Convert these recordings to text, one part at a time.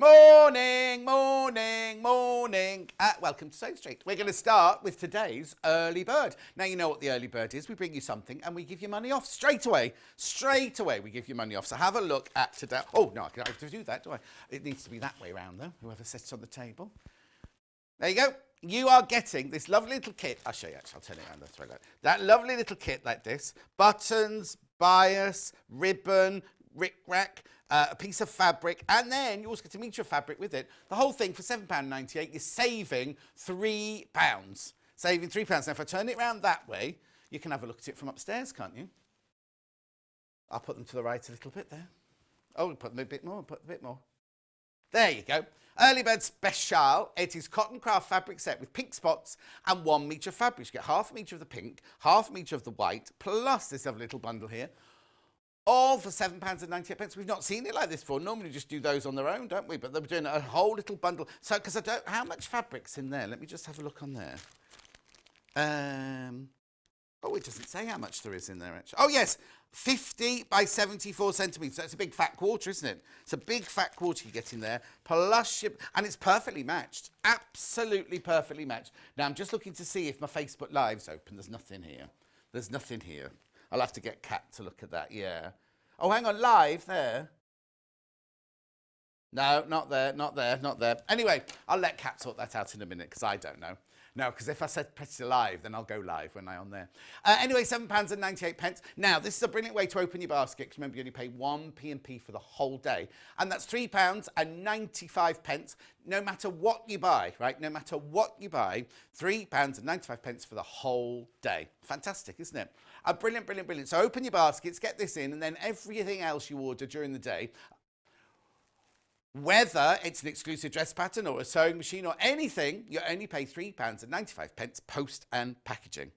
Morning, morning, morning. Welcome to Sewing Street. We're going to start with today's early bird. Now, you know what the early bird is. We bring you something and we give you money off straight away. Straight away, we give you money off. So have a look at today. Oh, no, I don't have to do that, do I? It needs to be that way around, though. Whoever sits on the table. There you go. You are getting this lovely little kit. I'll show you, actually. I'll turn it around. That's right. That lovely little kit like this. Buttons, bias, ribbon, rick-rack, a piece of fabric, and then you also get a metre of fabric with it. The whole thing for £7.98, you're saving £3. Saving £3. Now, if I turn it around that way, you can have a look at it from upstairs, can't you? I'll put them to the right a little bit there. Oh, put them a bit more, put a bit more. There you go. Early Bird Special. It is cotton craft fabric set with pink spots and 1 metre of fabric. You get half a metre of the pink, half a metre of the white, plus this other little bundle here. All for £7.98. We've not seen it like this before. Normally we just do those on their own, don't we? But they're doing a whole little bundle. So, because I don't, how much fabric's in there? Let me just have a look on there. Oh, it doesn't say how much there is in there, actually. Oh, yes, 50 by 74 centimetres. So it's a big fat quarter, isn't it? It's a big fat quarter you get in there. Plus, and it's perfectly matched. Absolutely perfectly matched. Now, I'm just looking to see if my Facebook Live's open. There's nothing here. There's nothing here. I'll have to get Kat to look at that, yeah. Oh, hang on, live there. No, not there, not there, not there. Anyway, I'll let Kat sort that out in a minute because I don't know. No, because if I said press it live, then I'll go live when I'm on there. Anyway, £7.98. Now, this is a brilliant way to open your basket because remember, you only pay 1p&p for the whole day. And that's £3.95, no matter what you buy, right? No matter what you buy, £3.95 for the whole day. Fantastic, isn't it? Brilliant, brilliant, brilliant. So open your baskets, get this in, and then everything else you order during the day, whether it's an exclusive dress pattern or a sewing machine or anything, you only pay £3.95 post and packaging.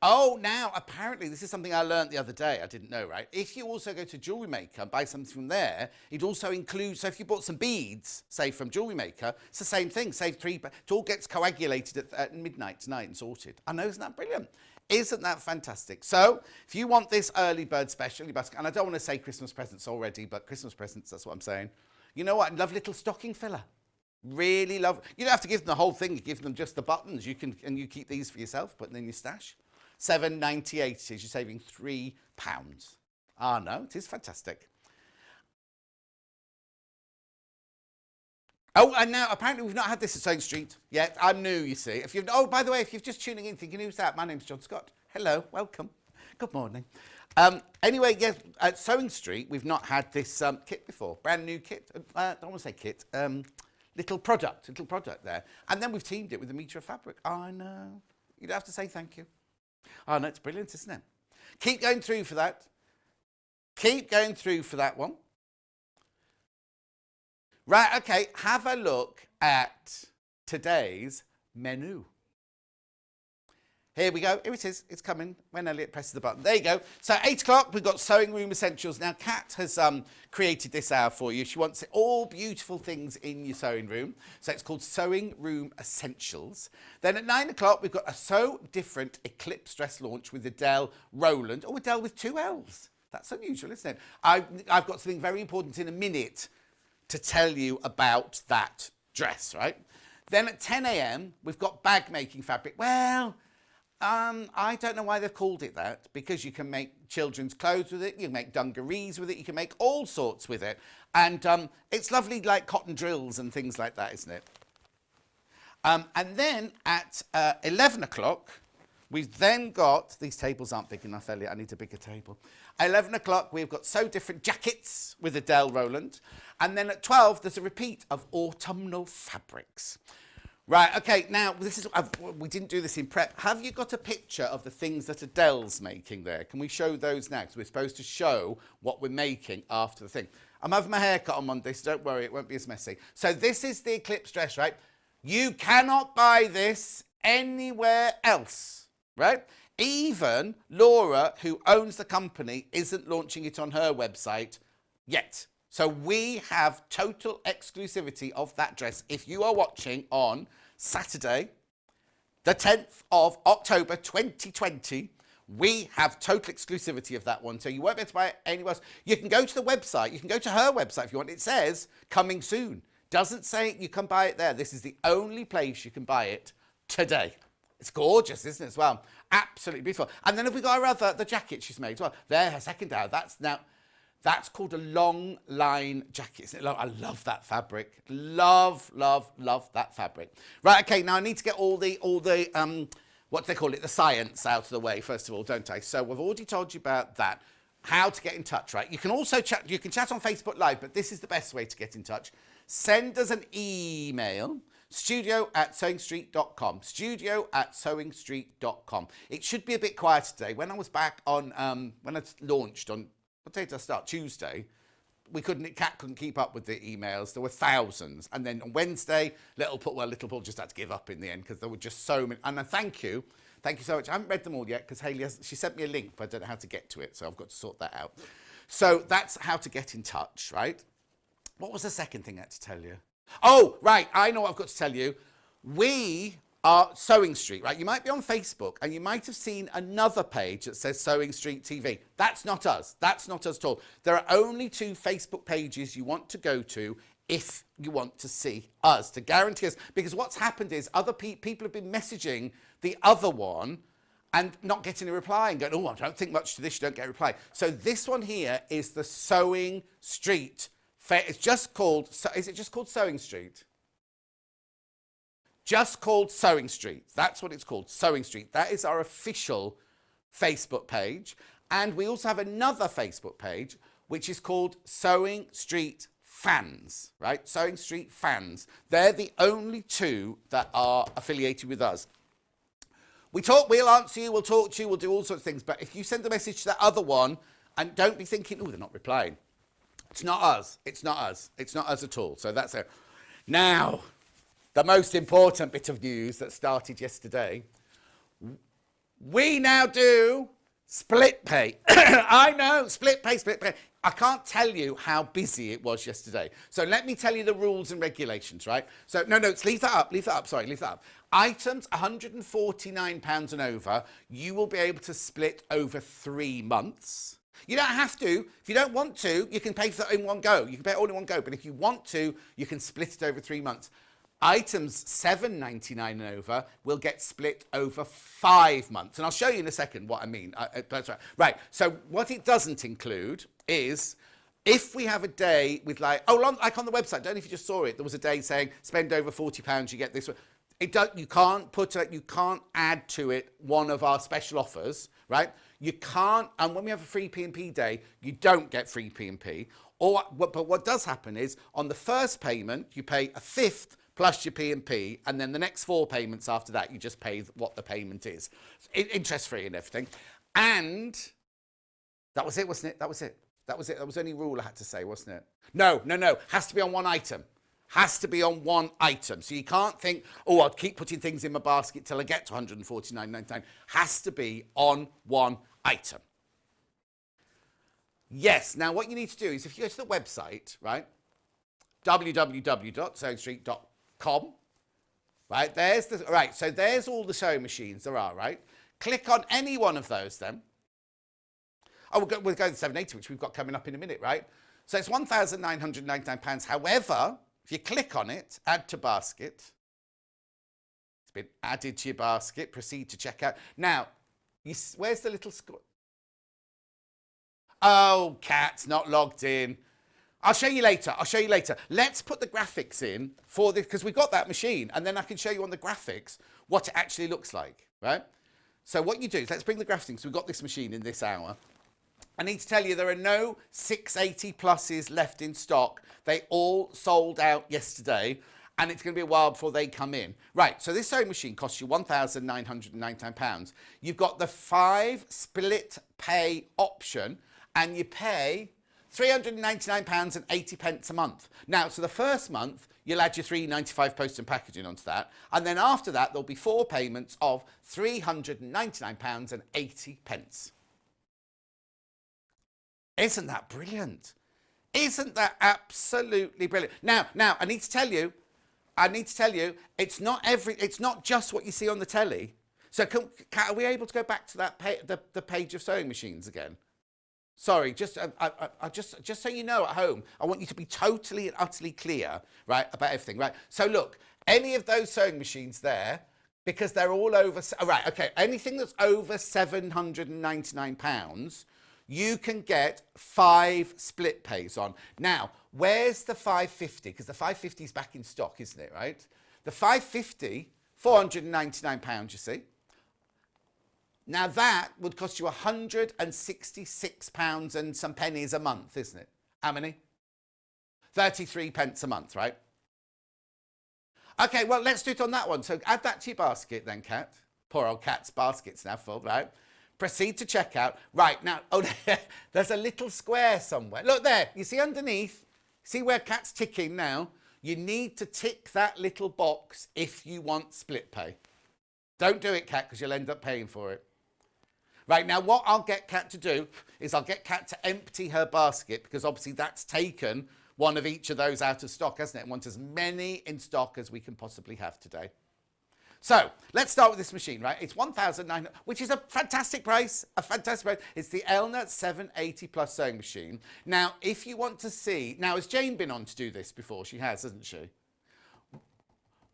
Oh, now, apparently, this is something I learned the other day. I didn't know, right? If you also go to Jewellery Maker and buy something from there, it also includes, so if you bought some beads, say, from Jewellery Maker, it's the same thing. Save £3. It all gets coagulated at midnight tonight and sorted. I know, isn't that brilliant? Isn't that fantastic? So, if you want this early bird special, and I don't want to say Christmas presents already, but Christmas presents, that's what I'm saying. You know what? I love little stocking filler. Really love. You don't have to give them the whole thing. You give them just the buttons. You can, and you keep these for yourself, put them in your stash. £7.98 it is. You're saving £3. Ah, no, it is fantastic. Oh, and now apparently we've not had this at Sewing Street yet. I'm new, you see. If you've, oh, by the way, if you're just tuning in thinking, who's that? My name's John Scott. Hello, welcome. Good morning. Anyway, yes, at Sewing Street, we've not had this kit before. Brand new kit. I don't want to say kit. Little product there. And then we've teamed it with a metre of fabric. Oh, I know. You don't have to say thank you. Oh, no, it's brilliant, isn't it? Keep going through for that. Keep going through for that one. Right, okay, have a look at today's menu. Here we go. Here it is. It's coming when Elliot presses the button. There you go. So 8 o'clock, we've got Sewing Room Essentials. Now, Kat has created this hour for you. She wants all beautiful things in your sewing room. So it's called Sewing Room Essentials. Then at 9 o'clock, we've got a So Different Eclipse dress launch with Adelle Rowland. Oh, Adelle with 2 L's. That's unusual, isn't it? I've got something very important in a minute to tell you about that dress, right? Then at 10 a.m, we've got bag making fabric. Well, I don't know why they've called it that, because you can make children's clothes with it, you can make dungarees with it, you can make all sorts with it. And it's lovely, like cotton drills and things like that, isn't it? And then at 11 o'clock, we've then got, these tables aren't big enough, Elliot, I need a bigger table. 11 o'clock, we've got So Different Jackets with Adelle Rowland. And then at 12, there's a repeat of Autumnal Fabrics. Right, okay, now, this is, we didn't do this in prep. Have you got a picture of the things that Adelle's making there? Can we show those now? Because we're supposed to show what we're making after the thing. I'm having my hair cut on Monday, so don't worry, it won't be as messy. So this is the Eclipse dress, right? You cannot buy this anywhere else, right? Even Laura, who owns the company, isn't launching it on her website yet. So we have total exclusivity of that dress. If you are watching on Saturday, the 10th of October 2020, We have total exclusivity of that one, so you won't be able to buy it anywhere else. You can go to the website. You can go to her website if you want. It says coming soon. Doesn't say you can buy it there. This is the only place you can buy it today. It's gorgeous, isn't it, as well? Absolutely beautiful. And then have we got our other, the jacket she's made as well. There, her second hour. That's called a long line jacket. Isn't it? I love that fabric. Love, love, love that fabric. Right, okay, now I need to get all the what do they call it? The science out of the way, first of all, don't I? So we've already told you about that. How to get in touch, right? You can also chat, you can chat on Facebook Live, but this is the best way to get in touch. Send us an email, studio@sewingstreet.com, studio@sewingstreet.com. It should be a bit quiet today. When I was back on, when I launched on, what day did I start? Tuesday. Cat couldn't keep up with the emails. There were thousands. And then on Wednesday, Little Paul just had to give up in the end because there were just so many. And thank you so much. I haven't read them all yet because she sent me a link, but I don't know how to get to it. So I've got to sort that out. So that's how to get in touch, right? What was the second thing I had to tell you? Oh, right. I know what I've got to tell you. We are Sewing Street, right? You might be on Facebook and you might have seen another page that says Sewing Street TV. That's not us. That's not us at all. There are only 2 Facebook pages you want to go to if you want to see us, to guarantee us. Because what's happened is other people have been messaging the other one and not getting a reply and going, oh, I don't think much to this, you don't get a reply. So this one here is the Sewing Street. It's just called, is it just called Sewing Street? Just called Sewing Street. That's what it's called, Sewing Street. That is our official Facebook page. And we also have another Facebook page, which is called Sewing Street Fans, right? Sewing Street Fans. They're the only 2 that are affiliated with us. We'll answer you, we'll talk to you, we'll do all sorts of things. But if you send a message to that other one, and don't be thinking, oh, they're not replying. It's not us. It's not us. It's not us at all. So that's it. Now, the most important bit of news that started yesterday. We now do split pay. I know, split pay. I can't tell you how busy it was yesterday. So let me tell you the rules and regulations, right? So, no, leave that up. Leave that up. Items £149 and over, you will be able to split over 3 months. You don't have to. If you don't want to, you can pay for it in one go. You can pay it all in one go. But if you want to, you can split it over 3 months. Items $7.99 and over will get split over 5 months. And I'll show you in a second what I mean. That's right. Right, so what it doesn't include is if we have a day with like on the website, I don't know if you just saw it, there was a day saying spend over £40, you get this. You can't add to it one of our special offers, right? You can't, and when we have a free P&P day, you don't get free P&P. But what does happen is on the first payment, you pay a fifth plus your P&P, and then the next 4 payments after that, you just pay what the payment is. Interest-free and everything. And that was it, wasn't it? That was it. That was the only rule I had to say, wasn't it? No. Has to be on one item. Has to be on one item. So you can't think, oh, I'll keep putting things in my basket till I get to £149.99. Has to be on one item. Yes, now what you need to do is if you go to the website, right, www.sewingstreet.com, right, so there's all the sewing machines there are, right? Click on any one of those then. Oh, we'll go to the 780, which we've got coming up in a minute, right? So it's £1,999. However, if you click on it, add to basket, it's been added to your basket, proceed to checkout. Now, where's the little score? Oh, Kat's not logged in. I'll show you later. Let's put the graphics in for this, because we've got that machine, and then I can show you on the graphics what it actually looks like, right? So what you do is, let's bring the graphics in, because we've got this machine in this hour. I need to tell you there are no 680 pluses left in stock. They all sold out yesterday, and it's going to be a while before they come in. Right, so this sewing machine costs you £1,999. You've got the 5 split pay option, and you pay £399.80 a month. Now, so the first month, you'll add your £3.95 post and packaging onto that, and then after that, there'll be 4 payments of £399.80. Isn't that brilliant? Isn't that absolutely brilliant? Now, I need to tell you, it's not just what you see on the telly. So, Kat, are we able to go back to that the page of sewing machines again? Sorry, just so you know at home, I want you to be totally and utterly clear, right, about everything, right? So look, any of those sewing machines there, because they're all over, right, okay, anything that's over £799, you can get 5 split pays on. Now, where's the 550? Because the 550 is back in stock, isn't it, right? The 550, £499, you see. Now that would cost you £166 and some pennies a month, isn't it? How many? 33 pence a month, right? Okay, well, let's do it on that one. So add that to your basket then, Kat. Poor old Kat's basket's now full, right? Proceed to checkout. Right, now, oh, there's a little square somewhere. Look there, you see underneath? See where Kat's ticking now? You need to tick that little box if you want split pay. Don't do it, Kat, because you'll end up paying for it. Right, now what I'll get Kat to do is I'll get Kat to empty her basket, because obviously that's taken one of each of those out of stock, hasn't it? And want as many in stock as we can possibly have today. So let's start with this machine, right? It's $1,900, which is a fantastic price, It's the Elna 780 Plus sewing machine. Now, if you want to see, now has Jane been on to do this before? She has, hasn't she?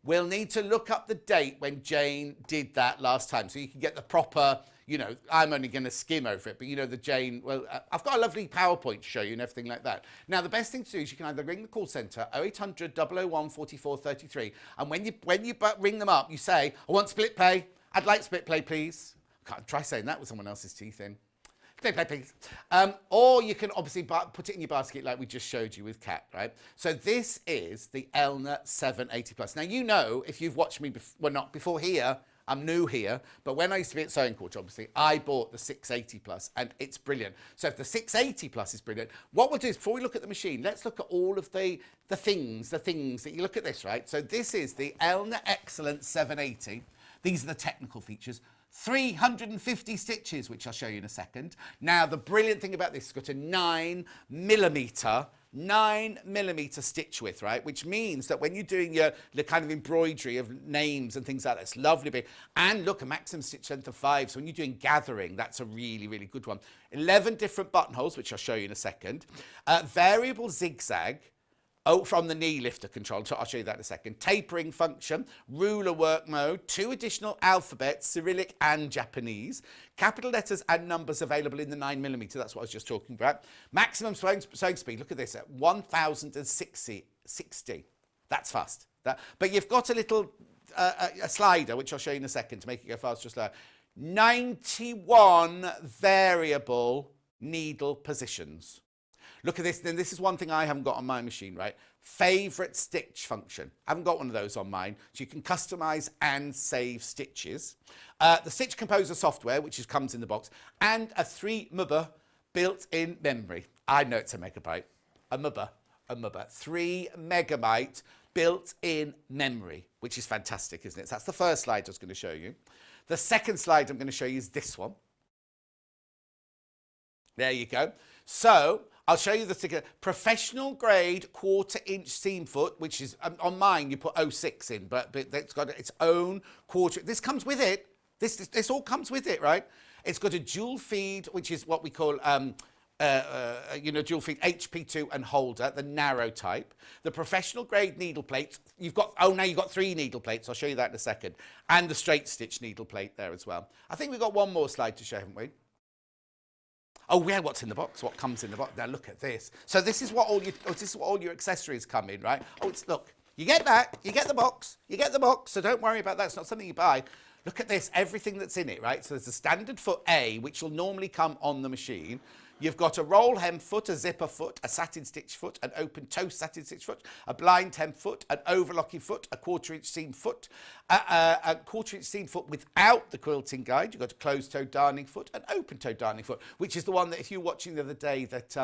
We'll need to look up the date when Jane did that last time, so you can get the proper, you know, I'm only going to skim over it, but you know, the Jane, well, I've got a lovely PowerPoint to show you and everything like that. Now, the best thing to do is you can either ring the call centre, 0800 001 4433, and when you ring them up, you say, I want split pay, I'd like split pay, please. Try saying that with someone else's teeth in. Split pay, please. Or you can obviously put it in your basket like we just showed you with Kat, right? So this is the Elna 780 Plus. Now, you know, if you've watched me, well, not before here, I'm new here, but when I used to be at Sewing Quarter, obviously, I bought the 680 Plus, and it's brilliant. So if the 680 Plus is brilliant, what we'll do is, before we look at the machine, let's look at all of the things that you look at this, right? So this is the Elna Excellence 780. These are the technical features. 350 stitches, which I'll show you in a second. Now, the brilliant thing about this, it's got a 9mm stitch width, right? Which means that when you're doing the kind of embroidery of names and things like that, it's lovely big. And look, a maximum stitch length of 5. So when you're doing gathering, that's a really, really good one. 11 different buttonholes, which I'll show you in a second. Variable zigzag. Oh, from the knee lifter control, I'll show you that in a second. Tapering function, ruler work mode, 2 additional alphabets, Cyrillic and Japanese. Capital letters and numbers available in the 9mm, that's what I was just talking about. Maximum sewing speed, look at this, at 1060. That's fast. But you've got a little a slider, which I'll show you in a second to make it go faster or slower. 91 variable needle positions. Look at this, then this is one thing I haven't got on my machine, right? Favourite stitch function. I haven't got one of those on mine, so you can customise and save stitches. The Stitch Composer software, which comes in the box, and a 3 MB built-in memory. I know it's a megabyte. A MB. 3 megabyte built-in memory, which is fantastic, isn't it? So that's the first slide I was going to show you. The second slide I'm going to show you is this one. There you go. So I'll show you the sticker. Professional grade 1/4 inch seam foot, which is, on mine you put 0.6 in, but it's got its own quarter. This comes with it. This all comes with it, right? It's got a dual feed, which is what we call, dual feed HP2 and holder, the narrow type. The professional grade needle plates, now you've got 3 needle plates. I'll show you that in a second. And the straight stitch needle plate there as well. I think we've got one more slide to show, haven't we? Oh yeah, what's in the box? What comes in the box? Now look at this. So this is what all your accessories come in, right? Oh, look, you get that, you get the box, so don't worry about that. It's not something you buy. Look at this, everything that's in it, right? So there's a standard foot A, which will normally come on the machine. You've got a roll hem foot, a zipper foot, a satin stitch foot, an open toe satin stitch foot, a blind hem foot, an overlocking foot, a 1/4 inch seam foot, a 1/4 inch seam foot without the quilting guide. You've got a closed toe darning foot, an open toe darning foot, which is the one that if you were watching the other day that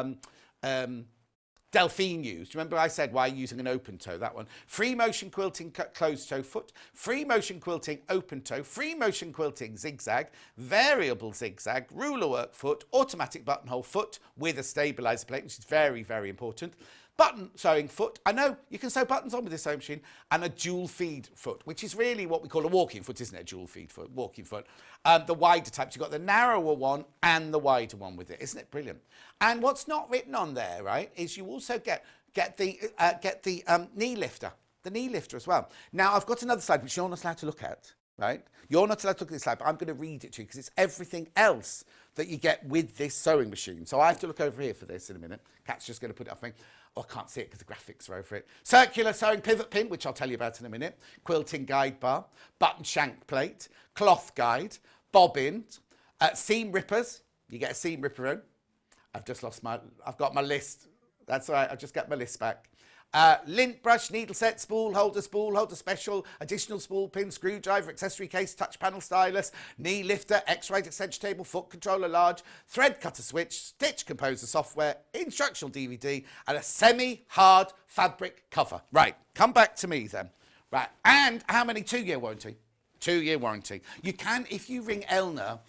Delphine used. Remember I said why using an open toe, that one. Free motion quilting closed toe foot, free motion quilting open toe, free motion quilting zigzag, variable zigzag, ruler work foot, automatic buttonhole foot with a stabilizer plate, which is very, very important. button sewing foot. I know you can sew buttons on with this sewing machine, and a dual feed foot, which is really what we call a walking foot, isn't it? A dual feed foot, walking foot. The wider types, you've got the narrower one and the wider one with it. Isn't it brilliant? And what's not written on there, right, is you also get the knee lifter, the knee lifter as well. Now, I've got another slide which you're not allowed to look at, right? You're not allowed to look at this slide, but I'm going to read it to you because it's everything else that you get with this sewing machine. So I have to look over here for this in a minute. Kat's just going to put it up for me. Oh, I can't see it because the graphics are over it. Circular sewing pivot pin, which I'll tell you about in a minute. Quilting guide bar, button shank plate, cloth guide, bobbin, seam rippers. You get a seam ripper in. I've got my list. That's all right, I'll just get my list back. Lint brush, needle set, spool holder special, additional spool pin, screwdriver, accessory case, touch panel stylus, knee lifter, X-rite extension table, foot controller large, thread cutter switch, stitch composer software, instructional DVD, and a semi-hard fabric cover. Right, come back to me then. Right, and how many 2-year warranty? 2-year warranty. You can, if you ring Elna,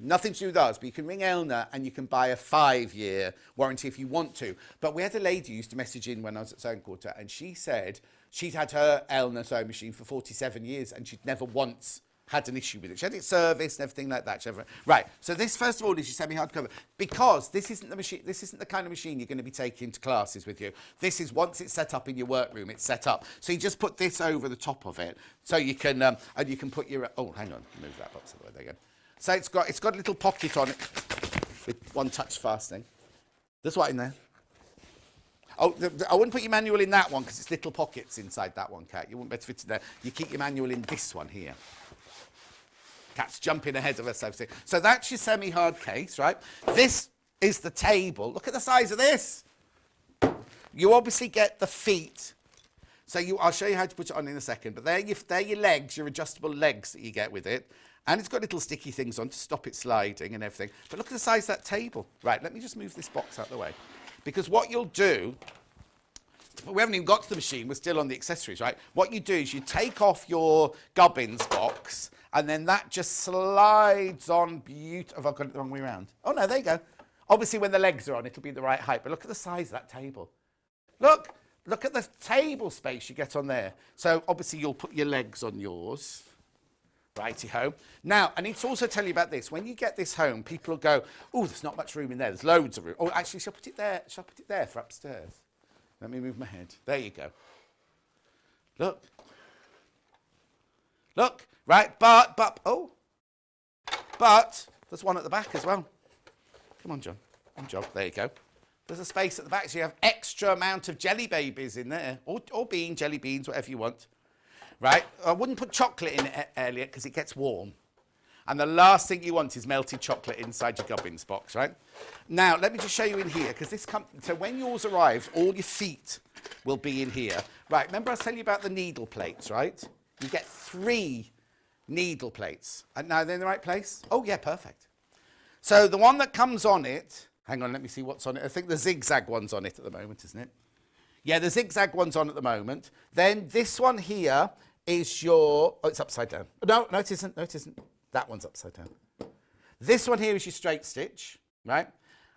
nothing to do with us, but you can ring Elna and you can buy a 5-year warranty if you want to. But we had a lady who used to message in when I was at Sewing Quarter, and she said she'd had her Elna sewing machine for 47 years and she'd never once had an issue with it. She had it serviced and everything like that. Right, so this first of all is your semi-hard cover, because this isn't the machine. This isn't the kind of machine you're going to be taking to classes with you. This is, once it's set up in your workroom, it's set up. So you just put this over the top of it, so you can and you can put your, oh, hang on, move that box out of the way. There you go. So it's got a little pocket on it with one touch fastening. There's what in there? Oh, I wouldn't put your manual in that one because it's little pockets inside that one, Kat. You wouldn't better fit it there. You keep your manual in this one here. Kat's jumping ahead of herself. So that's your semi-hard case, right? This is the table. Look at the size of this. You obviously get the feet. So I'll show you how to put it on in a second. But they're your legs, your adjustable legs that you get with it. And it's got little sticky things on to stop it sliding and everything. But look at the size of that table. Right, let me just move this box out of the way. Because what you'll do, we haven't even got to the machine, we're still on the accessories, right? What you do is you take off your gubbins box, and then that just slides on beautiful. Have I got it the wrong way around? Oh, no, there you go. Obviously, when the legs are on, it'll be the right height. But look at the size of that table. Look at the table space you get on there. So obviously, you'll put your legs on yours. Righty-ho. Now, I need to also tell you about this. When you get this home, people will go, oh, there's not much room in there. There's loads of room. Oh, actually, shall I put it there? Shall I put it there for upstairs? Let me move my head. There you go. Look. Look. Right, but, there's one at the back as well. Come on, John. Come on, John. There you go. There's a space at the back, so you have extra amount of jelly babies in there. Or jelly beans, whatever you want. Right, I wouldn't put chocolate in it, Elliot, because it gets warm. And the last thing you want is melted chocolate inside your gubbins box, right? Now, let me just show you in here, because so when yours arrives, all your feet will be in here. Right, remember I was telling you about the needle plates, right? You get 3 needle plates. And now they're in the right place? Oh, yeah, perfect. So the one that comes on it, hang on, let me see what's on it. I think the zigzag one's on it at the moment, isn't it? Yeah, the zigzag one's on at the moment. Then this one here is your, oh, it's upside down. No, it isn't. No, it isn't. That one's upside down. This one here is your straight stitch, right?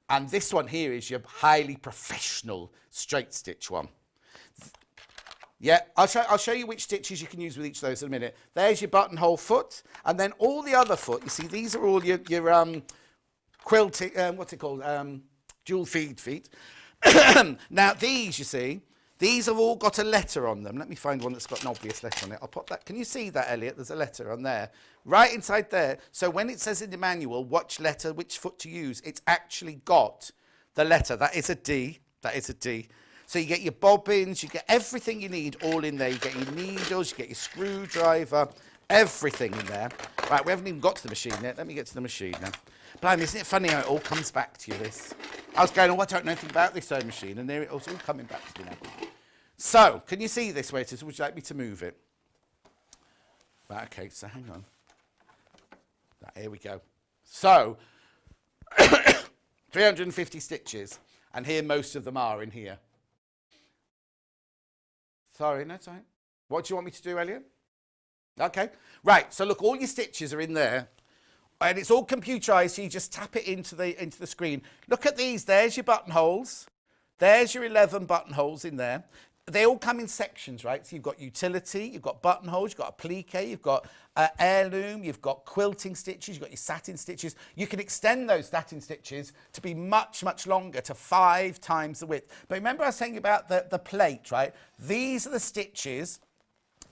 And this one here is your highly professional straight stitch one. Yeah, I'll show you which stitches you can use with each of those in a minute. There's your buttonhole foot, and then all the other foot, you see, these are all your quilting, what's it called? Dual feed feet. Now, these, you see, these have all got a letter on them. Let me find one that's got an obvious letter on it. I'll pop that. Can you see that, Elliot? There's a letter on there. Right inside there. So when it says in the manual, which letter, which foot to use, it's actually got the letter. That is a D. That is a D. So you get your bobbins, you get everything you need all in there. You get your needles, you get your screwdriver, everything in there. Right, we haven't even got to the machine yet. Let me get to the machine now. Blimey, isn't it funny how it all comes back to you, this? I was going, oh, I don't know anything about this sewing machine, and there it was all coming back to you now. So, can you see this where it is? Would you like me to move it? Right, okay, so hang on. Right, here we go. So, 350 stitches, and here most of them are in here. Sorry, no, it's all right. What do you want me to do, Elliot? Okay, right, so look, all your stitches are in there. And it's all computerized, so you just tap it into the screen. Look at these, there's your buttonholes. There's your 11 buttonholes in there. They all come in sections, right? So you've got utility, you've got buttonholes, you've got applique, you've got heirloom, you've got quilting stitches, you've got your satin stitches. You can extend those satin stitches to be much, much longer, to 5 times the width. But remember I was saying about the plate, right? These are the stitches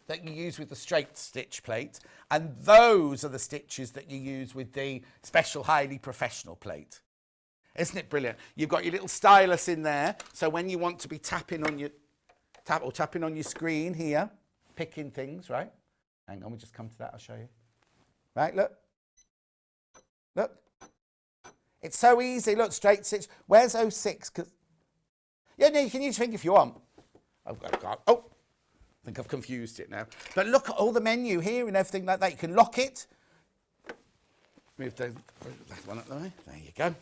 that you use with the straight stitch plate, and those are the stitches that you use with the special highly professional plate. Isn't it brilliant? You've got your little stylus in there, so when you want to be tapping on your screen here, picking things, right? Hang on, we just come to that, I'll show you. Right, look. Look. It's so easy, look, straight stitch. Where's 06? Yeah, no, you can use your finger if you want. Oh, I think I've confused it now. But look at all the menu here and everything like that. You can lock it. Move that one up there. There you go.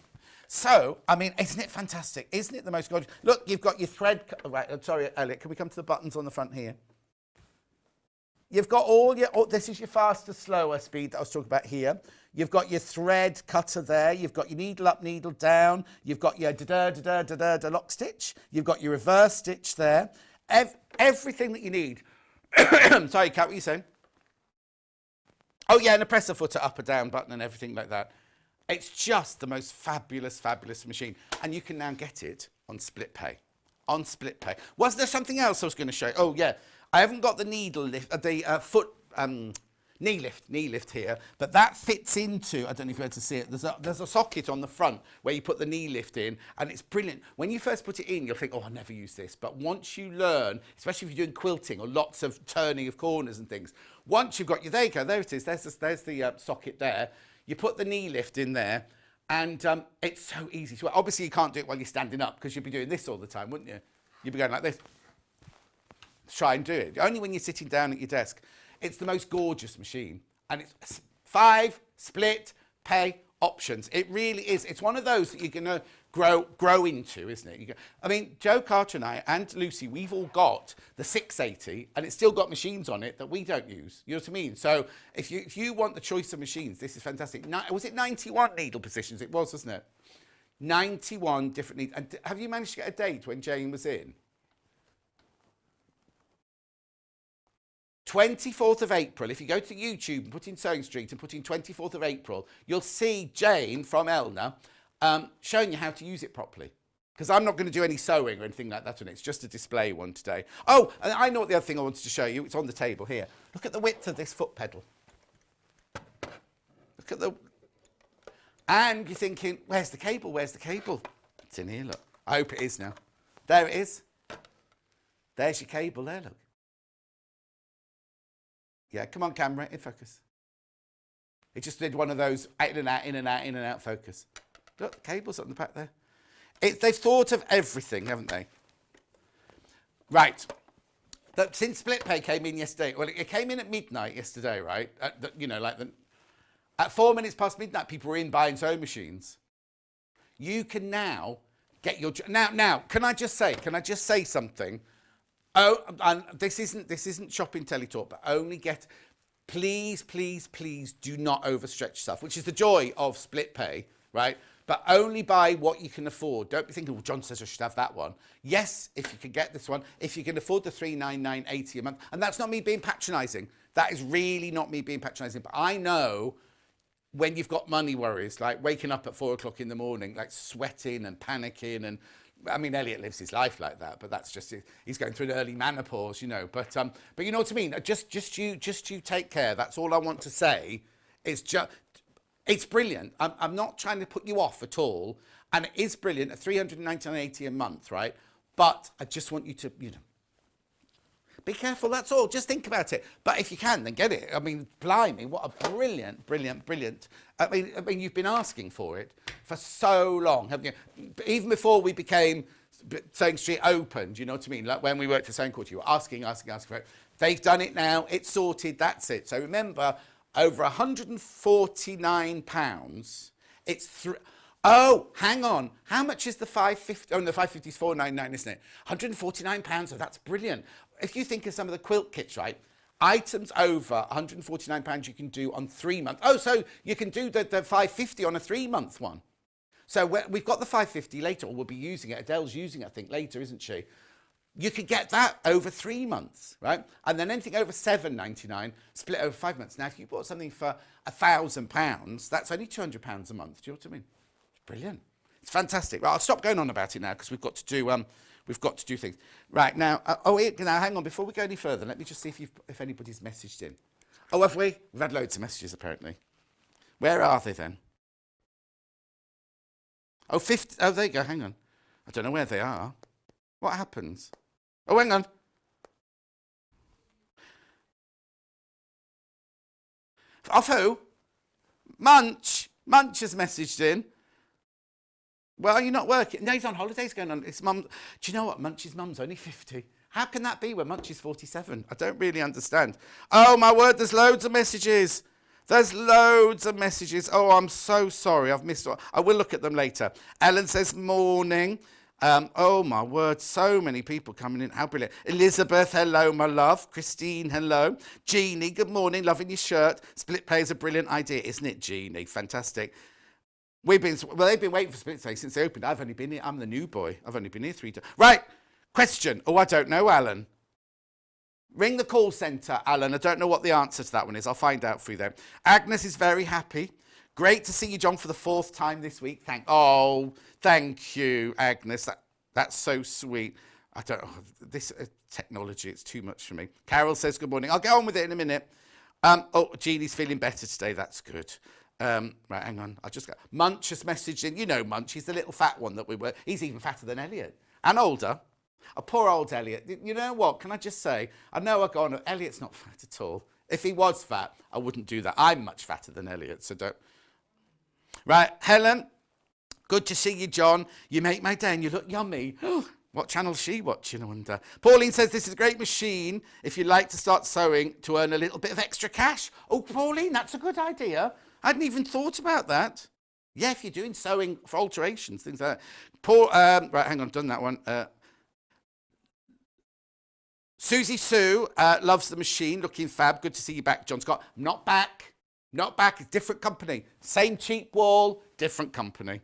So, I mean, isn't it fantastic? Isn't it the most gorgeous? Look, you've got your thread. Right, sorry, Elliot, can we come to the buttons on the front here? You've got all your, this is your faster, slower speed that I was talking about here. You've got your thread cutter there. You've got your needle up, needle down. You've got your da-da-da-da-da-da lock stitch. You've got your reverse stitch there. Everything that you need. Sorry, Kat, what are you saying? Oh, yeah, and a presser footer up or down button and everything like that. It's just the most fabulous, fabulous machine. And you can now get it on split pay. On split pay. Was there something else I was going to show you? Oh, yeah. I haven't got the needle lift, knee lift here, but that fits into, I don't know if you're able to see it, there's a socket on the front where you put the knee lift in, and it's brilliant. When you first put it in, you'll think, oh, I'll never use this. But once you learn, especially if you're doing quilting or lots of turning of corners and things, once you've got your, there you go, there it is, there's the socket there. You put the knee lift in there, and it's so easy. So obviously, you can't do it while you're standing up, because you'd be doing this all the time, wouldn't you? You'd be going like this. Try and do it. Only when you're sitting down at your desk. It's the most gorgeous machine. And it's 5 split pay options. It really is. It's one of those that you're going to grow into, isn't it? I mean, Joe Carter and I and Lucy, we've all got the 680, and it's still got machines on it that we don't use. You know what I mean? So if you want the choice of machines, this is fantastic. Was it 91 needle positions? It was, wasn't it? 91 different needles. And have you managed to get a date when Jane was in? 24th of April, if you go to YouTube and put in Sewing Street and put in 24th of April, you'll see Jane from Elna showing you how to use it properly. Because I'm not going to do any sewing or anything like that on it. It's just a display one today. Oh, and I know what the other thing I wanted to show you. It's on the table here. Look at the width of this foot pedal. Look at the... And you're thinking, where's the cable? Where's the cable? It's in here, look. I hope it is now. There it is. There's your cable there, look. Yeah, come on, camera, in focus. It just did one of those in and out, in and out, in and out focus. Look, the cable's on the back there. They've thought of everything, haven't they? Right. Since split pay came in yesterday, well, it came in at midnight yesterday, right? At 4 minutes past midnight, people were in buying sewing machines. You can now get your... Now, can I just say something? Oh, and this isn't shopping telly talk, but only get, please, please, please do not overstretch yourself, which is the joy of split pay, right? But only buy what you can afford. Don't be thinking, well, John says I should have that one. Yes, if you can get this one, if you can afford the $399.80 a month, and that's not me being patronising. That is really not me being patronising, but I know when you've got money worries, like waking up at 4 o'clock in the morning, like sweating and panicking and, I mean, Elliot lives his life like that, but that's just, he's going through an early menopause, you know. But you know what I mean? Just you take care. That's all I want to say. It's brilliant. I'm not trying to put you off at all. And it is brilliant at $399.80 a month, right? But I just want you to, you know, be careful, that's all. Just think about it. But if you can, then get it. I mean, blimey, what a brilliant, brilliant, brilliant. I mean, you've been asking for it for so long, haven't you? Even before we became Sewing Street opened, you know what I mean? Like when we worked at Sewing Quarter, you were asking for it. They've done it now. It's sorted. That's it. So remember, over £149. It's Oh, hang on. How much is the 550? Oh, no, the 550 is $499, isn't it? £149. Oh, that's brilliant. If you think of some of the quilt kits, right? Items over £149 you can do on 3 months. Oh, so you can do the 550 on a 3-month one. So we've got the 550 later, or we'll be using it. Adele's using it, I think, later, isn't she? You could get that over 3 months, right? And then anything over £7.99 split over 5 months. Now, if you bought something for £1,000, that's only £200 a month. Do you know what I mean? It's brilliant. It's fantastic. Right, I'll stop going on about it now because we've got to do things. Right now, now hang on. Before we go any further, let me just see if anybody's messaged in. Oh, have we? We've had loads of messages apparently. Where are they then? Oh, 50. Oh, there you go. Hang on. I don't know where they are. What happens? Oh, hang on. Off who? Munch. Munch has messaged in. Well, you're not working. No, he's on holidays going on. His mum. Do you know what? Munch's mum's only 50. How can that be when Munch is 47? I don't really understand. Oh, my word, there's loads of messages. There's loads of messages. Oh, I'm so sorry. I've missed one. I will look at them later. Ellen says, morning. Oh, my word. So many people coming in. How brilliant. Elizabeth, hello, my love. Christine, hello. Jeannie, good morning. Loving your shirt. Split pay is a brilliant idea, isn't it, Jeannie? Fantastic. They've been waiting for Split Pay since they opened. I've only been here. I'm the new boy. I've only been here 3 times. Right. Question. Oh, I don't know, Alan. Ring the call centre, Alan. I don't know what the answer to that one is. I'll find out for you then. Agnes is very happy. Great to see you, John, for the 4th time this week. Thank you, Agnes. That's so sweet. I don't know. This technology, it's too much for me. Carol says good morning. I'll get on with it in a minute. Jeannie's feeling better today. That's good. Right, hang on. I just got Munch has messaged in. You know Munch. He's the little fat one that we were. He's even fatter than Elliot and older. A poor old Elliot. You know what? Can I just say? I know I go on. Elliot's not fat at all. If he was fat, I wouldn't do that. I'm much fatter than Elliot, so don't. Right, Helen. Good to see you, John. You make my day and you look yummy. What channel's she watching, I wonder? Pauline says this is a great machine if you'd like to start sewing to earn a little bit of extra cash. Oh, Pauline, that's a good idea. I hadn't even thought about that. Yeah, if you're doing sewing for alterations, things like that. Right, hang on, done that one. Susie Sue loves the machine, looking fab. Good to see you back, John Scott. Not back. Not back. It's different company. Same cheap wall, different company.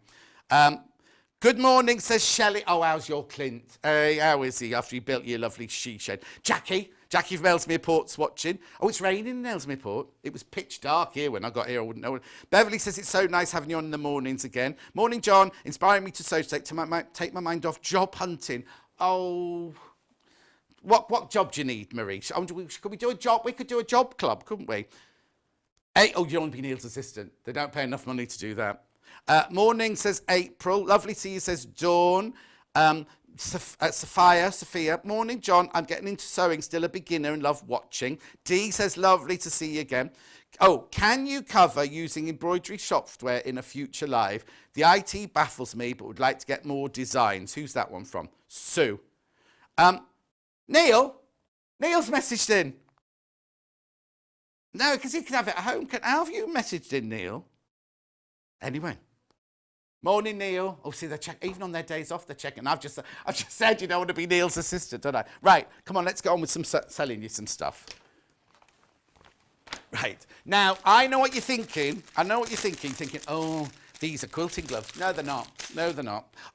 Good morning, says Shelley. Oh, how's your Clint? Hey, how is he after you built your lovely she shed? Jackie from Ellesmere Port's watching. Oh, it's raining in Ellesmere Port. It was pitch dark here when I got here. I wouldn't know. Beverly says it's so nice having you on in the mornings again. Morning, John. Inspiring me to sew today to take my mind off job hunting. Oh, what job do you need, Marie? Could we do a job? We could do a job club, couldn't we? Hey, oh, you don't want to be Neil's assistant. They don't pay enough money to do that. Morning, says April. Lovely to see you, says Dawn. Sophia. Morning, John. I'm getting into sewing, still a beginner and love watching. Dee says, lovely to see you again. Oh, can you cover using embroidery software in a future live? The IT baffles me, but would like to get more designs. Who's that one from? Sue. Neil's messaged in. No, because he can have it at home. How have you messaged in, Neil? Anyway. Morning, Neil. Oh, see, they're checking. Even on their days off, they're checking. I've just said you don't want to be Neil's assistant, don't I? Right, come on, let's get on with some selling you some stuff. Right. Now, I know what you're thinking. Thinking, oh, these are quilting gloves. No, they're not.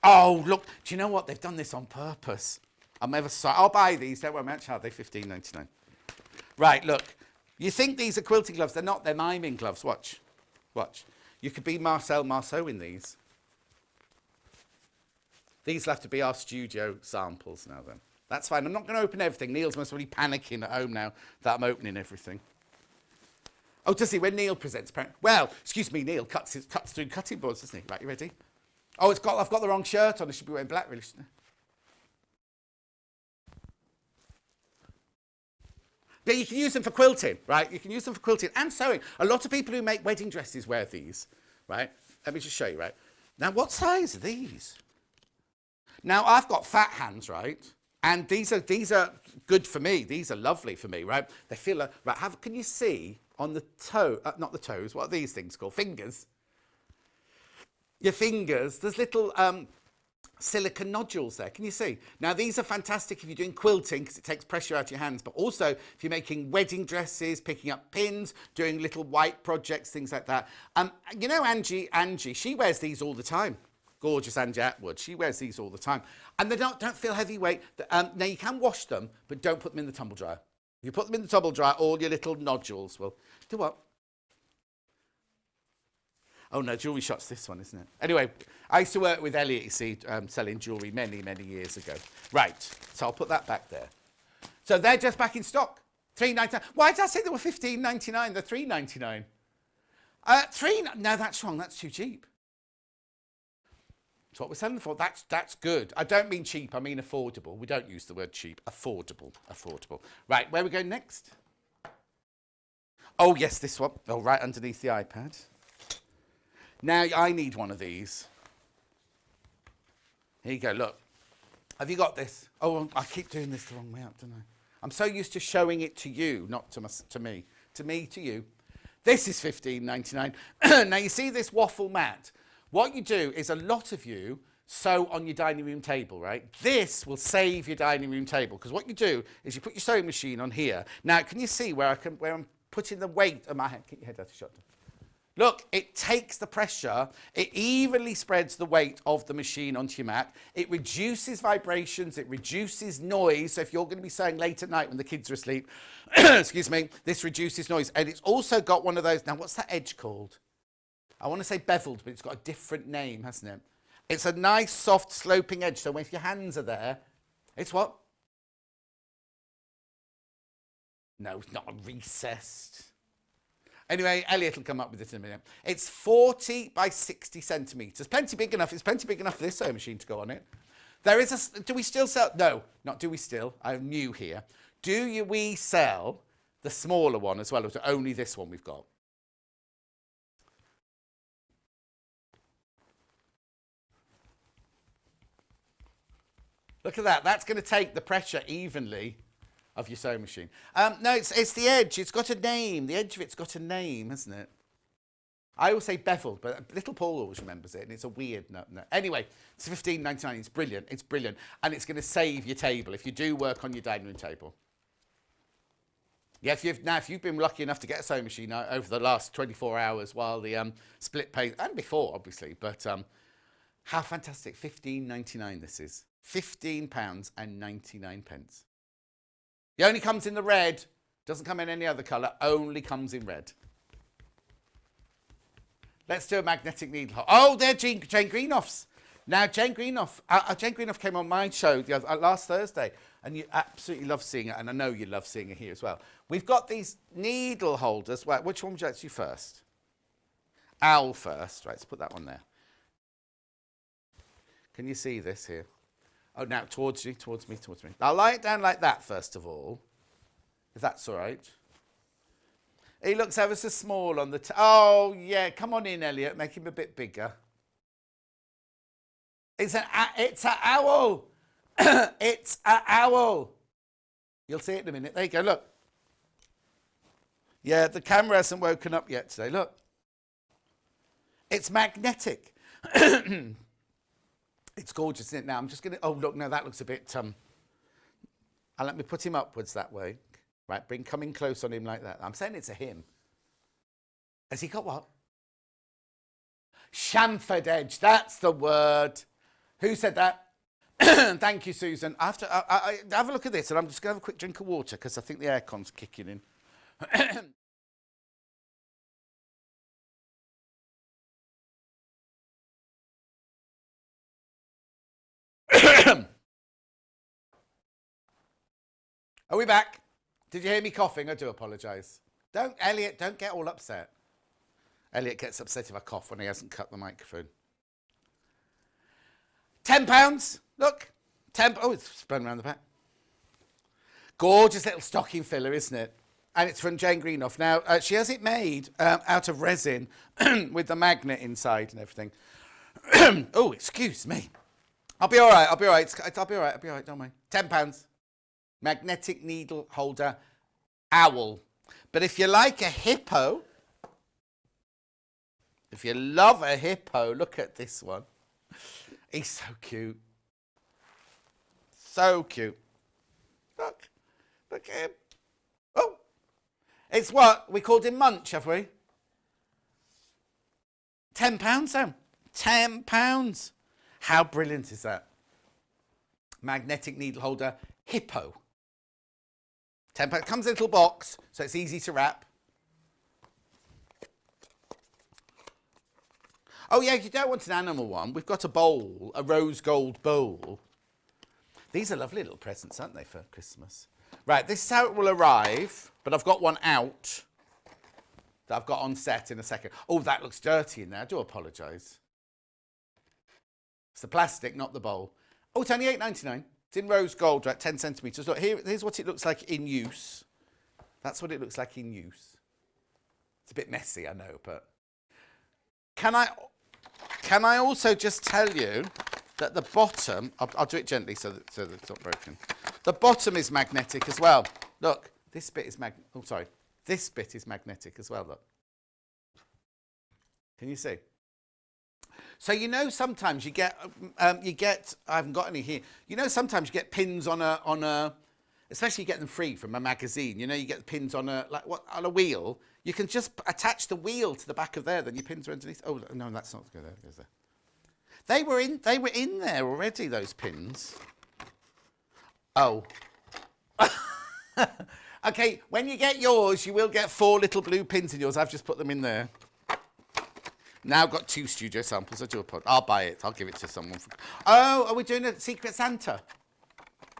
Oh, look, do you know what? They've done this on purpose. I'll buy these. Don't worry, how much are they? $15.99. Right, look. You think these are quilting gloves. They're not. They're miming gloves. Watch. You could be Marcel Marceau in these. These will have to be our studio samples now then. That's fine. I'm not going to open everything. Neil's must be panicking at home now that I'm opening everything. Oh, does he? When Neil presents, well, excuse me, Neil cuts through cutting boards, doesn't he? Right, you ready? Oh, I've got the wrong shirt on. I should be wearing black, really, shouldn't I? But you can use them for quilting, right? You can use them for quilting and sewing. A lot of people who make wedding dresses wear these, right? Let me just show you, right? Now, what size are these? Now, I've got fat hands, right? And these are good for me. These are lovely for me, right? They feel like, right, can you see on the toe, not the toes, what are these things called? Fingers. Your fingers, there's little silicone nodules there. Can you see? Now, these are fantastic if you're doing quilting because it takes pressure out of your hands, but also if you're making wedding dresses, picking up pins, doing little white projects, things like that. You know Angie, she wears these all the time. Gorgeous Angie Atwood. She wears these all the time. And they don't feel heavyweight. Now, you can wash them, but don't put them in the tumble dryer. If you put them in the tumble dryer, all your little nodules will... Do what? Oh, no, Jewellery Shop's this one, isn't it? Anyway, I used to work with Elliot, you see, selling jewellery many, many years ago. Right, so I'll put that back there. So they're just back in stock. $3.99. Why did I say they were $15.99? They're $3.99. No, that's wrong. That's too cheap. That's what we're selling for. That's good. I don't mean cheap. I mean affordable. We don't use the word cheap. Affordable. Affordable. Right, where are we going next? Oh, yes, this one. Oh, right underneath the iPad. Now, I need one of these. Here you go, look. Have you got this? Oh, I keep doing this the wrong way up, don't I? I'm so used to showing it to you, not to me. To me, to you. This is $15.99. Now, you see this waffle mat? What you do is a lot of you sew on your dining room table, right? This will save your dining room table, because what you do is you put your sewing machine on here. Now, can you see where I'm putting the weight of my head? Keep your head out of shot. Look, it takes the pressure, it evenly spreads the weight of the machine onto your mat, it reduces vibrations, it reduces noise, so if you're going to be sewing late at night when the kids are asleep, excuse me, this reduces noise. And it's also got one of those, now what's that edge called? I want to say beveled, but it's got a different name, hasn't it? It's a nice, soft, sloping edge, so if your hands are there, it's what? No, it's not recessed. Anyway, Elliot will come up with it in a minute. It's 40 by 60 centimetres. Plenty big enough. It's plenty big enough for this sewing machine to go on it. There is a... Do we still sell... No, not do we still. I'm new here. We sell the smaller one as well, or only this one we've got? Look at that. That's going to take the pressure evenly of your sewing machine. No, it's the edge. It's got a name. The edge of it's got a name, hasn't it? I always say beveled, but little Paul always remembers it, and it's a weird no. Anyway, it's $15.99. It's brilliant. It's brilliant. And it's going to save your table if you do work on your dining room table. Yeah, if you've been lucky enough to get a sewing machine over the last 24 hours while the split pay, and before, obviously, but how fantastic. $15.99 this is. £15.99. It only comes in the red, doesn't come in any other colour, only comes in red. Let's do a magnetic needle. Oh, they're Jane Greenoff's. Now, Jane Greenoff came on my show last Thursday, and you absolutely love seeing it, and I know you love seeing it here as well. We've got these needle holders. Right, which one would you like to do first? Owl first. Right, let's put that one there. Can you see this here? Oh, now towards me. I'll lie it down like that, first of all, if that's all right. He looks ever so small on the... Oh, yeah, come on in, Elliot. Make him a bit bigger. It's an owl. It's an owl. You'll see it in a minute. There you go, look. Yeah, the camera hasn't woken up yet today. Look. It's magnetic. It's gorgeous, isn't it? Now, I'm just going to... Oh, look, no, that looks a bit... And let me put him upwards that way. Right, coming close on him like that. I'm saying it's a him. Has he got what? Chamfered edge. That's the word. Who said that? Thank you, Susan. Have a look at this, and I'm just going to have a quick drink of water because I think the aircon's kicking in. Are we back? Did you hear me coughing? I do apologise. Elliot, don't get all upset. Elliot gets upset if I cough when he hasn't cut the microphone. £10. Look. Oh, it's spun around the back. Gorgeous little stocking filler, isn't it? And it's from Jane Greenoff. Now, she has it made out of resin with the magnet inside and everything. Oh, excuse me. I'll be all right. I'll be all right. Don't mind. £10. Magnetic needle holder owl. But if you like a hippo, if you love a hippo, look at this one. He's so cute. So cute. Look at him. Oh, it's what? We called him Munch, have we? £10, Sam. £10. How brilliant is that? Magnetic needle holder, Hippo. £10. It comes in a little box, so it's easy to wrap. Oh yeah, if you don't want an animal one, we've got a bowl, a rose gold bowl. These are lovely little presents, aren't they, for Christmas? Right, this is how it will arrive, but I've got one out that I've got on set in a second. Oh, that looks dirty in there. I do apologise. It's the plastic, not the bowl. Oh, it's only £8.99. It's in rose gold, right, 10 centimetres. Look, here's what it looks like in use. That's what it looks like in use. It's a bit messy, I know, but... Can I also just tell you that the bottom... I'll do it gently so that it's not broken. The bottom is magnetic as well. Look, this bit is This bit is magnetic as well, look. Can you see? So you know sometimes you get, I haven't got any here. You know sometimes you get pins on a, especially you get them free from a magazine. You know you get the pins on on a wheel. You can just attach the wheel to the back of there, then your pins are underneath. Oh no, that's not good. Is there? They were in there already, those pins. Oh. Okay, when you get yours, you will get 4 little blue pins in yours. I've just put them in there. Now I've got 2 studio samples. I'll buy it. I'll give it to someone. Oh, are we doing a Secret Santa?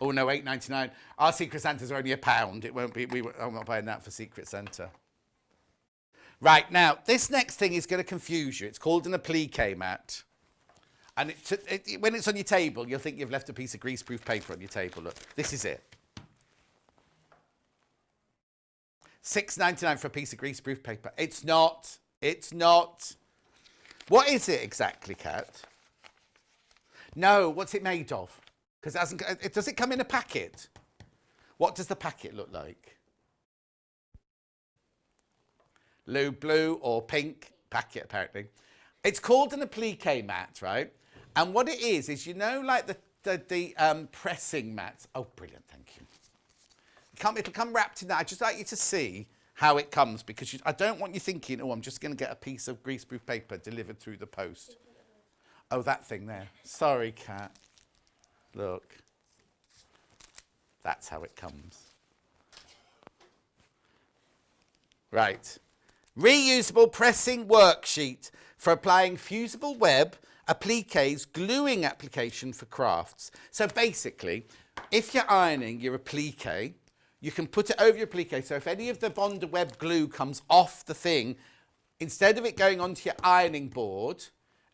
Oh, no, £8.99. Our Secret Santas are only £1. It won't be. I'm not buying that for Secret Santa. Right, now, this next thing is going to confuse you. It's called an applique mat. And when it's on your table, you'll think you've left a piece of greaseproof paper on your table. Look, this is it. £6.99 for a piece of greaseproof paper. It's not. It's not. What is it exactly, Kat? No, what's it made of? Because does it come in a packet? What does the packet look like? Blue or pink packet, apparently. It's called an applique mat, right? And what it is you know, like the pressing mats. Oh, brilliant, thank you. It'll come wrapped in that. I'd just like you to see how it comes, because I don't want you thinking, oh, I'm just going to get a piece of greaseproof paper delivered through the post. Oh, that thing there. Sorry, Kat. Look. That's how it comes. Right. Reusable pressing worksheet for applying fusible web, appliques, gluing application for crafts. So basically, if you're ironing your applique, you can put it over your applique. So if any of the Bonder web glue comes off the thing, instead of it going onto your ironing board,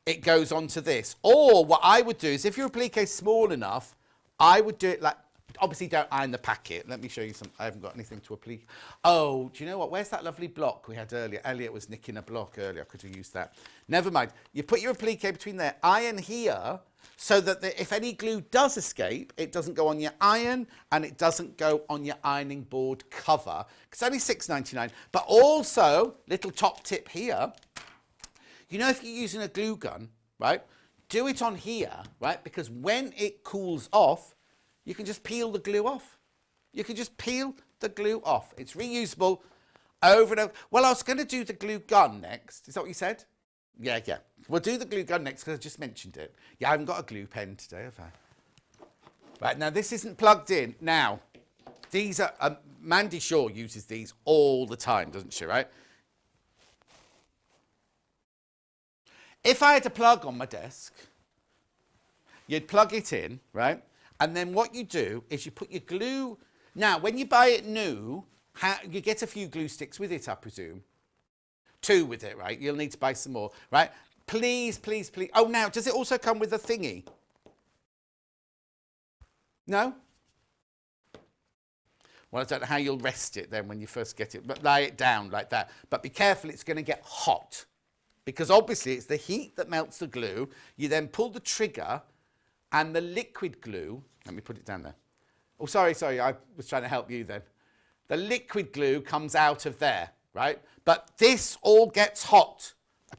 it goes onto this. Or what I would do is, if your applique is small enough, I would do it like, obviously don't iron the packet. Let me show you some. I haven't got anything to applique. Oh, do you know what? Where's that lovely block we had earlier? Elliot was nicking a block earlier. I could have used that. Never mind. You put your applique between there, iron here, so that if any glue does escape, it doesn't go on your iron and it doesn't go on your ironing board cover. It's only £6.99. But also, little top tip here, you know, if you're using a glue gun, right, do it on here, right, because when it cools off, you can just peel the glue off. You can just peel the glue off. It's reusable over and over. Well, I was going to do the glue gun next. Is that what you said? Yeah. We'll do the glue gun next because I just mentioned it. Yeah, I haven't got a glue pen today, have I? Right, now this isn't plugged in. Now, these are, Mandy Shaw uses these all the time, doesn't she, right? If I had a plug on my desk, you'd plug it in, right? And then what you do is you put your glue... Now, when you buy it new, you get a few glue sticks with it, I presume. 2 with it, right? You'll need to buy some more, right? Please, please, please. Oh, now, does it also come with a thingy? No? Well, I don't know how you'll rest it then when you first get it, but lay it down like that. But be careful, it's going to get hot. Because obviously it's the heat that melts the glue. You then pull the trigger and the liquid glue, let me put it down there. Oh, sorry, I was trying to help you then. The liquid glue comes out of there, right? But this all gets hot.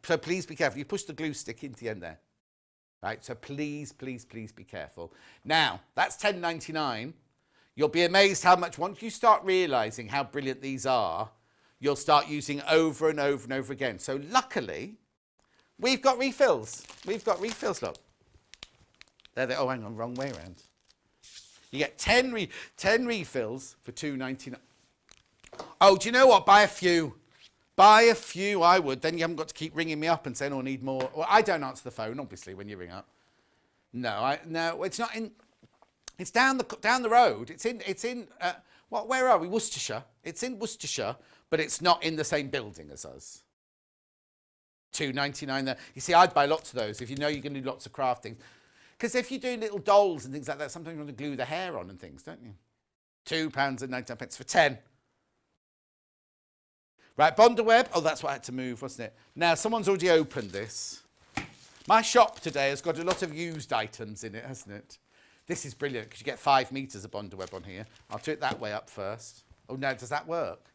So please be careful. You push the glue stick into the end there, right? So please, please, please be careful. Now, that's £10.99. You'll be amazed how much, once you start realising how brilliant these are, you'll start using over and over and over again. So luckily, we've got refills. We've got refills, look. There they, oh, hang on, wrong way around. You get 10 refills for £2.99. Oh, do you know what? Buy a few. Buy a few, I would. Then you haven't got to keep ringing me up and saying, oh, I need more. Well, I don't answer the phone, obviously, when you ring up. No, no, it's not in. It's down the road. It's in. Where are we? Worcestershire. It's in Worcestershire, but it's not in the same building as us. £2.99 there. You see, I'd buy lots of those if you know you're going to do lots of crafting. Because if you're doing little dolls and things like that, sometimes you want to glue the hair on and things, don't you? £2.99 for 10. Right, Bondaweb. Oh, that's what I had to move, wasn't it? Now, someone's already opened this. My shop today has got a lot of used items in it, hasn't it? This is brilliant because you get 5 metres of Bondaweb on here. I'll do it that way up first. Oh, no, does that work?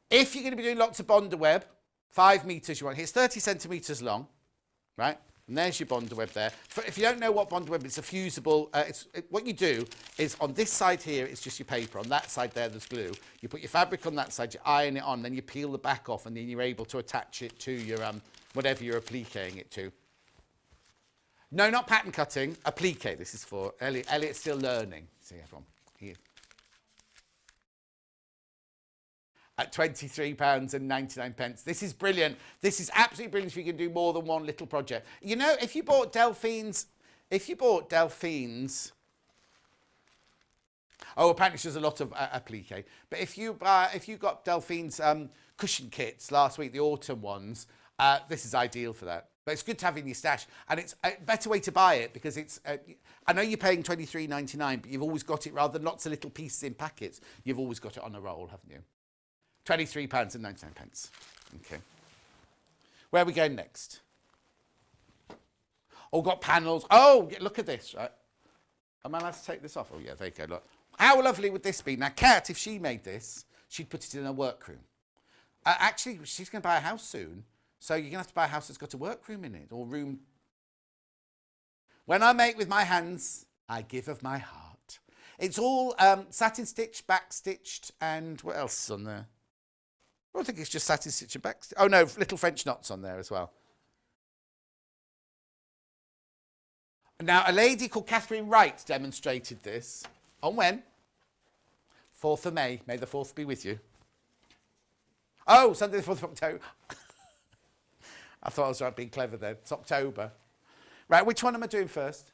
If you're going to be doing lots of Bondaweb, 5 metres you want here. It's 30 centimetres long, right? And there's your Bondaweb there. If you don't know what Bondaweb is, it's a fusible. What you do is on this side here, it's just your paper. On that side there, there's glue. You put your fabric on that side, you iron it on, then you peel the back off, and then you're able to attach it to your whatever you're appliquing it to. No, not pattern cutting. Applique. This is for Elliot. Elliot's still learning. See everyone here. At £23.99. This is brilliant. This is absolutely brilliant if you can do more than one little project. You know, if you bought Delphine's, oh, apparently there's a lot of applique. But if you got Delphine's cushion kits last week, the autumn ones, this is ideal for that. But it's good to have in your stash, and it's a better way to buy it because it's. I know you're paying £23.99, but you've always got it rather than lots of little pieces in packets. You've always got it on a roll, haven't you? £23.99. Okay. Where are we going next? Oh, got panels. Oh, look at this. Right. Am I allowed to take this off? Oh, yeah, there you go. Look. How lovely would this be? Now, Kat, if she made this, she'd put it in her workroom. Actually, she's going to buy a house soon, so you're going to have to buy a house that's got a workroom in it, or room. When I make with my hands, I give of my heart. It's all satin stitched, back stitched, and what else is on there? I think it's just satin stitch and back. Oh no, little French knots on there as well. Now, a lady called Catherine Wright demonstrated this. On when? 4th of May. May the 4th be with you. Oh, Sunday the 4th of October. I thought I was being clever then. It's October. Right, which one am I doing first?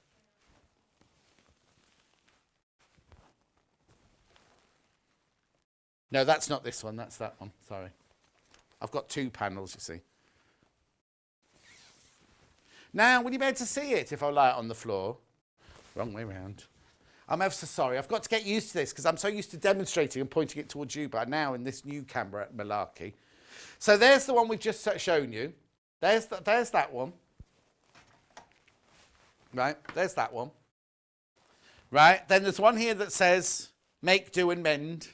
No, that's not this one. That's that one. Sorry. I've got 2 panels, you see. Now, will you be able to see it if I lie it on the floor? Wrong way round. I'm ever so sorry. I've got to get used to this because I'm so used to demonstrating and pointing it towards you, but now in this new camera malarkey. So there's the one we've just shown you. There's that one. Right, there's that one. Right, then there's one here that says, make, do and mend.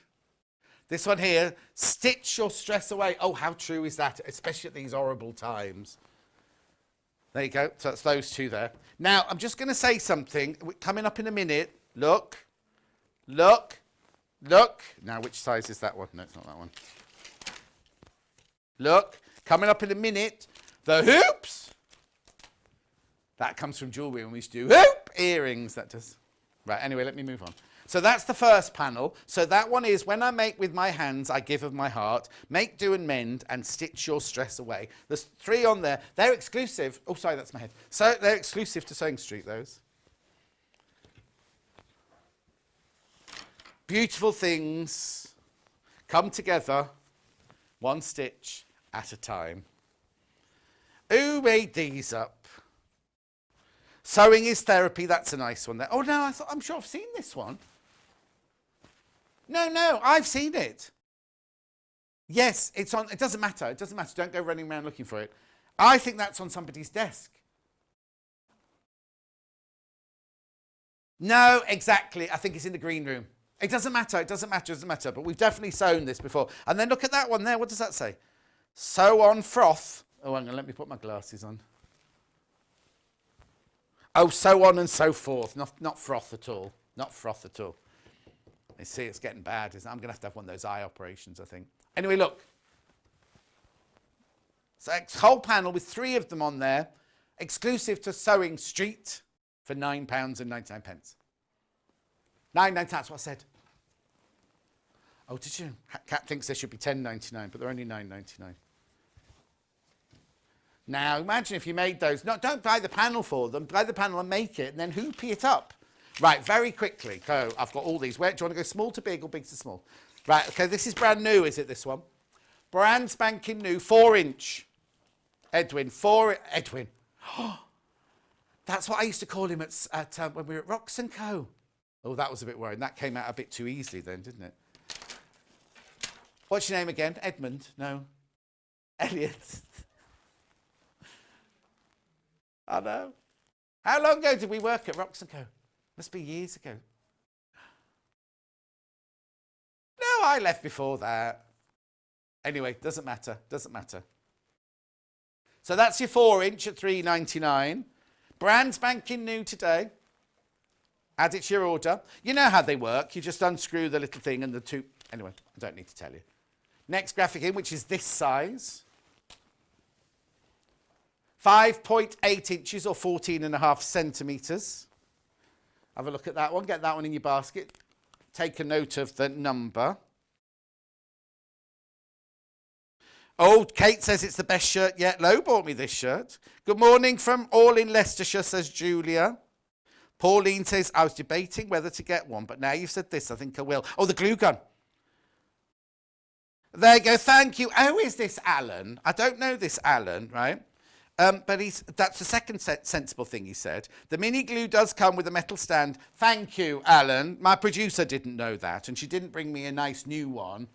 This one here, stitch your stress away. Oh, how true is that, especially at these horrible times. There you go. So that's those 2 there. Now, I'm just going to say something. Coming up in a minute. Look. Look. Look. Now, which size is that one? No, it's not that one. Look. Coming up in a minute. The hoops. That comes from jewellery when we used to do hoop earrings. That does. Right, anyway, let me move on. So that's the first panel. So that one is, when I make with my hands, I give of my heart. Make, do and mend, and stitch your stress away. There's 3 on there. They're exclusive. Oh, sorry, that's my head. So they're exclusive to Sewing Street, those. Beautiful things come together, one stitch at a time. Who made these up? Sewing is therapy. That's a nice one there. Oh, no, I'm sure I've seen this one. No, I've seen it. Yes, it's on. It doesn't matter. It doesn't matter. Don't go running around looking for it. I think that's on somebody's desk. No, exactly. I think it's in the green room. It doesn't matter. It doesn't matter. It doesn't matter. But we've definitely sewn this before. And then look at that one there. What does that say? Sew on froth. Oh, hang on. Let me put my glasses on. Oh, so on and so forth. Not froth at all. Not froth at all. You see, it's getting bad, isn't it? I'm going to have one of those eye operations, I think. Anyway, look. So it's a whole panel with 3 of them on there. exclusive to Sewing Street for £9.99. £9.99, that's what I said. Oh, did you? Kat thinks they should be £10.99, but they're only £9.99. Now, imagine if you made those. No, don't buy the panel for them. Buy the panel and make it, and then hoopy it up. Right, very quickly. Go. I've got all these. Where do you want to go small to big or big to small? Right, okay, this is brand new, is it, this one? Brand spanking new, 4-inch. Edwin. That's what I used to call him at when we were at Rocks & Co. Oh, that was a bit worrying. That came out a bit too easily then, didn't it? What's your name again? Edmund? No. Elliot. I know. How long ago did we work at Rocks & Co? Must be years ago. No, I left before that. Anyway, doesn't matter. So that's your 4-inch at £3.99. Brand spanking new today. Add it to your order. You know how they work. You just unscrew the little thing and the two. Anyway, I don't need to tell you. Next graphic in, which is this size. 5.8 inches or 14.5 centimetres. Have a look at that one. Get that one in your basket. Take a note of the number. Oh, Kate says it's the best shirt yet. Lo bought me this shirt. Good morning from all in Leicestershire, says Julia. Pauline says, I was debating whether to get one, but now you've said this, I think I will. Oh, the glue gun. There you go. Thank you. Oh, is this Alan? I don't know this Alan, right? But that's the second sensible thing he said. The mini glue does come with a metal stand. Thank you, Alan. My producer didn't know that, and she didn't bring me a nice new one.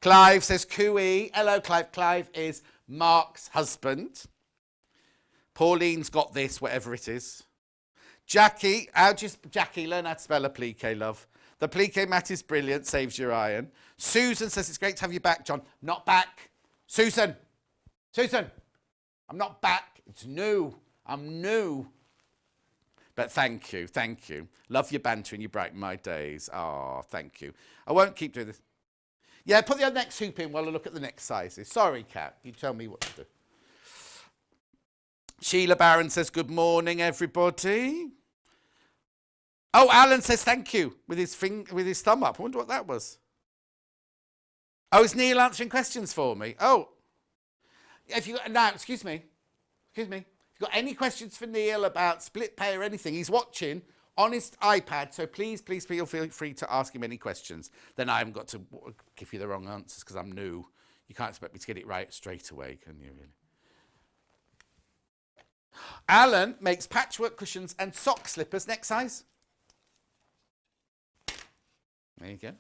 Clive says, cooey. Hello, Clive. Clive is Mark's husband. Pauline's got this, whatever it is. Jackie, Jackie, learn how to spell applique, love. The applique mat is brilliant, saves your iron. Susan says, it's great to have you back, John. Not back. Susan, I'm not back. It's new. I'm new. But thank you. Love your banter and you brighten my days. Oh, thank you. I won't keep doing this. Yeah, put the next hoop in while I look at the next sizes. Sorry, Kat. You tell me what to do. Sheila Barron says, good morning, everybody. Oh, Alan says thank you with his thumb up. I wonder what that was. Oh, is Neil answering questions for me? Oh. Excuse me. If you've got any questions for Neil about split pay or anything, he's watching on his iPad, so please feel free to ask him any questions. Then I haven't got to give you the wrong answers because I'm new. You can't expect me to get it right straight away, can you, really? Alan makes patchwork cushions and sock slippers. Next size. There you go.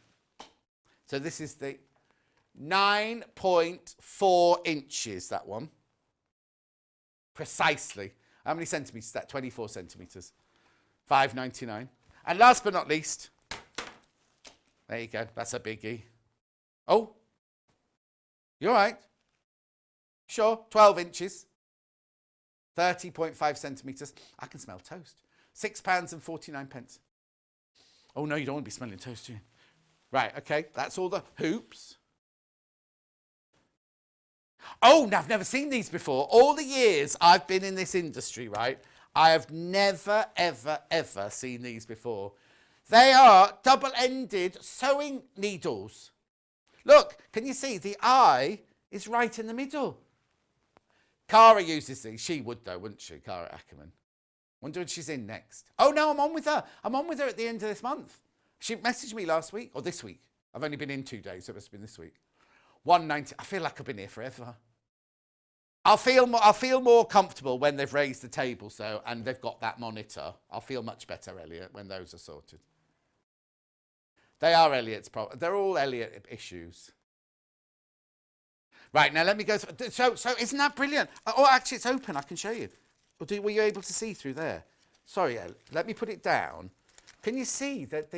So this is the 9.4 inches, that one. Precisely. How many centimetres is that? 24 centimetres. £5.99. And last but not least, there you go. That's a biggie. Oh, you all right? Sure, 12 inches. 30.5 centimetres. I can smell toast. £6.49. Oh, no, you don't want to be smelling toast, do you? Right, okay, that's all the hoops. Oh, now I've never seen these before. All the years I've been in this industry, right, I have never, ever seen these before. They are double-ended sewing needles. Look, can you see? The eye is right in the middle. Cara uses these. She would, though, wouldn't she, Cara Ackerman? Wonder when she's in next. Oh, no, I'm on with her. I'm on with her at the end of this month. She messaged me last week, or this week. I've only been in 2 days, so it must have been this week. £1.90. I feel like I've been here forever. I'll feel more comfortable when they've raised the table, so, and they've got that monitor. I'll feel much better, Elliot, when those are sorted. They are Elliot's problem. They're all Elliot issues. Right, now let me go. So isn't that brilliant? Oh, actually, it's open. I can show you. Were you able to see through there? Sorry, Elliot. Let me put it down. Can you see that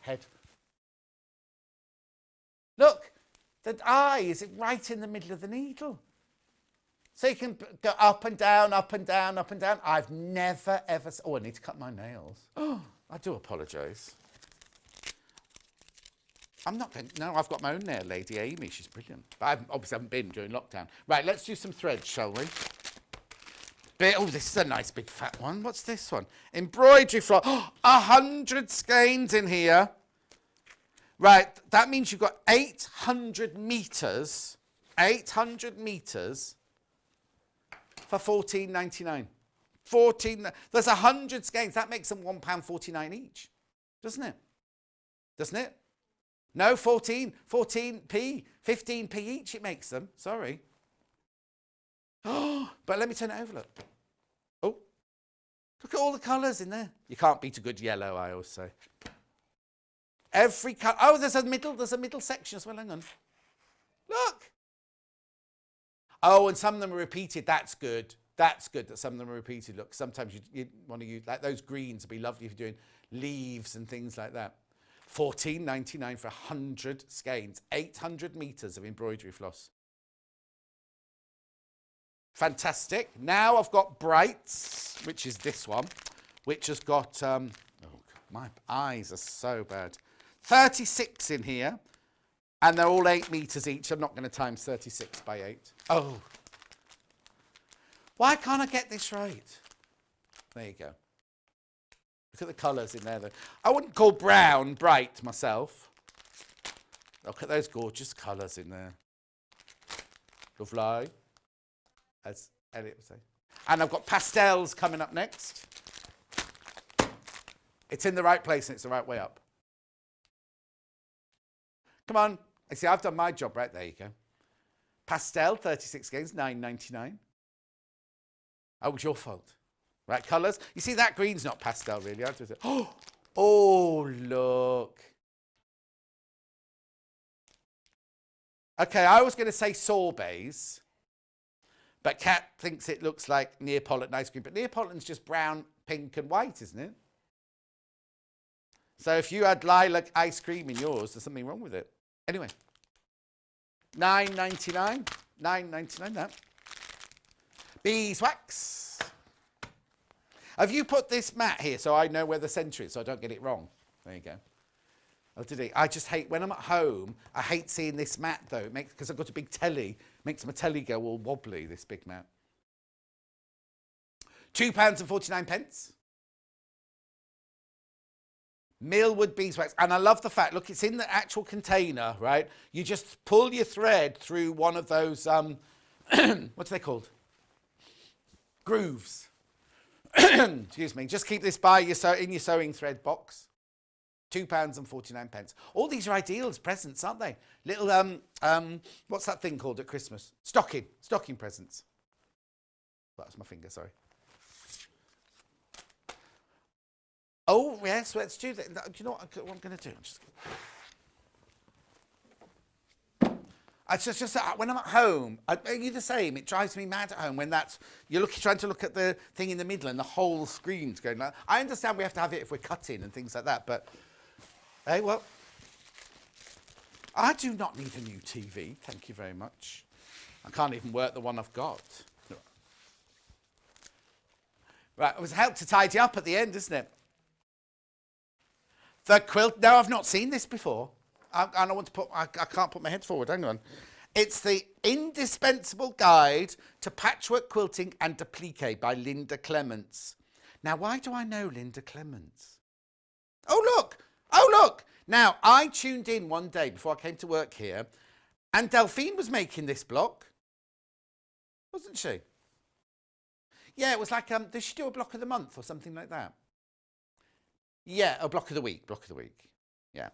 head? Look, the eye is right in the middle of the needle. So you can go up and down, up and down, up and down. I've never, ever... Oh, I need to cut my nails. Oh, I do apologise. I'm not going... No, I've got my own nail lady, Amy. She's brilliant. But I obviously haven't been during lockdown. Right, let's do some threads, shall we? Oh, this is a nice big fat one. What's this one? Embroidery floss. 100 skeins in here. Right, that means you've got 800 metres. 800 metres for £14.99. There's 100 skeins. That makes them £1.49 each, doesn't it? Doesn't it? No, 14p, 15p each it makes them. Sorry. Oh, but let me turn it over, look. Oh, look at all the colours in there. You can't beat a good yellow, I always say. Every colour. Oh, there's a middle section as well. Hang on. Look. Oh, and some of them are repeated. That's good. That's good that some of them are repeated. Look, sometimes you want to use, like those greens would be lovely if you're doing leaves and things like that. £14.99 for 100 skeins. 800 metres of embroidery floss. Fantastic. Now I've got Brights, which is this one, which has got, oh, my eyes are so bad. 36 in here, and they're all 8 metres each. I'm not going to times 36 by 8. Oh. Why can't I get this right? There you go. Look at the colours in there, though. I wouldn't call brown bright myself. Look at those gorgeous colours in there. Lovely. As Elliot would say. And I've got pastels coming up next. It's in the right place and it's the right way up. Come on. I see, I've done my job right. There you go. Pastel, 36 skeins, £9.99. Oh, it was your fault. Right, colours. You see, that green's not pastel, really. Oh, look. Okay, I was going to say sorbets. But Kat thinks it looks like Neapolitan ice cream. But Neapolitan's just brown, pink and white, isn't it? So if you had lilac ice cream in yours, there's something wrong with it. Anyway. £9.99. £9.99 that. Beeswax. Have you put this mat here so I know where the centre is so I don't get it wrong? There you go. Oh, did he? I just hate, when I'm at home, I hate seeing this mat though. It makes, because I've got a big telly, makes my telly go all wobbly, this big mat. £2.49. Millwood beeswax. And I love the fact, look, it's in the actual container, right? You just pull your thread through one of those, what's they called? Grooves. Excuse me. Just keep this by your in your sewing thread box. £2.49. All these are ideal as presents, aren't they? Little what's that thing called at Christmas? Stocking presents. That was my finger, sorry. Oh yes, let's do that. Do you know what I'm going to do? It's just that when I'm at home, are you the same? It drives me mad at home when you're trying to look at the thing in the middle and the whole screen's going like. I understand we have to have it if we're cutting and things like that, but hey, well, I do not need a new TV. Thank you very much. I can't even work the one I've got. Right, it was help to tidy up at the end, isn't it? The quilt. No, I've not seen this before. I don't want to put. I can't put my head forward. Hang on. It's the indispensable guide to patchwork quilting and applique by Linda Clements. Now, why do I know Linda Clements? Oh look! Oh look! Now I tuned in one day before I came to work here, and Delphine was making this block, wasn't she? Yeah, it was like does she do a block of the month or something like that? Yeah, a block of the week. Block of the week. Yeah.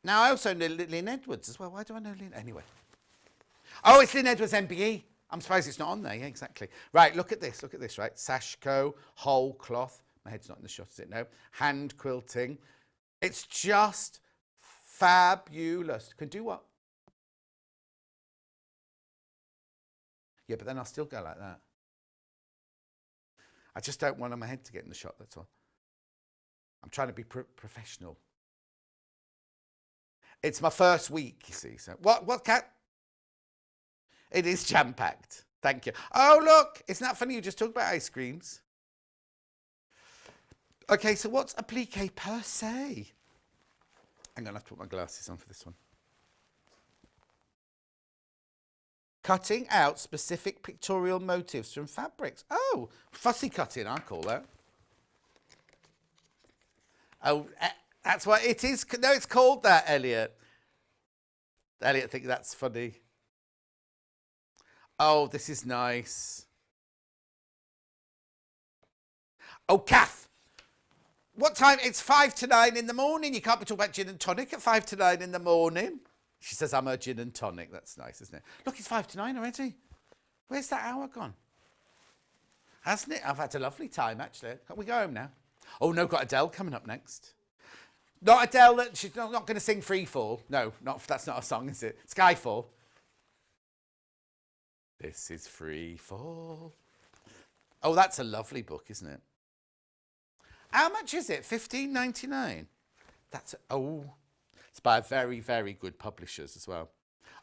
Now, I also know Lynn Edwards as well. Why do I know Lynn? Anyway. Oh, it's Lynn Edwards MBE. I'm surprised it's not on there. Yeah, exactly. Right, look at this, right? Sashko, whole cloth. My head's not in the shot, is it? No. Hand quilting. It's just fabulous. Can do what? Yeah, but then I'll still go like that. I just don't want my head to get in the shot, that's all. I'm trying to be professional. It's my first week, you see. So what, Kat? It is jam-packed. Thank you. Oh, look. Isn't that funny? You just talked about ice creams. Okay, so what's applique per se? I'm going to have to put my glasses on for this one. Cutting out specific pictorial motifs from fabrics. Oh, fussy cutting, I call that. Oh, that's what it is. No, it's called that, Elliot. Elliot thinks that's funny. Oh, this is nice. Oh, Kath. What time? It's 5 to 9 in the morning. You can't be talking about gin and tonic at 5 to 9 in the morning. She says, I'm a gin and tonic. That's nice, isn't it? Look, it's 5 to 9 already. Where's that hour gone? Hasn't it? I've had a lovely time, actually. Can't we go home now? Oh, no, got Adele coming up next. Not Adele. She's not going to sing Free Fall. No, that's not a song, is it? Skyfall. This is Free Fall. Oh, that's a lovely book, isn't it? How much is it? $15.99. That's it's by very, very good publishers as well.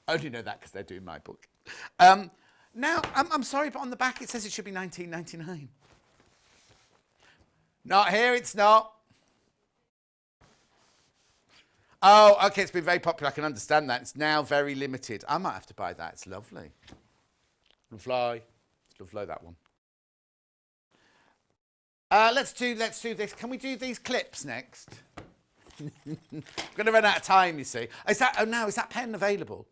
I only know that because they're doing my book. Now, I'm sorry, but on the back it says it should be $19.99. Not here, it's not. Oh, okay, it's been very popular. I can understand that. It's now very limited. I might have to buy that. It's lovely. Lovely. It's lovely, that one. Let's do this. Can we do these clips next? I'm going to run out of time, you see. Is that pen available?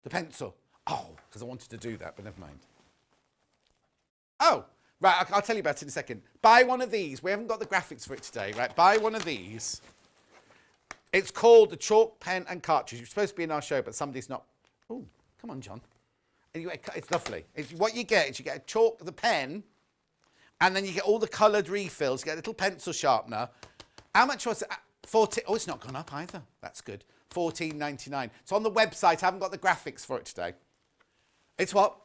The pencil? Oh, because I wanted to do that, but never mind. Oh, right, I'll tell you about it in a second. Buy one of these. We haven't got the graphics for it today, right? Buy one of these. It's called the Chalk Pen and Cartridge. It's supposed to be in our show, but somebody's not. Oh, come on, John. Anyway, it's lovely. What you get is you get a chalk, the pen, and then you get all the coloured refills. You get a little pencil sharpener. How much was it? 14. Oh, it's not gone up either. That's good. $14.99. It's on the website. I haven't got the graphics for it today. It's what?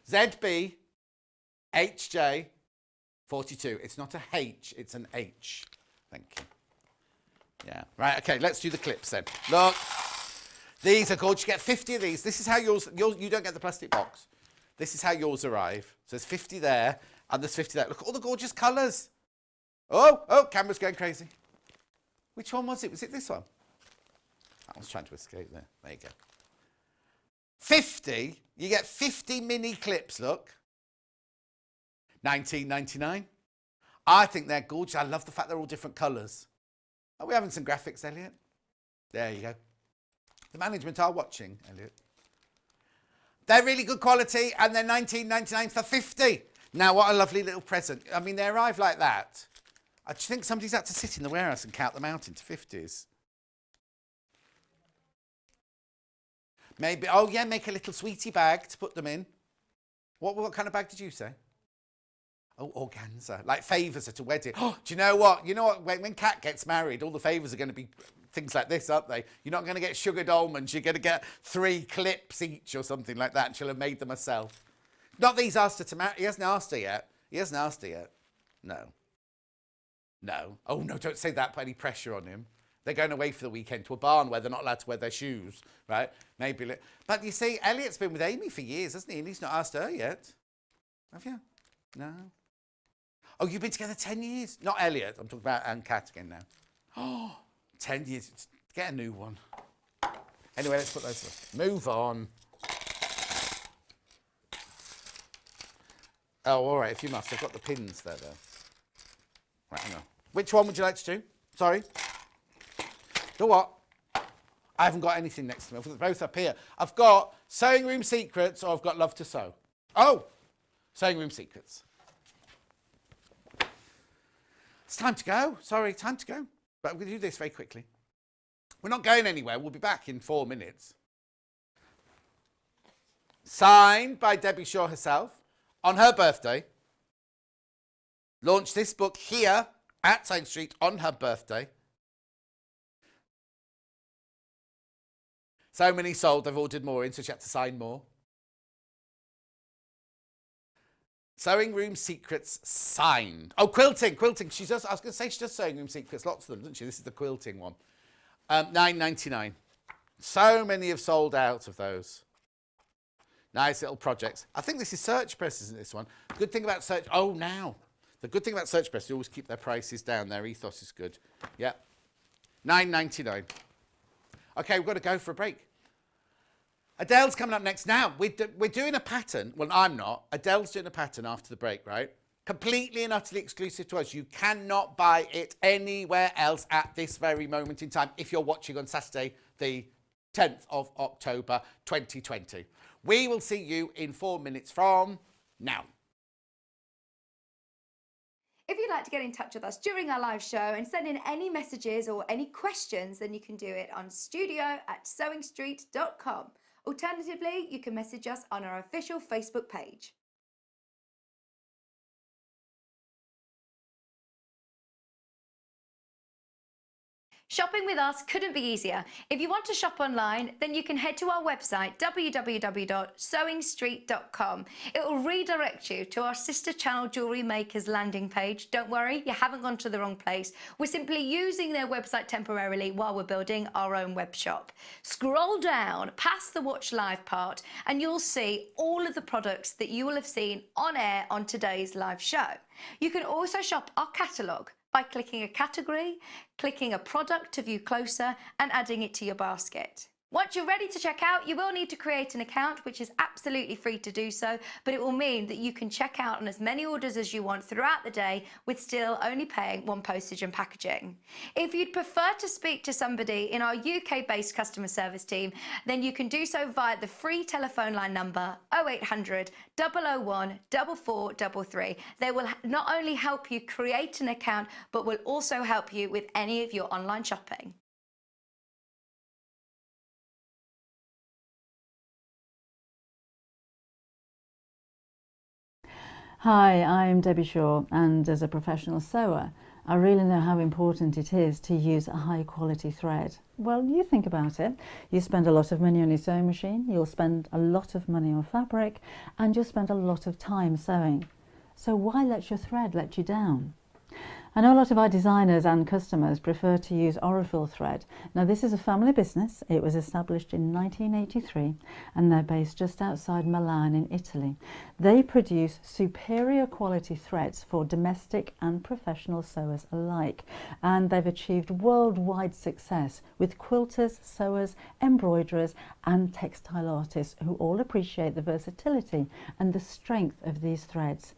ZB HJ 42. It's not a H. It's an H. Thank you. Yeah. Right. Okay. Let's do the clips then. Look. These are gorgeous. You get 50 of these. This is how yours. You don't get the plastic box. This is how yours arrive. So there's 50 there, and there's 50 there. Look at all the gorgeous colours. Oh, camera's going crazy. Which one was it? Was it this one? I was trying to escape there. There you go. 50. You get 50 mini clips, look. $19.99. I think they're gorgeous. I love the fact they're all different colours. Are we having some graphics, Elliot? There you go. The management are watching, Elliot. They're really good quality, and they're $19.99 for 50. Now, what a lovely little present. I mean, they arrive like that. I just think somebody's had to sit in the warehouse and count them out into 50s. Maybe, oh yeah, make a little sweetie bag to put them in. What kind of bag did you say? Oh, organza, like favours at a wedding. Oh, do you know what? When Kat gets married, all the favours are going to be things like this, aren't they? You're not going to get sugared almonds. You're going to get 3 clips each or something like that, and she'll have made them herself. Not that he's asked her to marry. He hasn't asked her yet. No. Oh, no, don't say that. Put any pressure on him. They're going away for the weekend to a barn where they're not allowed to wear their shoes, right? Maybe. But you see, Elliot's been with Amy for years, hasn't he? And he's not asked her yet. Have you? No. Oh, you've been together 10 years? Not Elliot. I'm talking about Anne Cat again now. Oh, 10 years. Get a new one. Anyway, let's put those away. Move on. Oh, all right, if you must. I've got the pins there, though. Right, hang on. Which one would you like to do? Sorry. Do what? I haven't got anything next to me. They're both up here. I've got Sewing Room Secrets or I've got Love to Sew. Oh, Sewing Room Secrets. It's time to go. Sorry, time to go. But I'm going to do this very quickly. We're not going anywhere. We'll be back in 4 minutes. Signed by Debbie Shaw herself on her birthday. Launched this book here at Side Street on her birthday. So many sold, they've ordered more in, so she had to sign more. Sewing Room Secrets signed. Oh, quilting. I was going to say she does Sewing Room Secrets, lots of them, doesn't she? This is the quilting one. $9.99. So many have sold out of those. Nice little projects. I think this is Search Press, isn't this one? Good thing about Search... Oh, now. The good thing about Search Press, they always keep their prices down. Their ethos is good. Yep. $9.99. Okay, we've got to go for a break. Adele's coming up next. Now, we're doing a pattern. Well, I'm not. Adele's doing a pattern after the break, right? Completely and utterly exclusive to us. You cannot buy it anywhere else at this very moment in time if you're watching on Saturday, the 10th of October 2020. We will see you in 4 minutes from now. If you'd like to get in touch with us during our live show and send in any messages or any questions, then you can do it on studio@sewingstreet.com. Alternatively, you can message us on our official Facebook page. Shopping with us couldn't be easier. If you want to shop online, then you can head to our website, www.sewingstreet.com. It will redirect you to our sister channel Jewellery Makers landing page. Don't worry, you haven't gone to the wrong place. We're simply using their website temporarily while we're building our own web shop. Scroll down past the Watch Live part and you'll see all of the products that you will have seen on air on today's live show. You can also shop our catalogue by clicking a category, clicking a product to view closer and adding it to your basket. Once you're ready to check out, you will need to create an account, which is absolutely free to do so, but it will mean that you can check out on as many orders as you want throughout the day with still only paying one postage and packaging. If you'd prefer to speak to somebody in our UK-based customer service team, then you can do so via the free telephone line number 0800 001 4433. They will not only help you create an account, but will also help you with any of your online shopping. Hi, I'm Debbie Shaw, and as a professional sewer, I really know how important it is to use a high quality thread. Well, you think about it. You spend a lot of money on your sewing machine, you'll spend a lot of money on fabric, and you'll spend a lot of time sewing. So why let your thread let you down? I know a lot of our designers and customers prefer to use Aurifil thread. Now, this is a family business. It was established in 1983 and they're based just outside Milan in Italy. They produce superior quality threads for domestic and professional sewers alike, and they've achieved worldwide success with quilters, sewers, embroiderers and textile artists who all appreciate the versatility and the strength of these threads.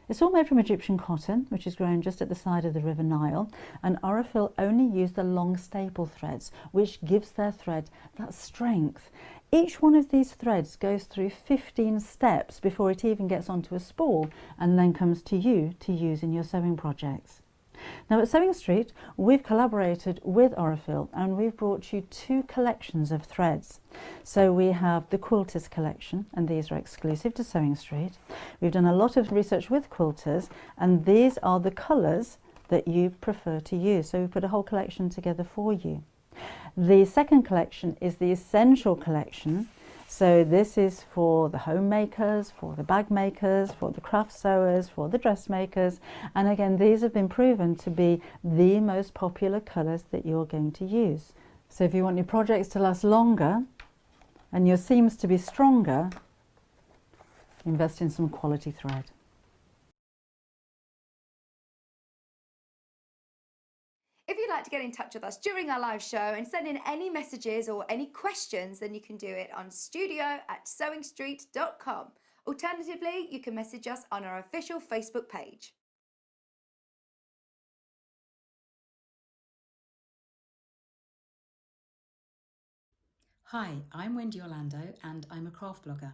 It's all made from Egyptian cotton, which is grown just at the side of the River Nile, and Aurifil only use the long staple threads, which gives their thread that strength. Each one of these threads goes through 15 steps before it even gets onto a spool and then comes to you to use in your sewing projects. Now at Sewing Street, we've collaborated with Aurifil and we've brought you two collections of threads. So we have the Quilters collection, and these are exclusive to Sewing Street. We've done a lot of research with quilters, and these are the colours that you prefer to use. So we put a whole collection together for you. The second collection is the Essential collection. So this is for the homemakers, for the bag makers, for the craft sewers, for the dressmakers. And again, these have been proven to be the most popular colours that you're going to use. So if you want your projects to last longer and your seams to be stronger, invest in some quality thread. If you'd like to get in touch with us during our live show and send in any messages or any questions, then you can do it on studio@sewingstreet.com. Alternatively, you can message us on our official Facebook page. Hi, I'm Wendy Orlando and I'm a craft blogger.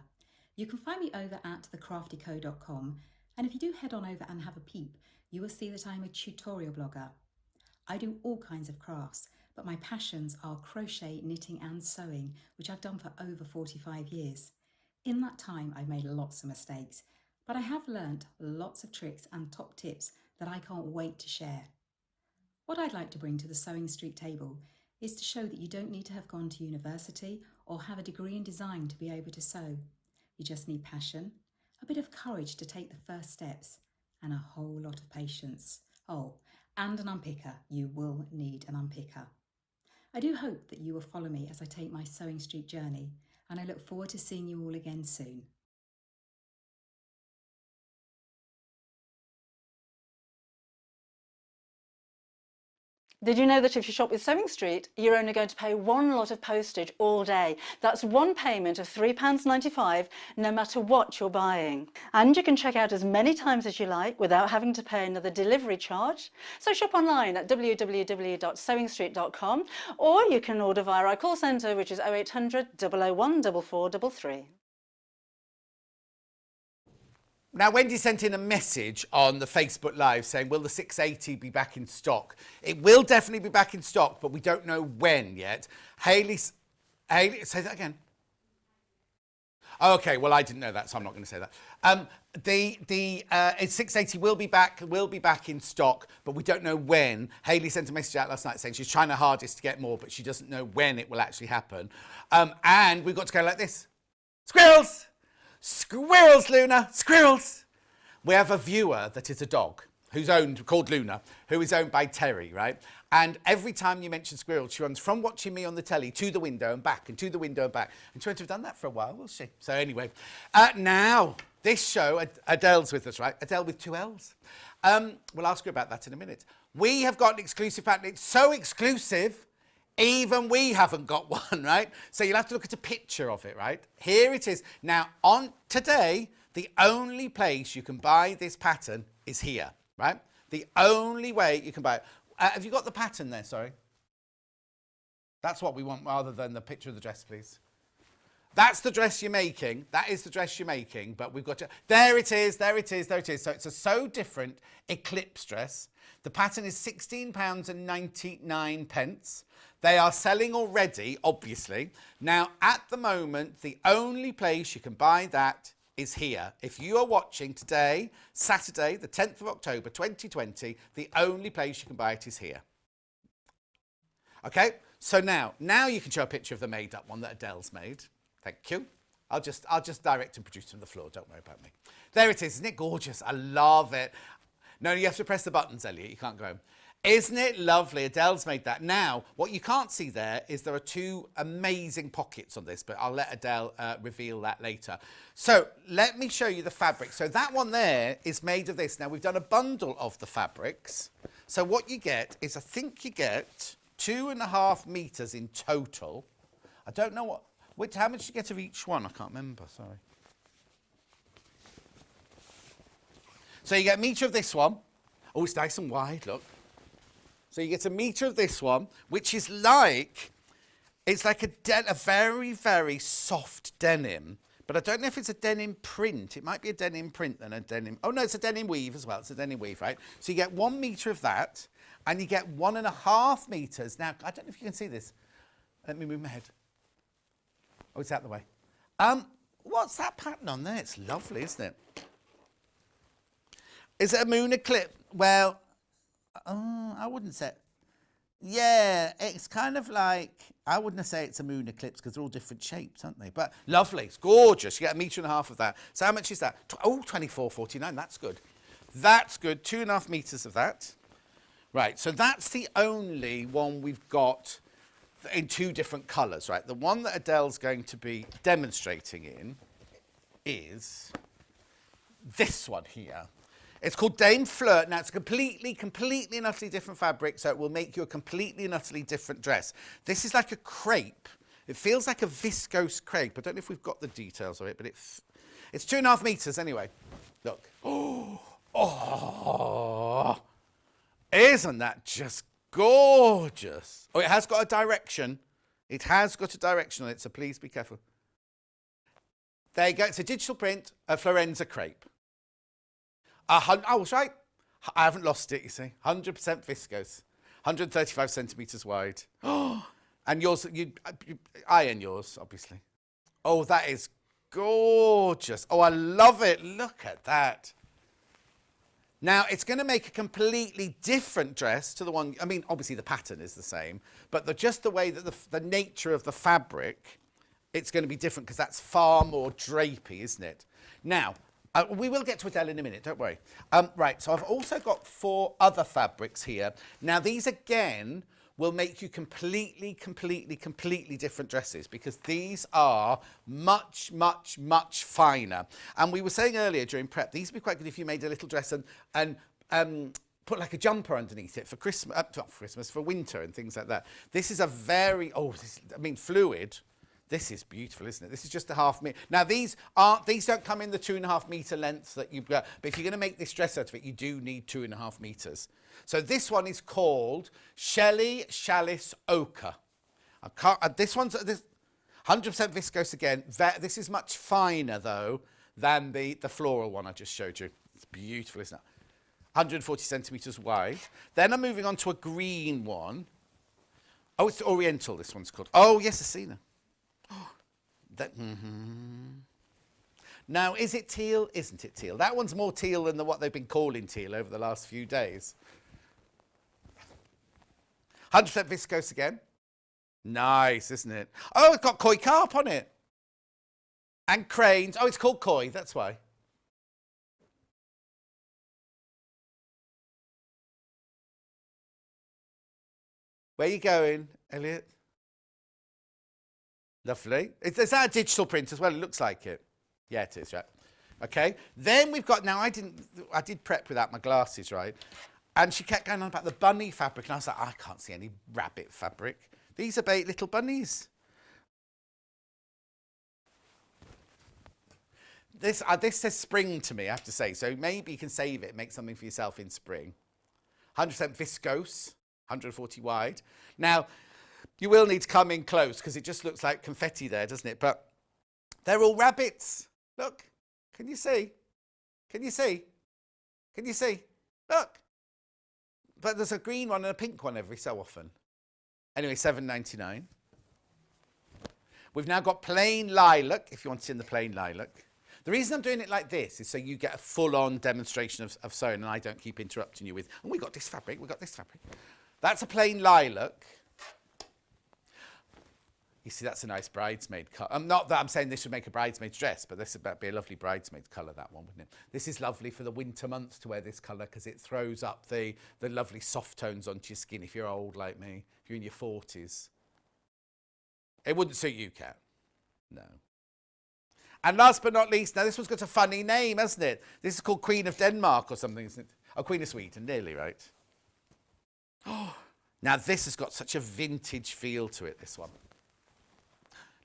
You can find me over at thecraftyco.com, and if you do head on over and have a peep, you will see that I'm a tutorial blogger. I do all kinds of crafts, but my passions are crochet, knitting and sewing, which I've done for over 45 years. In that time, I've made lots of mistakes, but I have learnt lots of tricks and top tips that I can't wait to share. What I'd like to bring to the Sewing Street table is to show that you don't need to have gone to university or have a degree in design to be able to sew. You just need passion, a bit of courage to take the first steps, and a whole lot of patience. Oh, and an unpicker. You will need an unpicker. I do hope that you will follow me as I take my Sewing Street journey, and I look forward to seeing you all again soon. Did you know that if you shop with Sewing Street, you're only going to pay one lot of postage all day? That's one payment of £3.95, no matter what you're buying. And you can check out as many times as you like without having to pay another delivery charge. So shop online at www.sewingstreet.com, or you can order via our call centre, which is 0800 001 4433. Now, Wendy sent in a message on the Facebook Live saying, will the 680 be back in stock? It will definitely be back in stock, but we don't know when yet. Hayley, say that again. Okay, well, I didn't know that, so I'm not going to say that. The 680 will be back in stock, but we don't know when. Hayley sent a message out last night saying she's trying her hardest to get more, but she doesn't know when it will actually happen. And we've got to go like this. Squirrels! Squirrels, Luna, squirrels. We have a viewer that is a dog called Luna, who is owned by Terry, right? And every time you mention squirrels, she runs from watching me on the telly to the window and back and to the window and back. And she won't have done that for a while, will she? So anyway, now this show, Adelle's with us, right? Adelle with 2 L's. We'll ask her about that in a minute. We have got an exclusive pattern. It's so exclusive, even we haven't got one, right? So you'll have to look at a picture of it, right? Here it is. Now, on today, the only place you can buy this pattern is here, right? The only way you can buy it. Have you got the pattern there, sorry? That's what we want rather than the picture of the dress, please. That's the dress you're making. That is the dress you're making, but we've got to... There it is, there it is, there it is. So it's a So Different Eclipse dress. The pattern is £16.99. They are selling already, obviously. Now, at the moment, the only place you can buy that is here. If you are watching today, Saturday, the 10th of October, 2020, the only place you can buy it is here. Okay, so now you can show a picture of the made-up one that Adelle's made. Thank you. I'll just direct and produce from the floor. Don't worry about me. There it is. Isn't it gorgeous? I love it. No, you have to press the buttons, Elliot. You can't go home. Isn't it lovely? Adelle's made that. Now, what you can't see there is there are 2 amazing pockets on this, but I'll let Adelle reveal that later. So let me show you the fabric. So that one there is made of this. Now, we've done a bundle of the fabrics. So what you get is, I think you get 2.5 meters in total. I don't know how much you get of each one. I can't remember, sorry. So you get a metre of this one. Oh, it's nice and wide, look. So you get a metre of this one, which is like, it's like a very, very soft denim. But I don't know if it's a denim print. It might be a denim print than a denim. Oh, no, it's a denim weave as well. It's a denim weave, right? So you get 1 metre of that, and you get 1.5 metres. Now, I don't know if you can see this. Let me move my head. Oh, it's out the way. What's that pattern on there? It's lovely, isn't it? Is it a moon eclipse? Well, I wouldn't say. Yeah, it's kind of like, I wouldn't say it's a moon eclipse because they're all different shapes, aren't they? But lovely, it's gorgeous. You get 1.5 meters of that. So how much is that? Oh, £24.49. That's good. That's good. 2.5 meters of that. Right, so that's the only one we've got in 2 different colours, right? The one that Adelle's going to be demonstrating in is this one here. It's called Dame Flirt. Now, it's a completely and utterly different fabric, so it will make you a completely and utterly different dress. This is like a crepe. It feels like a viscose crepe. I don't know if we've got the details of it, but it's 2.5 meters anyway. Look. Oh, isn't that just gorgeous? Oh, it has got a direction. It has got a direction on it, so please be careful. There you go. It's a digital print of Florenza crepe. I was right. I haven't lost it, you see. 100% viscose. 135 centimetres wide. And yours, I and yours, obviously. Oh, that is gorgeous. Oh, I love it. Look at that. Now, it's going to make a completely different dress to the one, I mean, obviously the pattern is the same, but just the way that the nature of the fabric, it's going to be different because that's far more drapey, isn't it? Now, we will get to Adelle in a minute, don't worry. Right, so I've also got 4 other fabrics here. Now, these again will make you completely different dresses because these are much finer. And we were saying earlier during prep, these would be quite good if you made a little dress and put like a jumper underneath it for Christmas, not for Christmas, for winter and things like that. This is a very, fluid. This is beautiful, isn't it? This is just a half metre. Now these don't come in the 2.5 metre lengths that you've got, but if you're going to make this dress out of it, you do need 2.5 metres. So this one is called Shelley Chalice Ochre. This one's 100% viscose again. This is much finer though than the floral one I just showed you. It's beautiful, isn't it? 140 centimetres wide. Then I'm moving on to a green one. Oh, it's Oriental, this one's called. Oh, yes, I've seen it. Now, is it teal? Isn't it teal? That one's more teal than what they've been calling teal over the last few days. 100% viscose again. Nice, isn't it? Oh, it's got koi carp on it. And cranes. Oh, it's called koi, that's why. Where are you going, Elliot? Lovely. Is that a digital print as well? It looks like it. Yeah, it is, right? Okay. Then we've got, now I did prep without my glasses, right? And she kept going on about the bunny fabric. And I was like, I can't see any rabbit fabric. These are little bunnies. This says spring to me, I have to say. So maybe you can save it, make something for yourself in spring. 100% viscose, 140 wide. Now, you will need to come in close because it just looks like confetti there, doesn't it? But they're all rabbits. Look, can you see? Can you see? Can you see? Look. But there's a green one and a pink one every so often. Anyway, $7.99. We've now got plain lilac, if you want it in the plain lilac. The reason I'm doing it like this is so you get a full-on demonstration of sewing and I don't keep interrupting you with, oh, we got this fabric, we got this fabric. That's a plain lilac. You see, that's a nice bridesmaid colour. Not that I'm saying this would make a bridesmaid's dress, but this would be a lovely bridesmaid's colour, that one, wouldn't it? This is lovely for the winter months to wear this colour because it throws up the lovely soft tones onto your skin if you're old like me, if you're in your 40s. It wouldn't suit you, Kat. No. And last but not least, now this one's got a funny name, hasn't it? This is called Queen of Denmark or something, isn't it? Oh, Queen of Sweden, nearly right. Oh, now this has got such a vintage feel to it, this one.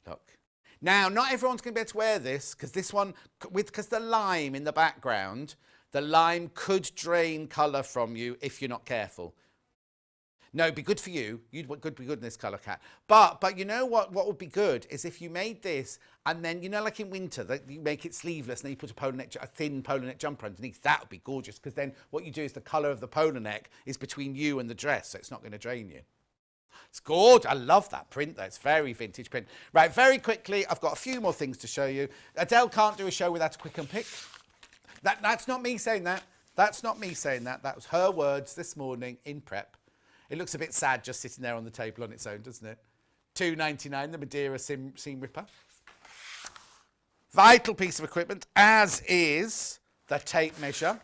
Look. Now, not everyone's going to be able to wear this because this one, because the lime in the background, the lime could drain colour from you if you're not careful. No, it'd be good for you. You'd be good in this colour, Kat. But you know what would be good is if you made this and then, you know, like in winter, you make it sleeveless and then you put a thin polo neck jumper underneath. That would be gorgeous because then what you do is the colour of the polo neck is between you and the dress, so it's not going to drain you. It's gorgeous. I love that print though. It's very vintage print. Right, very quickly, I've got a few more things to show you. Adele can't do a show without a quick unpick. That's not me saying that. That's not me saying that. That was her words this morning in prep. It looks a bit sad just sitting there on the table on its own, doesn't it? $2.99, the Madeira seam ripper. Vital piece of equipment, as is the tape measure.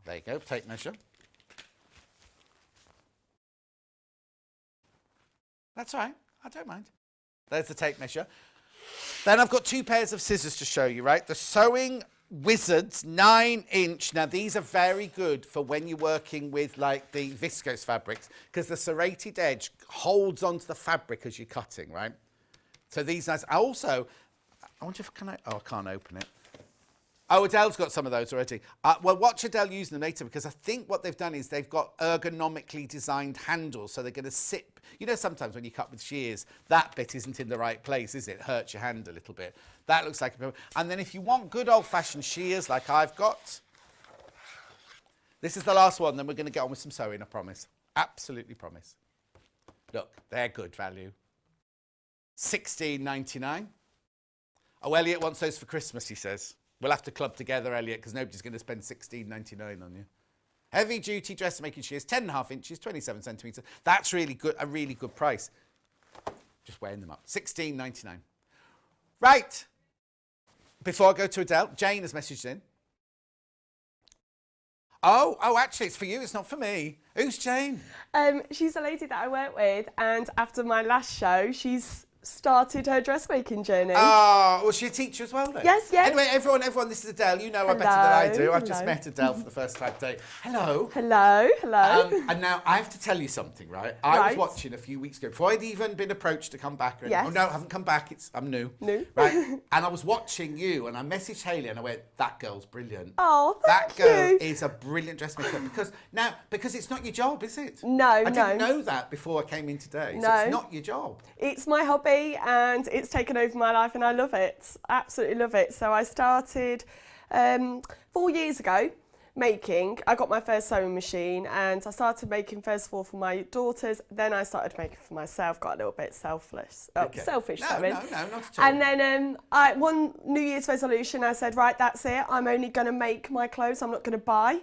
There you go, tape measure. That's all right, I don't mind. There's the tape measure. Then I've got 2 pairs of scissors to show you, right? The Sewing Wizards 9-inch. Now these are very good for when you're working with like the viscose fabrics because the serrated edge holds onto the fabric as you're cutting, right? So these nice. I wonder if I can't open it. Oh, Adele's got some of those already. Well, watch Adele using them later because I think what they've done is they've got ergonomically designed handles. So they're going to sit, you know, sometimes when you cut with shears, that bit isn't in the right place, is it? It hurts your hand a little bit. That looks like a... And then if you want good old-fashioned shears like I've got, this is the last one, then we're going to get on with some sewing, I promise. Absolutely promise. Look, they're good value. $16.99. Oh, Elliot wants those for Christmas, he says. We'll have to club together, Elliot, because nobody's going to spend $16.99 on you. Heavy-duty dressmaking shears, 10.5 inches, 27 centimetres. That's really good, a really good price. Just weighing them up. $16.99. Right. Before I go to Adele, Jane has messaged in. Oh, actually, it's for you. It's not for me. Who's Jane? She's a lady that I work with, and after my last show, she's started her dressmaking journey. Oh, was she a teacher as well then? Yes, yes. Anyway, everyone, this is Adelle. You know her better than I do. I've just Hello. met Adelle for the first time today. Hello. Hello, hello. And now I have to tell you something, right? I was Right. watching a few weeks ago, before I'd even been approached to come back. Yes. Oh, no, I haven't come back. I'm new. New. Right. And I was watching you and I messaged Hayley and I went, that girl's brilliant. Oh, That thank girl you. is a brilliant dressmaker. Because it's not your job, is it? No, I no. didn't know that before I came in today. So No. it's not your job. It's my hobby and it's taken over my life and I love it. Absolutely love it. So I started 4 years ago making. I got my first sewing machine and I started making first of all for my daughters. Then I started making for myself. Got a little bit selfish. Okay. Selfish No, sewing. no, not at all. And then one New Year's resolution, I said, right, that's it. I'm only going to make my clothes. I'm not going to buy.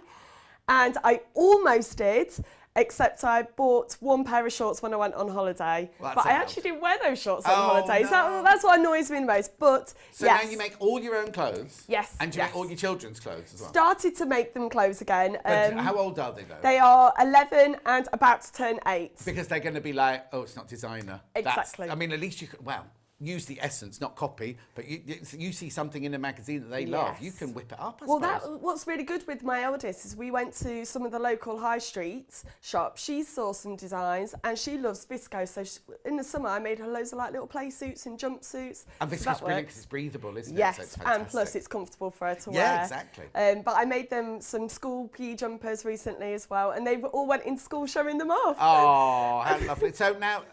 And I almost did, except I bought one pair of shorts when I went on holiday. Well, but that's I a actually didn't wear those shorts on Oh, holiday. no. So that's what annoys me the most. But So yes, now you make all your own clothes? Yes, And you yes. make all your children's clothes as well? started to make them clothes again. How old are they though? They are 11 and about to turn 8. Because they're going to be like, oh, it's not designer. Exactly. I mean, at least you could, well, use the essence, not copy, but you see something in a magazine that they love, you can whip it up, I Well, suppose. what's really good with my eldest is we went to some of the local high street shops. She saw some designs and she loves viscose. So in the summer, I made her loads of like little play suits and jumpsuits. And so viscose that is brilliant works. because it's breathable, isn't it? Yes, So it's and fantastic. plus it's comfortable for her to wear. Yeah, exactly. But I made them some school PE jumpers recently as well, and they all went in school showing them off. Oh, how lovely. So now,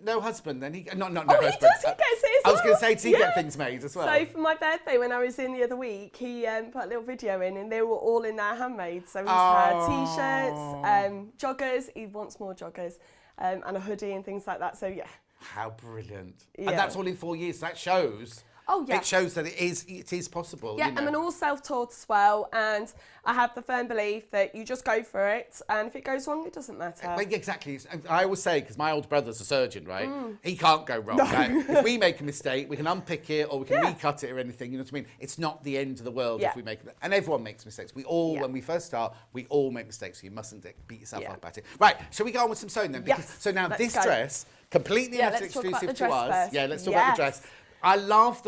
no husband then? No Oh, husband. he does, he gets it as I was going well. to say, does he get things made as well? So for my birthday, when I was in the other week, he put a little video in, and they were all in their handmade. So he's had t-shirts, joggers. He wants more joggers, and a hoodie and things like that. So yeah. How brilliant. Yeah. And that's all in 4 years. That shows. Oh, yes. It shows that it is possible. Yeah, you know. I'm an all self-taught as well, and I have the firm belief that you just go for it, and if it goes wrong, it doesn't matter. Well, exactly. I always say, because my older brother's a surgeon, right? He can't go wrong. Right? If we make a mistake, we can unpick it or we can recut it or anything. You know what I mean? It's not the end of the world if we make it. And everyone makes mistakes. We all, when we first start, we all make mistakes. So you mustn't beat yourself up about it. Right, shall we go on with some sewing then? Because, Yes, so now let's this go. dress, completely and let's talk about exclusive the to dress us. first. Yeah, let's talk about the Yes. dress. I love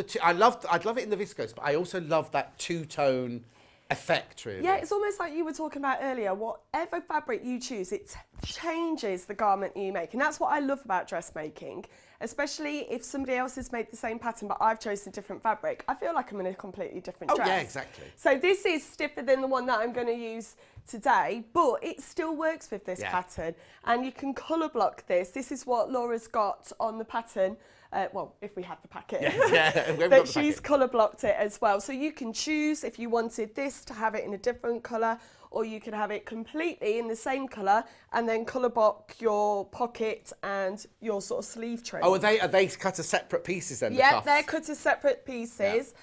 I'd love it in the viscose, but I also love that two-tone effect, really. Yeah, it's almost like you were talking about earlier. Whatever fabric you choose, it changes the garment you make. And that's what I love about dressmaking, especially if somebody else has made the same pattern, but I've chosen a different fabric. I feel like I'm in a completely different dress. Yeah, exactly. So this is stiffer than the one that I'm going to use today, but it still works with this pattern. And you can colour block this. This is what Laura's got on the pattern. Well, if we had the packet, we haven't got but the she's packet. colour blocked it as well. So you can choose if you wanted this to have it in a different colour, or you could have it completely in the same colour and then colour block your pocket and your sort of sleeve trim. Oh, are they cut as separate pieces then? the Yeah, cuffs? they're cut as separate pieces.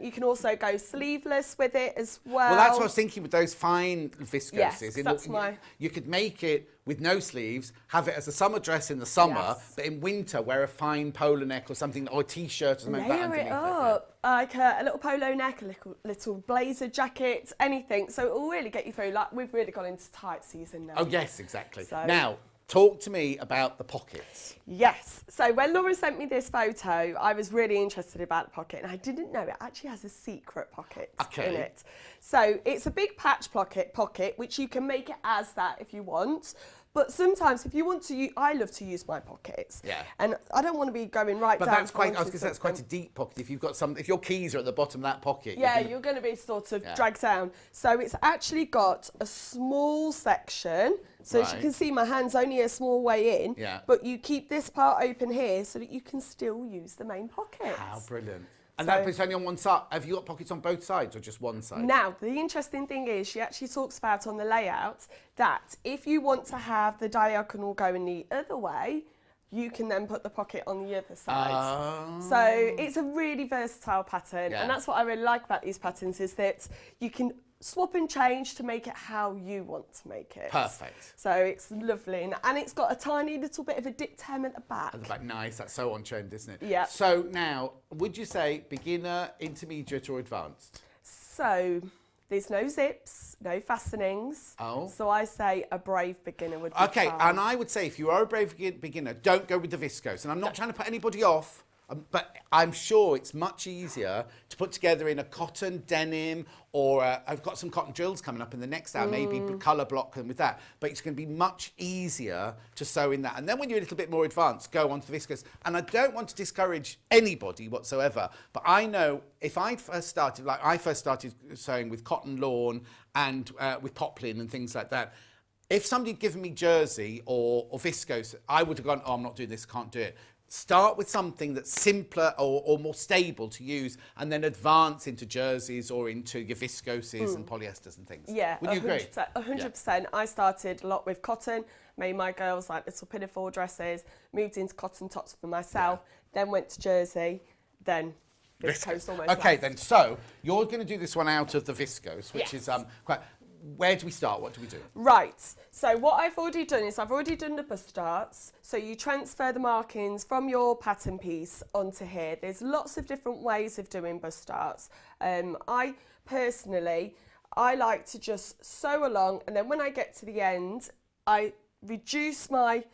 You can also go sleeveless with it as well. Well, that's what I was thinking with those fine viscoses. Yes, that's my- You could make it with no sleeves, have it as a summer dress in the summer, but in winter wear a fine polo neck or something, or a t-shirt or something like that Layer underneath it up, like a little polo neck, a little blazer jacket, anything. So it will really get you through. Like we've really gone into tight season now. Oh yes, exactly. So- Now, talk to me about the pockets. Yes. So when Laura sent me this photo, I was really interested about the pocket, and I didn't know it actually has a secret pocket in it. So it's a big patch pocket, which you can make it as that if you want. But sometimes, if you want to, I love to use my pockets. Yeah. And I don't want to be going right But down. that's quite. I was onto going to say that's quite a something. deep pocket. If you've got if your keys are at the bottom of that pocket. Yeah, you're going to be sort of dragged down. So it's actually got a small section. So as you can see, my hand's only a small way in. Yeah. But you keep this part open here so that you can still use the main pocket. How brilliant! And that bit's only on one side. Have you got pockets on both sides or just one side? Now, the interesting thing is she actually talks about on the layout that if you want to have the diagonal going the other way, you can then put the pocket on the other side. So it's a really versatile pattern. And that's what I really like about these patterns is that you can swap and change to make it how you want to make it. Perfect. So it's lovely. And it's got a tiny little bit of a dip hem at the back. At the back, nice. That's so on trend, isn't it? Yeah. So now, would you say beginner, intermediate, or advanced? So There's no zips, no fastenings. Oh. So I say a brave beginner would be Okay, fine. and I would say if you are a brave beginner, don't go with the viscose. And I'm not trying to put anybody off, but I'm sure it's much easier to put together in a cotton denim, or I've got some cotton drills coming up in the next hour, maybe colour block them with that. But it's going to be much easier to sew in that. And then when you're a little bit more advanced, go on to the viscose. And I don't want to discourage anybody whatsoever, but I know if I first started, like I first started sewing with cotton lawn and with poplin and things like that, if somebody had given me jersey or viscose, I would have gone, oh, I'm not doing this, can't do it. Start with something that's simpler or more stable to use, and then advance into jerseys or into your viscoses and polyesters and things. Yeah, Would you agree? 100%. I started a lot with cotton, made my girls like little pinafore dresses, moved into cotton tops for myself, then went to jersey, then viscose almost Okay, last. then so you're going to do this one out of the viscose, which Yes. is quite. Where do we start? What do we do? Right, so what I've already done is I've already done the bust darts. So you transfer the markings from your pattern piece onto here. There's lots of different ways of doing bust darts. I personally, I like to just sew along, and then when I get to the end, I reduce my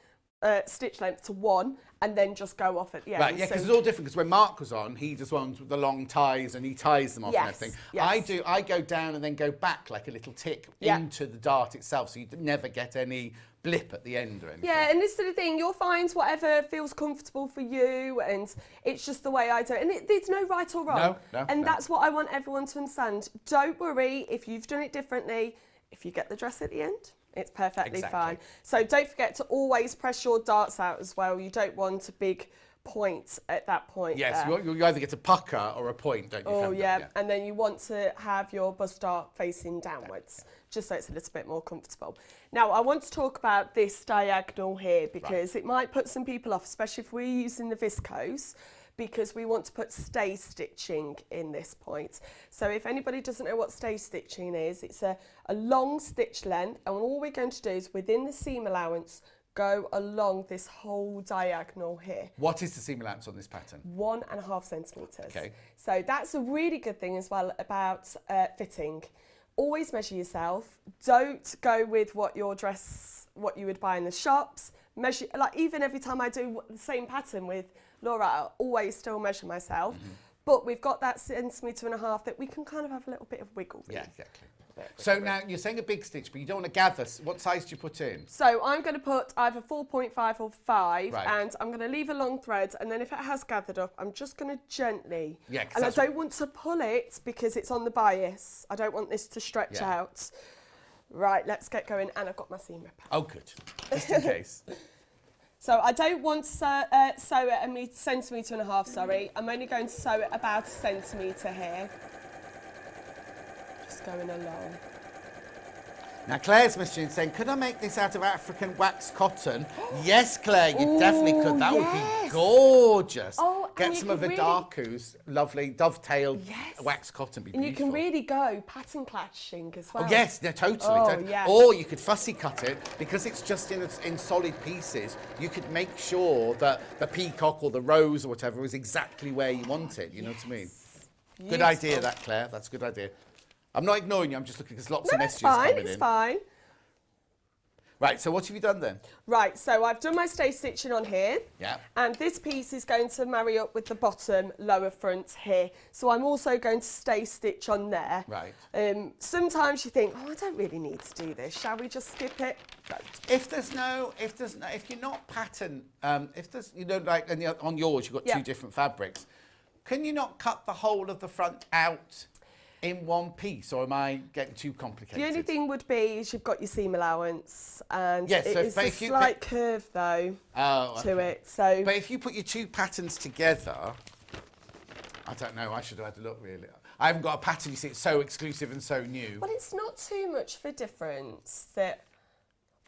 stitch length to 1 and then just go off at the end. Right, yeah, because it's all different. Because when Mark was on, he just wants the long ties and he ties them off and Yes, everything. yes. I go down and then go back like a little tick Yeah. into the dart itself, so you never get any blip at the end or anything. Yeah, and this sort of thing, you'll find whatever feels comfortable for you, and it's just the way I do it. And there's no right or wrong. No, and no. that's what I want everyone to understand. Don't worry if you've done it differently. If you get the dress at the end, it's perfectly Exactly. fine. So don't forget to always press your darts out as well. You don't want a big point at that point. Yes, there. you either get a pucker or a point, don't you? Oh Found yeah. that? And then you want to have your bust dart facing downwards, just so it's a little bit more comfortable. Now I want to talk about this diagonal here because it might put some people off, especially if we're using the viscose, because we want to put stay stitching in this point. So if anybody doesn't know what stay stitching is, it's a long stitch length, and all we're going to do is within the seam allowance go along this whole diagonal here. What is the seam allowance on this pattern? 1.5 centimetres. Okay. So that's a really good thing as well about fitting. Always measure yourself. Don't go with what you would buy in the shops. Measure, like even every time I do the same pattern with Laura, I always still measure myself. But we've got that 1.5 centimetres that we can kind of have a little bit of wiggle room. Yeah, exactly. So now you're saying a big stitch, but you don't want to gather. What size do you put in? So I'm going to put either 4.5 or 5, Right. and I'm going to leave a long thread, and then if it has gathered up, I'm just going to gently, Yeah, 'cause and I that's don't want to pull it because it's on the bias. I don't want this to stretch Yeah. out. Right, let's get going, and I've got my seam ripper. Oh, good. Just in case. So I don't want to sew it a centimetre and a half, sorry. I'm only going to sew it about 1 centimetre here. Just going along. Now, Claire's messaging saying, could I make this out of African wax cotton? Yes, Claire, you definitely could. That would be yes. gorgeous. Oh, and Get you some of could the really- Darku's lovely dovetailed Yes. wax cotton. Be And you beautiful. can really go pattern clashing as well. Oh, yes, yeah, totally. Oh, totally. yes. Or you could fussy cut it because it's just in solid pieces. You could make sure that the peacock or the rose or whatever is exactly where you want it. You know what I mean? Good Beautiful. idea, that, Claire. That's a good idea. I'm not ignoring you. I'm just looking because lots No, of it's messages fine, coming it's in. fine. Right. So what have you done then? Right, so I've done my stay stitching on here. Yeah. And this piece is going to marry up with the bottom lower front here. So I'm also going to stay stitch on there. Right. Sometimes you think, oh, I don't really need to do this. Shall we just skip it? Don't. If you're not pattern, if there's, like on yours, you've got Yeah. two different fabrics, can you not cut the whole of the front out in one piece, or am I getting too complicated? The only thing would be is you've got your seam allowance, and Yes, it so is but a if you- slight curve though to it. So But if you put your two patterns together, I don't know, I should have had a look really. I haven't got a pattern, you see, it's so exclusive and so new. well, it's not too much of a difference that.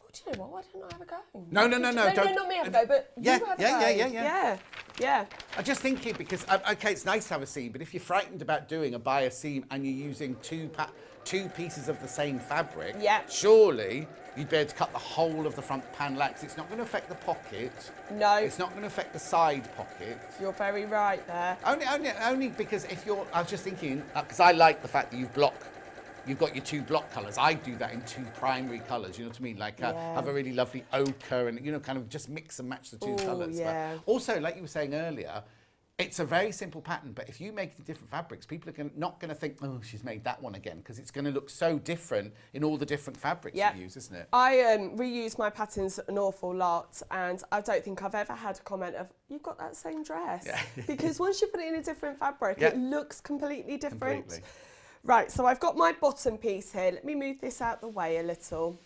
Oh, do you know what? Why don't I have a go? No, No, don't. not me have a go, but Yeah, you have yeah, a go. yeah. Yeah. I'm just thinking because, okay, it's nice to have a seam, but if you're frightened about doing a bias seam and you're using two pieces of the same fabric, Yeah. surely you'd be able to cut the whole of the front panel out 'cause it's not going to affect the pocket. No. It's not going to affect the side pocket. You're very right there. Only because if you're, I was just thinking, because I like the fact that you've block you've got your 2 block colours. I do that in 2 primary colours, you know what I mean? Like have a really lovely ochre and, you know, kind of just mix and match the 2 colours. Yeah. But also, like you were saying earlier, it's a very simple pattern, but if you make the different fabrics, people are not going to think, oh, she's made that one again, because it's going to look so different in all the different fabrics you use, isn't it? I reuse my patterns an awful lot, and I don't think I've ever had a comment of, you've got that same dress. Yeah. Because once you put it in a different fabric, Yeah. it looks completely different. Completely. Right, so I've got my bottom piece here. Let me move this out the way a little.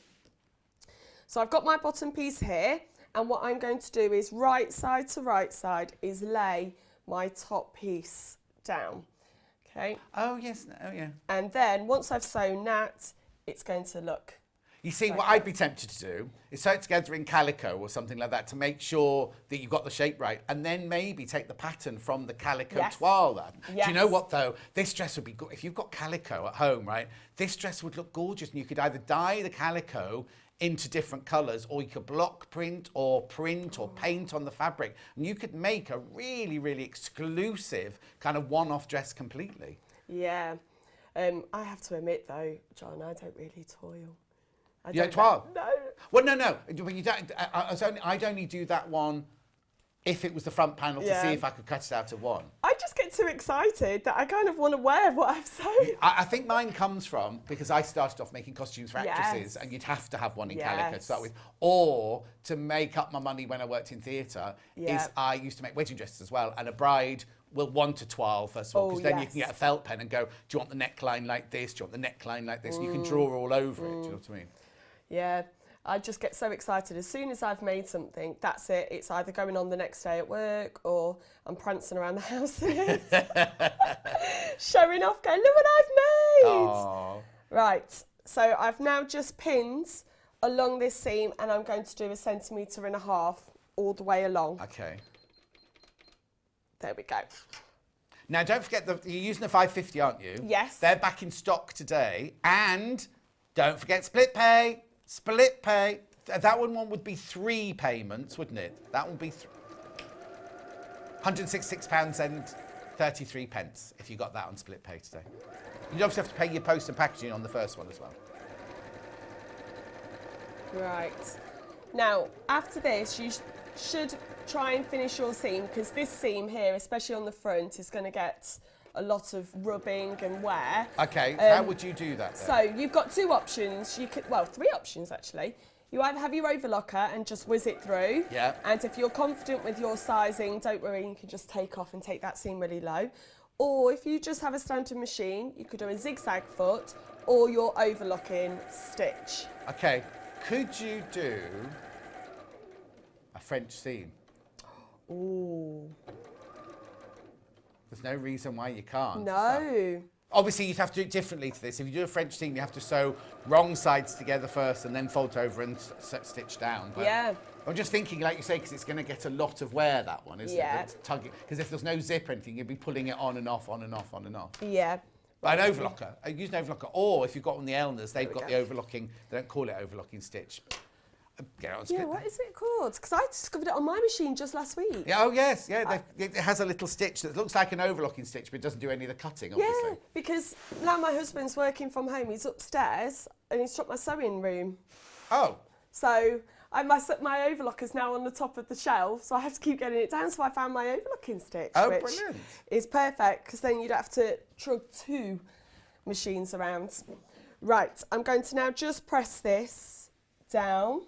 So I've got my bottom piece here, and what I'm going to do is right side to right side is lay my top piece down, okay? Oh, yes, oh, yeah. And then once I've sewn that, it's going to look. You see, what I'd be tempted to do is sew it together in calico or something like that to make sure that you've got the shape right, and then maybe take the pattern from the calico toile. Do you know what, though? This dress would be good. If you've got calico at home, right, this dress would look gorgeous, and you could either dye the calico into different colours, or you could block print or paint on the fabric, and you could make a really, really exclusive kind of one-off dress completely. Yeah. I have to admit, though, John, I don't really toil. You don't toile? No. Well, no. But you don't. I'd only do that one if it was the front panel to see if I could cut it out of one. I just get too excited that I kind of want to wear what I've sewn. I think mine comes from, because I started off making costumes for actresses, and you'd have to have one in calico to start with. Or to make up my money when I worked in theatre, is I used to make wedding dresses as well, and a bride will want a toile first of all, because then you can get a felt pen and go, do you want the neckline like this? Do you want the neckline like this? And you can draw all over it, do you know what I mean? Yeah, I just get so excited. As soon as I've made something, that's it. It's either going on the next day at work, or I'm prancing around the house in it. Showing off, going, look what I've made. Aww. Right, so I've now just pinned along this seam, and I'm going to do 1.5 centimetres all the way along. Okay. There we go. Now, don't forget, you're using the 550, aren't you? Yes. They're back in stock today. And don't forget split pay. Split pay. That one would be 3 payments, wouldn't it? That would be £166 and 33 pence if you got that on split pay today. You'd obviously have to pay your post and packaging on the first one as well. Right. Now, after this, you should try and finish your seam, because this seam here, especially on the front, is going to get a lot of rubbing and wear. Okay, how would you do that then? So you've got 2 options. You could, well, 3 options actually. You either have your overlocker and just whiz it through. Yeah. And if you're confident with your sizing, don't worry, you can just take off and take that seam really low. Or if you just have a standard machine, you could do a zigzag foot or your overlocking stitch. Okay, could you do a French seam? Ooh. There's no reason why you can't. No. Obviously, you'd have to do it differently to this. If you do a French seam, you have to sew wrong sides together first and then fold over and stitch down. But Yeah. I'm just thinking, like you say, because it's going to get a lot of wear, that one, isn't Yeah. it? Because if there's no zip or anything, you'd be pulling it on and off, on and off, on and off. Yeah. But an overlocker, use an overlocker. Or if you've got one of the Elnas, they've got go. the overlocking, they don't call it overlocking stitch. Get it on split Yeah, what is it called? Because I discovered it on my machine just last week. Yeah, oh yes, yeah. It has a little stitch that looks like an overlocking stitch, but it doesn't do any of the cutting, obviously. Yeah, because now my husband's working from home. He's upstairs and he's shut my sewing room. Oh, So my overlocker's now on the top of the shelf, so I have to keep getting it down. So I found my overlocking stitch, Oh, which brilliant. is perfect, because then you'd have to trug 2 machines around. Right, I'm going to now just press this down.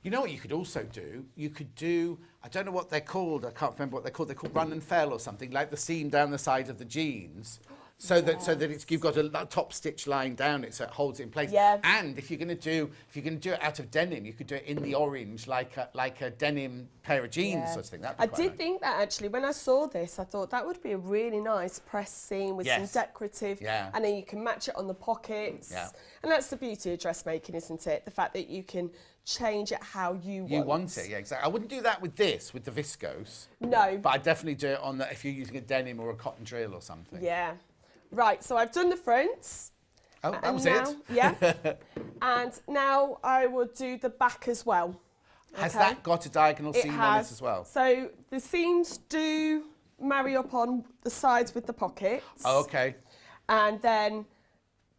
you know what you could also do? You could do, I don't know what they're called, I can't remember what they're called. They're called run and fell or something, like the seam down the side of the jeans. So that you've got a top stitch line down it, so it holds it in place. Yeah. And if you're going to do it out of denim, you could do it in the orange, like a denim pair of jeans sort of thing. That'd be I quite did nice. think that actually when I saw this, I thought that would be a really nice press seam with Yes. some decorative, Yeah. and then you can match it on the pockets. Yeah. And that's the beauty of dressmaking, isn't it? The fact that you can change it how you want. You want it, yeah, exactly. I wouldn't do that with this, with the viscose. No. But I'd definitely do it on if you're using a denim or a cotton drill or something. Yeah. Right, so I've done the fronts. Oh, that and was now, it? Yeah. And now I will do the back as well. Has Okay. that got a diagonal It seam on has. it as well? So the seams do marry up on the sides with the pockets. Oh, okay. and then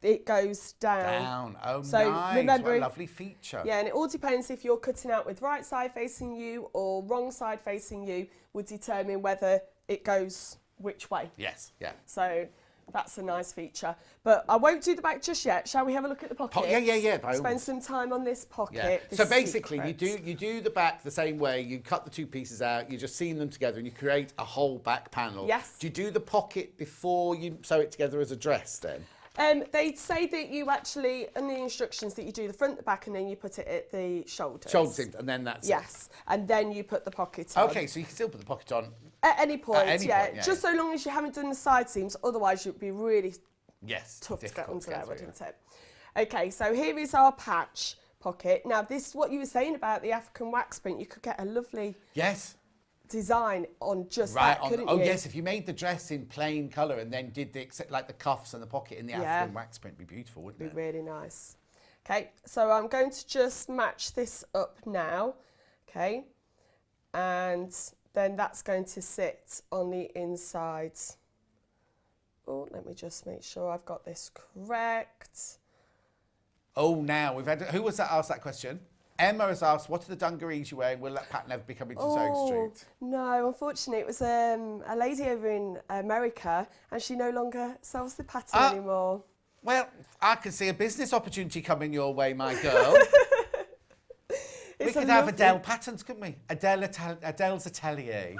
it goes Down. Oh, So nice. remember, What a lovely feature. yeah, and it all depends if you're cutting out with right side facing you or wrong side facing you would determine whether it goes which way. Yes, yeah. So that's a nice feature. But I won't do the back just yet. Shall we have a look at the pocket? Yeah. by all Spend means. some time on this pocket. Yeah. this So basically, secret. you do the back the same way. You cut the two pieces out. You just seam them together, and you create a whole back panel. Yes. Do you do the pocket before you sew it together as a dress then? They say that you actually, in the instructions, that you do the front, the back, and then you put it at the shoulders. Shoulder seam, and then that's Yes, and then you put the pocket on. Okay, so you can still put the pocket on. At any point, any yeah. point, yeah, Just so long as you haven't done the side seams, otherwise you'd be really Yes. tough to get difficult onto there, through, wouldn't it? Okay, so here is our patch pocket. Now, this is what you were saying about the African wax print. You could get a lovely Yes. design on just Right. that, couldn't Oh you? yes, if you made the dress in plain colour and then did the like the cuffs and the pocket in the African wax print, it'd be beautiful, wouldn't It'd it? be really nice. Okay, so I'm going to just match this up now. Okay, and then that's going to sit on the inside. Oh, let me just make sure I've got this correct. Oh, now we've had who was that asked that question? Emma has asked, what are the dungarees you're wearing? Will that pattern ever be coming to Sewing Street? No, unfortunately, it was a lady over in America, and she no longer sells the pattern anymore. Well, I can see a business opportunity coming your way, my girl. We could have Adelle patterns, couldn't we? Adelle's Atelier.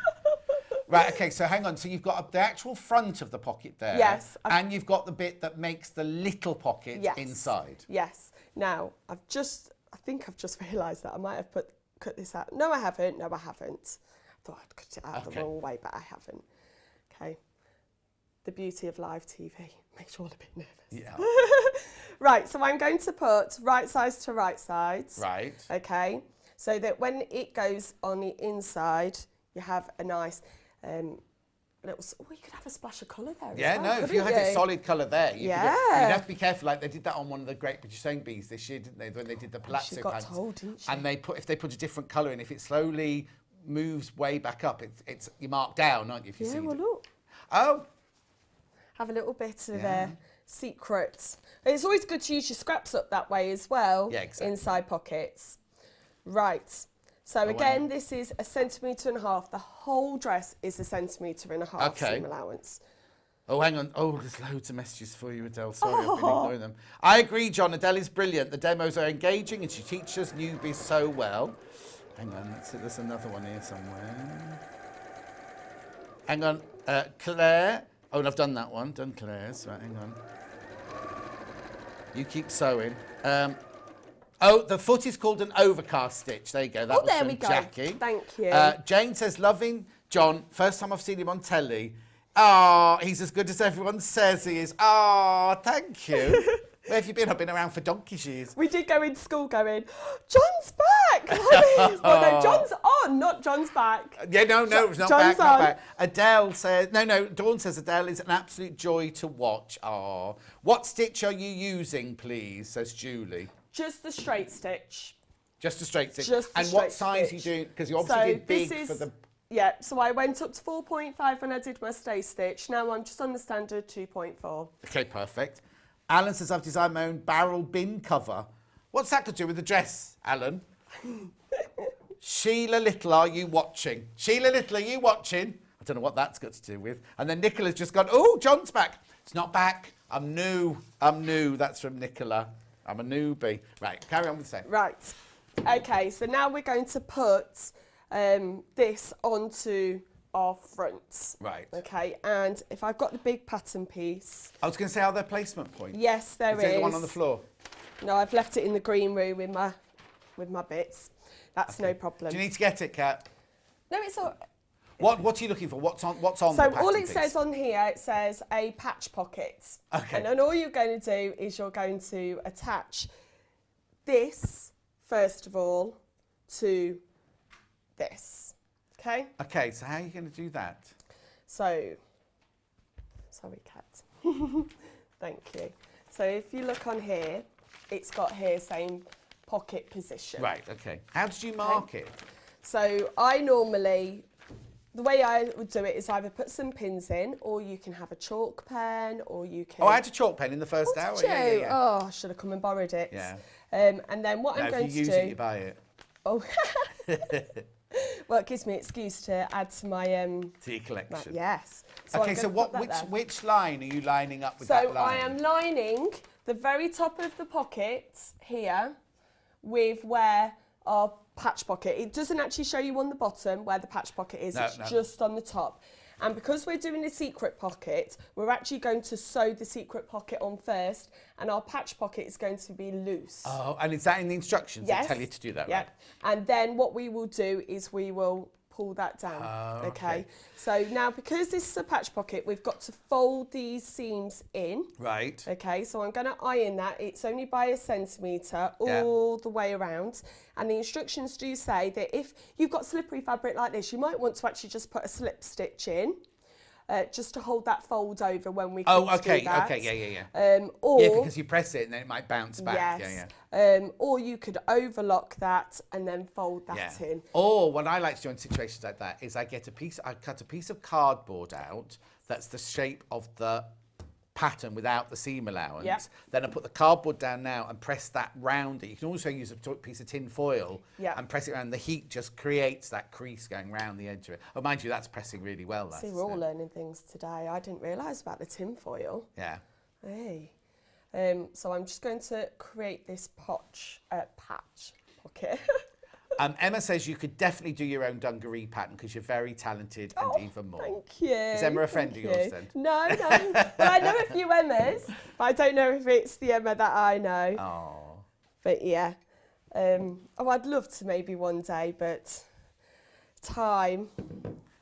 Right, okay, so hang on. So you've got the actual front of the pocket there. Yes. And you've got the bit that makes the little pocket inside. Yes. Now, I think I've just realised that I might have cut this out. No, I haven't. I thought I'd cut it out the wrong way, but I haven't. Okay. The beauty of live TV makes you all a bit nervous. Yeah. Right, so I'm going to put right sides to right sides. Right. Okay. So that when it goes on the inside, you have a nice little. Oh, you could have a splash of colour there. Yeah, as well, no, if you had a solid colour there, you'd have to be careful. Like they did that on one of the Great British Sewing Bees this year, didn't they? When they did the palazzo She got pants. told, didn't she? And if they put a different colour in, if it slowly moves way back up, it's you mark down, aren't you? If you see. Well, look. Oh. Have a little bit of secret. It's always good to use your scraps up that way as well. Yeah, exactly. Inside pockets. Right. So again, this is 1.5 centimetres. The whole dress is 1.5 centimetres seam allowance. Oh, hang on. Oh, there's loads of messages for you, Adelle. Sorry, I've been ignoring them. I agree, John. Adelle is brilliant. The demos are engaging and she teaches newbies so well. Hang on. Let's see. There's another one here somewhere. Hang on. Claire. Oh, and I've done that one. Done Claire's. Right, hang on. You keep sewing. Oh, the foot is called an overcast stitch. There you go. That was there from we go. Jackie. Thank you. Jane says, loving John. First time I've seen him on telly. Oh, he's as good as everyone says he is. Oh, thank you. Where have you been? I've been around for donkey's years. We did go in school going, John's back! Well, no, John's on, not John's back. Yeah, no, it's not John's back, not on. back. Adelle says, Dawn says Adelle is an absolute joy to watch. Oh, what stitch are you using, please, says Julie. Just the straight stitch. Just a straight stitch. Just the and what straight size stitch. you do? Because you obviously did big this is, for the... Yeah, so I went up to 4.5 when I did my stay stitch. Now I'm just on the standard 2.4. Okay, perfect. Alan says, I've designed my own barrel bin cover. What's that to do with the dress, Alan? Sheila Little, are you watching? Sheila Little, are you watching? I don't know what that's got to do with. And then Nicola's just gone, oh, John's back. It's not back. I'm new. That's from Nicola. I'm a newbie. Right, carry on with the same. Right. Okay, so now we're going to put this onto our fronts. Right. Okay, and if I've got the big pattern piece. I was going to say, are there placement points? Yes, there is. Is there the one on the floor? No, I've left it in the green room with my bits. That's no problem. Do you need to get it, Kat? No, it's all. What are you looking for? What's on the So pattern all it piece? says on here, it says a patch pocket. Okay. And then all you're going to do is you're going to attach this, first of all, to this. Okay? Okay, so how are you going to do that? So, sorry, Kat. Thank you. So if you look on here, it's got here saying pocket position. Right, okay. How did you mark it? So I normally the way I would do it is either put some pins in, or you can have a chalk pen, or you can... Oh, I had a chalk pen in the first hour. Did you? Yeah. Oh, I should have come and borrowed it. Yeah. And then what I'm going if to you do... use it, you buy it. Oh, well, it gives me an excuse to add to my... To your collection. yes. Okay, so which line are you lining up with so that line? I am lining the very top of the pocket here with where our patch pocket. It doesn't actually show you on the bottom where the patch pocket is, it's just on the top. And because we're doing a secret pocket, we're actually going to sew the secret pocket on first, and our patch pocket is going to be loose. Oh, and is that in the instructions? Yes. They tell you to do that, Yeah. right? And then what we will do is we will pull that down. Oh, okay. So now, because this is a patch pocket, we've got to fold these seams in. Right. Okay, so I'm going to iron that. It's only by 1 centimetre all the way around. And the instructions do say that if you've got slippery fabric like this, you might want to actually just put a slip stitch in. Just to hold that fold over when we come to do that. Yeah. Or, yeah, because you press it and then it might bounce back. Yes. Yeah. Or you could overlock that and then fold that Yeah. in. Or what I like to do in situations like that is I cut a piece of cardboard out that's the shape of the pattern without the seam allowance. Yep. Then I put the cardboard down now and press that round it. You can also use a piece of tin foil and press it around. The heat just creates that crease going round the edge of it. Oh, mind you, that's pressing really well. See, we're all learning things today. I didn't realise about the tin foil. Yeah. Hey. So I'm just going to create this patch pocket. Emma says you could definitely do your own dungaree pattern because you're very talented and even more. Thank you. Is Emma a friend of yours then? No. Well, I know a few Emmas, but I don't know if it's the Emma that I know. Oh. But yeah. I'd love to maybe one day, but time.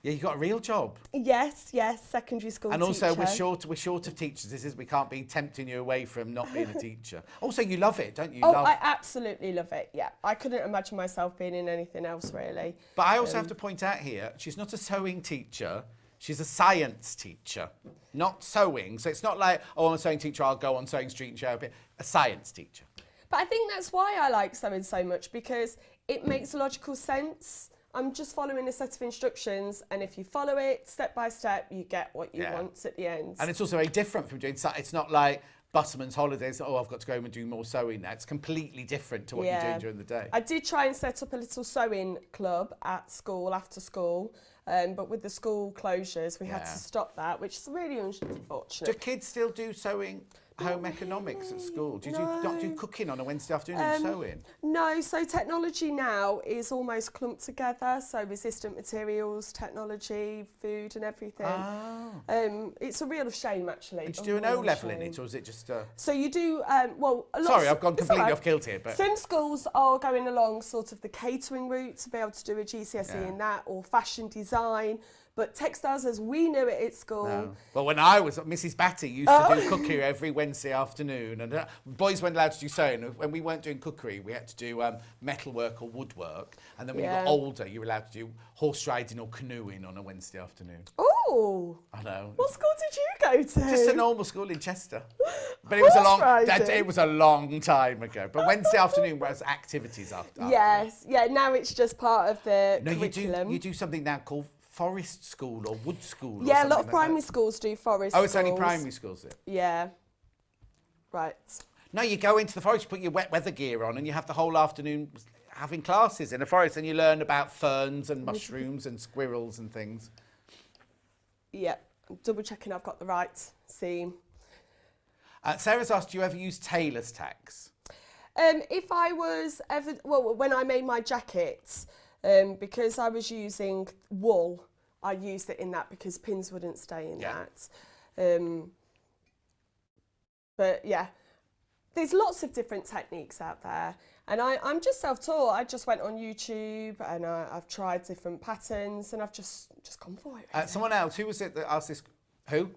Yeah, you got a real job. Yes, secondary school and teacher. also we're short of teachers. We can't be tempting you away from not being a teacher. Also, you love it, don't you? I absolutely love it. Yeah, I couldn't imagine myself being in anything else really. But I also have to point out here, she's not a sewing teacher. She's a science teacher, not sewing. So it's not like, oh, I'm a sewing teacher, I'll go on Sewing Street and show a bit. A science teacher. But I think that's why I like sewing so much, because it makes logical sense. I'm just following a set of instructions, and if you follow it step by step, you get what you want at the end. And it's also very different from doing, it's not like Busman's holidays, oh, I've got to go home and do more sewing now. It's completely different to what you're doing during the day. I did try and set up a little sewing club at school, after school, but with the school closures, we had to stop that, which is really unfortunate. Do kids still do sewing? Home economics at school? Do you not do cooking on a Wednesday afternoon and sewing? No, so technology now is almost clumped together. So resistant materials, technology, food and everything. Oh. It's a real shame actually. Did you do an O-level in it, or is it just a... So you do, well... Sorry, I've gone completely off kilter here, but... Some schools are going along sort of the catering route to be able to do a GCSE in that, or fashion design. But textiles, as we knew it at school... No. Well, when I was... Mrs. Batty used to do cookery every Wednesday afternoon. And boys weren't allowed to do sewing. When we weren't doing cookery, we had to do metalwork or woodwork. And then when you got older, you were allowed to do horse riding or canoeing on a Wednesday afternoon. Oh! I know. What school did you go to? Just a normal school in Chester. But it was a long time ago. But Wednesday afternoon was activities after. Yes. Yeah, now it's just part of the curriculum. You do something now called forest school or wood school. Yeah, a lot of primary schools do forest schools. Oh, it's schools. only primary schools, is it? Yeah. Right. No, you go into the forest, you put your wet weather gear on, and you have the whole afternoon having classes in a forest, and you learn about ferns and mushrooms and squirrels and things. Yeah, I'm double checking I've got the right seam. Sarah's asked, do you ever use tailor's tacks? If I was ever, well, when I made my jackets, because I was using wool, I used it in that because pins wouldn't stay in that. But yeah, there's lots of different techniques out there. And I'm just self-taught. I just went on YouTube and I've tried different patterns and I've just gone for it. Really. Someone else, who was it that asked this? Who?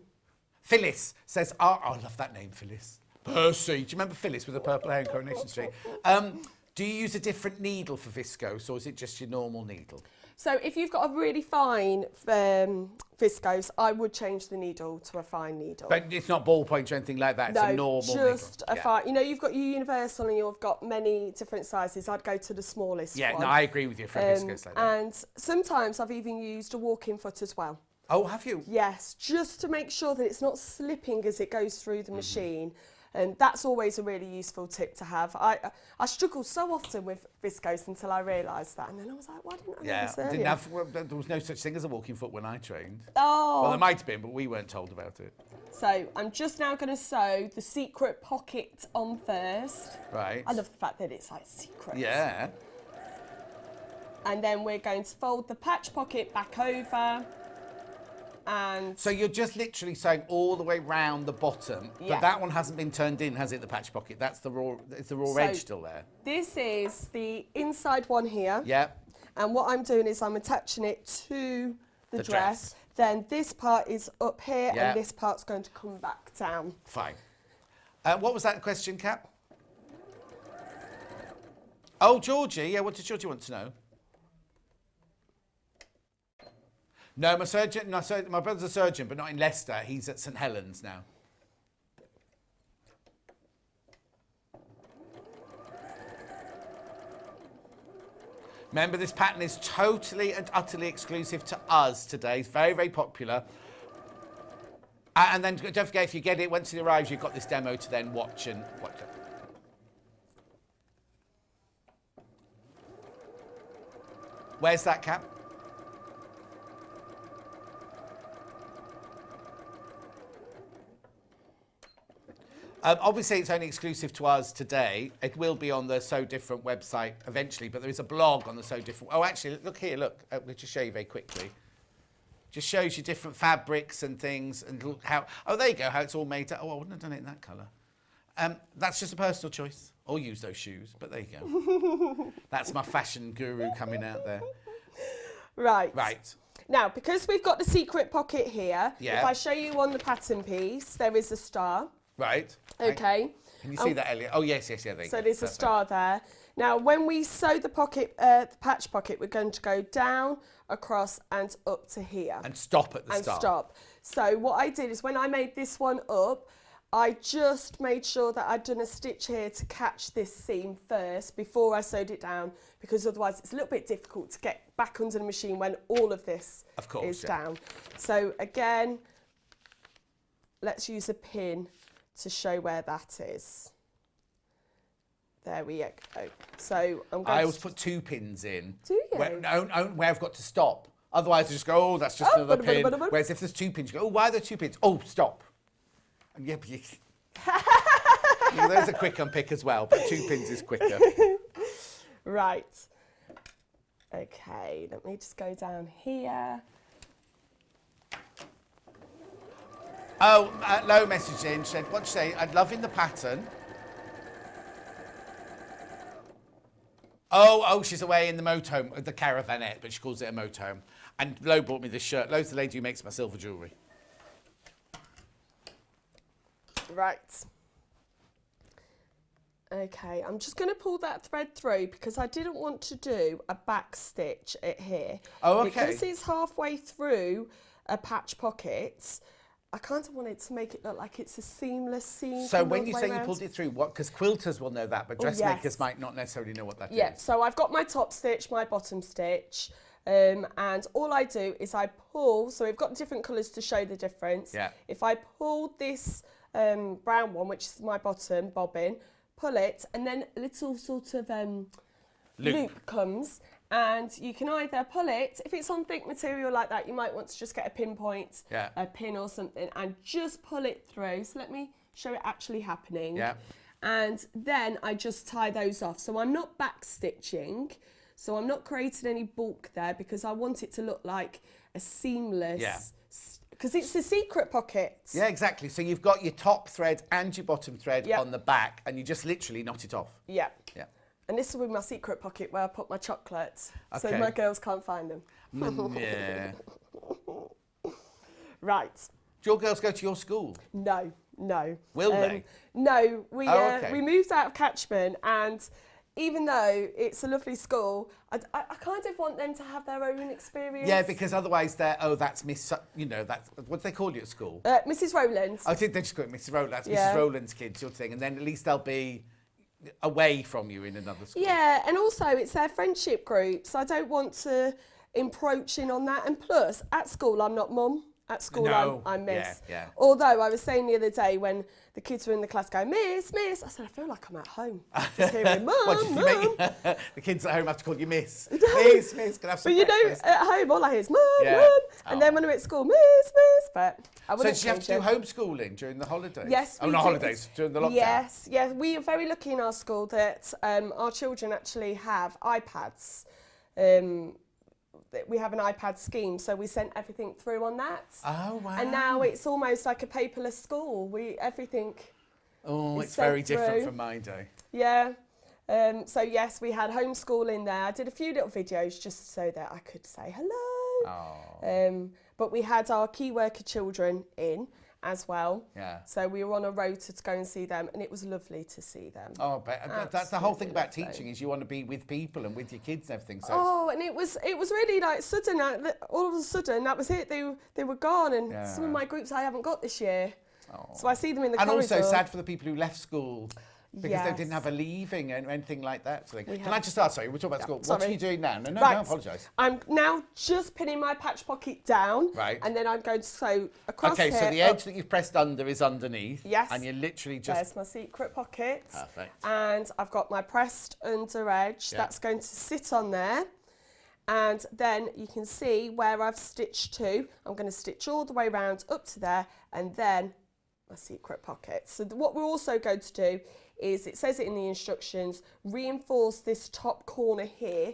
Phyllis says, oh, I love that name, Phyllis. Percy. Do you remember Phyllis with the purple hair in Coronation Street? Do you use a different needle for viscose, or is it just your normal needle? So if you've got a really fine viscose, I would change the needle to a fine needle. But it's not ballpoint or anything like that. It's a normal needle. Just a fine. You know, you've got your universal and you've got many different sizes. I'd go to the smallest one. Yeah, no, I agree with you for a viscose like that. And sometimes I've even used a walking foot as well. Oh, have you? Yes, just to make sure that it's not slipping as it goes through the machine. And that's always a really useful tip to have. I struggled so often with viscose until I realised that. And then I was like, why didn't I know this earlier? There was no such thing as a walking foot when I trained. Oh. Well, there might have been, but we weren't told about it. So I'm just now going to sew the secret pocket on first. Right. I love the fact that it's like secret. Yeah. And then we're going to fold the patch pocket back over. And So you're just literally sewing all the way round the bottom, Yeah. but that one hasn't been turned in, has it, the patch pocket? That's the raw, it's the raw edge still there. this is the inside one here. Yeah. And what I'm doing is I'm attaching it to the dress. dress. Then this part is up here Yeah. and this part's going to come back down. Fine. What was that question, Cap? Oh, Georgie. Yeah, what did Georgie want to know? No, my brother's a surgeon, but not in Leicester. He's at St Helens now. Remember, this pattern is totally and utterly exclusive to us today. It's very, very popular. And then don't forget, if you get it, once it arrives, you've got this demo to then watch it. Where's that, Cap? Obviously, it's only exclusive to us today. It will be on the So Different website eventually, but there is a blog on the So Different. Oh, actually, look here, look. I'll just show you very quickly. Just shows you different fabrics and things, and look how. Oh, there you go. How it's all made. Oh, I wouldn't have done it in that colour. That's just a personal choice. Or use those shoes, but there you go. That's my fashion guru coming out there. Right. Right. Now, because we've got the secret pocket here, Yeah. if I show you on the pattern piece, there is a star. Right. Okay. Can you see that, Elliot? Oh, yes, yeah. There you go. So there's a Perfect. star there. Now, when we sew the pocket, the patch pocket, we're going to go down, across, and up to here. And stop at the and start. stop. So what I did is when I made this one up, I just made sure that I'd done a stitch here to catch this seam first before I sewed it down, because otherwise it's a little bit difficult to get back under the machine when all of this is down. So again, let's use a pin to show where that is. There we go. So I'm going I always put 2 pins in. Do you? Where I've got to stop. Otherwise, I just go, oh, that's just another pin. Whereas if there's 2 pins, you go, oh, why are there 2 pins? Oh, stop. And yeah, but there's a quick unpick as well, but 2 pins is quicker. Right. Okay, let me just go down here. Oh, Lo messaged in, she said, what you say? I'm loving the pattern. Oh, she's away in the motorhome, the caravanette, but she calls it a motorhome. And Lo bought me this shirt. Lo's the lady who makes my silver jewellery. Right. Okay, I'm just going to pull that thread through because I didn't want to do a back stitch it here. Oh, okay. Because it's halfway through a patch pocket, I kind of wanted to make it look like it's a seamless seam. So when you say you pulled it through, what? Because quilters will know that, but dressmakers yes. might not necessarily know what that Yeah, is. so I've got my top stitch, my bottom stitch, and all I do is I pull, so we've got different colours to show the difference. Yeah. If I pull this brown one, which is my bottom bobbin, pull it, and then a little sort of loop comes, and you can either pull it, if it's on thick material like that, you might want to just get a pinpoint, a pin or something, and just pull it through. So let me show it actually happening. Yeah. And then I just tie those off. So I'm not back stitching, so I'm not creating any bulk there because I want it to look like a seamless, because it's a secret pocket. Yeah, exactly. So you've got your top thread and your bottom thread on the back, and you just literally knot it off. Yeah. Yeah. And this will be my secret pocket where I put my chocolates, so Okay. my girls can't find them. Yeah. Right. Do your girls go to your school? No. Will they? No, Okay. we moved out of Catchment, and even though it's a lovely school, I kind of want them to have their own experience. Yeah, because otherwise that's Miss, that's, what do they call you at school? Mrs. Rowland. I think they just call it Mrs. Rowland. That's Yeah. Mrs. Rowland's kids, sort of thing. And then at least they'll be away from you in another school. Yeah, and also it's their friendship group, so I don't want to encroach in on that. And plus, at school, I'm not mum. At school, No. I'm Miss. Yeah. Although I was saying the other day when the kids were in the class going, Miss, Miss, I said, I feel like I'm at home. Just hearing, Mum, What did you Mum. make? The kids at home have to call you Miss. Miss, can I have some But you know, breakfast? at home, all I hear is, Mum, Yeah. Mum. And then when I'm at school, Miss, Miss. But I So wouldn't did you have to do change it. homeschooling during the holidays? Yes, Oh, we not did. holidays, during the lockdown? Yes. We are very lucky in our school that our children actually have iPads. We have an iPad scheme, so we sent everything through on that. Oh, wow. And now it's almost like a paperless school. Everything. Oh, it's it's very sent different through. from my day. Yeah. So yes, we had homeschooling there. I did a few little videos just so that I could say hello. Oh. But we had our key worker children in as well. Yeah. So we were on a rota to go and see them, and it was lovely to see them. Oh, but that's the whole thing about Absolutely teaching is you want to be with people and with your kids and everything. So Oh, and it was really like sudden. All of a sudden, that was it. They were gone, and Yeah. some of my groups I haven't got this year. Oh. So I see them in the and corridor. also sad for the people who left school because they didn't Yes. have a leaving and anything like that. So Can have- I just ask, sorry, we're talking about school. What are sorry. you doing now? No, Right. don't apologise. I'm now just pinning my patch pocket down, Right. and then I'm going to sew across Okay, here. so the edge that you've pressed under is underneath. Yes. And you're literally just... There's my secret pocket. Perfect. And I've got my pressed under edge. Yeah. That's going to sit on there. And then you can see where I've stitched to. I'm going to stitch all the way around up to there, and then my secret pocket. So what we're also going to do is, it says it in the instructions, reinforce this top corner here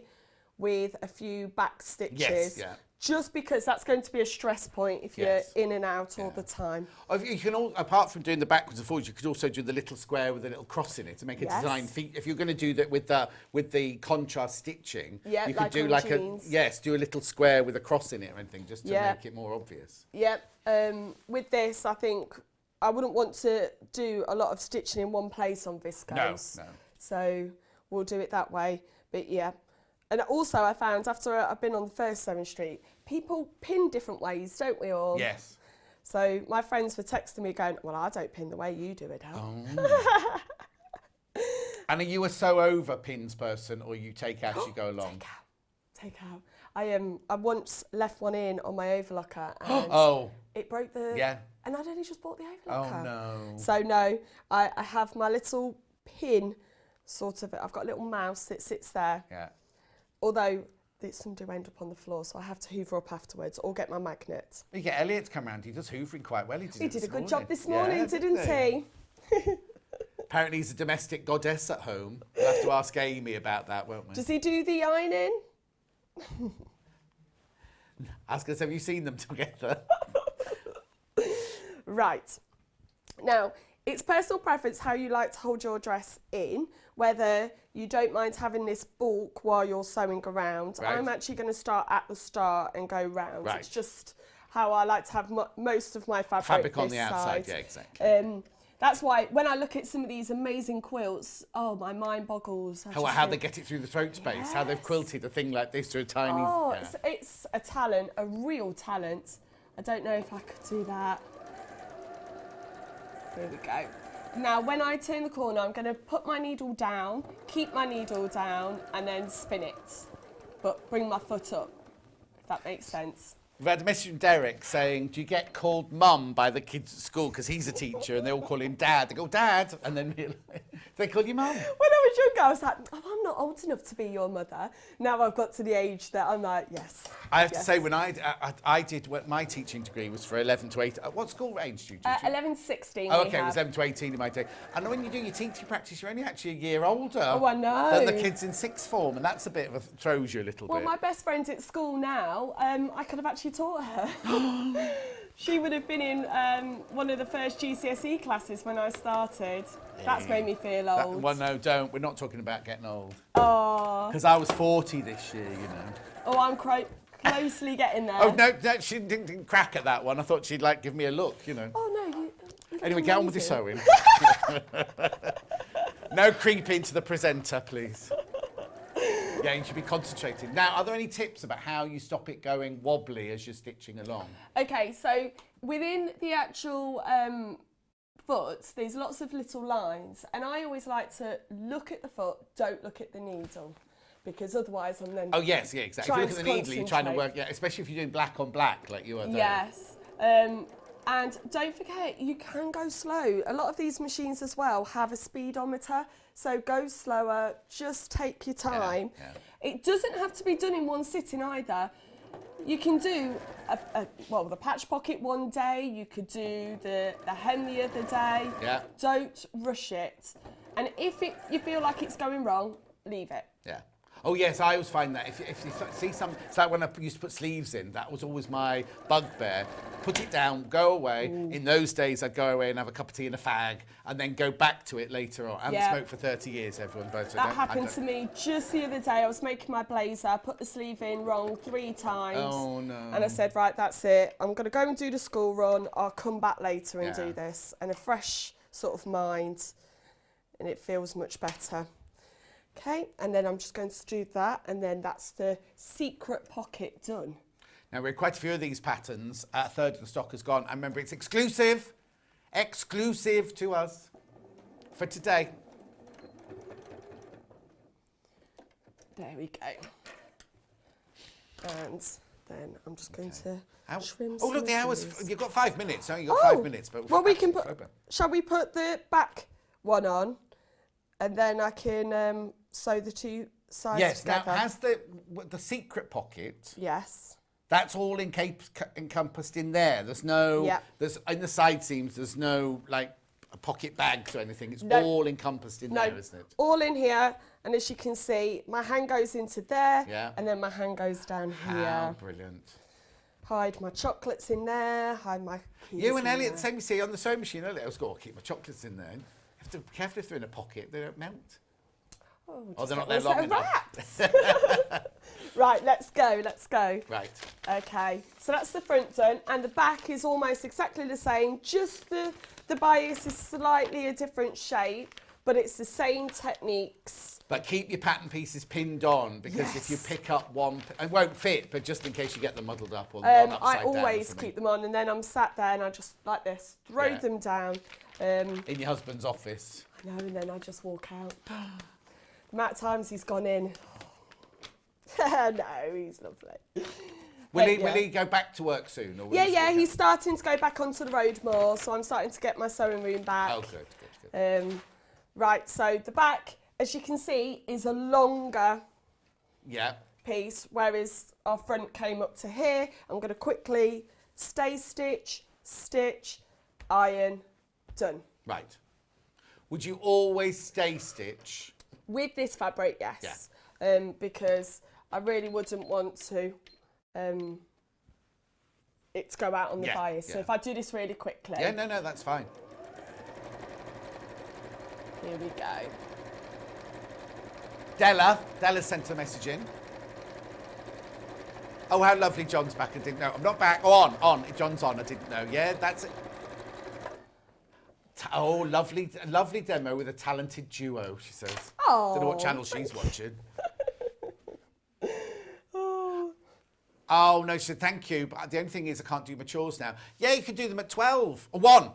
with a few back stitches. Yes, yeah. Just because that's going to be a stress point if you're Yes. in and out all the time. Oh, you can apart from doing the backwards and forwards, you could also do the little square with a little cross in it to make a Yes. design feat. If you're going to do that with the contrast stitching, Yeah, you could like do on like jeans. do a little square with a cross in it or anything just to Yeah. make it more obvious. Yep. With this, I think I wouldn't want to do a lot of stitching in one place on viscose. No. So we'll do it that way. But yeah. And also I found after I've been on the first Sewing Street, people pin different ways, don't we all? Yes. So my friends were texting me going, well, I don't pin the way you do it, Al. Oh. And are you a sew over pins person or you take out as you go along? Take out. I once left one in on my overlocker and Oh. it broke the... Yeah. And I'd only just bought the Oh overlocker. no. So no, I have my little pin, sort of, I've got a little mouse that sits there. Yeah. Although some do end up on the floor, so I have to hoover up afterwards or get my magnet. You get Elliot to come round, he does hoovering quite well. He did a good job this morning, didn't he? Apparently he's a domestic goddess at home. We'll have to ask Amy about that, won't we? Does he do the ironing? I was going to say, have you seen them together? Right. Now, it's personal preference how you like to hold your dress in, whether you don't mind having this bulk while you're sewing around. Right. I'm actually going to start at the start and go round. Right. It's just how I like to have most of my fabric on the this outside, side. yeah, exactly. That's why when I look at some of these amazing quilts, oh, my mind boggles. How they get it through the throat space, how they've quilted a thing like this through a tiny... Oh, yeah. it's a talent, a real talent. I don't know if I could do that. There we go. Now, when I turn the corner, I'm going to put my needle down, keep my needle down, and then spin it. But bring my foot up, if that makes sense. We've had a message from Derek saying, do you get called mum by the kids at school? Because he's a teacher and they all call him dad. They go, dad, and then they call you mum. When I was younger, I was like, oh, I'm not old enough to be your mother. Now I've got to the age that I'm like, yes. I have to yes. say, when I did, my teaching degree was for 11 to 18. What school age do you teach? 11 to 16 Oh, we okay, it was have. 11 to 18 in my day. And when you do your teaching practice, you're only actually a year older Oh, I know. than the kids in sixth form, and that's a bit of a throws you a little Well, bit. my best friend at school now, I could have actually taught her. She would have been in one of the first GCSE classes when I started. That's made me feel old. Well, no, don't. We're not talking about getting old. Oh, Because I was 40 this year, you know. oh, I'm closely getting there. Oh, no, she didn't crack at that one. I thought she'd, like, give me a look, you know. Oh, no, you Anyway, look get on with your amazing. sewing. No creeping to the presenter, please. Yeah, you should be concentrating. Now, are there any tips about how you stop it going wobbly as you're stitching along? Okay, so within the actual foot, there's lots of little lines, and I always like to look at the foot, don't look at the needle, because otherwise I'm then... Oh, yes, yeah, exactly. If you look at the needle, you're trying to work, yeah, especially if you're doing black on black like you are there. Yes. And don't forget, you can go slow. A lot of these machines as well have a speedometer, so go slower, just take your time. Yeah. It doesn't have to be done in one sitting either. You can do the patch pocket one day, you could do the hem the other day. Yeah. Don't rush it. And if you feel like it's going wrong, leave it. Yeah. Oh yes, I always find that if you see some, it's like when I used to put sleeves in, that was always my bugbear. Put it down, go away. In those days, I'd go away and have a cup of tea and a fag, and then go back to it later on. I haven't smoked for 30 years, everyone. But that happened to me just the other day. I was making my blazer, put the sleeve in wrong 3 times. Oh no. And I said, right, that's it. I'm going to go and do the school run. I'll come back later and do this. And a fresh sort of mind, and it feels much better. Okay, and then I'm just going to do that, and then that's the secret pocket done. Now, we're quite a few of these patterns. A third of the stock has gone. And remember, it's exclusive to us for today. There we go. And then I'm just going to trim Oh, look, some the hours. things. You've got 5 minutes. You've got 5 minutes. But well, we can put... Open. Shall we put the back one on? And then I can sew the 2 sides together. Now, has the secret pocket... Yes. That's all encompassed in there. There's no... There's in the side seams, there's no, like, pocket bags or anything. It's all encompassed in there, isn't it? All in here. And as you can see, my hand goes into there. And then my hand goes down here. How brilliant. Hide my chocolates in there. Hide my keys You and in Elliot, there. same you see on the sewing machine earlier. I was going to keep my chocolates in there. You have to be careful if they're in a pocket. They don't melt. Oh, they're not there long enough. Right, let's go. Right. Okay, so that's the front done, and the back is almost exactly the same, just the bias is slightly a different shape, but it's the same techniques. But keep your pattern pieces pinned on, because if you pick up one, it won't fit, but just in case you get them muddled up or one upside down. I always keep them on, and then I'm sat there and I just, like this, throw them down. In your husband's office. I know, and then I just walk out. The amount of times he's gone in. No, he's lovely. Will he go back to work soon? Or will he he's starting to go back onto the road more, so I'm starting to get my sewing room back. Oh, good. Right, so the back, as you can see, is a longer piece, whereas our front came up to here. I'm going to quickly stay stitch, stitch, iron, done. Right. Would you always stay stitch? With this fabric, yes. Because I really wouldn't want to it to go out on the bias. So if I do this really quickly. Yeah, no, that's fine. Here we go. Della sent a message in. Oh, how lovely, John's back. I didn't know. I'm not back. Oh, on. John's on. I didn't know. Yeah, that's it. Oh, lovely demo with a talented duo, she says. Oh. Don't know what channel she's watching. Oh, no, she said, thank you. But the only thing is I can't do my chores now. Yeah, you can do them at 12. One.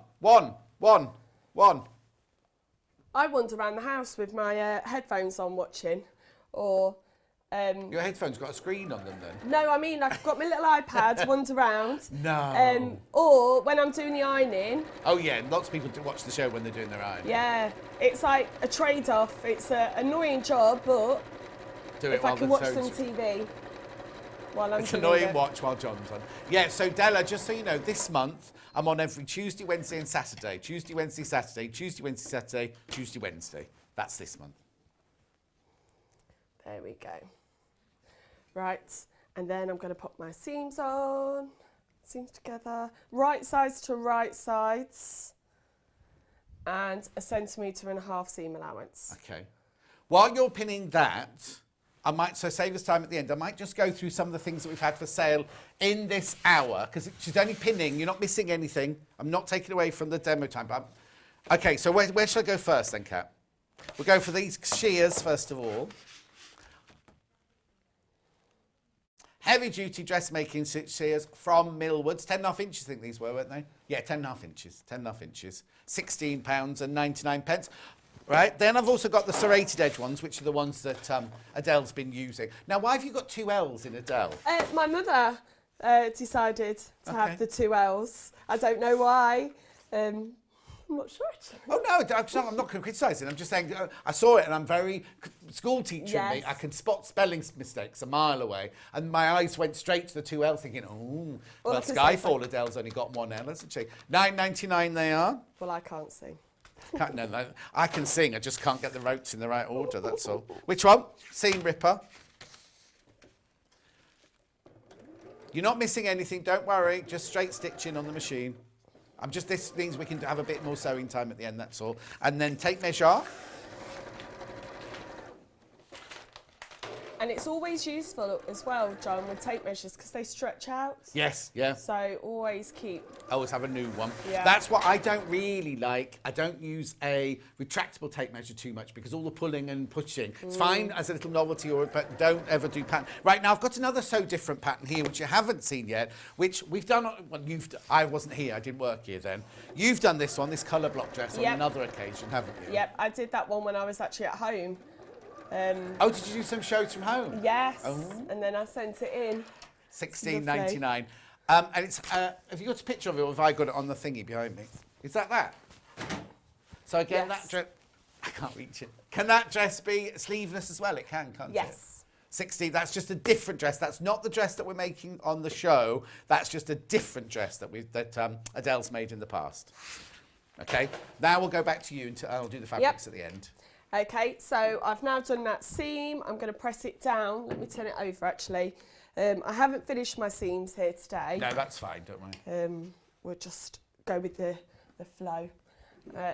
I wander around the house with my headphones on watching, or... Your headphones got a screen on them then? No, I mean, I've got my little iPad, wander around. No. Or when I'm doing the ironing. Oh, yeah, lots of people do watch the show when they're doing their ironing. Yeah, it's like a trade-off. It's an annoying job, but if I can watch some TV while I'm it's doing annoying it. watch while John's on. Yeah, so Della, just so you know, this month I'm on every Tuesday, Wednesday and Saturday. Tuesday, Wednesday, Saturday, Tuesday, Wednesday, Saturday, Tuesday, Wednesday. That's this month. There we go. Right, and then I'm going to pop my seams on, seams together, right sides to right sides, and 1.5 centimetre seam allowance. Okay. While you're pinning that, I might, so save us time at the end, I might just go through some of the things that we've had for sale in this hour, because she's only pinning, you're not missing anything. I'm not taking away from the demo time. But okay, so where shall I go first then, Kat? We'll go for these shears first of all. Heavy duty dressmaking shears from Millwoods. 10.5 inches, I think these were, weren't they? Yeah, 10.5 inches. 10.5 inches. £16.99. Right, then I've also got the serrated edge ones, which are the ones that Adelle's been using. Now, why have you got 2 L's in Adelle? My mother decided to have the 2 L's. I don't know why. I'm not sure actually. Oh no, I'm not criticising. I'm just saying I saw it and I'm very school teacher me. Yes. I can spot spelling mistakes a mile away, and my eyes went straight to the 2 L, thinking, well, Skyfall Adele's only got 1 L, hasn't she? £9.99 they are. Well, I can't sing. No, I can sing. I just can't get the notes in the right order. That's all. Which one? Seam ripper. You're not missing anything. Don't worry. Just straight stitching on the machine. This means we can have a bit more sewing time at the end, that's all. And then tape measure. And it's always useful as well, John, with tape measures because they stretch out. Yes, yeah. So always keep. Always have a new one. Yeah. That's what I don't really like. I don't use a retractable tape measure too much because all the pulling and pushing. It's fine as a little novelty, but don't ever do pattern. Right, now I've got another so different pattern here, which you haven't seen yet, which we've done. Well, I wasn't here. I didn't work here then. You've done this one, this colour block dress, on another occasion, haven't you? Yep, I did that one when I was actually at home. Oh, did you do some shows from home? Yes, Oh. and then I sent it in. £16.99. And it's, have you got a picture of it, or have I got it on the thingy behind me? Is that? So again, Yes. that dress, I can't reach it. Can that dress be sleeveless as well? It can, can't it? Yes. 16, that's just a different dress. That's not the dress that we're making on the show. That's just a different dress that Adelle's made in the past. Okay, now we'll go back to you and I'll do the fabrics at the end. Okay, so I've now done that seam. I'm going to press it down. Let me turn it over, actually. I haven't finished my seams here today. No, that's fine, don't worry. We'll just go with the flow.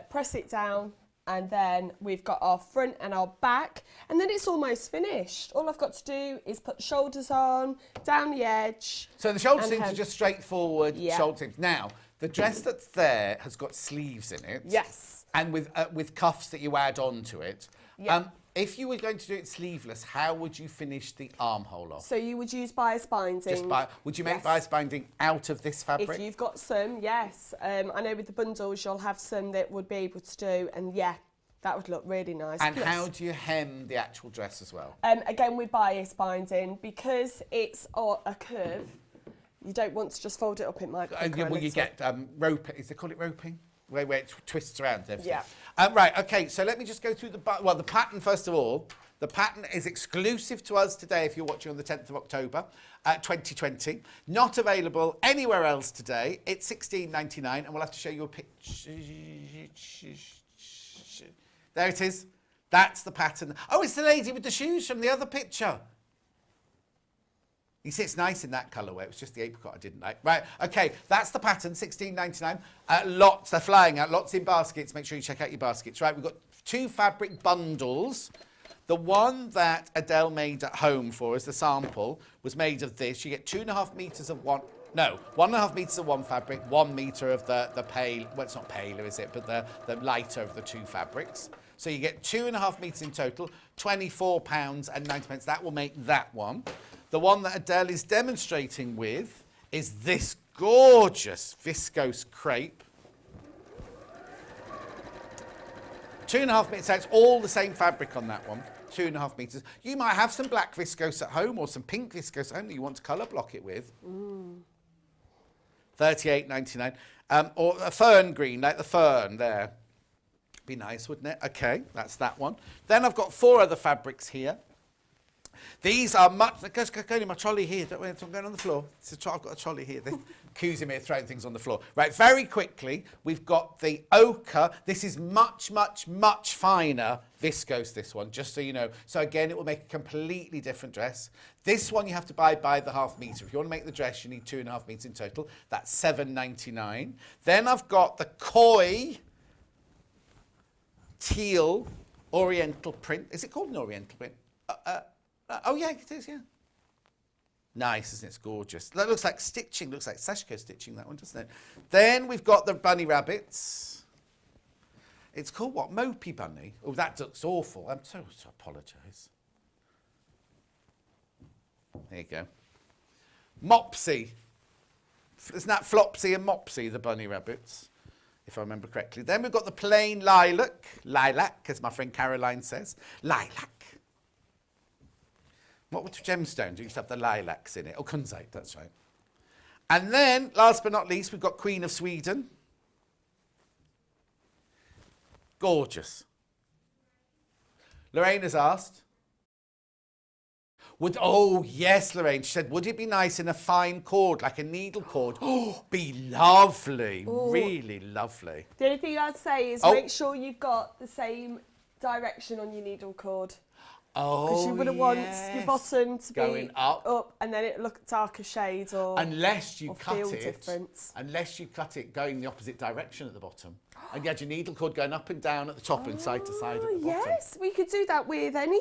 Press it down, and then we've got our front and our back, and then it's almost finished. All I've got to do is put the shoulders on, down the edge. So the shoulder and seams are just straightforward shoulder seams. Now, the dress that's there has got sleeves in it. Yes. And with cuffs that you add on to it. Yeah. If you were going to do it sleeveless, how would you finish the armhole off? So you would use bias binding. Would you make bias binding out of this fabric? If you've got some, yes. I know with the bundles you'll have some that would be able to do, and yeah, that would look really nice. And how do you hem the actual dress as well? Again with bias binding, because it's a curve, you don't want to just fold it up, it might be You get rope, is they call it roping? Where it twists around and everything. Yeah. Right, okay, so let me just go through the pattern first of all. The pattern is exclusive to us today if you're watching on the 10th of October 2020. Not available anywhere else today. It's £16.99 and we'll have to show you a picture. There it is. That's the pattern. Oh, it's the lady with the shoes from the other picture. You see, it's nice in that colourway. It was just the apricot I didn't like. Right, okay, that's the pattern, £16.99. Lots, they're flying out, lots in baskets. Make sure you check out your baskets. Right, we've got 2 fabric bundles. The one that Adelle made at home for us, the sample, was made of this. You get 2.5 metres of 1.5 metres of one fabric, 1 metre of the pale, well, it's not paler, is it, but the lighter of the 2 fabrics. So you get 2.5 metres in total, £24.90. That will make that one. The one that Adelle is demonstrating with is this gorgeous viscose crepe. 2.5 metres, so it's all the same fabric on that one. 2.5 metres. You might have some black viscose at home or some pink viscose at home that you want to colour block it with. £38.99. Or a fern green, like the fern there. Be nice, wouldn't it? Okay, that's that one. Then I've got 4 other fabrics here. These are much. Go to my trolley here. Don't worry, I'm going on the floor. I've got a trolley here. They're accusing me of throwing things on the floor. Right, very quickly, we've got the ochre. This is much, much, much finer viscose, this one, just so you know. So again, it will make a completely different dress. This one you have to buy by the ½ metre. If you want to make the dress, you need 2.5 metres in total. That's £7.99. Then I've got the koi teal oriental print. Is it called an oriental print? Oh, yeah, it is, yeah. Nice, isn't it? It's gorgeous. That looks like stitching. Looks like Sashiko stitching, that one, doesn't it? Then we've got the bunny rabbits It's called what? Mopey Bunny? Oh, that looks awful. I'm so apologise. There you go. Mopsy. Isn't that Flopsy and Mopsy, the bunny rabbits, if I remember correctly? Then we've got the plain lilac, as my friend Caroline says. Lilac. What were the gemstones? You used to have the lilacs in it. Oh, kunzite, that's right. And then, last but not least, we've got Queen of Sweden. Gorgeous. Lorraine has asked. Oh, yes, Lorraine. She said, would it be nice in a fine cord, like a needle cord? Oh, be lovely. Ooh. Really lovely. The only thing I'd say is make sure you've got the same direction on your needle cord. Oh, because you wouldn't want your bottom to going be up and then it look darker shades or unless you cut it difference. Unless you cut it going the opposite direction at the bottom. And you had your needle cord going up and down at the top and side to side at the bottom. Yes, we could do that with any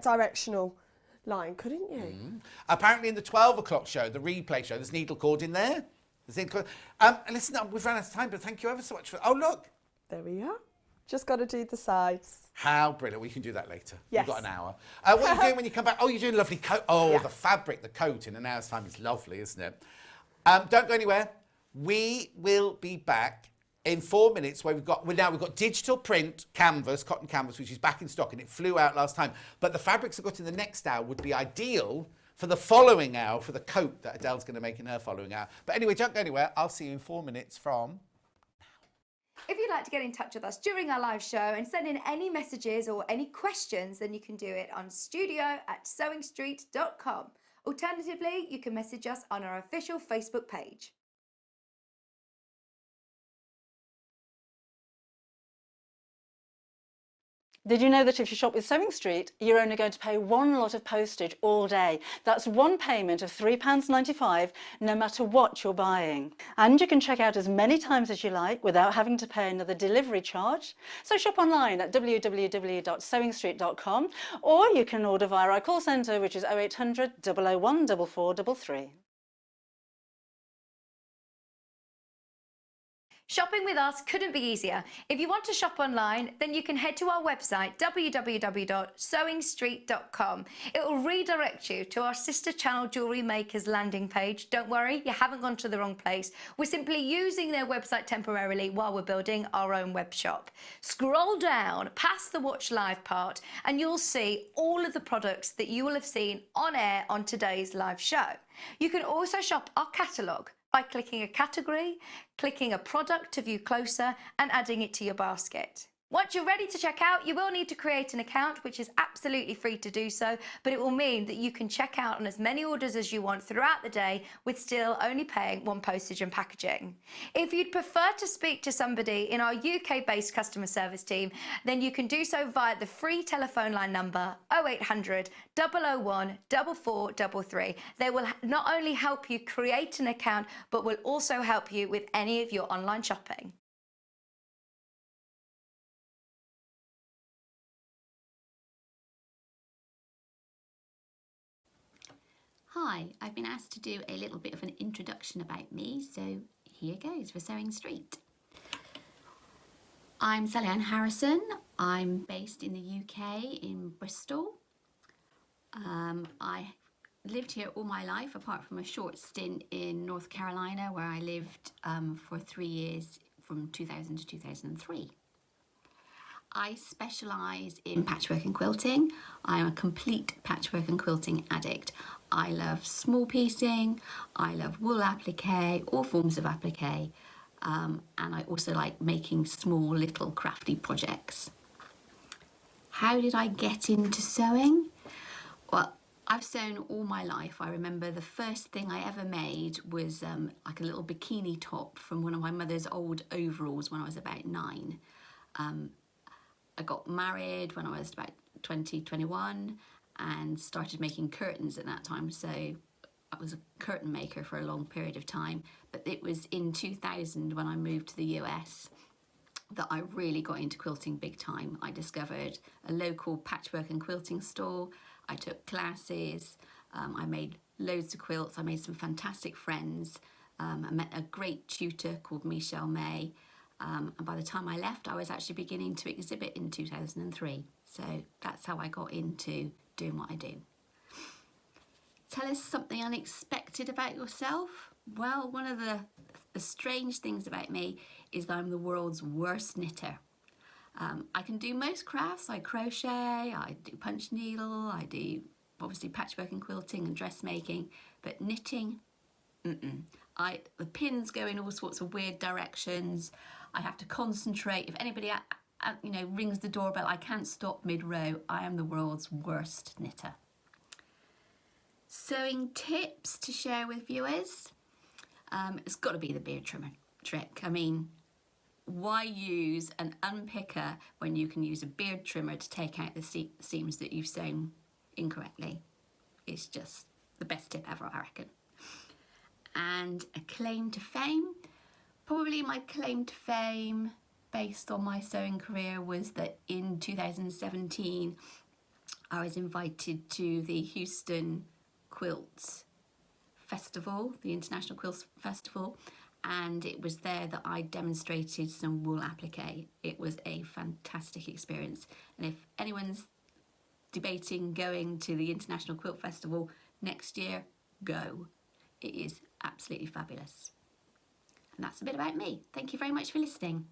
directional line, couldn't you? Apparently in the 12 o'clock show, the replay show, there's needle cord in there. There's needle cord. Listen, we've run out of time, but thank you ever so much for... Oh, look. There we are. Just got to do the sides. How brilliant. We can do that later. Yes. We've got an hour. What are you doing when you come back? Oh, you're doing a lovely coat. Oh, yeah. The fabric, the coat in an hour's time is lovely, isn't it? Don't go anywhere. We will be back in 4 minutes where we've got digital print canvas, cotton canvas, which is back in stock and it flew out last time. But the fabrics I've got in the next hour would be ideal for the following hour, for the coat that Adele's going to make in her following hour. But anyway, don't go anywhere. I'll see you in 4 minutes from... If you'd like to get in touch with us during our live show and send in any messages or any questions, then you can do it on studio@sewingstreet.com. Alternatively, you can message us on our official Facebook page. Did you know that if you shop with Sewing Street, you're only going to pay one lot of postage all day? That's one payment of £3.95, no matter what you're buying. And you can check out as many times as you like without having to pay another delivery charge. So shop online at www.sewingstreet.com, or you can order via our call centre, which is 0800 001 4433. Shopping with us couldn't be easier. If you want to shop online, then you can head to our website, www.sewingstreet.com. It will redirect you to our sister channel Jewellery Makers landing page. Don't worry, you haven't gone to the wrong place. We're simply using their website temporarily while we're building our own web shop. Scroll down past the Watch Live part and you'll see all of the products that you will have seen on air on today's live show. You can also shop our catalogue by clicking a category, clicking a product to view closer, and adding it to your basket. Once you're ready to check out, you will need to create an account, which is absolutely free to do so, but it will mean that you can check out on as many orders as you want throughout the day with still only paying one postage and packaging. If you'd prefer to speak to somebody in our UK-based customer service team, then you can do so via the free telephone line number 0800 001 4433. They will not only help you create an account, but will also help you with any of your online shopping. Hi, I've been asked to do a little bit of an introduction about me, so here goes for Sewing Street. I'm Sally Ann Harrison. I'm based in the UK in Bristol. I lived here all my life, apart from a short stint in North Carolina where I lived for 3 years from 2000 to 2003. I specialise in patchwork and quilting. I'm a complete patchwork and quilting addict. I love small piecing, I love wool applique, all forms of applique, and I also like making small little crafty projects. How did I get into sewing? Well, I've sewn all my life. I remember the first thing I ever made was like a little bikini top from one of my mother's old overalls when I was about 9. I got married when I was about 20, 21 and started making curtains at that time. So I was a curtain maker for a long period of time. But it was in 2000 when I moved to the US that I really got into quilting big time. I discovered a local patchwork and quilting store. I took classes. I made loads of quilts. I made some fantastic friends. I met a great tutor called Michelle May. And by the time I left, I was actually beginning to exhibit in 2003. So that's how I got into doing what I do. Tell us something unexpected about yourself. Well, one of the strange things about me is that I'm the world's worst knitter. I can do most crafts. I crochet, I do punch needle, I do obviously patchwork and quilting and dressmaking, but knitting, the pins go in all sorts of weird directions. I have to concentrate. If anybody rings the doorbell, I can't stop mid-row. I am the world's worst knitter. Sewing tips to share with viewers. It's got to be the beard trimmer trick. I mean, why use an unpicker when you can use a beard trimmer to take out the seams that you've sewn incorrectly? It's just the best tip ever, I reckon. And a claim to fame. Probably my claim to fame based on my sewing career was that in 2017 I was invited to the Houston Quilt Festival, the International Quilt Festival, and it was there that I demonstrated some wool applique. It was a fantastic experience, and if anyone's debating going to the International Quilt Festival next year, go. It is absolutely fabulous. And that's a bit about me. Thank you very much for listening.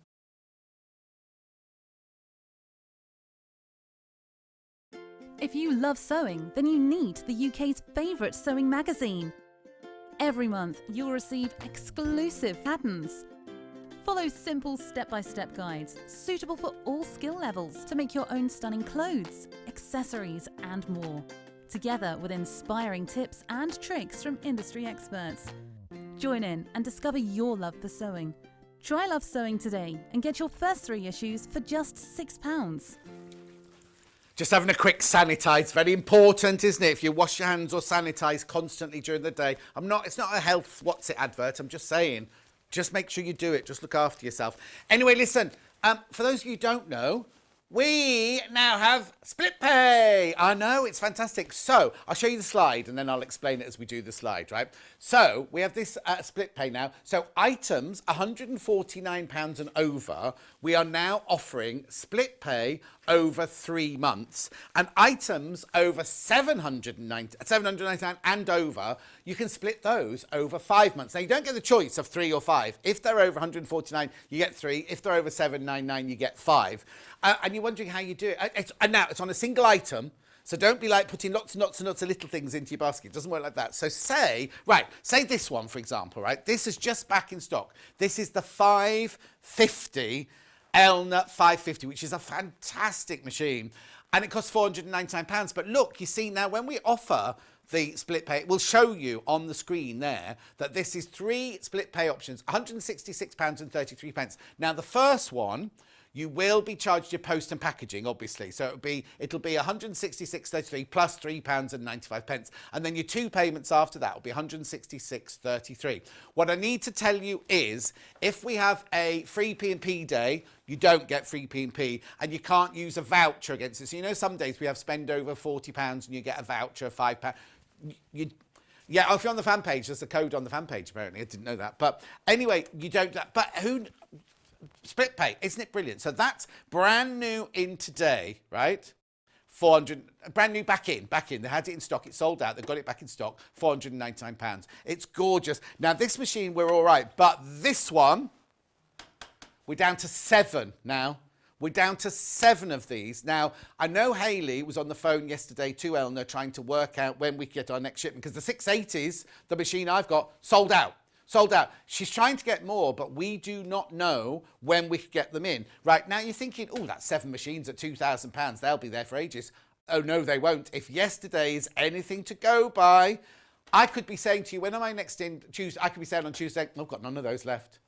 If you love sewing, then you need the UK's favourite sewing magazine. Every month, you'll receive exclusive patterns. Follow simple step-by-step guides suitable for all skill levels to make your own stunning clothes, accessories and more, together with inspiring tips and tricks from industry experts. Join in and discover your love for sewing. Try Love Sewing today and get your first 3 issues for just £6. Just having a quick sanitize, very important, isn't it? If you wash your hands or sanitize constantly during the day. It's not a health what's it advert, I'm just saying. Just make sure you do it, just look after yourself. Anyway, listen, for those of you who don't know, we now have split pay. I know, it's fantastic. So I'll show you the slide and then I'll explain it as we do the slide, right? So we have this split pay now. So items £149 and over, we are now offering split pay over 3 months. And items over £799 and over, you can split those over 5 months. Now you don't get the choice of 3 or 5. If they're over 149, you get 3. If they're over 799, you get 5. And you're wondering how you do it. And now it's on a single item. So don't be like putting lots and lots and lots of little things into your basket. It doesn't work like that. So say this one, for example, right? This is just back in stock. This is the 550, Elna 550, which is a fantastic machine. And it costs £499. But look, you see now when we offer the split pay, we'll show you on the screen there that this is 3 split pay options, £166 and 33. Now the first one, you will be charged your post and packaging, obviously. So it'll be £166.33 plus £3.95. And then your 2 payments after that will be £166.33. What I need to tell you is, if we have a free P&P day, you don't get free P&P, and you can't use a voucher against it. So you know some days we have spend over £40 and you get a voucher of £5. Yeah, if you're on the fan page, there's a code on the fan page, apparently. I didn't know that. But anyway, you don't... But who... Split pay, isn't it brilliant? So that's brand new in today, right? 400, brand new back in. They had it in stock, it sold out, they've got it back in stock, £499. It's gorgeous. Now this machine, we're all right, but this one, we're down to 7 now. We're down to 7 of these. Now, I know Hayley was on the phone yesterday to Elna trying to work out when we get our next shipment, because the 680s, the machine I've got, sold out. Sold out. She's trying to get more, but we do not know when we could get them in. Right, now you're thinking, oh, that's 7 machines at £2,000. They'll be there for ages. Oh, no, they won't. If yesterday is anything to go by, I could be saying to you, when am I next in Tuesday? I could be saying on Tuesday, I've got none of those left.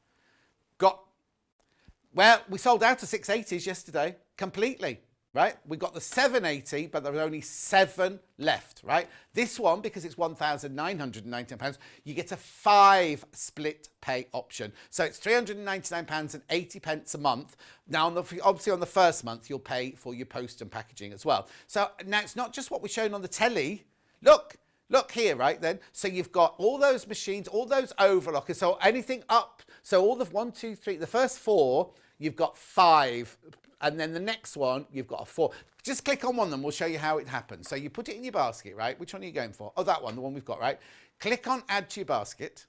Well, we sold out of 680s yesterday, completely. Right, we got the 780, but there are only 7 left, right? This one, because it's £1,919, you get a 5 split pay option. So it's £399 and 80 pence a month. Now, obviously on the first month, you'll pay for your post and packaging as well. So now it's not just what we're showing on the telly. Look Look here, right then. So you've got all those machines, all those overlockers. So anything up. So all the 1, 2, 3, the first 4, you've got 5. And then the next one, you've got a 4. Just click on one of them. We'll show you how it happens. So you put it in your basket, right? Which one are you going for? Oh, that one, the one we've got, right? Click on add to your basket.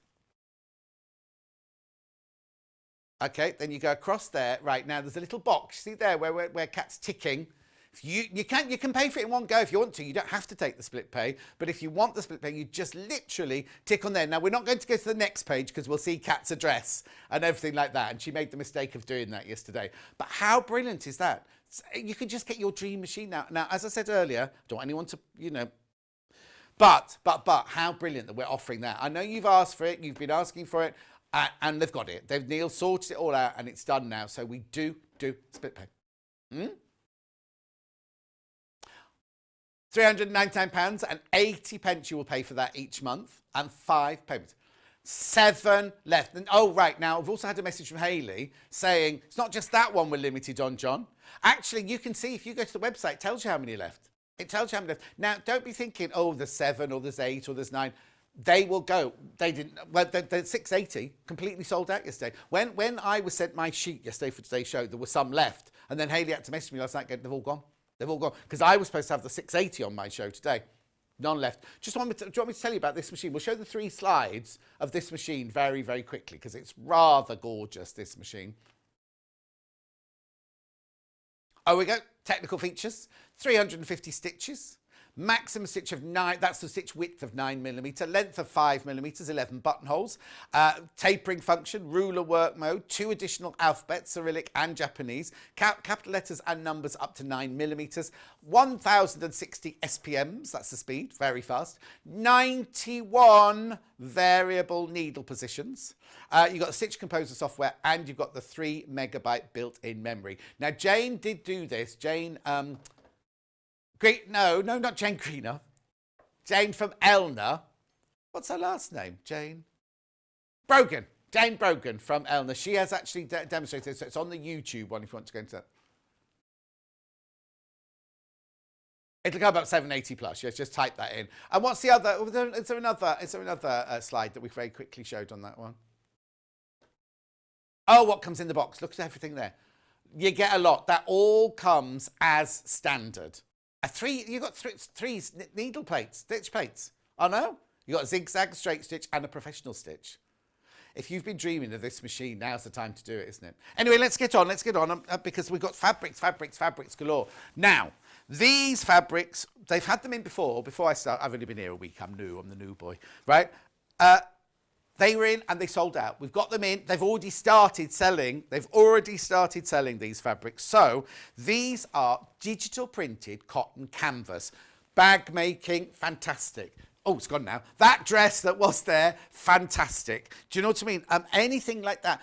Okay, then you go across there. Right, now there's a little box. See there where Kat's ticking. If you can pay for it in one go if you want to. You don't have to take the split pay. But if you want the split pay, you just literally tick on there. Now, we're not going to go to the next page because we'll see Kat's address and everything like that. And she made the mistake of doing that yesterday. But how brilliant is that? You can just get your dream machine now. Now, as I said earlier, I don't want anyone to, you know, but how brilliant that we're offering that. I know you've asked for it. You've been asking for it. And they've got it. Neil sorted it all out and it's done now. So we do split pay. £399 and 80 pence you will pay for that each month, and 5 payments. 7 left. And oh, right, now I've also had a message from Hayley saying it's not just that one we're limited on, John. Actually, you can see if you go to the website, it tells you how many left. It tells you how many left. Now, don't be thinking, oh, there's 7 or there's 8 or there's 9. They will go. They didn't. Well, the 680 completely sold out yesterday. When I was sent my sheet yesterday for today's show, there were some left, and then Hayley had to message me last night. They've all gone. They've all gone because I was supposed to have the 680 on my show today. None left. Do you want me to tell you about this machine? We'll show the 3 slides of this machine very, very quickly because it's rather gorgeous, this machine. Oh, we go. Technical features. 350 stitches. Maximum stitch of 9, that's the stitch width of 9mm, length of 5mm, 11 buttonholes, tapering function, ruler work mode, 2 additional alphabets, Cyrillic and Japanese, capital letters and numbers up to 9mm, 1060 SPMs, that's the speed, very fast, 91 variable needle positions. You've got the Stitch Composer software and you've got the 3MB built-in memory. Now, Jane did do this. Jane... No, not Jane Greener. Jane from Elna. What's her last name? Jane Brogan. Jane Brogan from Elna. She has actually demonstrated this. So it's on the YouTube one if you want to go into that. It'll go about 780 plus. Yes, just type that in. And what's the other? Is there another slide that we very quickly showed on that one? Oh, what comes in the box? Look at everything there. You get a lot. That all comes as standard. You've got three needle plates, stitch plates. Oh no, you've got a zigzag, straight stitch and a professional stitch. If you've been dreaming of this machine, now's the time to do it, isn't it? Anyway, let's get on because we've got fabrics galore. Now, these fabrics, they've had them in before I start. I've only been here a week, I'm the new boy, right? They were in and they sold out. We've got them in. They've already started selling. These fabrics. So these are digital printed cotton canvas. Bag making, fantastic. Oh, it's gone now. That dress that was there, fantastic. Do you know what I mean? Anything like that.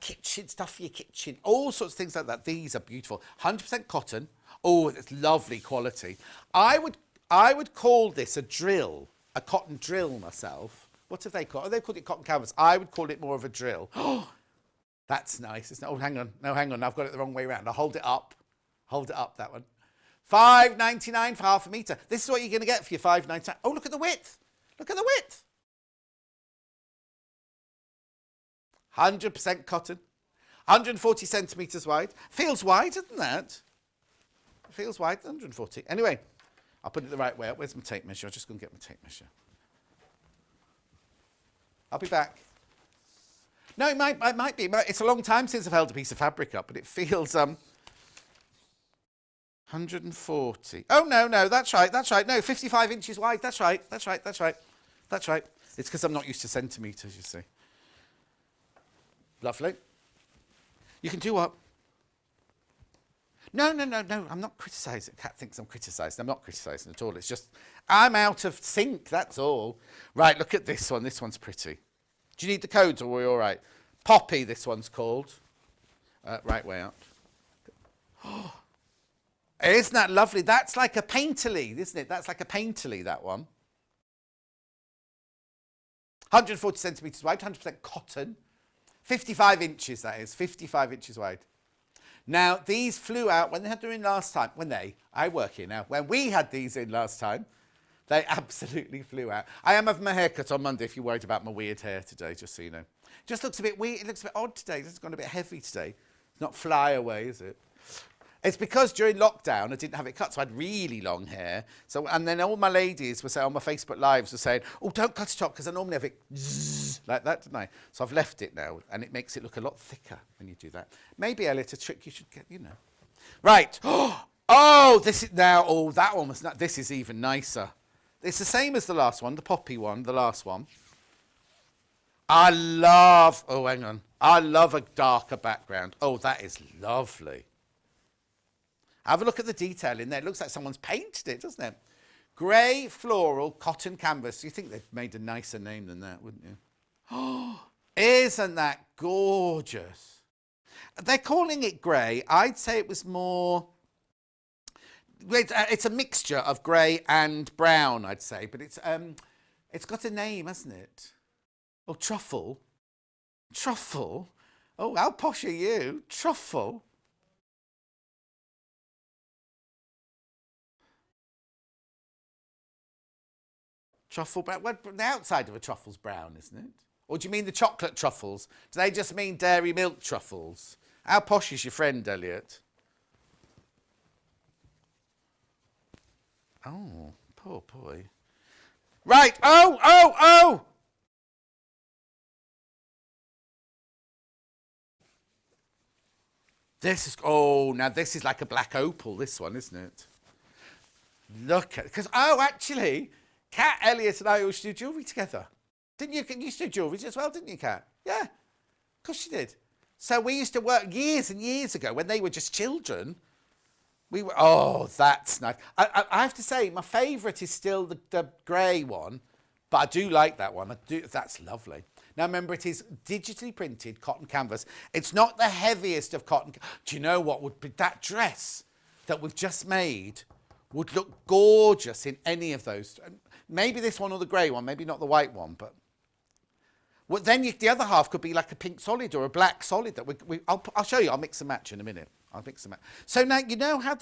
Kitchen stuff for your kitchen. All sorts of things like that. These are beautiful. 100% cotton. Oh, it's lovely quality. I would call this a drill, a cotton drill myself. What have they called? Oh, they've called it cotton canvas. I would call it more of a drill. Oh, that's nice. Isn't it? Oh, hang on. No, hang on. I've got it the wrong way around. I'll hold it up. Hold it up, that one. $5.99 for half a metre. This is what you're going to get for your $5.99. Oh, look at the width. Look at the width. 100% cotton. 140 centimetres wide. Feels wide, doesn't that? Feels wide, 140. Anyway, I'll put it the right way up. Where's my tape measure? I'm just going to get my tape measure. I'll be back. No, it might be. It's a long time since I've held a piece of fabric up, but it feels 140. Oh, no, that's right. No, 55 inches wide. That's right. It's because I'm not used to centimetres, you see. Lovely. You can do what? No, I'm not criticising. Kat thinks I'm criticising. I'm not criticising at all. It's just, I'm out of sync, that's all. Right, look at this one. This one's pretty. Do you need the codes or are we all right? Poppy, this one's called. Right way up. Oh, isn't that lovely? That's like a painterly, isn't it? That's like a painterly, that one. 140 centimetres wide, 100% cotton. 55 inches, that is. 55 inches wide. Now, these flew out when they had them in last time. I work here now. When we had these in last time, They absolutely flew out. I am having my hair cut on Monday if you're worried about my weird hair today, just so you know. Just looks a bit weird. It looks a bit odd today. It's gone a bit heavy today. It's not fly away, is it? It's because during lockdown I didn't have it cut, so I had really long hair. So, and then all my ladies were saying on my Facebook Lives were saying, "Oh, don't cut it off because I normally have it zzz, like that, didn't I?" So I've left it now, and it makes it look a lot thicker when you do that. Maybe, Elliot, a trick you should get, you know. Right. Oh, this is now. Oh, that one was not. This is even nicer. It's the same as the last one, the poppy one, the last one. I love. Oh, hang on. I love a darker background. Oh, that is lovely. Have a look at the detail in there. It looks like someone's painted it, doesn't it? Grey floral cotton canvas. You think they'd made a nicer name than that, wouldn't you? Oh, isn't that gorgeous? They're calling it grey. I'd say it was more... It's a mixture of grey and brown, I'd say. But it's got a name, hasn't it? Oh, truffle. Truffle? Oh, how posh are you? Truffle? Truffle brown. Well, the outside of a truffle's brown, isn't it? Or do you mean the chocolate truffles? Do they just mean dairy milk truffles? How posh is your friend, Elliot? Oh, poor boy. Right. Oh! This is, now this is like a black opal, this one, isn't it? Look at, because, actually... Kat, Elliot and I used to do jewellery together. Didn't you? You used to do jewellery as well, didn't you, Kat? Yeah, of course you did. So we used to work years and years ago when they were just children. We were, that's nice. I have to say, my favourite is still the grey one, but I do like that one. That's lovely. Now remember, it is digitally printed cotton canvas. It's not the heaviest of cotton. Do you know what would be that dress that we've just made would look gorgeous in any of those? Maybe this one or the grey one, maybe not the white one, but then the other half could be like a pink solid or a black solid. That I'll show you. I'll mix and match in a minute. I'll mix and match. So now you know how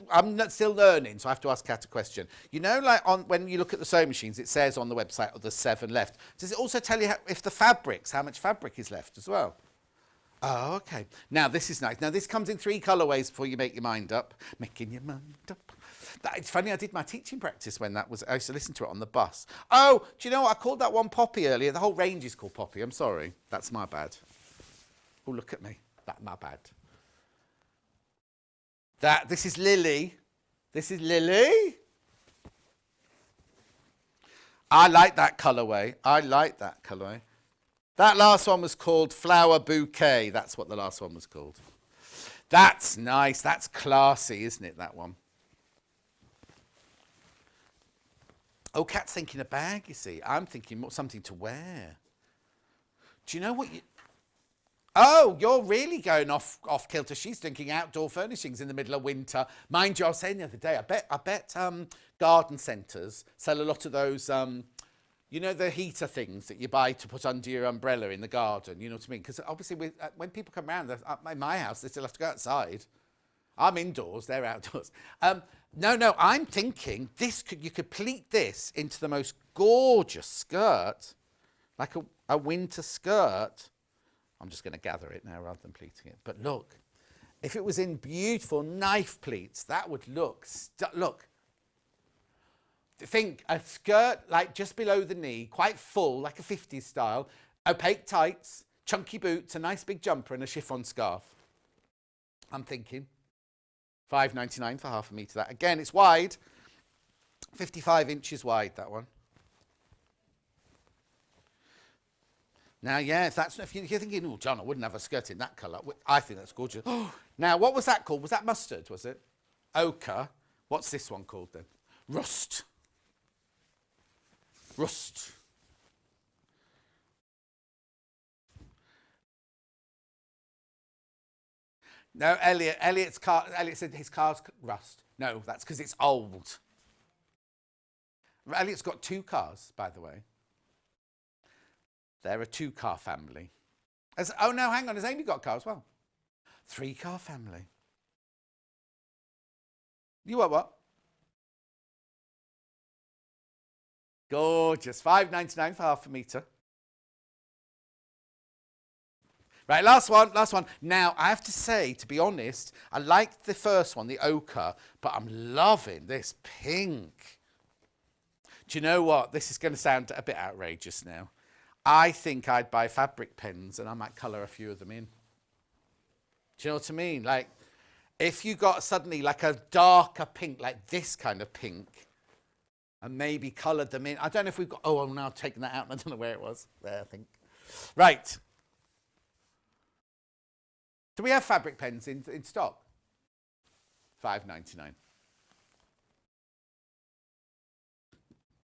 I'm still learning, so I have to ask Kat a question. You know, like when you look at the sewing machines, it says on the website, oh, there's 7 left. Does it also tell you if the fabrics, how much fabric is left as well? Oh, okay. Now this is nice. Now this comes in 3 colourways before you make your mind up. Making your mind up. It's funny, I did my teaching practice when I used to listen to it on the bus. Oh, do you know what? I called that one Poppy earlier. The whole range is called Poppy. I'm sorry. That's my bad. Oh, look at me. That's my bad. This is Lily. This is Lily. I like that colourway. That last one was called Flower Bouquet. That's what the last one was called. That's nice. That's classy, isn't it, that one? Oh, Kat's thinking a bag, you see. I'm thinking more something to wear. Do you know what you... Oh, you're really going off kilter. She's thinking outdoor furnishings in the middle of winter. Mind you, I was saying the other day, I bet garden centres sell a lot of those, you know, the heater things that you buy to put under your umbrella in the garden. You know what I mean? Because obviously when people come around, in my house, they still have to go outside. I'm indoors, they're outdoors. No, I'm thinking you could pleat this into the most gorgeous skirt, like a winter skirt. I'm just going to gather it now rather than pleating it. But look, if it was in beautiful knife pleats, that would look, look. Think a skirt like just below the knee, quite full, like a 50s style, opaque tights, chunky boots, a nice big jumper and a chiffon scarf. I'm thinking. $5.99 for half a metre. That again, it's wide, 55 inches wide. That one. Now, yeah, if you're thinking, oh, John, I wouldn't have a skirt in that colour. I think that's gorgeous. Now, what was that called? Was that mustard? Was it ochre? What's this one called then? Rust. Rust. No, Elliot said his car's rust. No, that's because it's old. Elliot's got 2 cars, by the way. They're a 2-car family. Oh, no, hang on. Has Amy got a car as well? 3-car family. You want what? Gorgeous. £5.99 for half a metre. Right, last one. Now, I have to say, to be honest, I liked the first one, the ochre, but I'm loving this pink. Do you know what? This is going to sound a bit outrageous now. I think I'd buy fabric pens and I might colour a few of them in. Do you know what I mean? Like, if you got suddenly like a darker pink, like this kind of pink, and maybe coloured them in. I don't know if we've got... Oh, I'm now taking that out and I don't know where it was. There, I think. Right. Do we have fabric pens in stock? £5.99.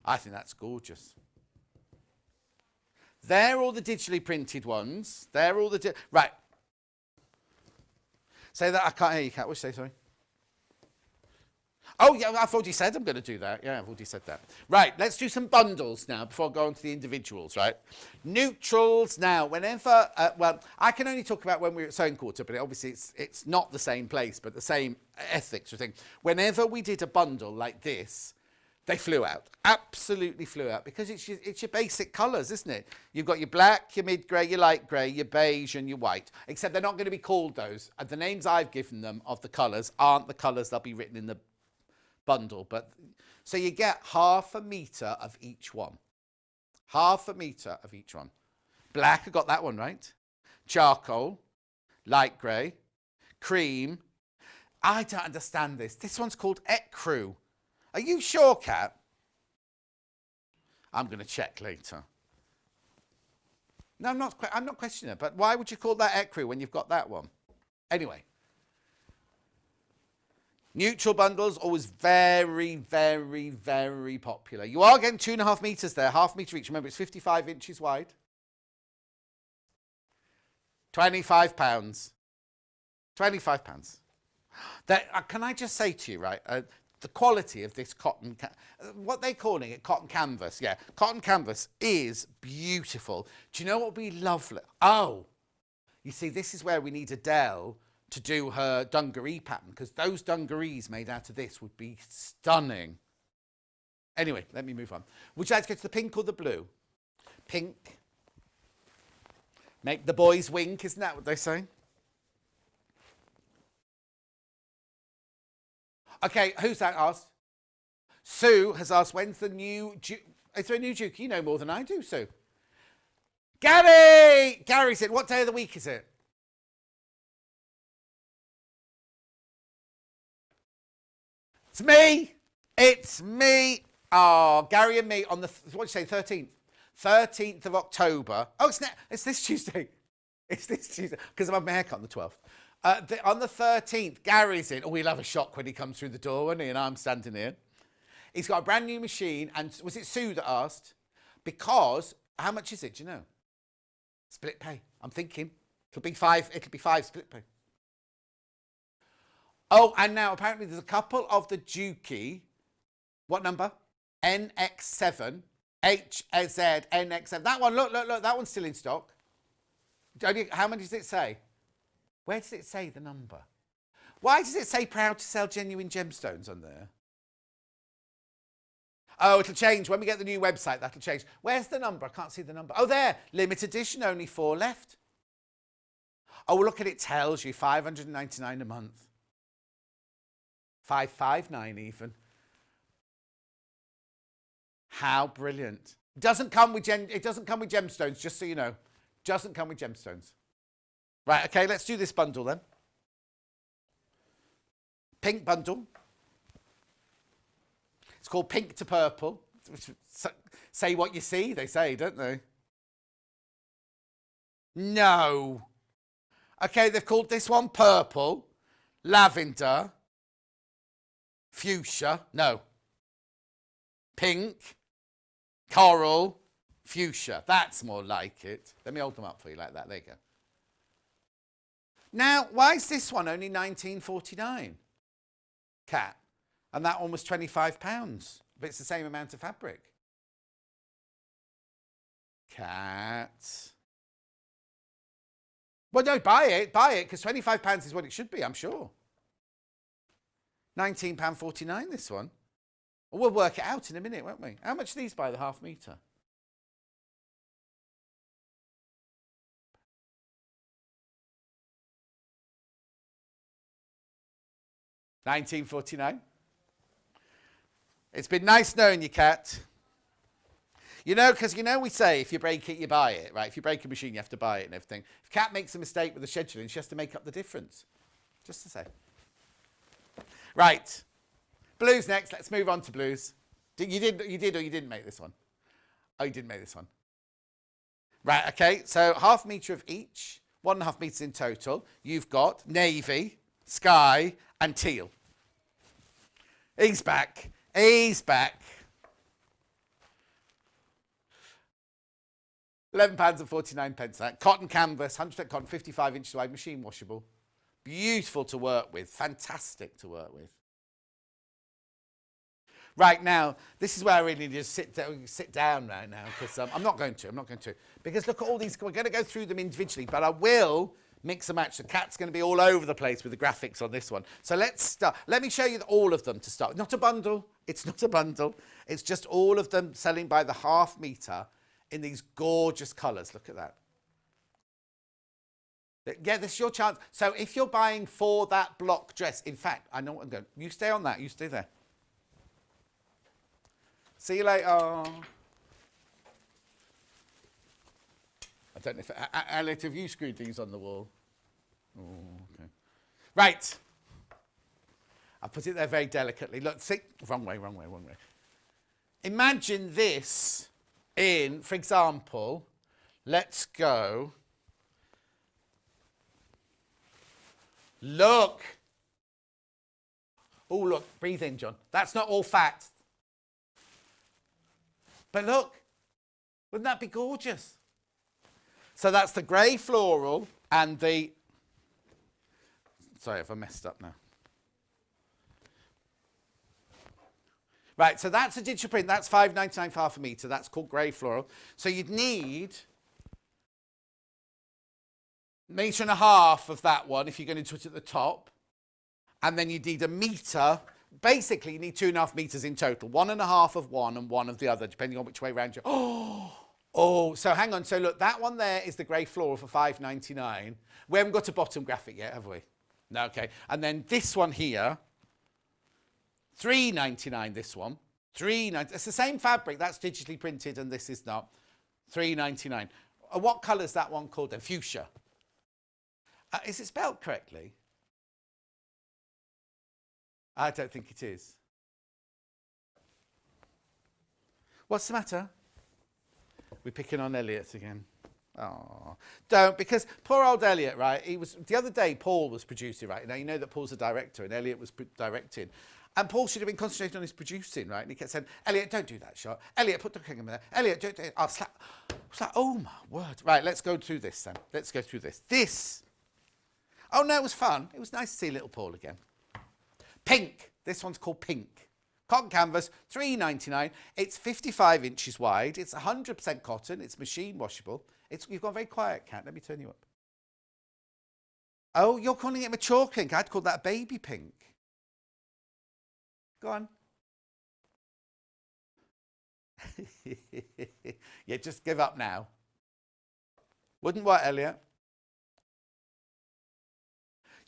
I think that's gorgeous. They're all the digitally printed ones. They're all the... Right. Say that. I can't hear you, Kat. What did you say, sorry? Oh, yeah, I've already said I'm going to do that. Yeah, I've already said that. Right, let's do some bundles now before I go on to the individuals, right? Neutrals now. Whenever... well, I can only talk about when we were at Sewing Quarter, but obviously it's not the same place, but the same ethics or thing. Whenever we did a bundle like this, they flew out. Absolutely flew out because it's your basic colours, isn't it? You've got your black, your mid-grey, your light grey, your beige and your white. Except they're not going to be called those. The names I've given them of the colours aren't the colours that'll be written in the bundle. But so you get half a metre of each one. Half a metre of each one. Black, I got that one right. Charcoal, light grey, cream. I don't understand this. This one's called Ecru. Are you sure, Kat? I'm going to check later. No, I'm not questioning it, but why would you call that Ecru when you've got that one? Anyway. Neutral bundles, always very, very, very popular. You are getting 2.5 metres there, half metre each. Remember, it's 55 inches wide. £25. £25. Can I just say to you, right, the quality of this cotton, what they're calling it, cotton canvas. Yeah, cotton canvas is beautiful. Do you know what would be lovely? Oh, you see, this is where we need Adelle to do her dungaree pattern, because those dungarees made out of this would be stunning. Anyway, let me move on. Would you like to go to the pink or the blue? Pink. Make the boys wink, isn't that what they say? Okay, who's that asked? Sue has asked, when's the new... Is there a new Duke? You know more than I do, Sue. Gary! Gary said, what day of the week is it? It's me! It's me! Oh, Gary and me on the... What did you say, 13th? 13th of October. Oh, it's this Tuesday. It's this Tuesday. Because I have my haircut on the 12th. On the 13th, Gary's in. Oh, he'll have a shock when he comes through the door, won't he? And I'm standing here. He's got a brand new machine. And was it Sue that asked? Because, how much is it, do you know? Split pay. I'm thinking. It'll be five split pay. Oh, and now apparently there's a couple of the Dukey. What number? NX7. HZ NX7. That one, look. That one's still in stock. How many does it say? Where does it say the number? Why does it say proud to sell genuine gemstones on there? Oh, it'll change. When we get the new website, that'll change. Where's the number? I can't see the number. Oh, there. Limited edition, only 4 left. Oh, look at it. Tells you £599 a month. £559 even. How brilliant. It doesn't come with gemstones, just so you know. Doesn't come with gemstones. Right, okay, let's do this bundle then. Pink bundle. It's called Pink to Purple. Say what you see, they say, don't they? No. Okay, they've called this one Purple, Lavender, Fuchsia, no. Pink, Coral, Fuchsia. That's more like it. Let me hold them up for you like that. There you go. Now, why is this one only £19.49? Cat. And that one was £25. But it's the same amount of fabric. Cat. Well, no, buy it, because £25 is what it should be, I'm sure. £19.49, this one. We'll work it out in a minute, won't we? How much are these by the half metre? £19.49. It's been nice knowing you, Kat. You know, because we say if you break it, you buy it, right? If you break a machine, you have to buy it and everything. If Kat makes a mistake with the scheduling, she has to make up the difference. Just to say. Right. Blues next. Let's move on to blues. You did or you didn't make this one? Oh, you didn't make this one. Right, okay. So half metre of each. 1.5 metres in total. You've got navy, sky and teal. He's back. He's back. £11.49 that. Cotton canvas, 100% cotton, 55 inches wide, machine washable. Beautiful to work with. Fantastic to work with. Right, now, this is where I really need to sit down right now, because I'm not going to. Because look at all these, we're going to go through them individually, but I will mix and match. The Cat's going to be all over the place with the graphics on this one. So let's start. Let me show you all of them to start. Not a bundle. It's not a bundle. It's just all of them selling by the half metre in these gorgeous colours. Look at that. Yeah, this is your chance. So if you're buying for that block dress, in fact, I know what I'm going. You stay on that. You stay there. See you later. I don't know if... Elliot, have you screwed these on the wall? Oh, okay. Right. I'll put it there very delicately. Look, see... Wrong way. Imagine this in, for example, let's go... Look. Oh, look. Breathe in, John. That's not all fat. But look. Wouldn't that be gorgeous? So that's the grey floral and the... Sorry if I messed up now. Right, so that's a digital print. That's $5.99 for half a metre. That's called grey floral. So you'd need... 1.5 meters of that one if you're going to put it at the top. And then you need 1 metre. Basically, you need 2.5 meters in total. 1.5 of one and 1 of the other, depending on which way round you... Oh, so hang on. So look, that one there is the grey floral for $5.99. We haven't got a bottom graphic yet, have we? No, okay. And then this one here, $3.99 this one. $3.99. It's the same fabric. That's digitally printed and this is not. $3.99. What colour is that one called then? Fuchsia. Is it spelled correctly? I don't think it is. What's the matter? We're picking on Elliot again. Oh, don't, because poor old Elliot, right? He was, the other day, Paul was producing, right? Now, you know that Paul's a director and Elliot was directing. And Paul should have been concentrating on his producing, right? And he kept saying, Elliot, don't do that shot. Elliot, put the camera there. Elliot, don't do it. I'll slap. I was like, oh my word. Right, let's go through this then. Let's go through this. This. Oh no, it was fun. It was nice to see little Paul again. Pink. This one's called Pink. Cotton canvas, $3.99. It's 55 inches wide. It's 100% cotton. It's machine washable. You've gone very quiet, Kat. Let me turn you up. Oh, you're calling it mature pink. I'd call that baby pink. Go on. Yeah, just give up now. Wouldn't what, Elliot?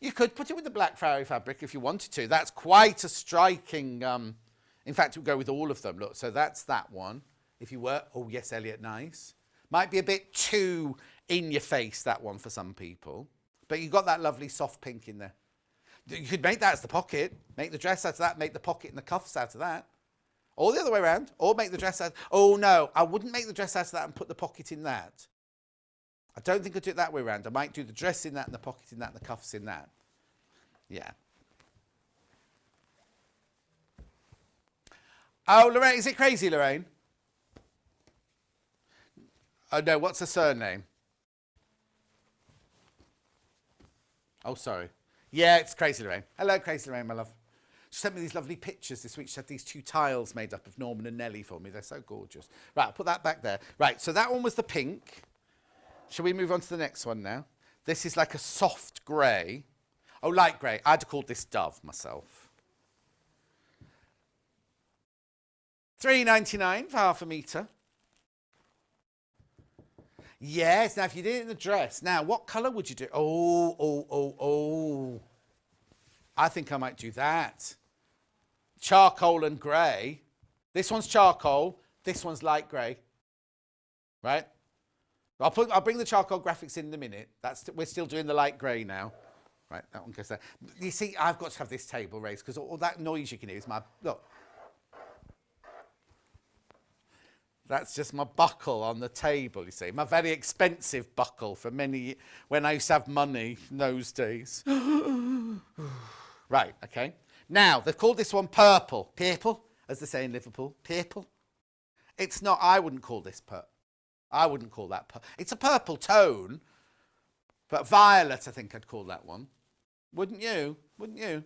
You could put it with the black fairy fabric if you wanted to. That's quite a striking... in fact, it would go with all of them. Look, so that's that one. If you were... Oh, yes, Elliot, nice. Might be a bit too in your face, that one, for some people. But you've got that lovely soft pink in there. You could make that as the pocket. Make the dress out of that. Make the pocket and the cuffs out of that. Or the other way around. Or make the dress out... Oh, no. I wouldn't make the dress out of that and put the pocket in that. I don't think I'd do it that way around. I might do the dress in that and the pocket in that and the cuffs in that. Yeah. Oh, Lorraine. Is it crazy, Lorraine? Oh, no. What's her surname? Oh, sorry. Yeah, it's Crazy Lorraine. Hello, Crazy Lorraine, my love. She sent me these lovely pictures this week. She had these 2 tiles made up of Norman and Nellie for me. They're so gorgeous. Right, I'll put that back there. Right, so that one was the pink. Shall we move on to the next one now? This is like a soft grey. Oh, light grey. I'd have called this Dove myself. $3.99 for half a metre. Yes, now if you did it in the dress, now what colour would you do? Oh. I think I might do that. Charcoal and grey. This one's charcoal, this one's light grey. Right? I'll bring the charcoal graphics in a minute. We're still doing the light grey now. Right, that one goes there. You see, I've got to have this table raised because all that noise you can hear is my, look. That's just my buckle on the table, you see. My very expensive buckle for when I used to have money in those days. Right, okay. Now, they've called this one purple. Purple, as they say in Liverpool. Purple. It's not, I wouldn't call this purple. I wouldn't call that purple. It's a purple tone, but violet, I think I'd call that one. Wouldn't you? Wouldn't you?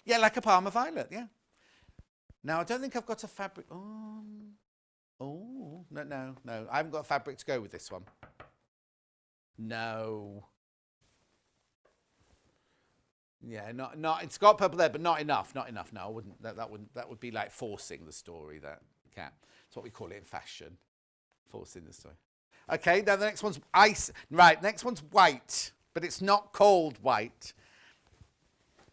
Yeah, like a Parma violet, yeah. Now, I don't think I've got a fabric. Oh, no. I haven't got a fabric to go with this one. No. Yeah, not. It's got purple there, but not enough. Not enough. No, I wouldn't. That would be like forcing the story. That cat. That's what we call it in fashion. Forcing the story. Okay. Now the next one's ice. Right. Next one's white, but it's not called white.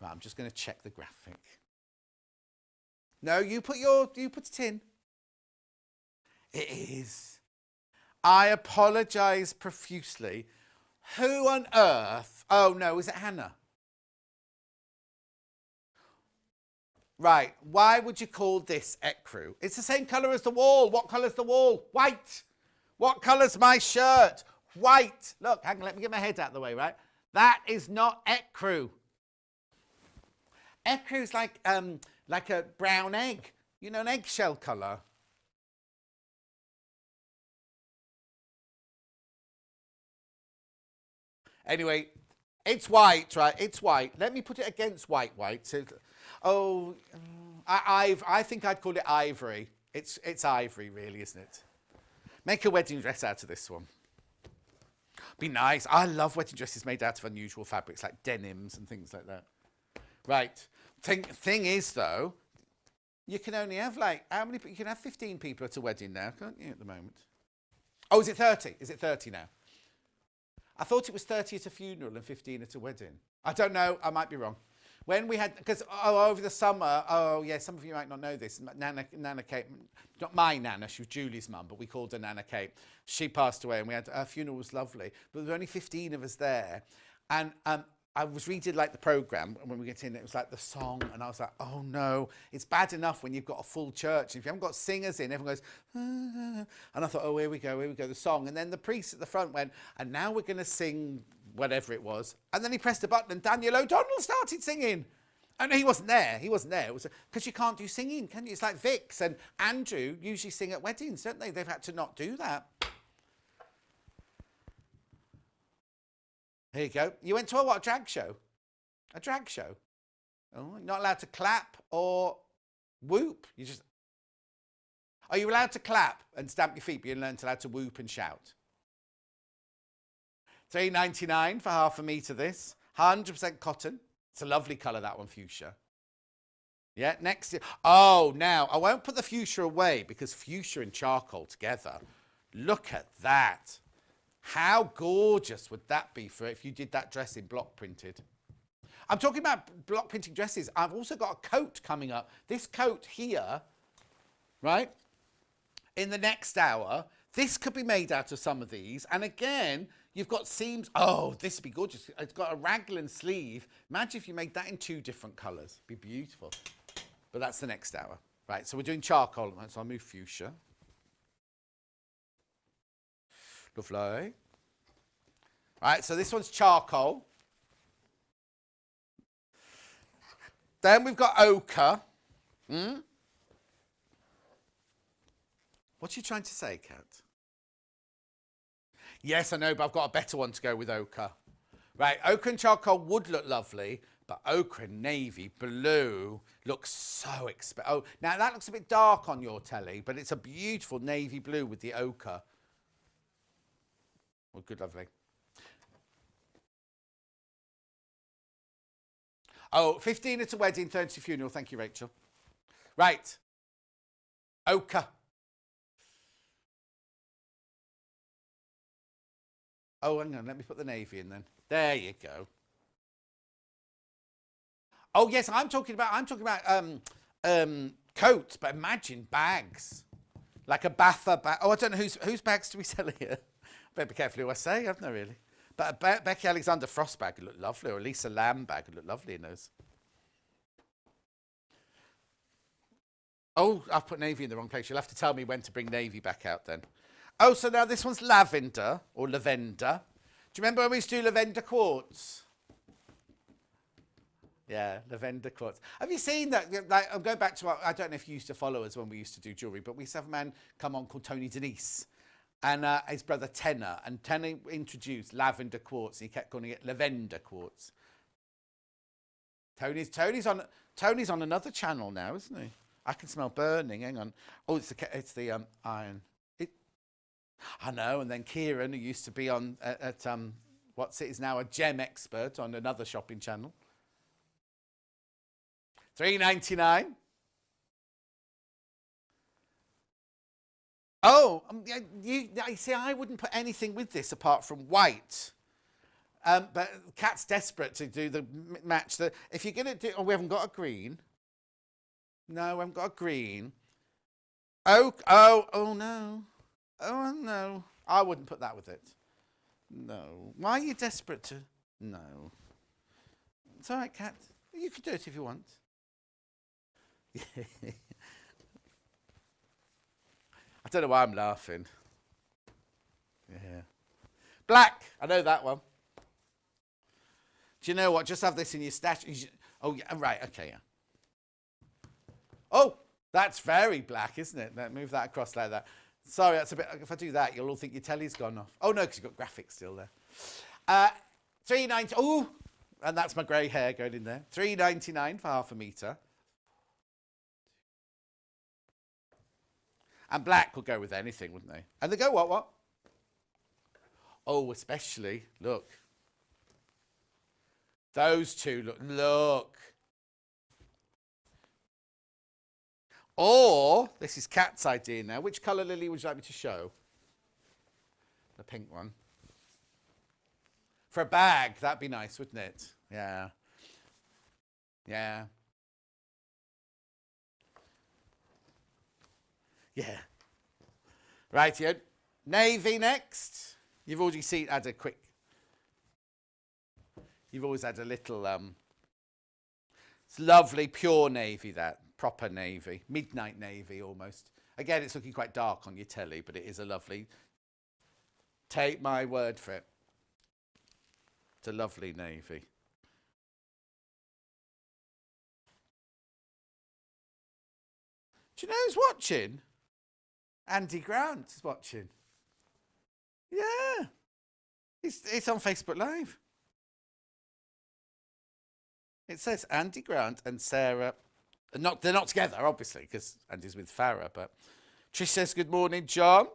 Right. I'm just going to check the graphic. No, you put it in. It is. I apologise profusely. Who on earth? Oh no, is it Hannah? Right, why would you call this ecru? It's the same colour as the wall. What colour's the wall? White. What colour's my shirt? White. Look, hang on, let me get my head out of the way, right? That is not ecru. Ecru's like a brown egg. You know, an eggshell colour. Anyway, it's white, right? It's white. Let me put it against white. So, I think I'd call it ivory. It's ivory, really, isn't it? Make a wedding dress out of this one. Be nice. I love wedding dresses made out of unusual fabrics like denims and things like that. Right. Thing is, though, you can only have how many? You can have 15 people at a wedding now, can't you? At the moment. Oh, is it 30? Is it 30 now? I thought it was 30 at a funeral and 15 at a wedding. I don't know. I might be wrong. When we had, because over the summer, some of you might not know this. Nana Kate, not my Nana, she was Julie's mum, but we called her Nana Kate. She passed away, and her funeral was lovely. But there were only 15 of us there, and I was reading the programme, and when we get in, it was like the song, and I was like, oh no, it's bad enough when you've got a full church. If you haven't got singers in, everyone goes, and I thought, oh, here we go, the song. And then the priest at the front went, and now we're going to sing whatever it was. And then he pressed a button, and Daniel O'Donnell started singing. And he wasn't there. It was because you can't do singing, can you? It's like Vix and Andrew usually sing at weddings, don't they? They've had to not do that. Here you go. You went to a drag show? A drag show? Oh, not allowed to clap or whoop. Are you allowed to clap and stamp your feet, but you're not allowed to whoop and shout? $3.99 for half a metre this. 100% cotton. It's a lovely colour, that one, fuchsia. Yeah, next. Oh, now, I won't put the fuchsia away because fuchsia and charcoal together. Look at that. How gorgeous would that be if you did that dress in block printed? I'm talking about block printing dresses. I've also got a coat coming up. This coat here, right, in the next hour, this could be made out of some of these. And again, you've got seams. Oh, this would be gorgeous. It's got a raglan sleeve. Imagine if you made that in 2 different colours. It'd be beautiful. But that's the next hour. Right, so we're doing charcoal. So I'll move fuchsia. Lovely. Right, so this one's charcoal. Then we've got ochre. What are you trying to say, Kat? Yes, I know, but I've got a better one to go with ochre. Right, ochre and charcoal would look lovely, but ochre and navy blue looks so expensive. Oh, now that looks a bit dark on your telly, but it's a beautiful navy blue with the ochre. Well, good, lovely. Oh, 15 at a wedding, 30 at a funeral. Thank you, Rachel. Right. Ochre. Oh, hang on, let me put the navy in then. There you go. Oh yes, I'm talking about coats, but imagine bags. Like a Baffa bag. Oh, I don't know whose bags do we sell here? Better be careful who I say, haven't I really? But a Becky Alexander Frost bag would look lovely, or a Lisa Lamb bag would look lovely in those. Oh, I've put navy in the wrong place. You'll have to tell me when to bring navy back out then. Oh, so now this one's lavender, or lavender. Do you remember when we used to do lavender quartz? Yeah, lavender quartz. Have you seen that? Like, I'm going back to, I don't know if you used to follow us when we used to do jewellery, but we used to have a man come on called Tony Denise and his brother Tenor. And Tenor introduced lavender quartz and he kept calling it lavender quartz. Tony's on another channel now, isn't he? I can smell burning. Hang on. Oh, it's the iron. I know. And then Kieran, who used to be on at what's it is now a gem expert on another shopping channel. $3.99. Oh, you see, I wouldn't put anything with this apart from white. But Kat's desperate to do the match. If you're going to do... Oh, we haven't got a green. No, we haven't got a green. Oh, no. Oh, no. I wouldn't put that with it. No. Why are you desperate to... No. It's all right, Kat. You can do it if you want. I don't know why I'm laughing. Yeah. Black. I know that one. Do you know what? Just have this in your stash. Oh, yeah. Right. Okay, yeah. Oh, that's very black, isn't it? Move that across like that. Sorry, that's a bit... If I do that, you'll all think your telly's gone off. Oh, no, because you've got graphics still there. $3.90. Oh, and that's my grey hair going in there. $3.99 for half a metre. And black will go with anything, wouldn't they? And they go what? Oh, especially, look. Those two, look. Or, this is Kat's idea now. Which colour, Lily, would you like me to show? The pink one. For a bag, that'd be nice, wouldn't it? Yeah. Yeah. Yeah. Right, here. Navy next. You've already seen, you've always had a little, it's lovely, pure navy, that. Proper navy. Midnight navy, almost. Again, it's looking quite dark on your telly, but it is a lovely, take my word for it. It's a lovely navy. Do you know who's watching? Andy Grant is watching. Yeah. It's on Facebook Live. It says Andy Grant and Sarah. They're not together, obviously, because Andy's with Farah. But Trish says, good morning, John.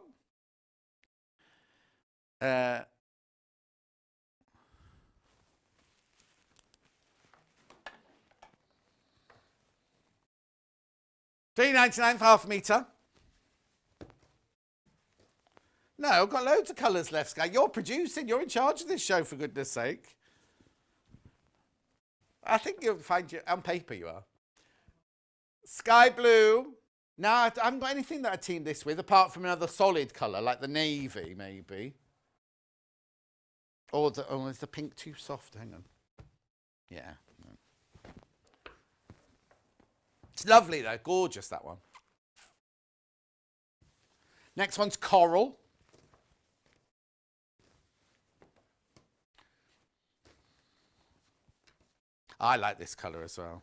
$3.99 for half a metre. No, I've got loads of colours left, Sky. You're producing. You're in charge of this show, for goodness sake. I think you'll find you... On paper, you are. Sky blue. No, I haven't got anything that I teamed this with, apart from another solid colour, like the navy, maybe. Or is the pink too soft? Hang on. Yeah. It's lovely, though. Gorgeous, that one. Next one's coral. I like this colour as well.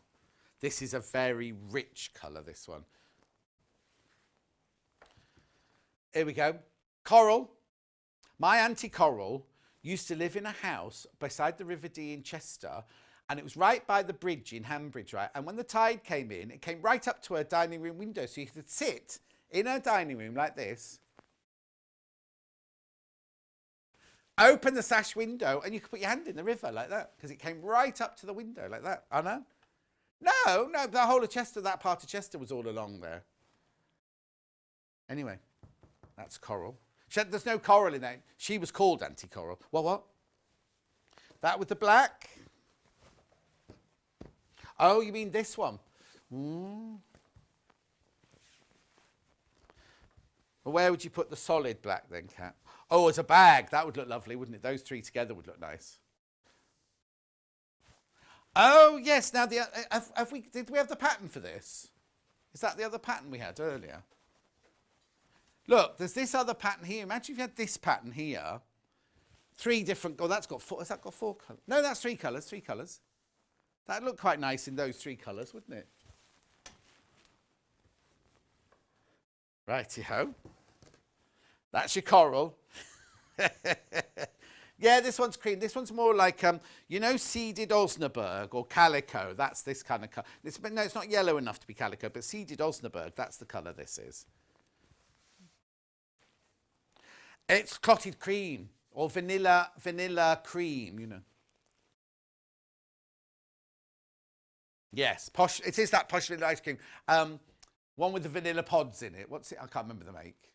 This is a very rich colour, this one. Here we go. Coral. My Auntie Coral used to live in a house beside the River Dee in Chester, and it was right by the bridge in Hanbridge, right? And when the tide came in, it came right up to her dining room window, so you could sit in her dining room like this, open the sash window, and you could put your hand in the river like that, because it came right up to the window like that. I know. No, the whole of Chester, that part of Chester was all along there. Anyway, that's coral. There's no coral in there. She was called anti-coral. What? That with the black? Oh, you mean this one? Well, where would you put the solid black then, Kat? Oh, as a bag. That would look lovely, wouldn't it? Those three together would look nice. Oh, yes. Now, did we have the pattern for this? Is that the other pattern we had earlier? Look, there's this other pattern here. Imagine if you had this pattern here. 3 different... Oh, that's got 4... Has that got 4 colours? No, that's 3 colours. 3 colours. That'd look quite nice in those 3 colours, wouldn't it? Righty-ho. That's your coral. Yeah, this one's cream. This one's more like, you know, seeded Osnaburg or calico. That's this kind of colour. No, it's not yellow enough to be calico, but seeded Osnaburg, that's the colour this is. It's clotted cream or vanilla cream, you know. Yes, posh. It is that posh vanilla ice cream. One with the vanilla pods in it. What's it? I can't remember the make.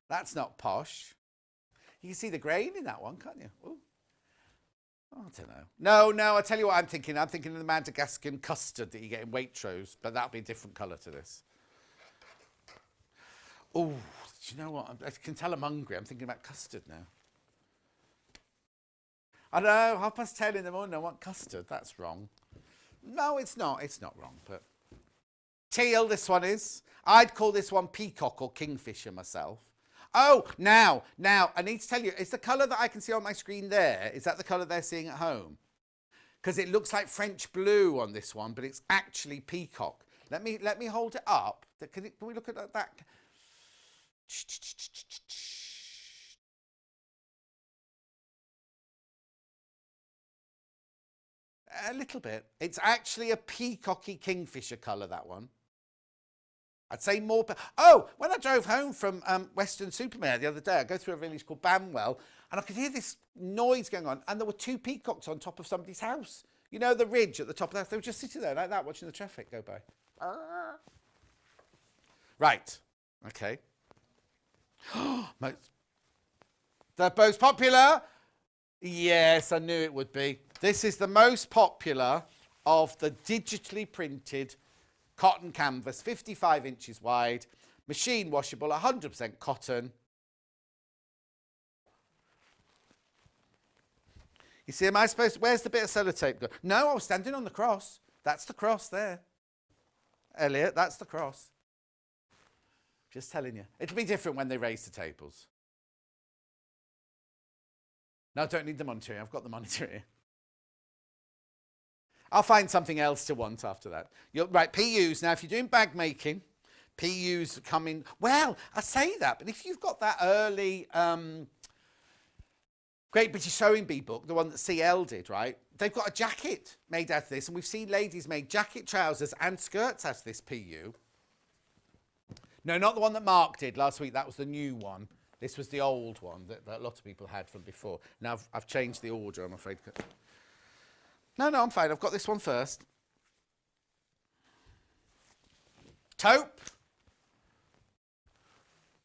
That's not posh. You can see the grain in that one, can't you? Ooh. Oh, I don't know. No, I tell you what I'm thinking. I'm thinking of the Madagascan custard that you get in Waitrose, but that'll be a different colour to this. Oh, do you know what? I can tell I'm hungry. I'm thinking about custard now. I know, 10:30 in the morning, I want custard. That's wrong. No, it's not. It's not wrong, but... Teal, this one is. I'd call this one peacock or kingfisher myself. Oh, now, I need to tell you, is the colour that I can see on my screen there, is that the colour they're seeing at home? Because it looks like French blue on this one, but it's actually peacock. Let me hold it up. Can we look at that? A little bit. It's actually a peacocky kingfisher colour, that one. I'd say more... Oh, when I drove home from Weston-super-Mare the other day, I go through a village called Banwell, and I could hear this noise going on, and there were 2 peacocks on top of somebody's house. You know, the ridge at the top of the house? They were just sitting there like that, watching the traffic go by. Right. Okay. The most popular? Yes, I knew it would be. This is the most popular of the digitally printed cotton canvas, 55 inches wide, machine washable, 100% cotton. You see, am I supposed to, where's the bit of sellotape go? No, I was standing on the cross. That's the cross there. Elliot, that's the cross. Just telling you. It'll be different when they raise the tables. No, I don't need the monitor. I've got the monitor here. I'll find something else to want after that. Right, PUs. Now, if you're doing bag making, PUs come in. Well, I say that, but if you've got that early Great British Sewing Bee book, the one that CL did, right? They've got a jacket made out of this, and we've seen ladies make jacket, trousers, and skirts out of this PU. No, not the one that Mark did last week. That was the new one. This was the old one that a lot of people had from before. Now, I've changed the order, I'm afraid. No, I'm fine. I've got this one first. Taupe.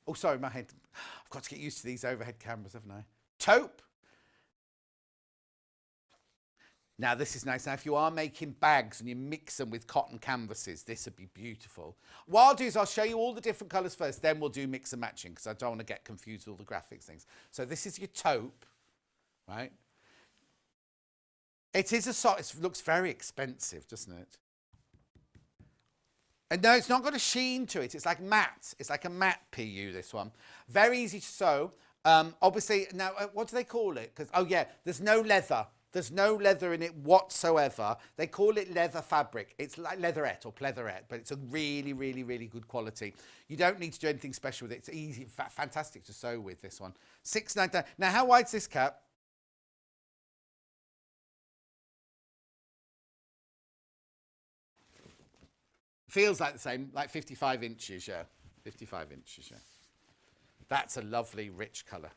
Oh, sorry, my head. I've got to get used to these overhead cameras, haven't I? Taupe. Now, this is nice. Now, if you are making bags and you mix them with cotton canvases, this would be beautiful. What I'll do is I'll show you all the different colours first, then we'll do mix and matching, because I don't want to get confused with all the graphics things. So this is your taupe, right? It is it looks very expensive, doesn't it? And no, it's not got a sheen to it. It's like matte. It's like a matte PU, this one. Very easy to sew. Obviously, now, what do they call it? Because, oh, yeah, there's no leather. There's no leather in it whatsoever. They call it leather fabric. It's like leatherette or pleatherette, but it's a really, really, really good quality. You don't need to do anything special with it. It's easy, fantastic to sew with, this one. $6.99. Now, how wide's this cap? Feels like the same, like 55 inches, yeah. 55 inches, yeah. That's a lovely, rich colour.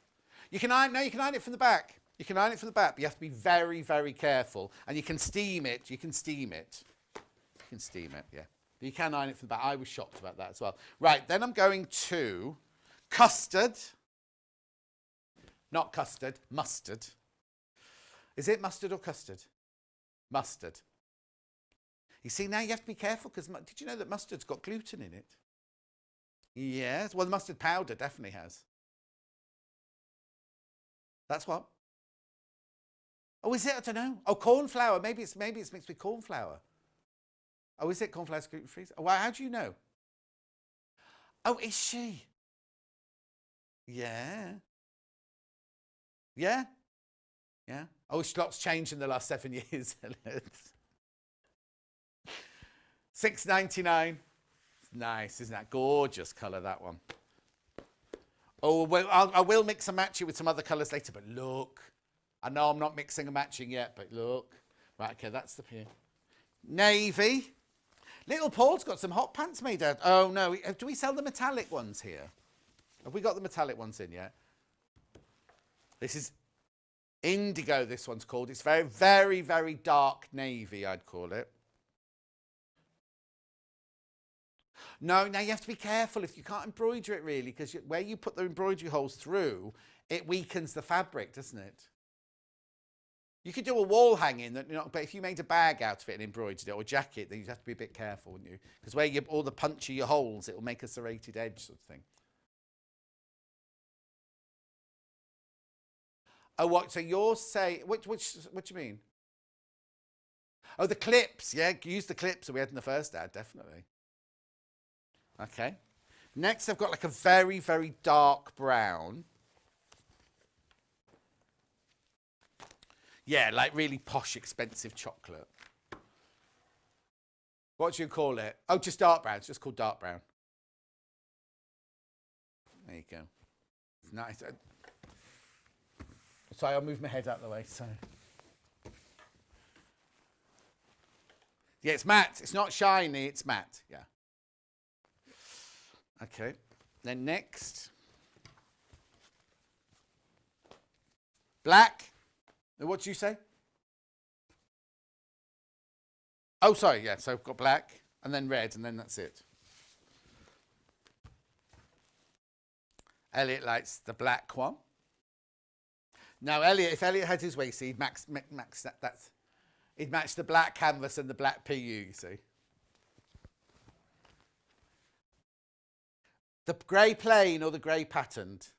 You can iron it from the back. You can iron it from the back, but you have to be very, very careful. And you can steam it. You can steam it. You can steam it, yeah. But you can iron it from the back. I was shocked about that as well. Right, then I'm going to custard. Not custard, mustard. Is it mustard or custard? Mustard. You see, now you have to be careful because did you know that mustard's got gluten in it? Yes. Well, the mustard powder definitely has. That's what? Oh, is it? I don't know. Oh, corn flour. Maybe it's mixed with corn flour. Oh, is it corn flour's gluten free? Oh, wow, how do you know? Oh, is she? Yeah. Yeah. Yeah. Oh, it's lots changed in the last 7 years. $6.99. Nice, isn't that gorgeous colour, that one? Oh, well, I will mix and match it with some other colours later, but look. I know I'm not mixing and matching yet, but look. Right, okay, that's the here. Navy. Little Paul's got some hot pants made out. Oh, no. Do we sell the metallic ones here? Have we got the metallic ones in yet? This is indigo, this one's called. It's very, very, very dark navy, I'd call it. No, now you have to be careful if you can't embroider it really, because where you put the embroidery holes through, it weakens the fabric, doesn't it? You could do a wall hanging, but if you made a bag out of it and embroidered it, or a jacket, then you'd have to be a bit careful, wouldn't you? Because where all the punch of your holes, it will make a serrated edge sort of thing. Oh, what? So you're saying, what do you mean? Oh, the clips. Yeah, use the clips that we had in the first ad, definitely. Okay. Next, I've got like a very, very dark brown. Yeah, like really posh, expensive chocolate. What do you call it? Oh, just dark brown. It's just called dark brown. There you go. It's nice. Sorry, I'll move my head out of the way. So. Yeah, it's matte. It's not shiny. It's matte. Yeah. Okay. Then next. Black. What do you say? Oh, sorry. Yeah, so I've got black and then red and then that's it. Elliot likes the black one. Now, Elliot, if Elliot had his way, see, he'd match that. He'd match the black canvas and the black PU, you see. The grey plain or the grey patterned?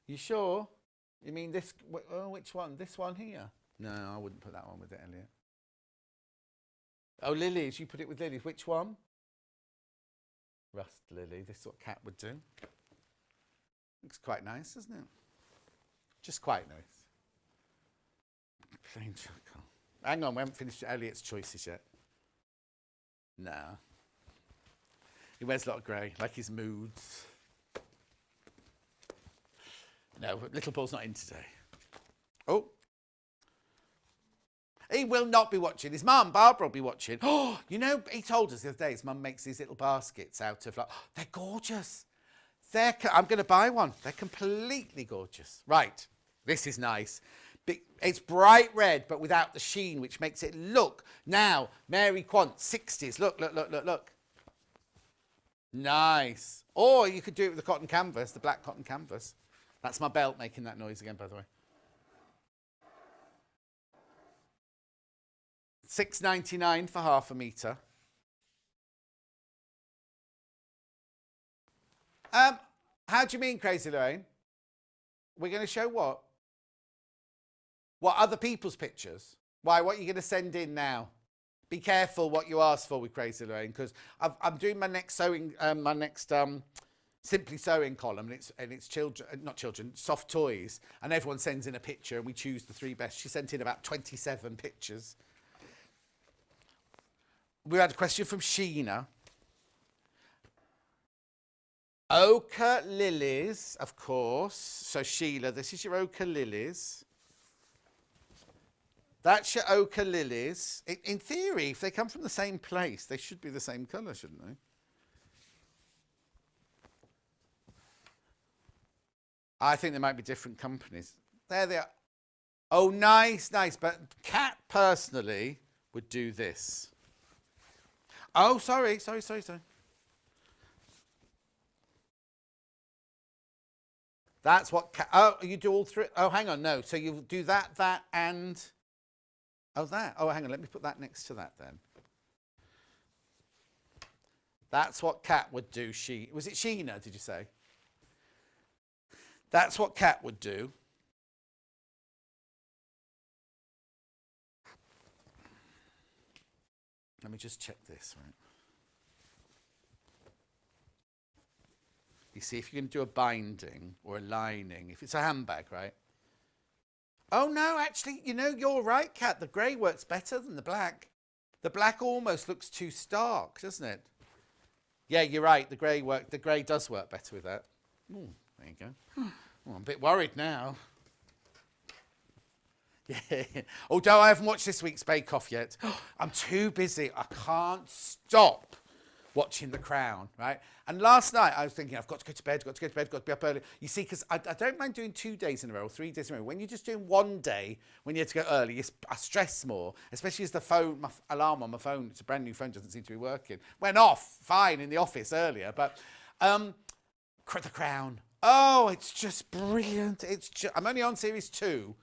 You sure? You mean this? Oh, which one? This one here? No, I wouldn't put that one with it, Elliot. Oh, lilies. You put it with lilies. Which one? Rust lily. This is what Cat would do. Looks quite nice, doesn't it? Just quite nice. Plain charcoal. Hang on, we haven't finished Elliot's choices yet. No. He wears a lot of grey, like his moods. No, Little Paul's not in today. Oh. He will not be watching. His mum, Barbara, will be watching. Oh, you know, he told us the other day his mum makes these little baskets out of, like, oh, they're gorgeous. I'm going to buy one. They're completely gorgeous. Right, this is nice. It's bright red, but without the sheen, which makes it look. Now, Mary Quant, 60s. Look, look, look, look, look. Nice. Or you could do it with the cotton canvas, the black cotton canvas. That's my belt making that noise again, by the way. $6.99 for half a metre. How do you mean, Crazy Lorraine? We're going to show what? What, other people's pictures? Why, what are you going to send in now? Be careful what you ask for with Crazy Lorraine, because I'm doing my next sewing, Simply Sewing column, and it's children, not children, soft toys, and everyone sends in a picture, and we choose the 3 best. She sent in about 27 pictures. We had a question from Sheena. Ochre lilies, of course. So Sheila, this is your ochre lilies. That's your ochre lilies. In theory, if they come from the same place, they should be the same colour, shouldn't they? I think they might be different companies. There they are. Oh, nice, nice. But Cat personally would do this. Oh, sorry. That's what, oh, you do all three. Oh, hang on, no. So you do that, and, oh, that. Oh, hang on, let me put that next to that then. That's what Kat would do. Was it Sheena, did you say? That's what Kat would do. Let me just check this, right? You see, if you're going to do a binding or a lining, if it's a handbag, right? Oh, no, actually, you know, you're right, Kat. The grey works better than the black. The black almost looks too stark, doesn't it? Yeah, you're right. The grey does work better with that. Ooh, there you go. Oh, I'm a bit worried now. Yeah. Although I haven't watched this week's Bake Off yet. I'm too busy. I can't stop watching The Crown, right? And last night I was thinking, I've got to go to bed, got to be up early. You see, because I don't mind doing 2 days in a row or 3 days in a row. When you're just doing one day, when you have to go early, I stress more, especially as the phone, my alarm on my phone, it's a brand new phone, doesn't seem to be working. Went off fine in the office earlier, but The Crown. Oh, it's just brilliant. I'm only on series 2.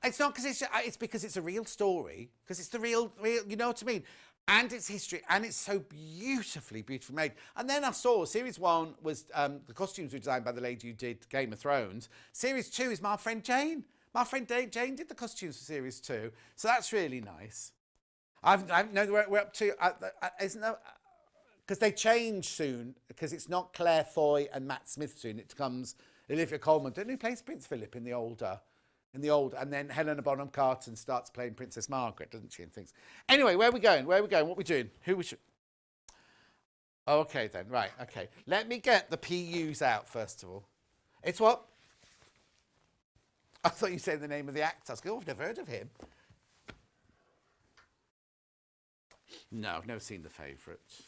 It's not because it's because it's a real story, because it's the real, you know what I mean? And it's history, and it's so beautifully made. And then I saw series 1 was the costumes were designed by the lady who did Game of Thrones. Series 2 is my friend Jane. My friend Jane did the costumes for series 2, so that's really nice. I know we're up to, isn't there? Because they change soon, because it's not Claire Foy and Matt Smith soon. It becomes Olivia Colman. Don't know who plays Prince Philip in the old, and then Helena Bonham Carton starts playing Princess Margaret, doesn't she, and things. Anyway, where are we going? What are we doing? Oh, okay then, right, okay. Let me get the PUs out first of all. It's what? I thought you said the name of the actor. I was going, I've never heard of him. No, I've never seen The Favourites.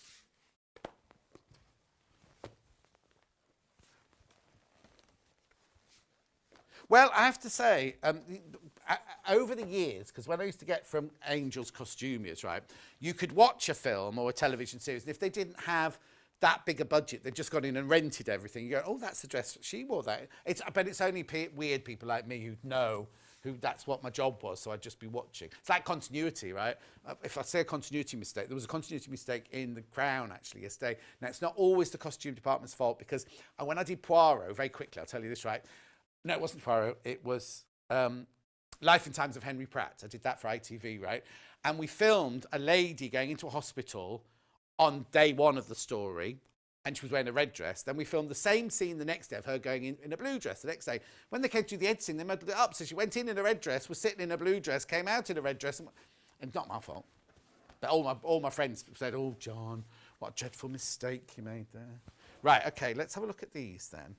Well, I have to say, over the years, because when I used to get from Angel's Costumiers, right, you could watch a film or a television series, and if they didn't have that big a budget, they'd just gone in and rented everything. You go, oh, that's the dress, she wore that. But it's only weird people like me who know who that's what my job was, so I'd just be watching. It's like continuity, right? If I say a continuity mistake, there was a continuity mistake in The Crown, actually, yesterday. Now, it's not always the costume department's fault, because when I did Poirot, very quickly, I'll tell you this, right? No, it wasn't Poirot. It was Life and Times of Henry Pratt. I did that for ITV, right? And we filmed a lady going into a hospital on day 1 of the story, and she was wearing a red dress. Then we filmed the same scene the next day of her going in a blue dress the next day. When they came to do the editing, they muddled it up. So she went in a red dress, was sitting in a blue dress, came out in a red dress. And it's not my fault. But all my friends said, oh, John, what a dreadful mistake you made there. Right, okay, let's have a look at these then.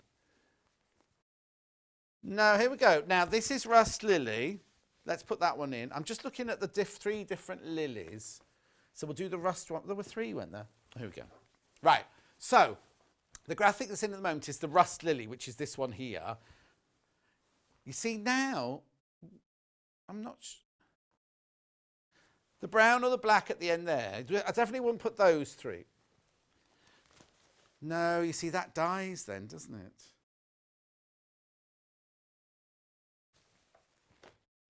No, here we go. Now, this is Rust Lily. Let's put that one in. I'm just looking at the 3 different lilies. So we'll do the Rust one. There were 3, weren't there? Here we go. Right. So the graphic that's in at the moment is the Rust Lily, which is this one here. You see now, I'm not sure. The brown or the black at the end there. I definitely wouldn't put those 3. No, you see, that dies then, doesn't it?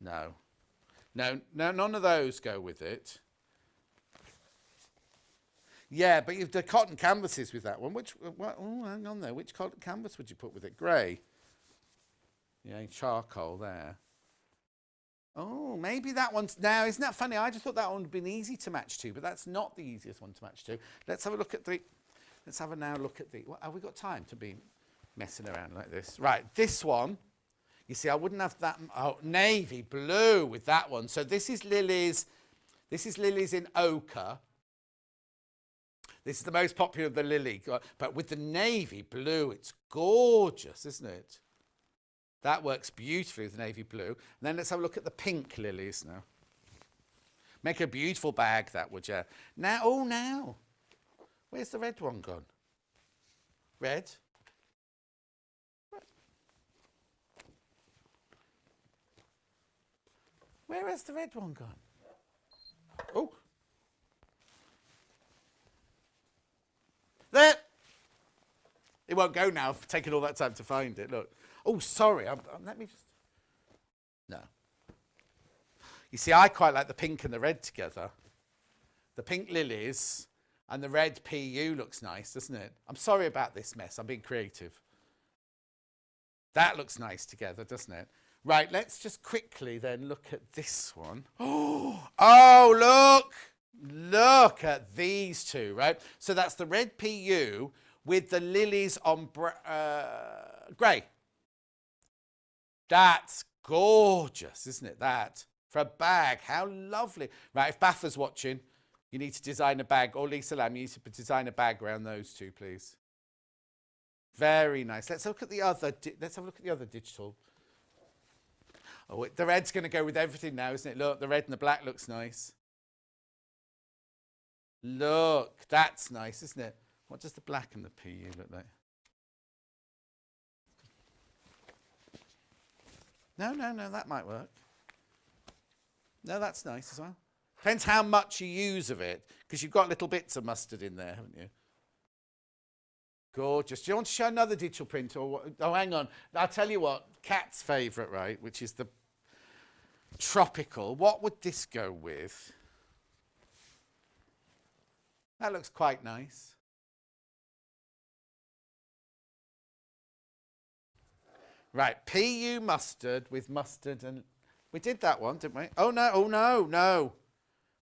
No, none of those go with it. Yeah, but you've the cotton canvases with that one. Hang on there. Which cotton canvas would you put with it? Grey. Yeah, charcoal there. Oh, maybe that one's... Now, isn't that funny? I just thought that one would have been easy to match to, but that's not the easiest one to match to. Let's have a look at the... Let's have a now look at the... Well, have we got time to be messing around like this? Right, this one... You see, I wouldn't have that... Oh, navy blue with that one. So this is Lily's... This is Lily's in ochre. This is the most popular of the lily. But with the navy blue, it's gorgeous, isn't it? That works beautifully with the navy blue. And then let's have a look at the pink lilies now. Make a beautiful bag, that would you? Now. Where's the red one gone? Red? Where has the red one gone? Oh, There. It won't go now for taking all that time to find it. Look. Oh, sorry. Let me just... No. You see, I quite like the pink and the red together. The pink lilies and the red PU looks nice, doesn't it? I'm sorry about this mess. I'm being creative. That looks nice together, doesn't it? Right, let's just quickly then look at this one. Oh, look! Look at these two, right? So that's the red PU with the lilies on grey. That's gorgeous, isn't it, that? For a bag, how lovely. Right, if Baffa's watching, you need to design a bag, or Lisa Lamb, you need to design a bag around those two, please. Very nice. Let's look at the other, let's have a look at the other digital. Oh, the red's going to go with everything now, isn't it? Look, the red and the black looks nice. Look, that's nice, isn't it? What does the black and the PU look like? No, that might work. No, that's nice as well. Depends how much you use of it, because you've got little bits of mustard in there, haven't you? Gorgeous. Do you want to show another digital print? Or what? Oh, hang on. I'll tell you what. Kat's favourite, right, which is the tropical. What would this go with? That looks quite nice. Right, PU mustard with mustard and... We did that one, didn't we? Oh, no, no.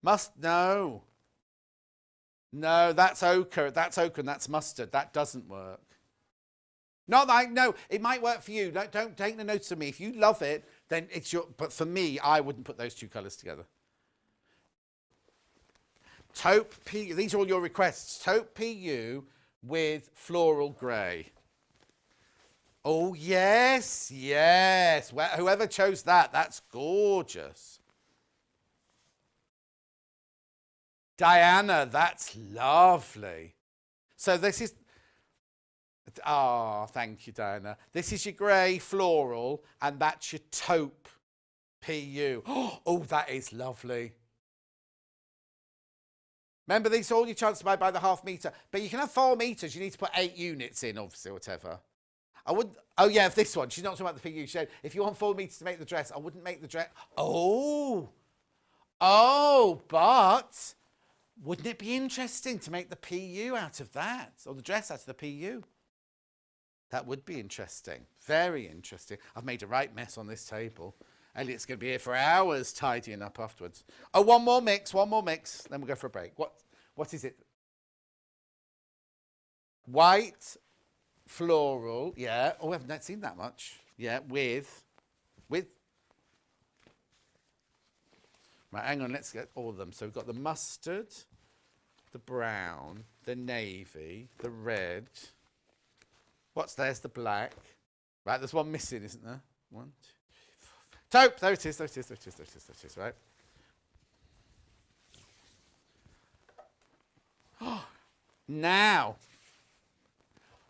No. No, that's ochre. That's ochre and that's mustard. That doesn't work. No, it might work for you. Don't take the notice of me. If you love it, then it's your... But for me, I wouldn't put those two colours together. Taupe PU. These are all your requests. Taupe PU with floral grey. Oh, yes. Well, whoever chose that, that's gorgeous. Diana, that's lovely. So this is... Oh, thank you, Diana. This is your grey floral, and that's your taupe PU. Oh, that is lovely. Remember, these are all your chance to buy by the half metre. But you can have 4 metres. You need to put 8 units in, obviously, whatever. I wouldn't... Oh, yeah, if this one. She's not talking about the PU. She said, if you want 4 metres to make the dress, I wouldn't make the dress... Oh, but... Wouldn't it be interesting to make the PU out of that? Or the dress out of the PU? That would be interesting. Very interesting. I've made a right mess on this table. Elliot's going to be here for hours tidying up afterwards. Oh, one more mix. Then we'll go for a break. What is it? White, floral, yeah. Oh, I haven't seen that much. Yeah, with... Right, hang on, let's get all of them. So we've got the mustard, the brown, the navy, the red. There's the black. Right, there's one missing, isn't there? 1, 2, 3, 4, 5. Taupe! There it is, right? Now,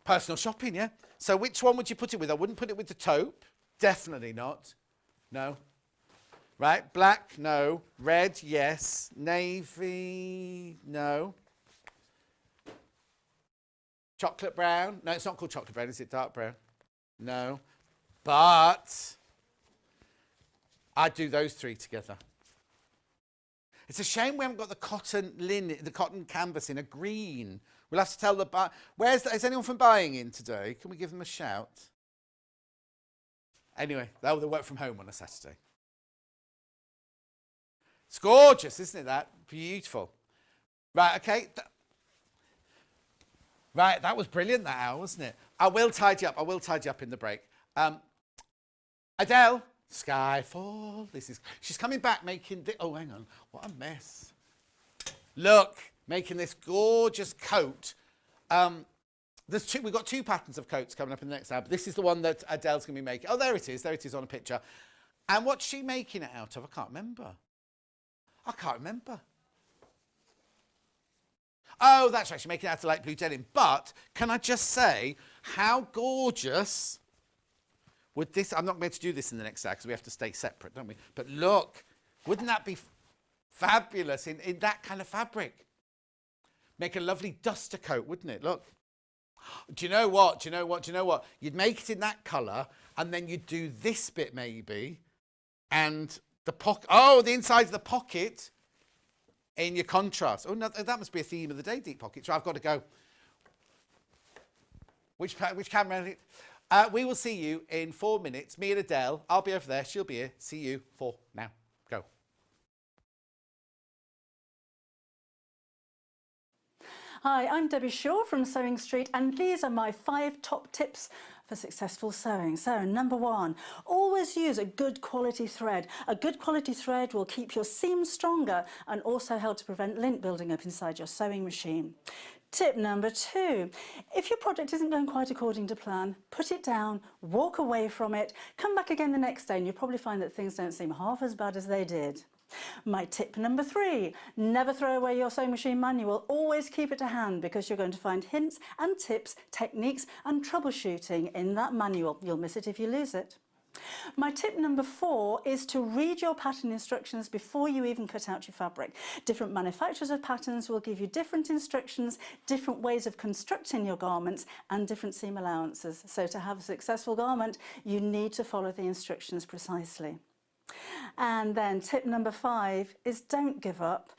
personal shopping, yeah? So which one would you put it with? I wouldn't put it with the taupe. Definitely not. No. Right, black, no. Red, yes. Navy, no. Chocolate brown. No, it's not called chocolate brown, is it? Dark brown. No. But I'd do those 3 together. It's a shame we haven't got the cotton linen, the cotton canvas in a green. We'll have to tell the buyer. Is anyone from buying in today? Can we give them a shout? Anyway, they'll work from home on a Saturday. It's gorgeous, isn't it, that? Beautiful. Right, okay. Right, that was brilliant, that hour, wasn't it? I will tidy up in the break. Adele, Skyfall. She's coming back making... Oh, hang on. What a mess. Look, making this gorgeous coat. We've got 2 patterns of coats coming up in the next hour. But this is the one that Adele's going to be making. Oh, there it is. There it is on a picture. And what's she making it out of? I can't remember. Oh, that's right. She's making it out of light blue denim. But can I just say how gorgeous would this... I'm not going to do this in the next hour because we have to stay separate, don't we? But look, wouldn't that be fabulous in that kind of fabric? Make a lovely duster coat, wouldn't it? Look. Do you know what? You'd make it in that colour, and then you'd do this bit maybe, and the pocket. Oh, the inside of the pocket in your contrast. Oh, no, that must be a theme of the day, deep pockets. So I've got to go. Which camera? We will see you in 4 minutes. Me and Adele. I'll be over there. She'll be here. See you for now. Go. Hi, I'm Debbie Shaw from Sewing Street, and these are my 5 top tips for successful sewing. So, number 1, always use a good quality thread. A good quality thread will keep your seams stronger and also help to prevent lint building up inside your sewing machine. Tip number 2, if your project isn't going quite according to plan, put it down, walk away from it, come back again the next day, and you'll probably find that things don't seem half as bad as they did. My tip number 3, never throw away your sewing machine manual, always keep it to hand, because you're going to find hints and tips, techniques and troubleshooting in that manual. You'll miss it if you lose it. My tip number 4 is to read your pattern instructions before you even cut out your fabric. Different manufacturers of patterns will give you different instructions, different ways of constructing your garments and different seam allowances. So to have a successful garment, you need to follow the instructions precisely. And then tip number 5 is don't give up.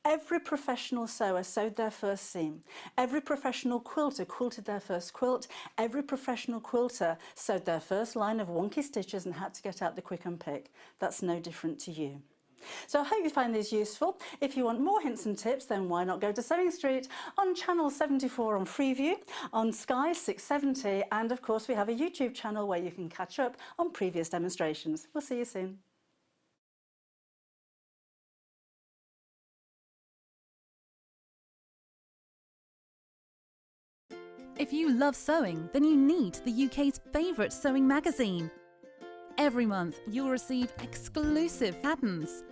Every professional sewer sewed their first seam. Every professional quilter quilted their first quilt. Every professional quilter sewed their first line of wonky stitches and had to get out the quick and pick. That's no different to you. So I hope you find these useful. If you want more hints and tips, then why not go to Sewing Street on channel 74 on Freeview, on Sky 670, and of course we have a YouTube channel where you can catch up on previous demonstrations. We'll see you soon. If you love sewing, then you need the UK's favourite sewing magazine. Every month, you'll receive exclusive patterns.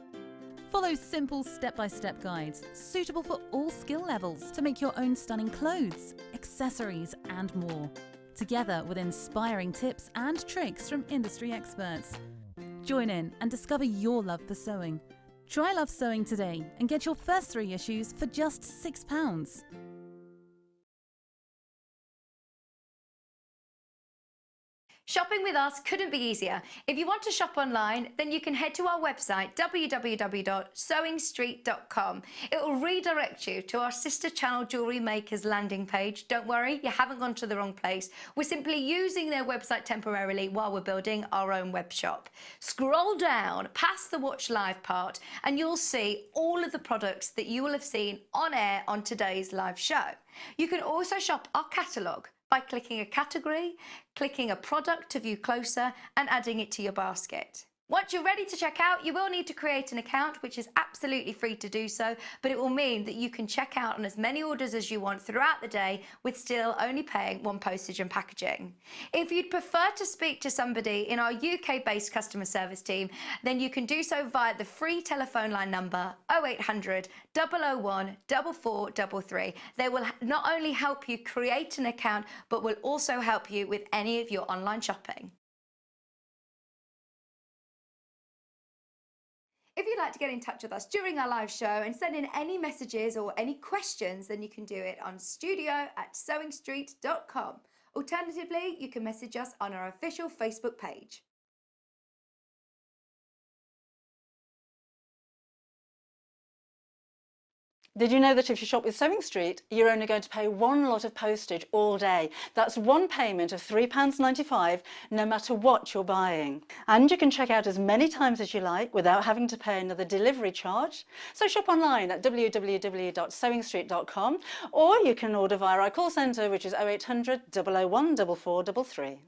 Follow simple step-by-step guides suitable for all skill levels to make your own stunning clothes, accessories and more, together with inspiring tips and tricks from industry experts. Join in and discover your love for sewing. Try Love Sewing today and get your first 3 issues for just £6. Shopping with us couldn't be easier. If you want to shop online, then you can head to our website, www.sewingstreet.com. It will redirect you to our sister channel Jewellery Makers landing page. Don't worry, you haven't gone to the wrong place. We're simply using their website temporarily while we're building our own web shop. Scroll down past the Watch Live part and you'll see all of the products that you will have seen on air on today's live show. You can also shop our catalogue by clicking a category, clicking a product to view closer and adding it to your basket. Once you're ready to check out, you will need to create an account, which is absolutely free to do so, but it will mean that you can check out on as many orders as you want throughout the day with still only paying 1 postage and packaging. If you'd prefer to speak to somebody in our UK-based customer service team, then you can do so via the free telephone line number 0800 001 4433. They will not only help you create an account, but will also help you with any of your online shopping. If you'd like to get in touch with us during our live show and send in any messages or any questions, then you can do it on studio@sewingstreet.com. Alternatively, you can message us on our official Facebook page. Did you know that if you shop with Sewing Street, you're only going to pay 1 lot of postage all day? That's 1 payment of £3.95, no matter what you're buying. And you can check out as many times as you like without having to pay another delivery charge. So shop online at www.sewingstreet.com, or you can order via our call centre, which is 0800 001 4433.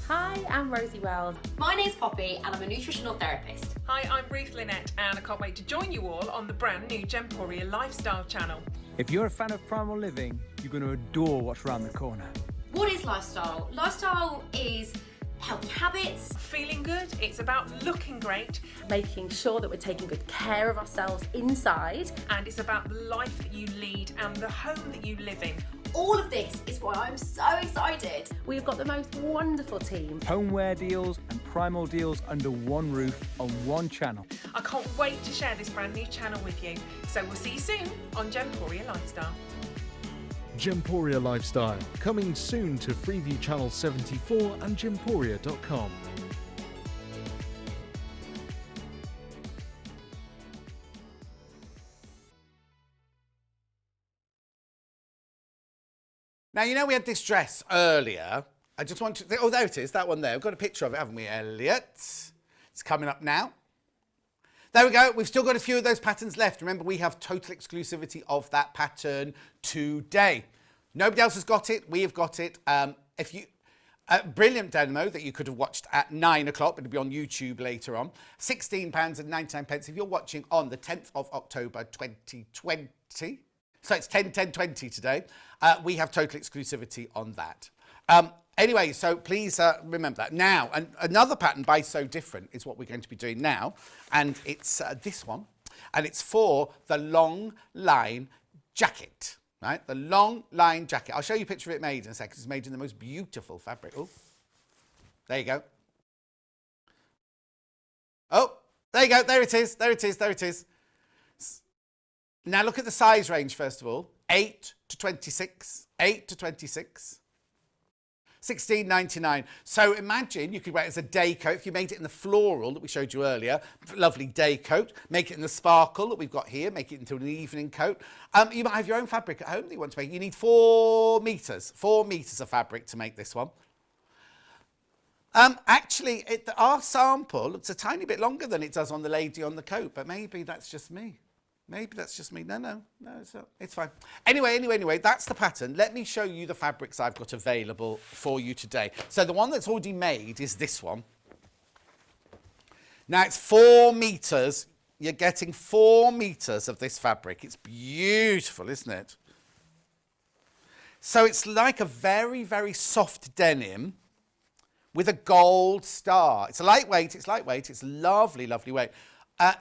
Hi, I'm Rosie Wells. My name's Poppy and I'm a nutritional therapist. Hi, I'm Ruth Lynette and I can't wait to join you all on the brand new Gemporia Lifestyle channel. If you're a fan of primal living, you're going to adore what's around the corner. What is lifestyle? Lifestyle is healthy habits. Feeling good, it's about looking great, Making sure that we're taking good care of ourselves inside. and it's about the life that you lead and the home that you live in. All of this is why I'm so excited. We've got the most wonderful team. Homeware deals and primal deals under one roof on one channel. I can't wait to share this brand new channel with you. So we'll see you soon on Gemporia Lifestyle. Gemporia Lifestyle, coming soon to Freeview Channel 74 and gemporia.com. Now, you know we had this dress earlier. I just want to... Oh, there it is, that one there. We've got a picture of it, haven't we, Elliot? It's coming up now. There we go. We've still got a few of those patterns left. Remember, we have total exclusivity of that pattern today. Nobody else has got it. We have got it. If you... brilliant demo that you could have watched at 9 o'clock, but it'll be on YouTube later on. £16.99 if you're watching on the 10th of October 2020. So it's 10/10/20 today. We have total exclusivity on that. Anyway, so please remember that. Now, another pattern by So Different is what we're going to be doing now. And it's this one. And it's for the long line jacket, right? The long line jacket. I'll show you a picture of it made in a second. It's made in the most beautiful fabric. Oh, there you go. Oh, there you go. There it is. There it is. There it is. Now look at the size range first of all. 8 to 26. 8 to 26. £16.99. So imagine you could wear it as a day coat. If you made it in the floral that we showed you earlier, lovely day coat. Make it in the sparkle that we've got here. Make it into an evening coat. You might have your own fabric at home that you want to make. You need 4 metres. 4 metres of fabric to make this one. Actually, our sample looks a tiny bit longer than it does on the lady on the coat, but maybe that's just me. Maybe that's just me. No, it's not. It's fine. Anyway, that's the pattern. Let me show you the fabrics I've got available for you today. So the one that's already made is this one. Now it's 4 metres. You're getting 4 metres of this fabric. It's beautiful, isn't it? So it's like a very, very soft denim with a gold star. It's lightweight. It's lovely, lovely weight.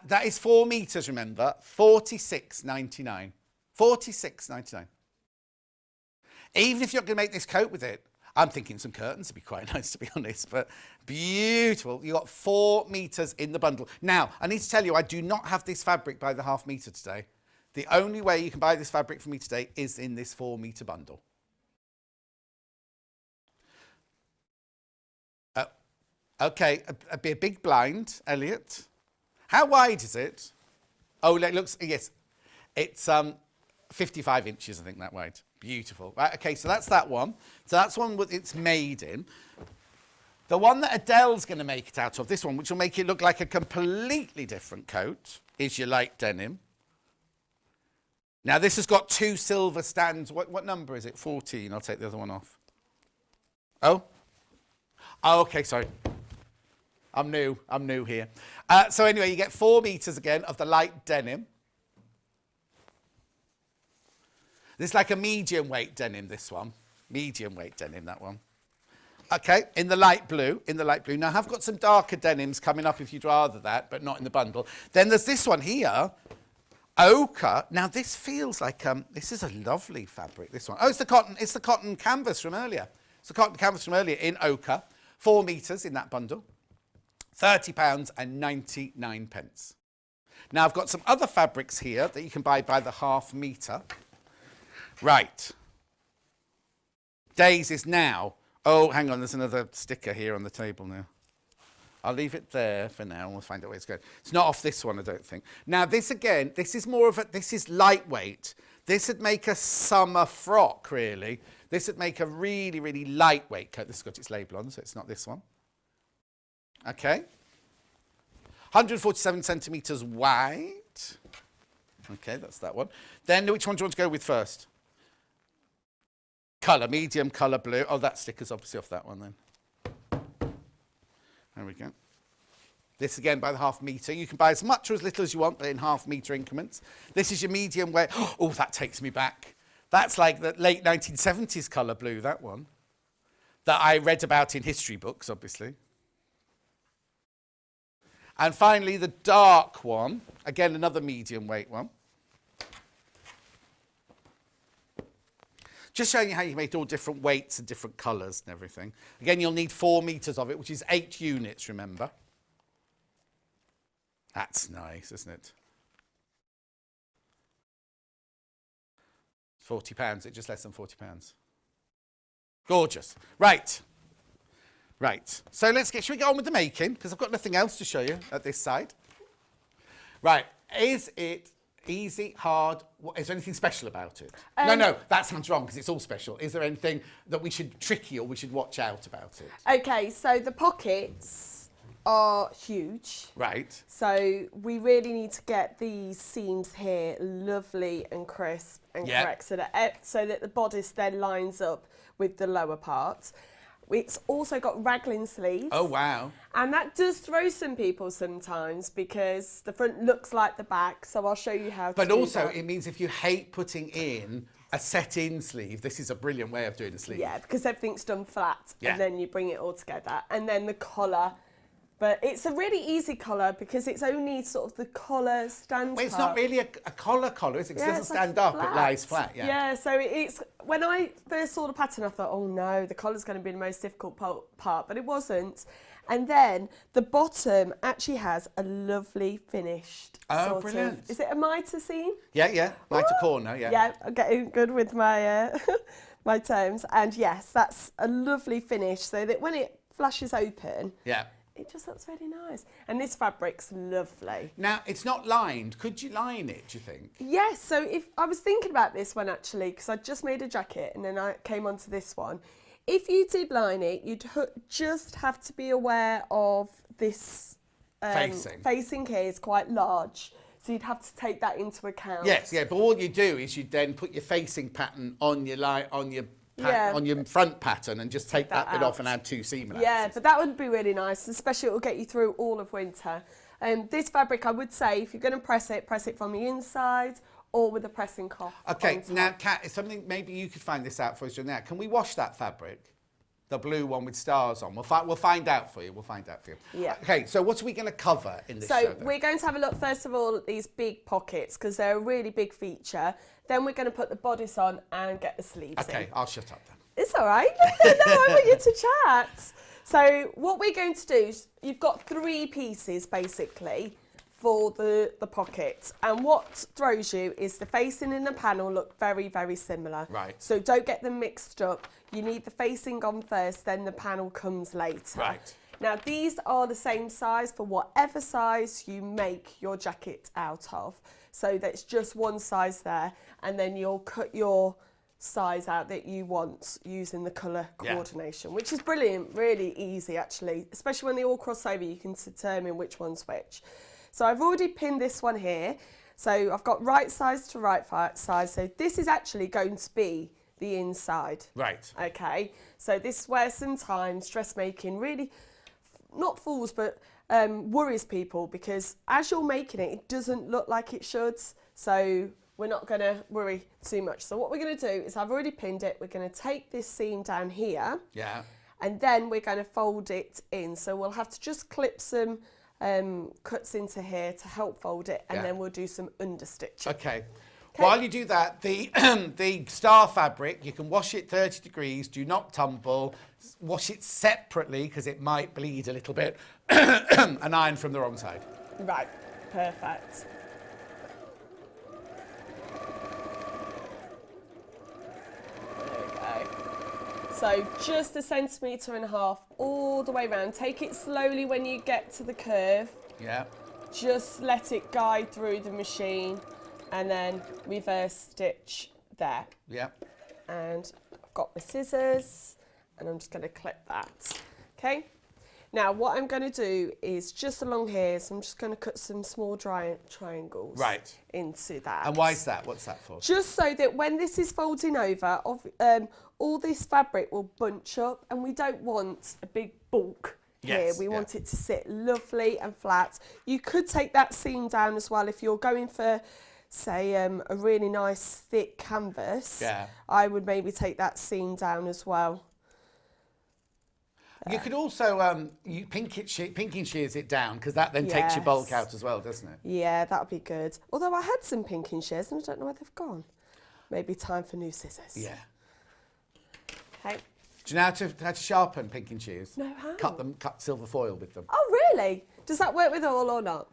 That is 4 metres, remember, £46.99. £46.99. Even if you're going to make this coat with it, I'm thinking some curtains would be quite nice, to be honest, but beautiful. You got 4 metres in the bundle. Now, I need to tell you, I do not have this fabric by the half metre today. The only way you can buy this fabric from me today is in this 4 metre bundle. Okay, a big blind, Elliot. How wide is it? Oh, it looks, yes, it's 55 inches, I think, that wide. Beautiful. Right, okay, so that's that one. So that's one it's made in. The one that Adele's going to make it out of, this one, which will make it look like a completely different coat, is your light denim. Now, this has got 2 silver stands. What number is it? 14. I'll take the other one off. Oh, okay, sorry. I'm new here. So anyway, you get 4 metres again of the light denim. This is like a medium weight denim, this one. Medium weight denim, that one. Okay, in the light blue, Now, I have got some darker denims coming up if you'd rather that, but not in the bundle. Then there's this one here, ochre. Now, this feels like, this is a lovely fabric, this one. Oh, it's the cotton canvas from earlier. It's the cotton canvas from earlier in ochre. 4 metres in that bundle. £30.99. Now, I've got some other fabrics here that you can buy by the half metre. Right. Days is now. Oh, hang on, there's another sticker here on the table now. I'll leave it there for now and we'll find out where it's going. It's not off this one, I don't think. Now, this again, this is lightweight. This would make a summer frock, really. This would make a really, really lightweight coat. This has got its label on, so it's not this one. Okay, 147 centimetres wide. Okay, that's that one. Then which one do you want to go with first? Colour, medium colour blue. Oh, that sticker's obviously off that one then. There we go. This again by the half metre. You can buy as much or as little as you want, but in half metre increments. This is your medium weight. Oh, that takes me back. That's like the late 1970s colour blue, that one. that I read about in history books, obviously. And finally, the dark one, again, another medium weight one. Just showing you how you make all different weights and different colours and everything. Again, you'll need 4 metres of it, which is 8 units, remember. That's nice, isn't it? £40, it's just less than £40. Gorgeous. Right. Right. So should we get on with the making? Because I've got nothing else to show you at this side. Right. Is it easy, hard? Is there anything special about it? No, that sounds wrong because it's all special. Is there anything that we should tricky or we should watch out about it? Okay, so the pockets are huge. Right. So we really need to get these seams here lovely and crisp and correct so that the bodice then lines up with the lower part. It's also got raglan sleeves. Oh, wow. And that does throw some people sometimes because the front looks like the back, so I'll show you how to do that. But also, it means if you hate putting in a set-in sleeve, this is a brilliant way of doing a sleeve. Yeah, because everything's done flat, and then you bring it all together. And then the collar. But it's a really easy collar because it's only sort of the collar stands Well, it's not really a collar, is it? Because it doesn't stand up, it lies flat. Yeah. Yeah, so it's, when I first saw the pattern, I thought, oh no, the collar's going to be the most difficult part, but it wasn't. And then the bottom actually has a lovely finished brilliant. Is it a mitre seam? Yeah, mitre corner, yeah. Yeah, I'm getting good with my, my terms. And yes, that's a lovely finish so that when it flashes open, it just looks really nice. And this fabric's lovely. Now, it's not lined. Could you line it, do you think? Yes, so if I was thinking about this one actually, because I just made a jacket and then I came onto this one. If you did line it, you'd just have to be aware of this facing here is quite large. So you'd have to take that into account. Yes, yeah, but all you do is you then put your facing pattern on your on your front pattern and just take that bit off and add 2 seam allowances. Yeah, but that would be really nice, especially it will get you through all of winter. This fabric, I would say, if you're going to press it from the inside or with a pressing cloth. Okay, now, Kat, it's something, maybe you could find this out for us now. Can we wash that fabric? The blue one with stars on. We'll find out for you. Yeah. Okay, so what are we going to cover in this show? So we're going to have a look, first of all, at these big pockets, because they're a really big feature. Then we're going to put the bodice on and get the sleeves in. Okay, I'll shut up then. It's all right. No, I want you to chat. So what we're going to do is, you've got 3 pieces, basically, for the pocket. And what throws you is the facing and the panel look very, very similar. Right. So don't get them mixed up. You need the facing on first, then the panel comes later. Right. Now, these are the same size for whatever size you make your jacket out of. So that's just one size there, and then you'll cut your size out that you want using the colour coordination, which is brilliant, really easy actually, especially when they all cross over, you can determine which one's which. So I've already pinned this one here, so I've got right size to right size, so this is actually going to be the inside. Right. Okay, so this is where sometimes dressmaking really, not fools, but worries people, because as you're making it, it doesn't look like it should, so we're not going to worry too much. So what we're going to do is, I've already pinned it, we're going to take this seam down here, and then we're going to fold it in. So we'll have to just clip some cuts into here to help fold it, and then we'll do some understitching. Okay. While you do that, the star fabric, you can wash it 30 degrees, do not tumble, wash it separately because it might bleed a little bit, and iron from the wrong side. Right, perfect. There we go. So just 1.5 centimetres all the way around. Take it slowly when you get to the curve. Yeah. Just let it guide through the machine. And then reverse stitch there. Yeah. And I've got my scissors, and I'm just going to clip that. Okay. Now what I'm going to do is just along here, so I'm just going to cut some small triangles into that. And why is that? What's that for? Just so that when this is folding over, all this fabric will bunch up, and we don't want a big bulk here. We want it to sit lovely and flat. You could take that seam down as well if you're going for, say, a really nice thick canvas. I would maybe take that seam down as well. You could also you pinking shears it down, because that then takes your bulk out as well, doesn't it? Yeah, that would be good. Although I had some pinking shears and I don't know where they've gone. Maybe time for new scissors. Yeah. Okay. Do you know how to sharpen pinking shears? No, how? Cut silver foil with them. Oh, really? Does that work with all or not?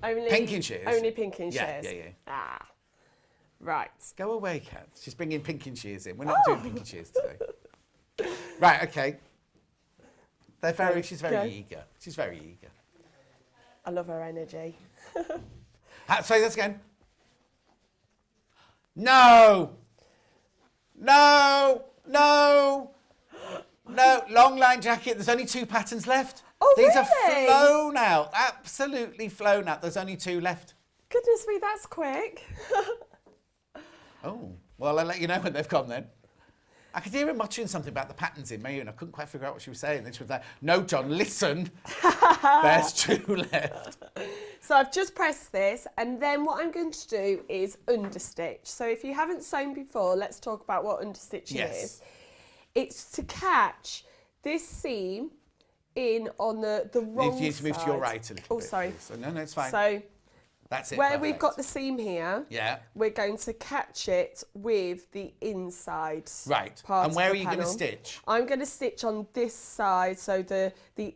Only pinking shears? Only pinking shears? Yeah. Ah, right. Go away, Kat. She's bringing pinking shears in. We're not doing pinking shears today. Right, okay. She's very eager. She's very eager. I love her energy. Say this again. No! No! No! No, long line jacket. There's only 2 patterns left. Oh, These really? are flown out. Absolutely flown out. There's only 2 left. Goodness me, that's quick. Oh, well, I'll let you know when they've gone then. I could hear her muttering something about the patterns in May, and I couldn't quite figure out what she was saying. Then she was like, no, John, listen. There's 2 left. So I've just pressed this, and then what I'm going to do is understitch. So if you haven't sewn before, let's talk about what understitching is. It's to catch this seam in on the wrong side. You need to move to your right a little bit. Oh, sorry. Please. No, it's fine. So that's it. Where perfect. we've got the seam here, we're going to catch it with the inside part. And where of are the you going to panel. stitch? I'm going to stitch on this side, so the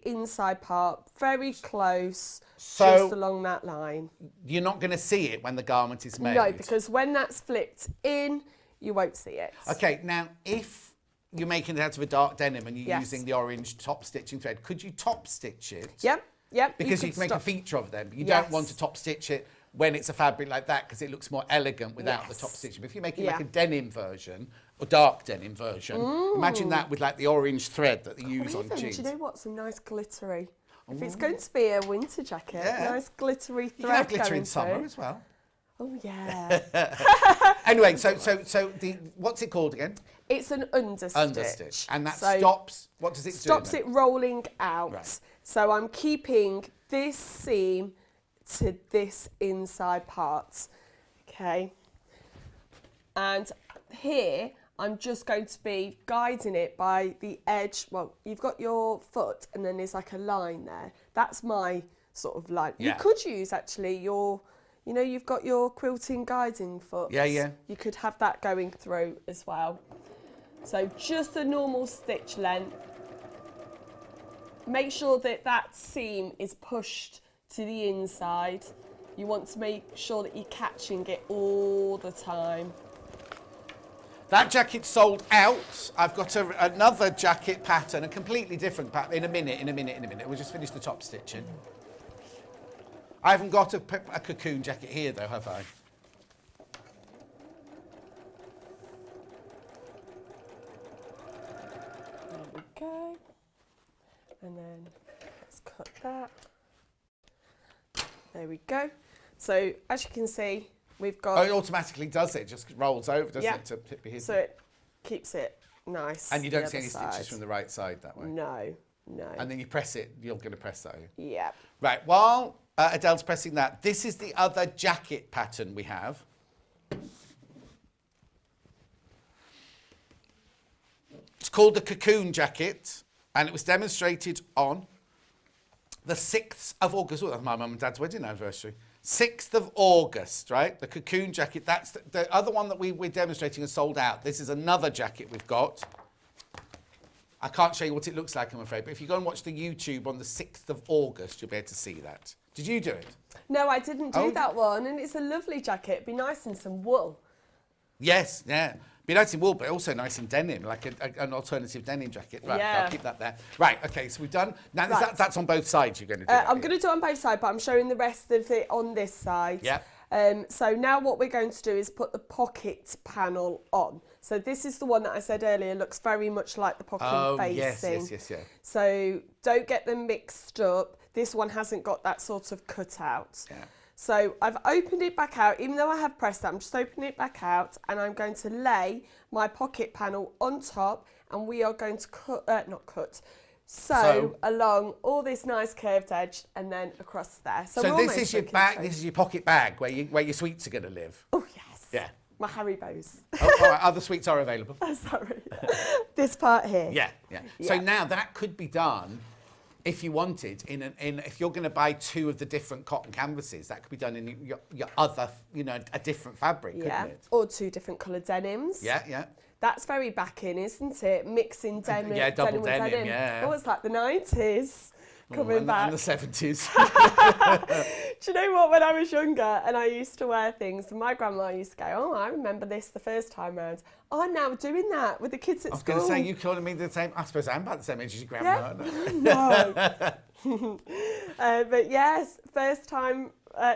inside part, very close, just along that line. You're not going to see it when the garment is made? No, because when that's flipped in, you won't see it. Okay, now if you're making it out of a dark denim and you're using the orange top stitching thread, could you top stitch it? Yep. Because you can make a feature of them. You don't want to top stitch it when it's a fabric like that, because it looks more elegant without the top stitching. But if you're making like a denim version, or dark denim version, imagine that with like the orange thread that they use on jeans. Do you know what? Some nice glittery. If it's going to be a winter jacket, nice glittery thread. You can have glitter going in summer through. as well. Oh yeah. Anyway, so what's it called again? It's an understitch. Understitch. And that stops, what does it do? Stops it rolling out. Right. So I'm keeping this seam to this inside part. Okay. And here I'm just going to be guiding it by the edge. Well, you've got your foot and then there's like a line there. That's my sort of line. You could use actually your, you know, you've got your quilting guiding foot. Yeah. You could have that going through as well. So just a normal stitch length. Make sure that that seam is pushed to the inside. You want to make sure that you're catching it all the time. That jacket's sold out. I've got another jacket pattern, a completely different pattern, in a minute. We'll just finish the top stitching. I haven't got a cocoon jacket here though, have I? There we go. And then let's cut that. There we go. So as you can see, we've got... Oh, it automatically does it. Just rolls over, doesn't it, to be hidden? So it keeps it nice. And you don't see any stitches from the right side that way? No. And then you press it, you're going to press that, are you? Yeah. Right, while Adele's pressing that, this is the other jacket pattern we have. It's called the cocoon jacket, and it was demonstrated on the 6th of August. Oh, that's my mum and dad's wedding anniversary. 6th of August, right? The cocoon jacket. That's the other one that we're demonstrating is sold out. This is another jacket we've got. I can't show you what it looks like, I'm afraid, but if you go and watch the YouTube on the 6th of August, you'll be able to see that. Did you do it? No, I didn't do that one, and it's a lovely jacket. It'd be nice in some wool. Yes, yeah. Be nice in wool, but also nice in denim, like an alternative denim jacket. Right, Yeah. I'll keep that there. Right, okay, so we've done... Now, that's on both sides you're going to do I'm going to do it on both sides, but I'm showing the rest of it on this side. Yeah. So now what we're going to do is put the pocket panel on. So this is the one that I said earlier looks very much like the pocket facing. Yes. So don't get them mixed up. This one hasn't got that sort of cutout. Yeah. So I've opened it back out, even though I have pressed it, I'm just opening it back out, and I'm going to lay my pocket panel on top, and we are going to sew along all this nice curved edge and then across there. So this is your bag. This is your pocket bag where your sweets are going to live. Oh yes. Yeah. My Haribos. Oh, all right, other sweets are available. Sorry. This part here. Yeah. So now that could be done if you wanted if you're going to buy 2 of the different cotton canvases, that could be done in your other, a different fabric, couldn't it? Or 2 different coloured denims. Yeah. That's very back in, isn't it? Mixing denim, double with denim, yeah. Oh, it's like the 90s coming back. And the 70s. Do you know what? When I was younger and I used to wear things, and my grandma used to go, "Oh, I remember this the first time round." Oh, I'm now doing that with the kids at school. I was going to say, you calling me the same. I suppose I'm about the same age as your grandma. Yeah? No. But yes,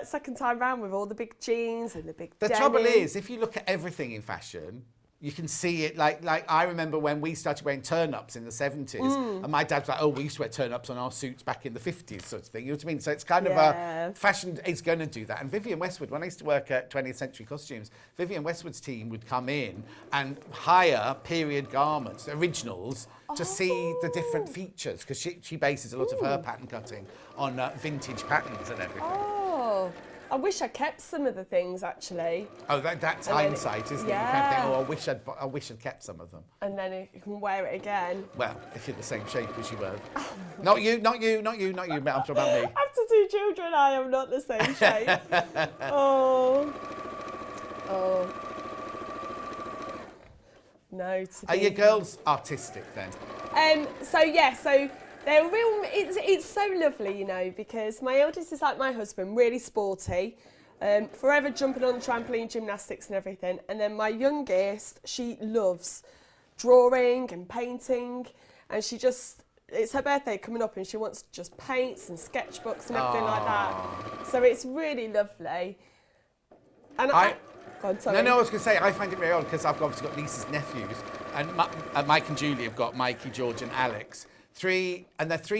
second time round with all the big jeans and the big The denim. trouble is, if you look at everything in fashion, you can see it like I remember when we started wearing turn-ups in the 70s, and my dad was like, "Oh, we used to wear turn-ups on our suits back in the 50s," sort of thing. You know what I mean? So it's kind of fashion is going to do that. And Vivienne Westwood, when I used to work at 20th Century Costumes, Vivienne Westwood's team would come in and hire period garments, originals, to see the different features, because she bases a lot of her pattern cutting on vintage patterns and everything. Oh. I wish I kept some of the things, actually. Oh, that's hindsight, isn't it? You kind of think, oh, I wish I'd kept some of them. And then you can wear it again. Well, if you're the same shape as you were. Not you, but I'm talking about me. After 2 children, I am not the same shape. Oh. No. Are your girls artistic then? So they're real. It's so lovely, because my eldest is like my husband, really sporty, forever jumping on the trampoline, gymnastics and everything. And then my youngest, she loves drawing and painting, and it's her birthday coming up, and she wants just paints and sketchbooks and everything like that. So it's really lovely. And I was going to say, I find it very odd because I've obviously got nieces and nephews, and Mike and Julie have got Mikey, George and Alex. 3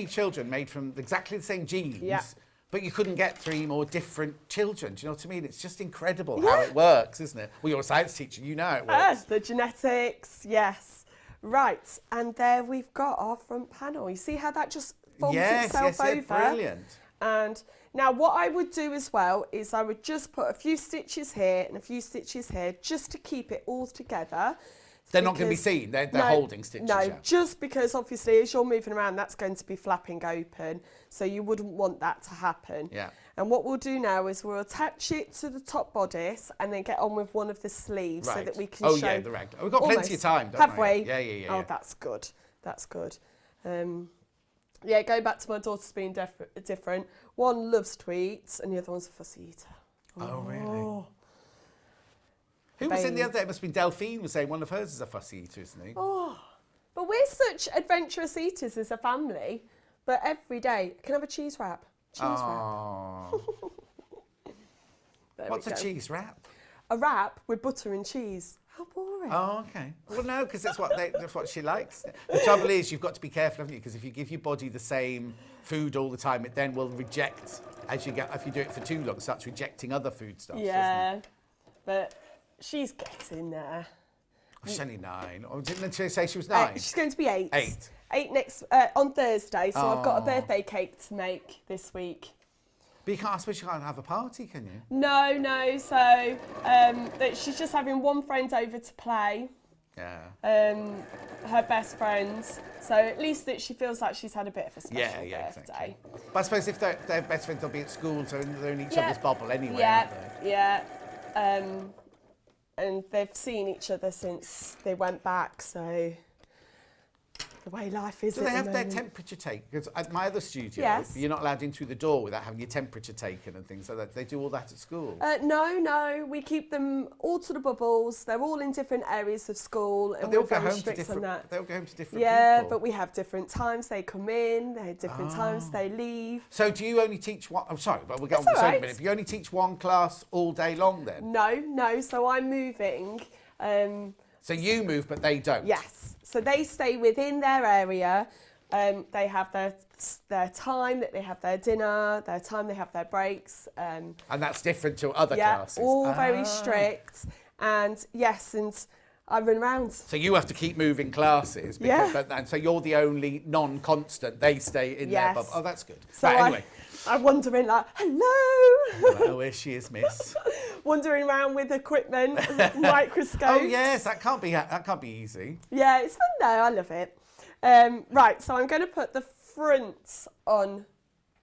children made from exactly the same genes, but you couldn't get 3 more different children. Do you know what I mean? It's just incredible how it works, isn't it? Well, you're a science teacher, you know how it works. The genetics, yes. Right, and there we've got our front panel. You see how that just folds itself over? Yes, brilliant. And now what I would do as well is I would just put a few stitches here and a few stitches here just to keep it all together. They're not going to be seen, they're holding stitches. No, just because obviously as you're moving around, that's going to be flapping open. So you wouldn't want that to happen. Yeah. And what we'll do now is we'll attach it to the top bodice and then get on with one of the sleeves so that we can show... Oh, yeah, the raglan. We've got plenty of time, don't Have we? we? Yeah. Oh, that's good. That's good. Yeah, going back to my daughters being different. One loves tweets and the other one's a fussy eater. Oh, really? Who was in the other day? It must have been Delphine was saying one of hers is a fussy eater, isn't he? Oh, but we're such adventurous eaters as a family. But every day, can I have a cheese wrap? Wrap. What's a cheese wrap? A wrap with butter and cheese. How boring. Oh, okay. Well, no, because that's what she likes. The trouble is, you've got to be careful, haven't you? Because if you give your body the same food all the time, it then will reject if you do it for too long. It starts rejecting other foodstuffs. Yeah, but she's getting there. Oh, she's only 9. Or didn't she say she was 9? She's going to be 8. 8. 8 next on Thursday. So I've got a birthday cake to make this week. But I suppose you can't have a party, can you? No. So she's just having one friend over to play. Yeah. Her best friends. So at least that she feels like she's had a bit of a special birthday. Exactly. But I suppose if they're best friends, they'll be at school, so they're in each other's bubble anyway, aren't they? Yeah. And they've seen each other since they went back, so the way life is. Do they have their temperature taken? Because at my other studio, you're not allowed in through the door without having your temperature taken and things like that. They do all that at school? No. We keep them all to the bubbles. They're all in different areas of school, and we're very strict on that. They'll go home to different people. Yeah, but we have different times they come in. They have different times they leave. So do you only teach one? I'm sorry, but we'll get on with this in a minute. But you only teach one class all day long then? No. So I'm moving. So you move, but they don't? Yes. So they stay within their area. They have their time that they have their dinner, their time they have their breaks. And that's different to other classes? All very strict. And I run around. So you have to keep moving classes? And so you're the only non-constant. They stay in their bubble. Oh, that's good. So right, anyway. I'm wandering like, hello. Oh, here she is, miss. Wandering around with equipment, microscopes. Oh yes, that can't be easy. Yeah, it's fun though. I love it. Right, so I'm going to put the fronts on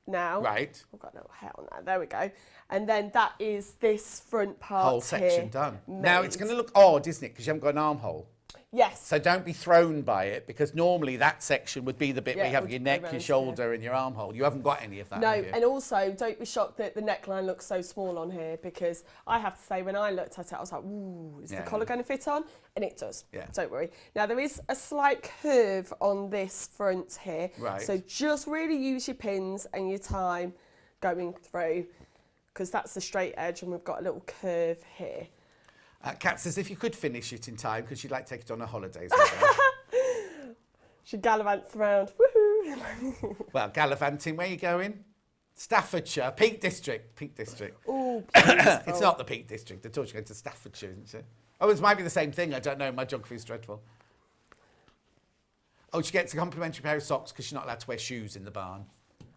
now. Right. I've got no hair on there. There we go. And then that is this front part. Whole section here done. made. Now it's going to look odd, isn't it? Because you haven't got an armhole. Yes. So don't be thrown by it, because normally that section would be the bit where you have your neck, your shoulder, and your armhole. You haven't got any of that. No, have you? and also don't be shocked that the neckline looks so small on here, because I have to say when I looked at it, I was like, ooh, is the collar going to fit on? And it does. Yeah. Don't worry. Now there is a slight curve on this front here. Right. So just really use your pins and your time going through, because that's the straight edge and we've got a little curve here. Kat says if you could finish it in time, because she'd like to take it on her holidays. She gallivants around. Woohoo! Well, gallivanting, where are you going? Staffordshire, Peak District. Peak District. Oh, it's not the Peak District at all. She's going to Staffordshire, isn't she? Oh, it might be the same thing. I don't know. My geography is dreadful. Oh, she gets a complimentary pair of socks because she's not allowed to wear shoes in the barn.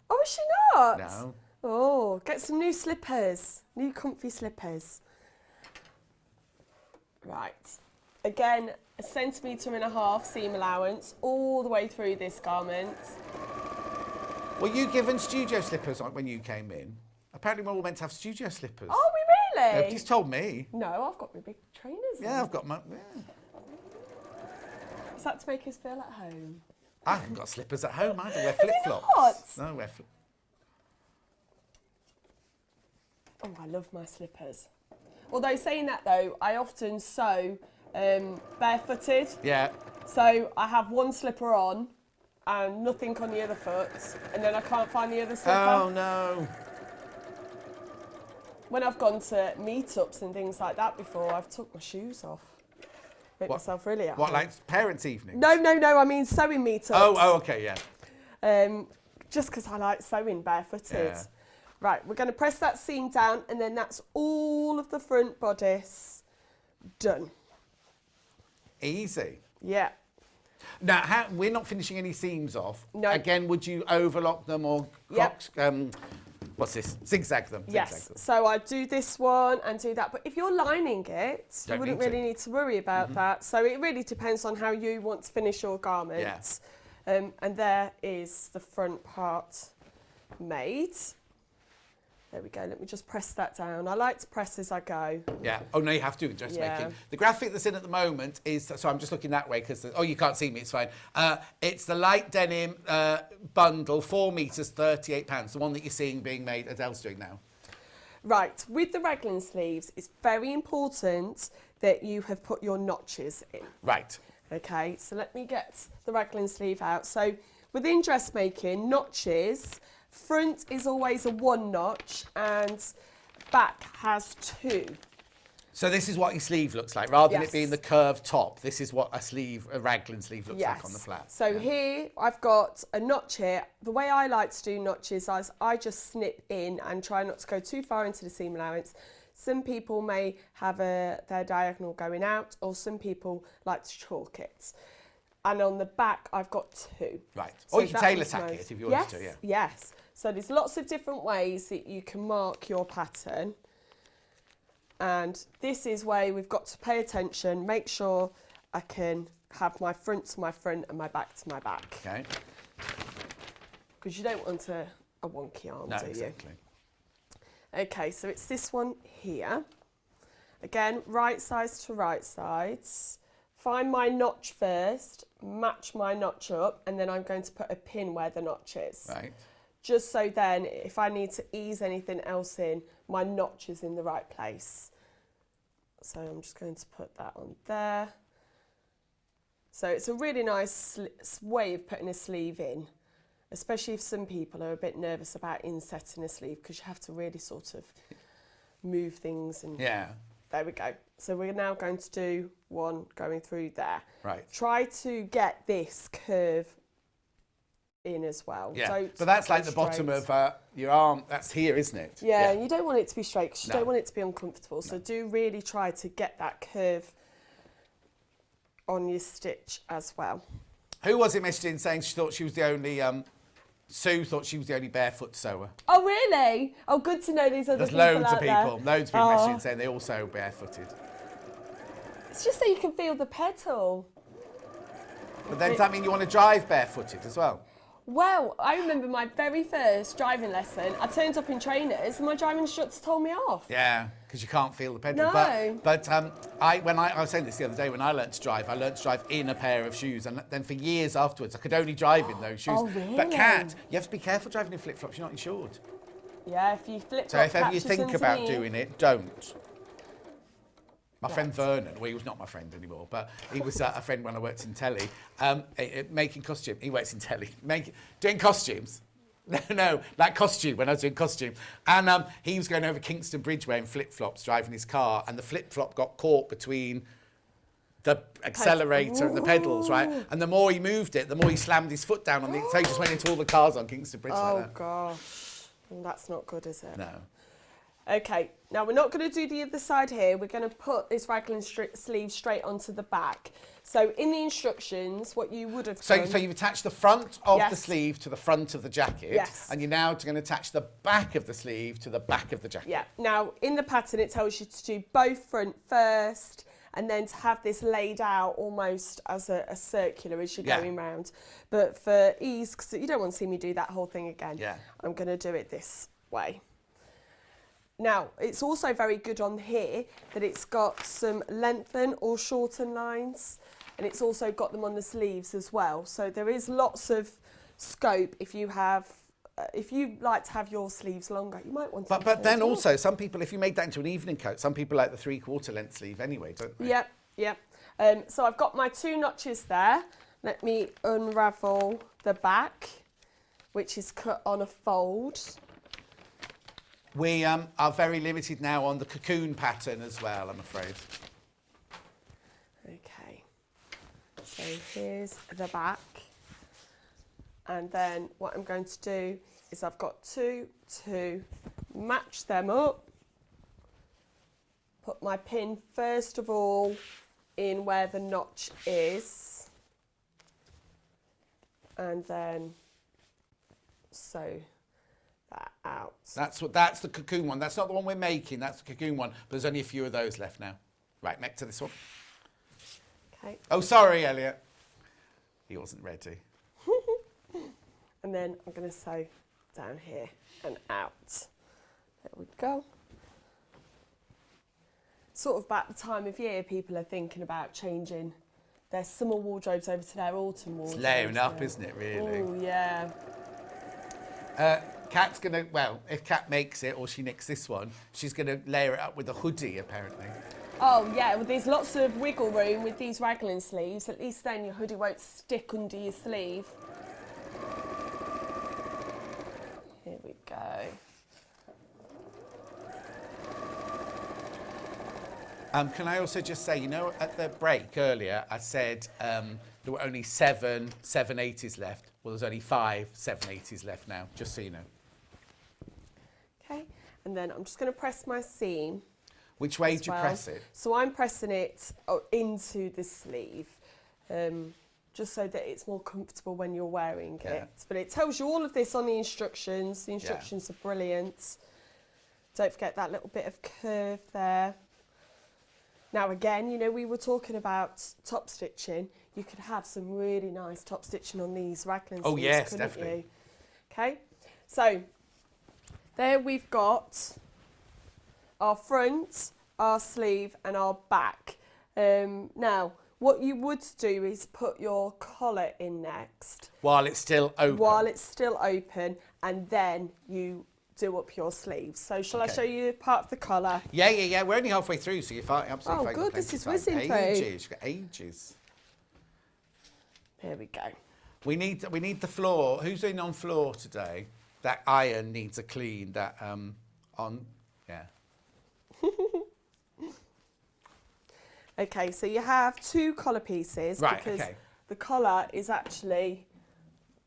Oh, is she not? No. Oh, get some new slippers. New comfy slippers. Right. Again, 1.5 centimetres seam allowance all the way through this garment. Were you given studio slippers when you came in? Apparently we're all meant to have studio slippers. Oh, we really? Nobody's told me. No, I've got my big trainers on. Yeah, I've got my... Yeah. Is that to make us feel at home? I haven't got slippers at home. I don't wear flip-flops. No, I wear flip. Oh, I love my slippers. Although saying that though, I often sew barefooted. Yeah. So I have one slipper on and nothing on the other foot, and then I can't find the other slipper. Oh no. When I've gone to meetups and things like that before, I've took my shoes off. Make myself really at What, home. like parents' evening? No, I mean sewing meetups. Oh, okay, yeah. Just because I like sewing barefooted. Yeah. Right, we're going to press that seam down, and then that's all of the front bodice done. Easy. Yeah. Now, we're not finishing any seams off. No. Again, would you overlock them or what's this? Zigzag them. Yes. Zigzag them. So I do this one and do that. But if you're lining it, you wouldn't really need to worry about that. So it really depends on how you want to finish your garments. Yeah. And there is the front part made. There we go. Let me just press that down. I like to press as I go. Yeah. Oh, no, you have to in dressmaking. The graphic that's in at the moment is... So I'm just looking that way because... Oh, you can't see me. It's fine. It's the light denim bundle, 4 metres, £38. The one that you're seeing being made, Adelle's doing now. Right. With the raglan sleeves, it's very important that you have put your notches in. Right. Okay. So let me get the raglan sleeve out. So within dressmaking, notches... Front is always a 1 notch and back has 2. So this is what your sleeve looks like, rather than it being the curved top. This is what a raglan sleeve looks like on the flat. So here I've got a notch here. The way I like to do notches is I just snip in and try not to go too far into the seam allowance. Some people may have their diagonal going out, or some people like to chalk it. And on the back, I've got 2. Right. So or you can tailor tack it if you want to, yeah. Yes. So there's lots of different ways that you can mark your pattern. And this is where we've got to pay attention, make sure I can have my front to my front and my back to my back. Okay. Because you don't want a wonky arm, no, do exactly. you? Okay, so it's this one here. Again, right sides to right sides. Find my notch first, match my notch up, and then I'm going to put a pin where the notch is. Right. Just so then, if I need to ease anything else in, my notch is in the right place. So I'm just going to put that on there. So it's a really nice way of putting a sleeve in, especially if some people are a bit nervous about insetting a sleeve, because you have to really sort of move things. And yeah. There we go. So we're now going to do one going through there. Right. Try to get this curve in as well. Yeah, but that's like the bottom of your arm. That's here, isn't it? Yeah, you don't want it to be straight because you don't want it to be uncomfortable. So do really try to get that curve on your stitch as well. Who was it messaging saying she thought she was the only Sue thought she was the only barefoot sewer. Oh, really? Oh, good to know these other There's people loads of out there. people, loads of people messaging saying they all sew barefooted. It's just so you can feel the pedal. But then does that mean you want to drive barefooted as well? Well, I remember my very first driving lesson. I turned up in trainers and my driving instructor told me off. Yeah, because you can't feel the pedal. No. But I was saying this the other day, when I learnt to drive in a pair of shoes, and then for years afterwards I could only drive in those shoes. Oh, really? But Kat, you have to be careful driving in flip-flops, you're not insured. Yeah, if you flip So if ever you think about doing it, don't. My friend Vernon, well, he was not my friend anymore, but he was a friend when I worked in telly, making costume. He works in telly, doing costumes. No, like costume, when I was doing costume. And he was going over Kingston Bridge wearing flip-flops, driving his car, and the flip-flop got caught between the accelerator and the pedals, right? And the more he moved it, the more he slammed his foot down on the... So he just went into all the cars on Kingston Bridge like that. Oh, gosh. Well, that's not good, is it? No. Okay, now we're not going to do the other side here. We're going to put this raglan sleeve straight onto the back. So in the instructions, what you would have done... So you've attached the front of the sleeve to the front of the jacket, and you're now going to attach the back of the sleeve to the back of the jacket. Yeah, now in the pattern it tells you to do both front first, and then to have this laid out almost as a circular as you're going round. But for ease, because you don't want to see me do that whole thing again, I'm going to do it this way. Now, it's also very good on here that it's got some lengthen or shorten lines, and it's also got them on the sleeves as well. So there is lots of scope if you have, if you like to have your sleeves longer, you might want to. But then also, some people, if you made that into an evening coat, some people like the 3/4 length sleeve anyway, don't they? Yep, yep. So I've got my 2 notches there. Let me unravel the back, which is cut on a fold. We are very limited now on the cocoon pattern as well, I'm afraid. Okay, so here's the back. And then what I'm going to do is I've got to match them up. Put my pin first of all in where the notch is. And then sew that out. That's the cocoon one. That's not the one we're making. That's the cocoon one. But there's only a few of those left now. Right, next to this one. Okay. Oh, sorry, Elliot. He wasn't ready. And then I'm going to sew down here and out. There we go. Sort of about the time of year people are thinking about changing their summer wardrobes over to their autumn wardrobes. It's layering up, isn't it, really? Oh, yeah. Kat's going to, well, if Kat makes it or she nicks this one, she's going to layer it up with a hoodie, apparently. Oh, yeah, well, there's lots of wiggle room with these raglan sleeves. At least then your hoodie won't stick under your sleeve. Here we go. Can I also just say, you know, at the break earlier, I said there were only 7 7/80s left. Well, there's only 5 7/80s left now, just so you know. Okay, and then I'm just going to press my seam. Which way do you press it? So I'm pressing it into the sleeve, just so that it's more comfortable when you're wearing it. But it tells you all of this on the instructions. The instructions are brilliant. Don't forget that little bit of curve there. Now again, you know, we were talking about top stitching. You could have some really nice top stitching on these raglan sleeves, oh yes, couldn't definitely. you? Okay, so there we've got our front, our sleeve and our back. Now, what you would do is put your collar in next. While it's still open. While it's still open, and then you do up your sleeves. So shall I show you part of the collar? Yeah. We're only halfway through, so you're absolutely fine. Oh, good, this is whizzing through. Ages, you've got ages. Here we go. We need the floor. Who's in on floor today? That iron needs a clean. That Okay, so you have 2 collar pieces, because the collar is actually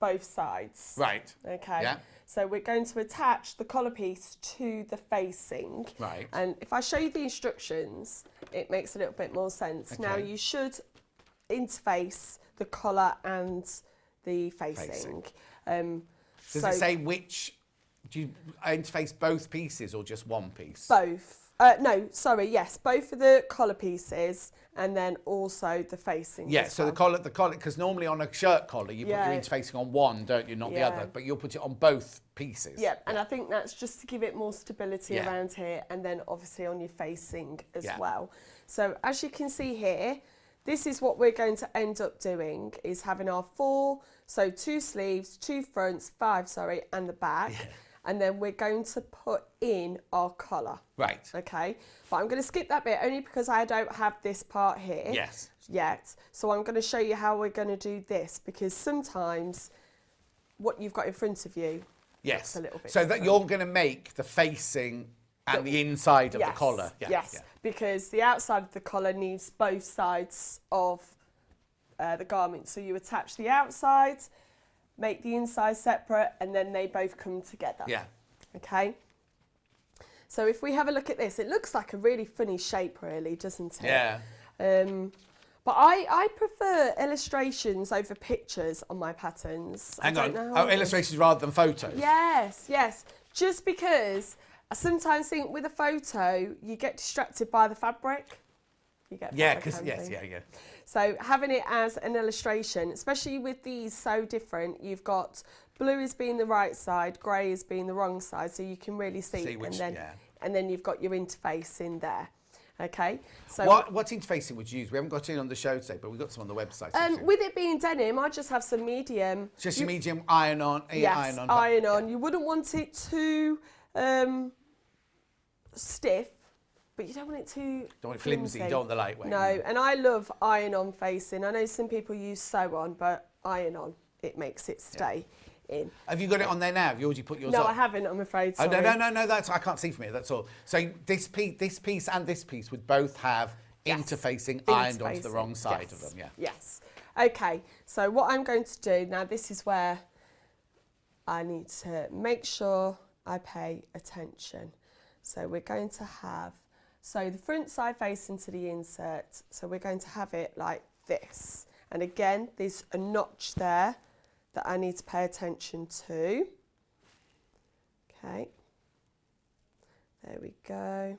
both sides. Right. Okay. Yeah. So we're going to attach the collar piece to the facing. Right. And if I show you the instructions, it makes a little bit more sense. Okay. Now you should interface the collar and the facing. Does it say which, do you interface both pieces or just one piece? Both. No, sorry, yes, both of the collar pieces and then also the facing. Yeah, so the collar, because normally on a shirt collar you put your interfacing on one, don't you, not the other, but you'll put it on both pieces. Yeah, and I think that's just to give it more stability around here, and then obviously on your facing as well. So as you can see here, this is what we're going to end up doing, is having our 4, so 2 sleeves, 2 fronts, 5, sorry, and the back. Yeah. And then we're going to put in our collar. Right. Okay. But I'm going to skip that bit only because I don't have this part here yet. So I'm going to show you how we're going to do this, because sometimes what you've got in front of you looks a little bit so different. that you're going to make the facing and the inside of the collar. Yes, because the outside of the collar needs both sides of the garment. So you attach the outside, make the inside separate, and then they both come together. Yeah. Okay. So if we have a look at this, it looks like a really funny shape, really, doesn't it? Yeah. But I prefer illustrations over pictures on my patterns. Hang on. Oh, illustrations rather than photos? Yes, yes. Just because I sometimes think with a photo, you get distracted by the fabric. You get because yeah. So So having it as an illustration, especially with these so different, you've got blue as being the right side, grey as being the wrong side, so you can really see which, and then you've got your interface in there. Okay. So what interfacing would you use? We haven't got it on the show today, but we've got some on the website. With it being denim, I just have some medium. Just your medium iron on. Yes, iron on. You wouldn't want it too stiff, but you don't want it too don't want it flimsy, you don't want the lightweight. No, and I love iron on facing. I know some people use sew on, but iron on, it makes it stay in. Have you got it on there now? Have you already put yours on? No, I haven't, I'm afraid. Oh, sorry. no, that's, I can't see from here, that's all. So this piece and this piece would both have interfacing ironed onto the wrong side of them, Yes. Okay, so what I'm going to do, now this is where I need to make sure I pay attention. So we're going to have, so the front side facing to the insert, so we're going to have it like this. And again, there's a notch there that I need to pay attention to. Okay, there we go.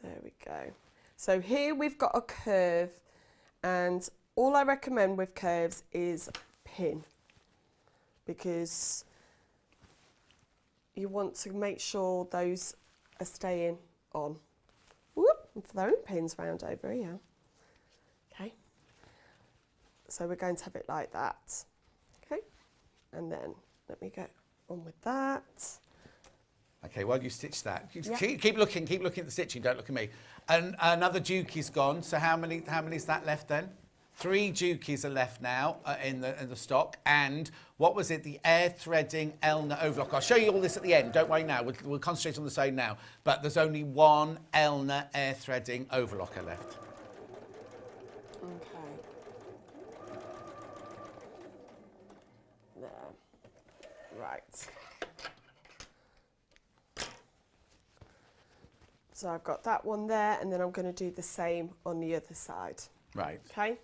There we go. So here we've got a curve, and all I recommend with curves is pin, because you want to make sure those are staying on. Whoop, I'm throwing pins round over here. Okay. So we're going to have it like that. Okay. And then let me get on with that. Okay, while you stitch that, keep looking at the stitching, don't look at me. And another dukey's gone, so how many's that left then? 3 dukies are left now in the stock, and what was it? The air threading Elna overlock. I'll show you all this at the end. Don't worry now. We'll concentrate on the sewing now. But there's only 1 Elna air threading overlocker left. Okay. There. Right. So I've got that one there, and then I'm going to do the same on the other side. Right. Okay.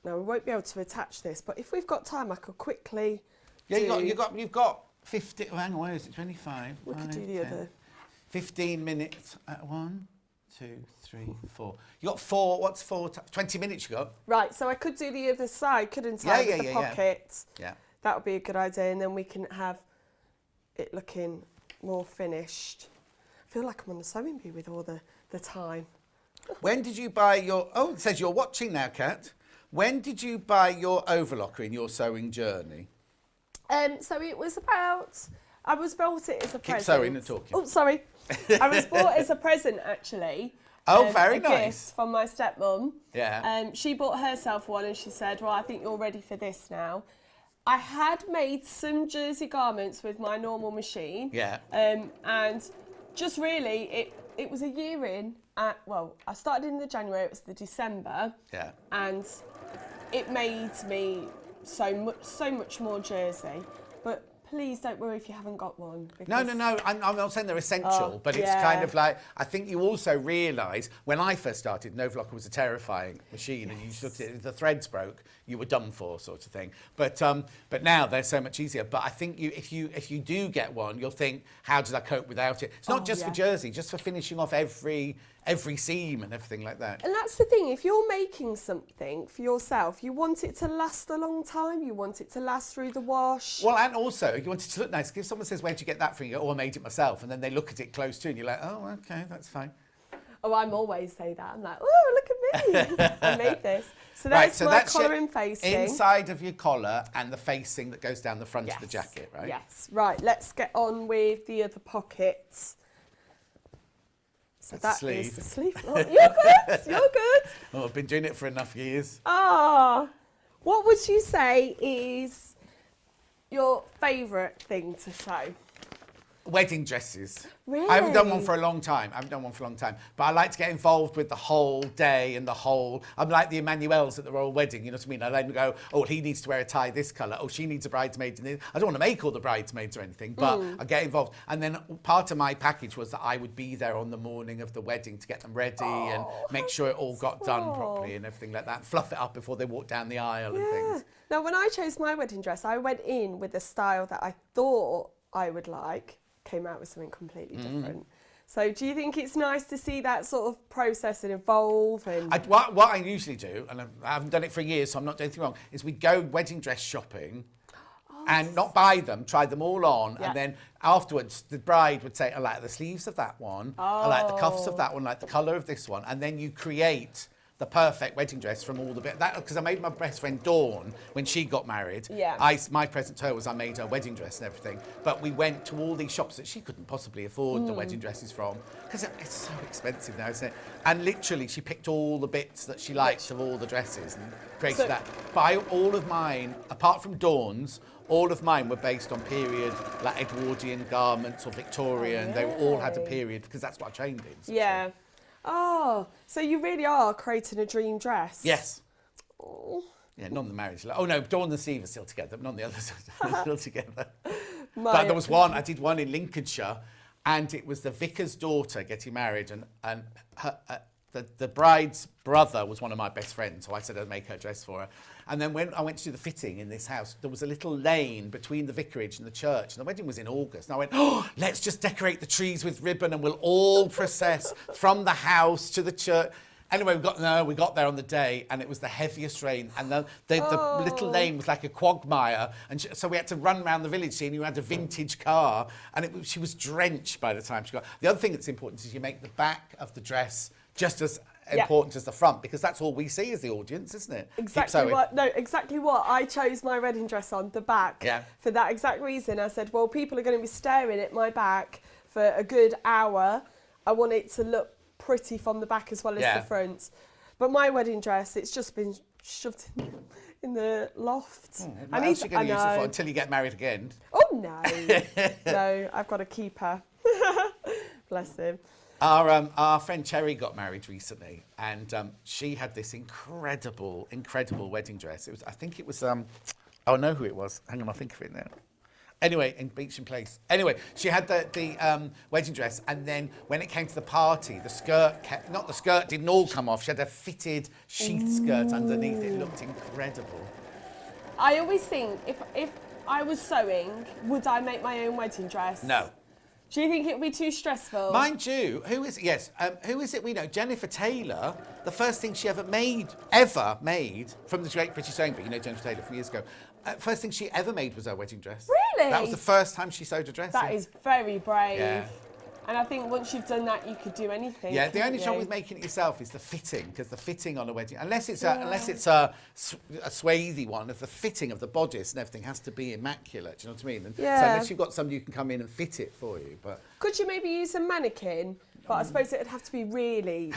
Now we won't be able to attach this, but if we've got time, I could quickly. Yeah, you've got 50. Oh, hang on, where is it? 25. We could do the 10, other. 15 minutes. 1, 2, 3, 4. You got 4. What's 4? 20 minutes you got. Right. So I could do the other side, couldn't I? With the pocket. Yeah. That would be a good idea, and then we can have it looking more finished. I feel like I'm on the sewing bee with all the time. When did you buy your... Oh, it says you're watching now, Kat. When did you buy your overlocker in your sewing journey? So it was about... I was bought it as a present. Keep sewing and talking. Oh, sorry. I was bought as a present, actually. Oh, very a nice. Gift from my stepmom. Yeah. She bought herself one, and she said, well, I think you're ready for this now. I had made some jersey garments with my normal machine. Yeah. And just really, it was a year in. Well, I started in the January, it was the December. Yeah. And it made me so much more jersey. But please don't worry if you haven't got one. No. I'm not saying they're essential, but it's kind of like, I think you also realise, when I first started, Novlocker was a terrifying machine, and you looked at it, if the threads broke, you were done for, sort of thing. But now they're so much easier. But I think if you do get one, you'll think, how did I cope without it? It's not just for jersey, just for finishing off every seam and everything like that. And that's the thing, if you're making something for yourself, you want it to last a long time, you want it to last through the wash. Well, and also, you want it to look nice. If someone says, where'd you get that from? You go, oh, I made it myself. And then they look at it close to, and you're like, oh, okay, that's fine. Oh, I'm always say that. I'm like, oh, look at me. I made this. So that's my collar and facing. Inside of your collar and the facing that goes down the front of the jacket, right? Yes. Right, let's get on with the other pockets. So that's that is sleeve. the sleeve. Oh, you're good. You're good. Oh, I've been doing it for enough years. Ah, what would you say is your favourite thing to sew? Wedding dresses. Really? I haven't done one for a long time. But I like to get involved with the whole day and I'm like the Emmanuels at the royal wedding, you know what I mean? I then go, oh, he needs to wear a tie this colour. Oh, she needs a bridesmaid. I don't want to make all the bridesmaids or anything, but I get involved. And then part of my package was that I would be there on the morning of the wedding to get them ready and make sure it all got done properly and everything like that. Fluff it up before they walk down the aisle and things. Now, when I chose my wedding dress, I went in with a style that I thought I would like. Came out with something completely different. So do you think it's nice to see that sort of process and evolve? And what I usually do, and I haven't done it for years, so I'm not doing anything wrong, is we go wedding dress shopping and not buy them, try them all on, and then afterwards the bride would say, I like the sleeves of that one, I like the cuffs of that one, I like the colour of this one, and then you create the perfect wedding dress from all the bit. Because I made my best friend Dawn, when she got married, my present to her was I made her wedding dress and everything. But we went to all these shops that she couldn't possibly afford the wedding dresses from, because it's so expensive now, isn't it? And literally, she picked all the bits that she liked of all the dresses and created that. But all of mine, apart from Dawn's, all of mine were based on period, like Edwardian garments or Victorian. They all had a period, because that's what I trained in. So Oh, so you really are creating a dream dress? Yes. Oh. Yeah, none of the marriage. Oh no, Dawn and Steve are still together, but none of the others are still together. But there was one, I did one in Lincolnshire, and it was the vicar's daughter getting married, and her, the bride's brother was one of my best friends, so I said I'd make her dress for her. And then when I went to do the fitting in this house, there was a little lane between the vicarage and the church, and the wedding was in August. And I went, oh, let's just decorate the trees with ribbon and we'll all process from the house to the church. Anyway, we got there on the day, and it was the heaviest rain, and the little lane was like a quagmire, and so we had to run around the village seeing who had a vintage car, and she was drenched by the time she got. The other thing that's important is you make the back of the dress just as important as the front, because that's all we see as the audience, isn't it? Exactly what I chose my wedding dress on, the back, for that exact reason. I said, well, people are going to be staring at my back for a good hour. I want it to look pretty from the back as well as the front. But my wedding dress, it's just been shoved in the loft. What else are you going to use it for until you get married again? Oh no, no, I've got to keep her. Bless him. Our friend Cherry got married recently, and she had this incredible wedding dress. I think it was I know who it was. Hang on, I'll think of it now. Anyway, in Beecham Place. Anyway, she had the wedding dress, and then when it came to the party, the skirt didn't all come off. She had a fitted sheath skirt underneath. It looked incredible. I always think, if I was sewing, would I make my own wedding dress? No. Do you think it would be too stressful? Mind you, who is it we know? Jennifer Taylor, the first thing she ever made from the Great British Sewing Book, you know Jennifer Taylor from years ago, first thing she ever made was her wedding dress. Really? That was the first time she sewed a dress. That is very brave. Yeah. And I think once you've done that, you could do anything. Yeah, the only trouble with making it yourself is the fitting, because the fitting on a wedding, unless it's a swathy one, the fitting of the bodice and everything has to be immaculate. Do you know what I mean? And so unless you've got somebody who can come in and fit it for you, but could you maybe use a mannequin? But I suppose it'd have to be really.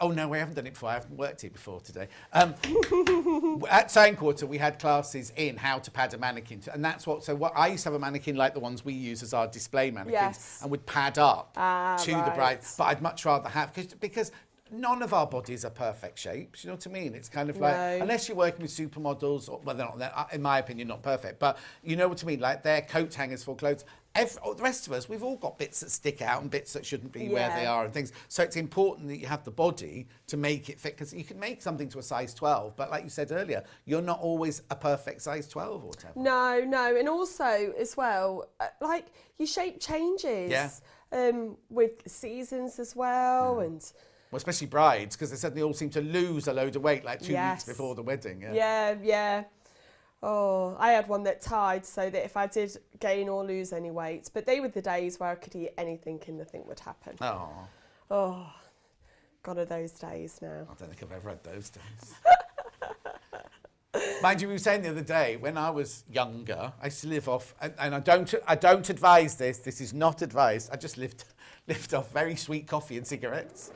Oh no, we haven't done it before. I haven't worked it before today. At Sewing Quarter, we had classes in how to pad a mannequin, and that's what. So I used to have a mannequin like the ones we use as our display mannequins, and would pad up to the bride. But I'd much rather have because none of our bodies are perfect shapes. You know what I mean? It's kind of like, unless you're working with supermodels, or, well, they're in my opinion, not perfect, but you know what I mean? Like they're coat hangers for clothes. The rest of us, we've all got bits that stick out and bits that shouldn't be where they are and things. So it's important that you have the body to make it fit, because you can make something to a size 12, but like you said earlier, you're not always a perfect size 12 or whatever. No, and also as well, like your shape changes with seasons as well, and well, especially brides, because they suddenly all seem to lose a load of weight like 2 weeks before the wedding. Yeah. Oh, I had one that tied so that if I did gain or lose any weight, but they were the days where I could eat anything and nothing would happen. Oh, gone are those days now. I don't think I've ever had those days. Mind you, we were saying the other day, when I was younger, I used to live off, and I don't advise this. This is not advised. I just lived off very sweet coffee and cigarettes.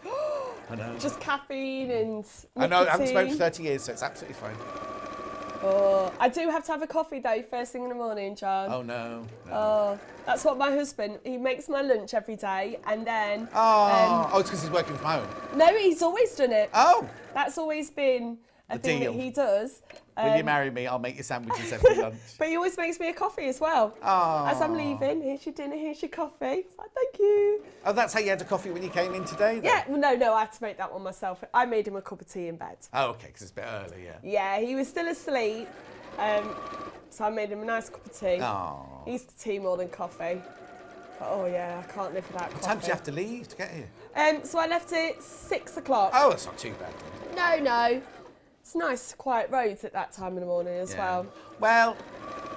I know. Just caffeine and nicotine. I know. I haven't smoked for 30 years, so it's absolutely fine. Oh, I do have to have a coffee though, first thing in the morning, John. Oh no. Oh, that's what my husband, he makes my lunch every day, and then... it's because he's working from home. No, he's always done it. Oh. That's always been a thing that he does. Will you marry me? I'll make you sandwiches every lunch. But he always makes me a coffee as well. Oh. As I'm leaving, here's your dinner, here's your coffee. It's like, thank you. Oh, that's how you had a coffee when you came in today, then? Yeah, well, no, I had to make that one myself. I made him a cup of tea in bed. Oh, okay, because it's a bit early, yeah. Yeah, he was still asleep. So I made him a nice cup of tea. Oh. He used to tea more than coffee. But, oh yeah, I can't live without coffee. What time did you have to leave to get here? So I left at 6 o'clock. Oh, that's not too bad then. No. It's nice, quiet roads at that time in the morning as well. Well,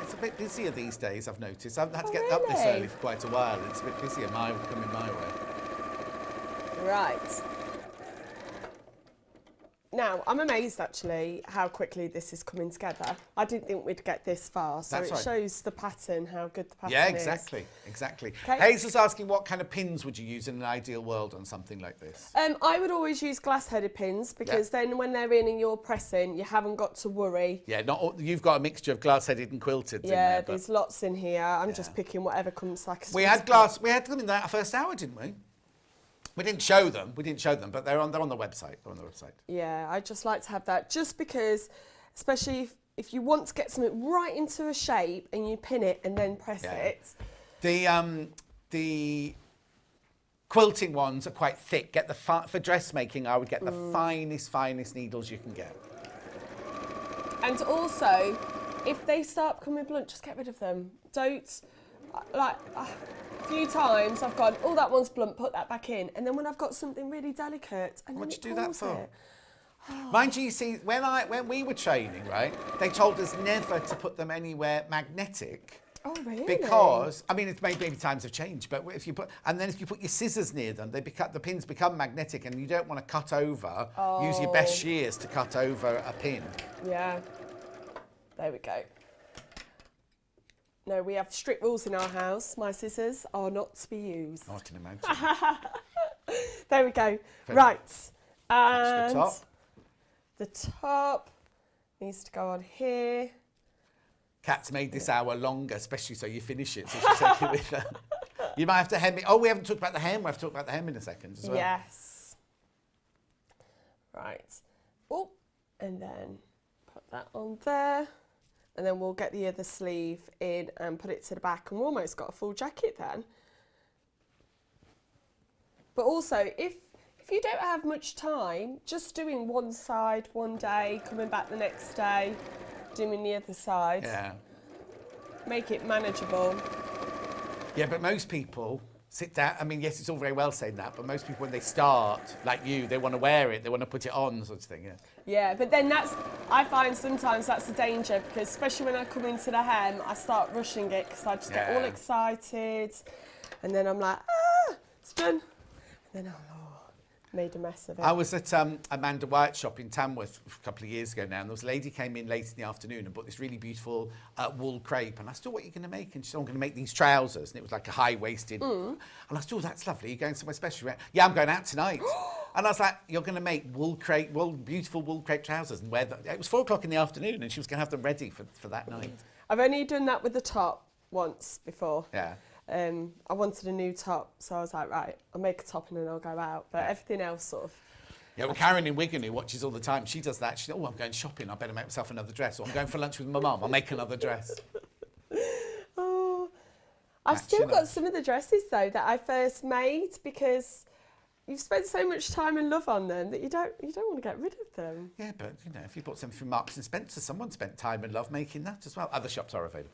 it's a bit busier these days, I've noticed. I've had to get up this early for quite a while, and it's a bit busier coming my way. Right. Now, I'm amazed actually how quickly this is coming together. I didn't think we'd get this far, so it shows the pattern, how good the pattern is. Yeah, exactly. Okay. Hazel's asking what kind of pins would you use in an ideal world on something like this? I would always use glass-headed pins, because then when they're in and you're pressing, you haven't got to worry. Yeah, you've got a mixture of glass-headed and quilted in there. Yeah, there's lots in here. I'm just picking whatever comes like a We had them in that first hour, didn't we? We didn't show them, but they're on the website. Yeah, I just like to have that, just because, especially if you want to get something right into a shape and you pin it and then press it. The quilting ones are quite thick. For dressmaking, I would get the finest needles you can get. And also, if they start becoming blunt, just get rid of them. Don't, a few times I've gone, oh, that one's blunt, put that back in. And then when I've got something really delicate, and what'd then you do that for? Oh. Mind you, see, when we were training, right, they told us never to put them anywhere magnetic. Oh, really? Because, I mean, it's maybe times have changed, but if you put your scissors near them, the pins become magnetic, and you don't want to cut over. Use your best shears to cut over a pin. Yeah. There we go. No, we have strict rules in our house. My scissors are not to be used. I can imagine. There we go. Right. And the top needs to go on here. Kat's made this hour longer, especially so you finish it, so she'll take it with her. You might have to hem it. Oh, we haven't talked about the hem. We'll have to talk about the hem in a second as well. Yes. Right. Oh, and then put that on there. And then we'll get the other sleeve in and put it to the back, and we've almost got a full jacket then. But also, if you don't have much time, just doing one side one day, coming back the next day, doing the other side. Yeah. Make it manageable. Yeah, but most people sit down. I mean, yes, it's all very well saying that, but most people, when they start, like you, they want to wear it, they want to put it on, sort of thing, yeah. Yeah, but then I find sometimes that's a danger, because especially when I come into the hem, I start rushing it, because I just get all excited, and then I'm like, it's done. And then made a mess of it. I was at Amanda Wyatt's shop in Tamworth a couple of years ago now, and there was a lady came in late in the afternoon and bought this really beautiful wool crepe, and I said, what are you going to make? And she said, I'm going to make these trousers, and it was like a high-waisted, and I said, oh, that's lovely, you're going somewhere special? Yeah, I'm going out tonight. And I was like, you're going to make beautiful wool crepe trousers and wear them. It was 4 o'clock in the afternoon, and she was going to have them ready for that night. I've only done that with the top once before. Yeah. I wanted a new top, so I was like, right, I'll make a top and then I'll go out. But everything else sort of Yeah, well, Karen in Wigan, who watches all the time, she does that. She said, oh, I'm going shopping, I better make myself another dress. Or I'm going for lunch with my mum, I'll make another dress. Oh, I've still got some of the dresses, though, that I first made because you've spent so much time and love on them that you don't want to get rid of them. Yeah, but, you know, if you bought something from Marks and Spencer, someone spent time and love making that as well. Other shops are available.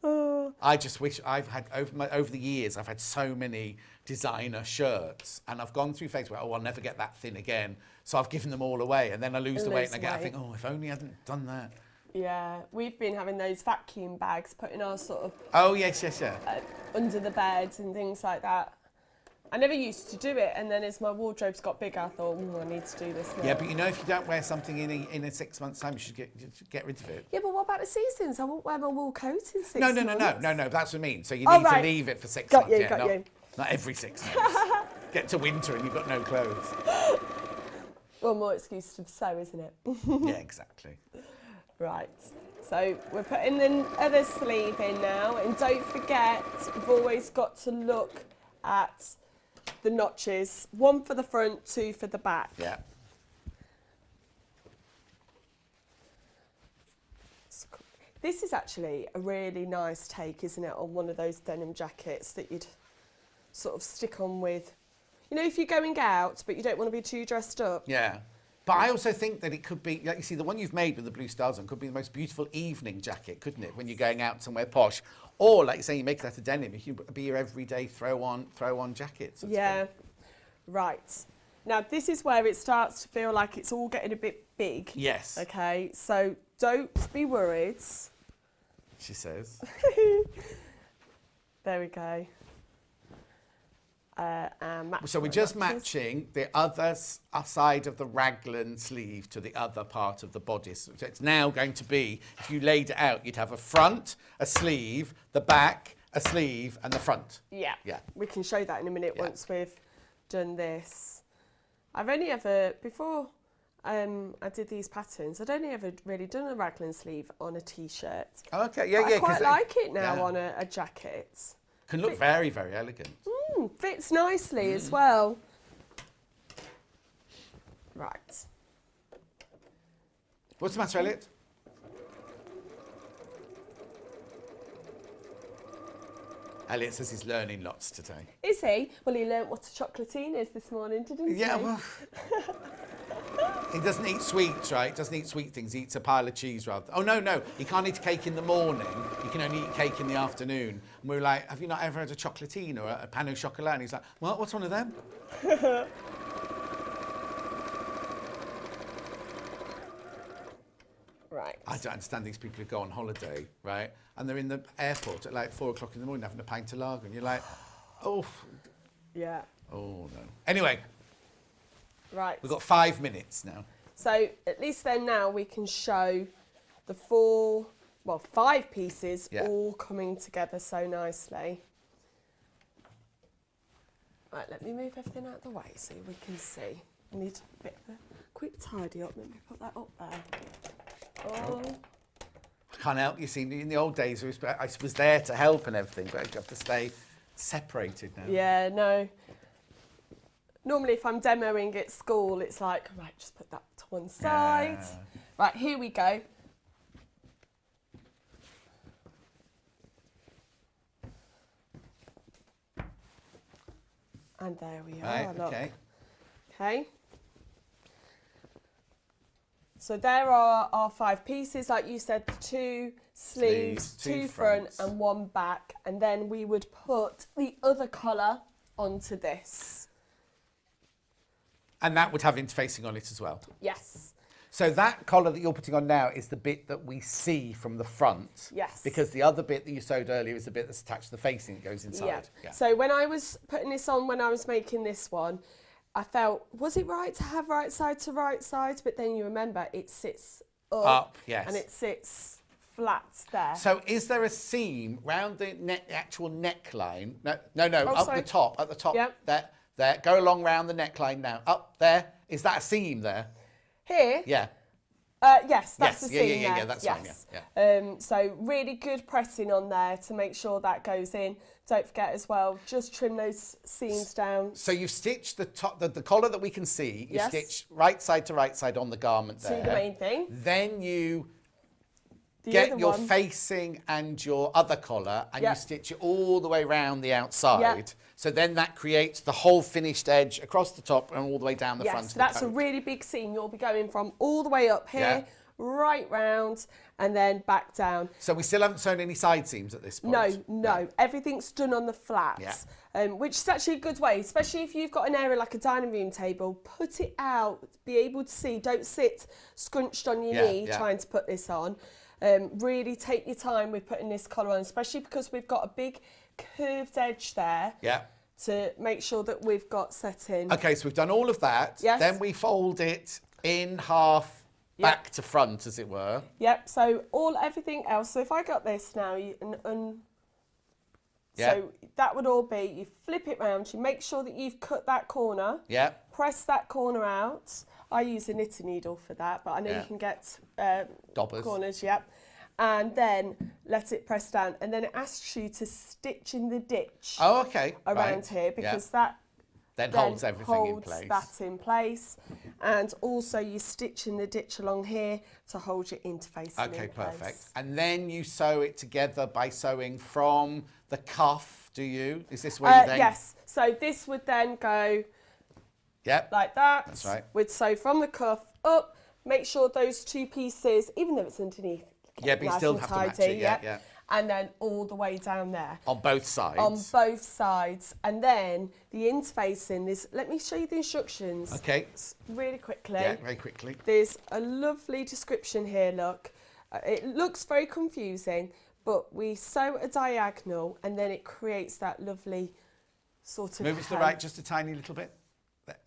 Oh. I just wish I've had, over the years, I've had so many designer shirts, and I've gone through phases where, oh, I'll never get that thin again. So I've given them all away, and then I lose the weight, and I think, oh, if only I hadn't done that. Yeah, we've been having those vacuum bags, putting our sort of... Oh, yes, under the beds and things like that. I never used to do it, and then as my wardrobe's got bigger, I thought, I need to do this now. Yeah, but you know, if you don't wear something in a 6 months' time, you should get rid of it. Yeah, but what about the seasons? I won't wear my wool coat in 6 months. No, that's what I mean. So you need to leave it for 6 months. Got you. Not every 6 months. Get to winter and you've got no clothes. One more excuse to sew, isn't it? Yeah, exactly. Right, so we're putting the other sleeve in now, and don't forget, you've always got to look at the notches. 1 for the front, 2 for the back. Yeah. This is actually a really nice take, isn't it, on one of those denim jackets that you'd sort of stick on with, you know, if you're going out, but you don't want to be too dressed up. Yeah. But I also think that it could be, like you see, the one you've made with the blue stars on could be the most beautiful evening jacket, couldn't it, when you're going out somewhere posh? Or, like you say, you make that a denim, it could be your everyday throw-on jacket. So yeah, right. Now, this is where it starts to feel like it's all getting a bit big. Yes. Okay, so don't be worried. She says. There we go. So we're just matching the other side of the raglan sleeve to the other part of the bodice. So it's now going to be, if you laid it out, you'd have a front, a sleeve, the back, a sleeve, and the front. Yeah. Yeah. We can show that in a minute once we've done this. I've only ever, before I did these patterns, I'd only ever really done a raglan sleeve on a t-shirt. Okay, yeah, I quite like it now on a jacket. Can look very, very elegant. Fits nicely as well. Right. What's the matter, Elliot? Elliot says he's learning lots today. Is he? Well, he learnt what a chocolatine is this morning, didn't he? Yeah, well... He doesn't eat sweets, right? Doesn't eat sweet things. He eats a pile of cheese rather. Oh, no. He can't eat cake in the morning. He can only eat cake in the afternoon. And we're like, have you not ever had a chocolatine or a pan au chocolat? And he's like, what? What's one of them? Right. I don't understand these people who go on holiday, right? And they're in the airport at like 4 o'clock in the morning having a pint of lager. And you're like, oh. Yeah. Oh, no. Anyway. Right. We've got 5 minutes now. So at least then now we can show the 5 pieces all coming together so nicely. Right, let me move everything out of the way so we can see. I need a bit of a quick tidy up. Let me put that up there. Oh. I can't help you. See, in the old days, I was there to help and everything, but I have to stay separated now. Yeah, no. Normally, if I'm demoing at school, it's like, right, just put that to one side. Yeah. Right, here we go. And there we are, right, look. Okay. Okay. So there are our 5 pieces, like you said, 2 sleeves, 2 front and 1 back. And then we would put the other colour onto this. And that would have interfacing on it as well? Yes. So that collar that you're putting on now is the bit that we see from the front? Yes. Because the other bit that you sewed earlier is the bit that's attached to the facing that goes inside? Yeah. So when I was putting this on, when I was making this one, I felt, was it right to have right side to right side? But then you remember it sits up yes. And it sits flat there. So is there a seam round the actual neckline? No, Sorry. At the top, yep. There, go along round the neckline now. Up there, is that a seam there? Here? Yeah. Yes, that's the seam yeah, there. that's yes. fine, yeah. So really good pressing on there to make sure that goes in. Don't forget as well, just trim those seams down. So you've stitched the top, the collar that we can see, you Yes. stitch right side to right side on the garment there. See the main thing. Then you The get other your one. facing and your other collar and you Yep. stitch it all the way around the outside. Yep. So then that creates the whole finished edge across the top and all the way down the front Yes, of the that's a coat. really big seam. You'll be going from all the way up here, Yeah. right round, and then back down. So we still haven't sewn any side seams at this point? No. Everything's done on the flats, which is actually a good way, especially if you've got an area like a dining room table. Put it out, be able to see. Don't sit scrunched on your knee trying to put this on. Really take your time with putting this collar on, especially because we've got a big curved edge there. Yeah. To make sure that we've got set in. Okay, so we've done all of that. Yes. Then we fold it in half back to front, as it were. Yep, so everything else. So if I got this now, so that would all be, you flip it round, you make sure that you've cut that corner. Yeah. Press that corner out. I use a knitting needle for that, but I know you can get Dobbers. corners, and then let it press down, and then it asks you to stitch in the ditch around here, because that then holds everything in holds place. that in place, and also you stitch in the ditch along here to hold your interfacing Okay, in perfect. place. And then you sew it together by sewing from the cuff, do you? Is this where you then... Yes, so this would then go like that. That's right. We'd sew from the cuff up, make sure those two pieces, even though it's underneath, but you nice still and have to match tidy, it, yeah. And then all the way down there. On both sides? On both sides. And then the interfacing, let me show you the instructions. Okay. Really quickly. Yeah, very quickly. There's a lovely description here, look. It looks very confusing, but we sew a diagonal and then it creates that lovely sort of Move it to the right just a tiny little bit.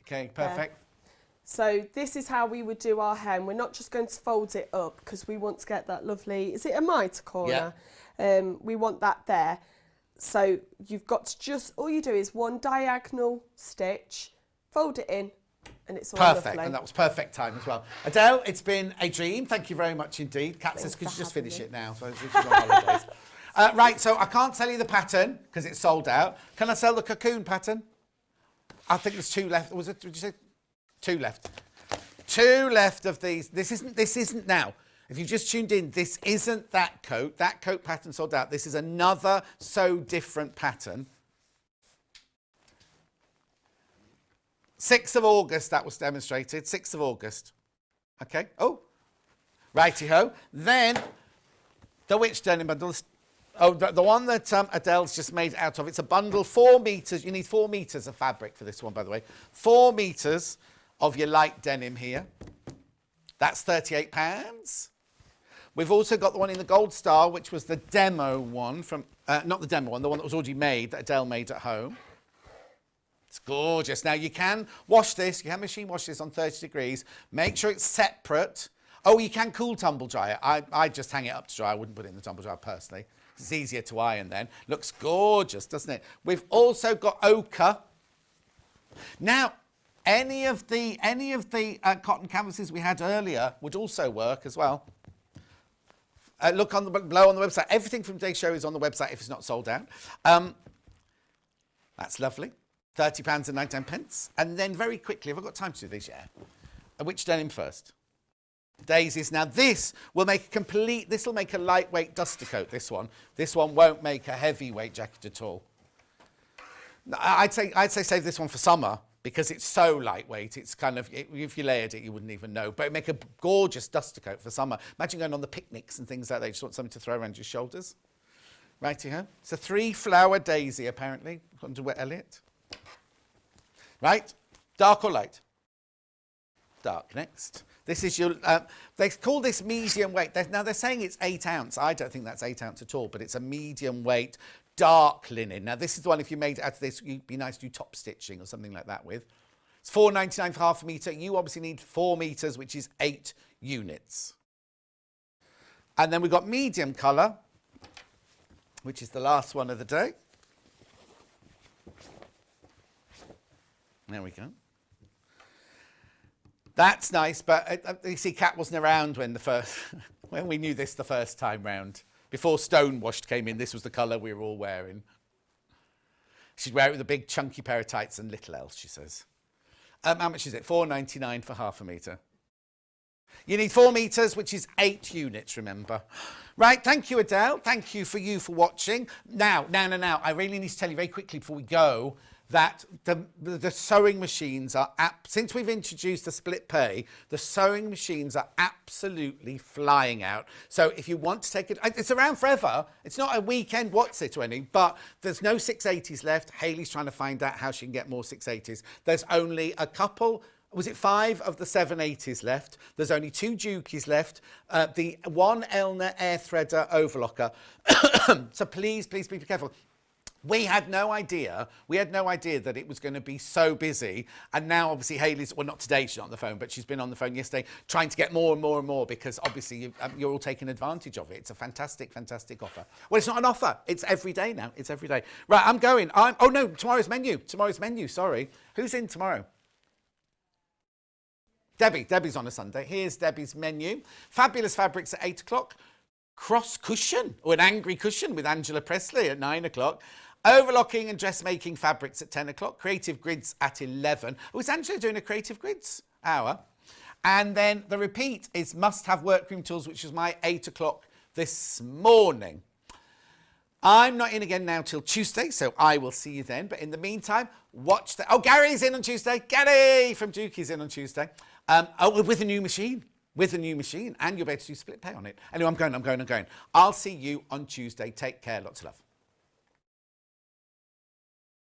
Okay, perfect. So this is how we would do our hem. We're not just going to fold it up because we want to get that lovely, is it a mitre corner? We want that there. So you've got to all you do is one diagonal stitch, fold it in, and it's all Perfect, lovely. and that was perfect time as well. Adele, it's been a dream. Thank you very much indeed. Kat says, could you just finish it now? So she's on holidays. Right, so I can't tell you the pattern because it's sold out. Can I sell the cocoon pattern? I think there's 2 left. Was it? Did you say 2 left? 2 left of these. This isn't now. If you've just tuned in, this isn't that coat. That coat pattern sold out. This is another so different pattern. 6th of August, that was demonstrated. 6th of August. Okay. Oh, righty-ho. Then the witch denim bundle. Oh, the one that Adele's just made out of. It's a bundle, 4 metres. You need 4 metres of fabric for this one, by the way. 4 metres of your light denim here. That's £38. We've also got the one in the Gold Star, which was the demo one from, not the demo one, the one that was already made, that Adele made at home. It's gorgeous. Now, you can wash this. You can machine wash this on 30 degrees. Make sure it's separate. Oh, you can cool tumble dry it. I just hang it up to dry. I wouldn't put it in the tumble dryer personally. It's easier to iron then. Looks gorgeous, doesn't it? We've also got ochre. Now, any of the cotton canvases we had earlier would also work as well. Look below on the website. Everything from today's show is on the website if it's not sold out. That's lovely. £30.99. And then very quickly, have I got time to do these? Yeah. Which denim first? Daisies. Now this will make this will make a lightweight duster coat, this one. This one won't make a heavyweight jacket at all. I'd say save this one for summer because it's so lightweight. It's kind of, if you layered it, you wouldn't even know. But it'd make a gorgeous duster coat for summer. Imagine going on the picnics and things like that. You just want something to throw around your shoulders. Righty-ho. It's a 3-flower daisy, apparently, according to Wet Elliot. Right? Dark or light? Dark next. This is your, they call this medium weight. Now they're saying it's 8 ounce. I don't think that's 8 ounce at all, but it's a medium weight dark linen. Now this is the one, if you made it out of this, it'd be nice to do top stitching or something like that with. It's £4.99 for half a metre. You obviously need 4 metres, which is 8 units. And then we've got medium colour, which is the last one of the day. There we go. That's nice, but you see, Kat wasn't around when when we knew this the first time round. Before Stonewashed came in, this was the colour we were all wearing. She'd wear it with a big chunky pair of tights and little else, she says. How much is it? £4.99 for half a metre. You need 4 metres, which is 8 units, remember. Right, thank you, Adele. Thank you for watching. Now, I really need to tell you very quickly before we go that the sewing machines are, since we've introduced the split pay, the sewing machines are absolutely flying out. So if you want to take it, it's around forever. It's not a weekend what's it or anything, but there's no 680s left. Hayley's trying to find out how she can get more 680s. There's only a couple, was it 5 of the 780s left? There's only 2 Jukies left. The one Elna air threader overlocker. So please be careful. We had no idea that it was going to be so busy. And now obviously Hayley's, well, not today, she's not on the phone, but she's been on the phone yesterday trying to get more and more and more because obviously you're all taking advantage of it. It's a fantastic offer. Well, it's not an offer. It's every day now. It's every day. Right, I'm going. Oh no, tomorrow's menu, sorry. Who's in tomorrow? Debbie's on a Sunday. Here's Debbie's menu. Fabulous fabrics at 8 o'clock. Cross cushion, or an angry cushion with Angela Presley at 9 o'clock. Overlocking and dressmaking fabrics at 10 o'clock. Creative grids at 11. Oh, is Angela doing a creative grids hour? And then the repeat is must-have workroom tools, which was my 8 o'clock this morning. I'm not in again now till Tuesday, so I will see you then. But in the meantime, watch the... Oh, Gary's in on Tuesday. Gary from Dukey's in on Tuesday. With a new machine. And you'll be able to do split pay on it. Anyway, I'm going. I'll see you on Tuesday. Take care. Lots of love.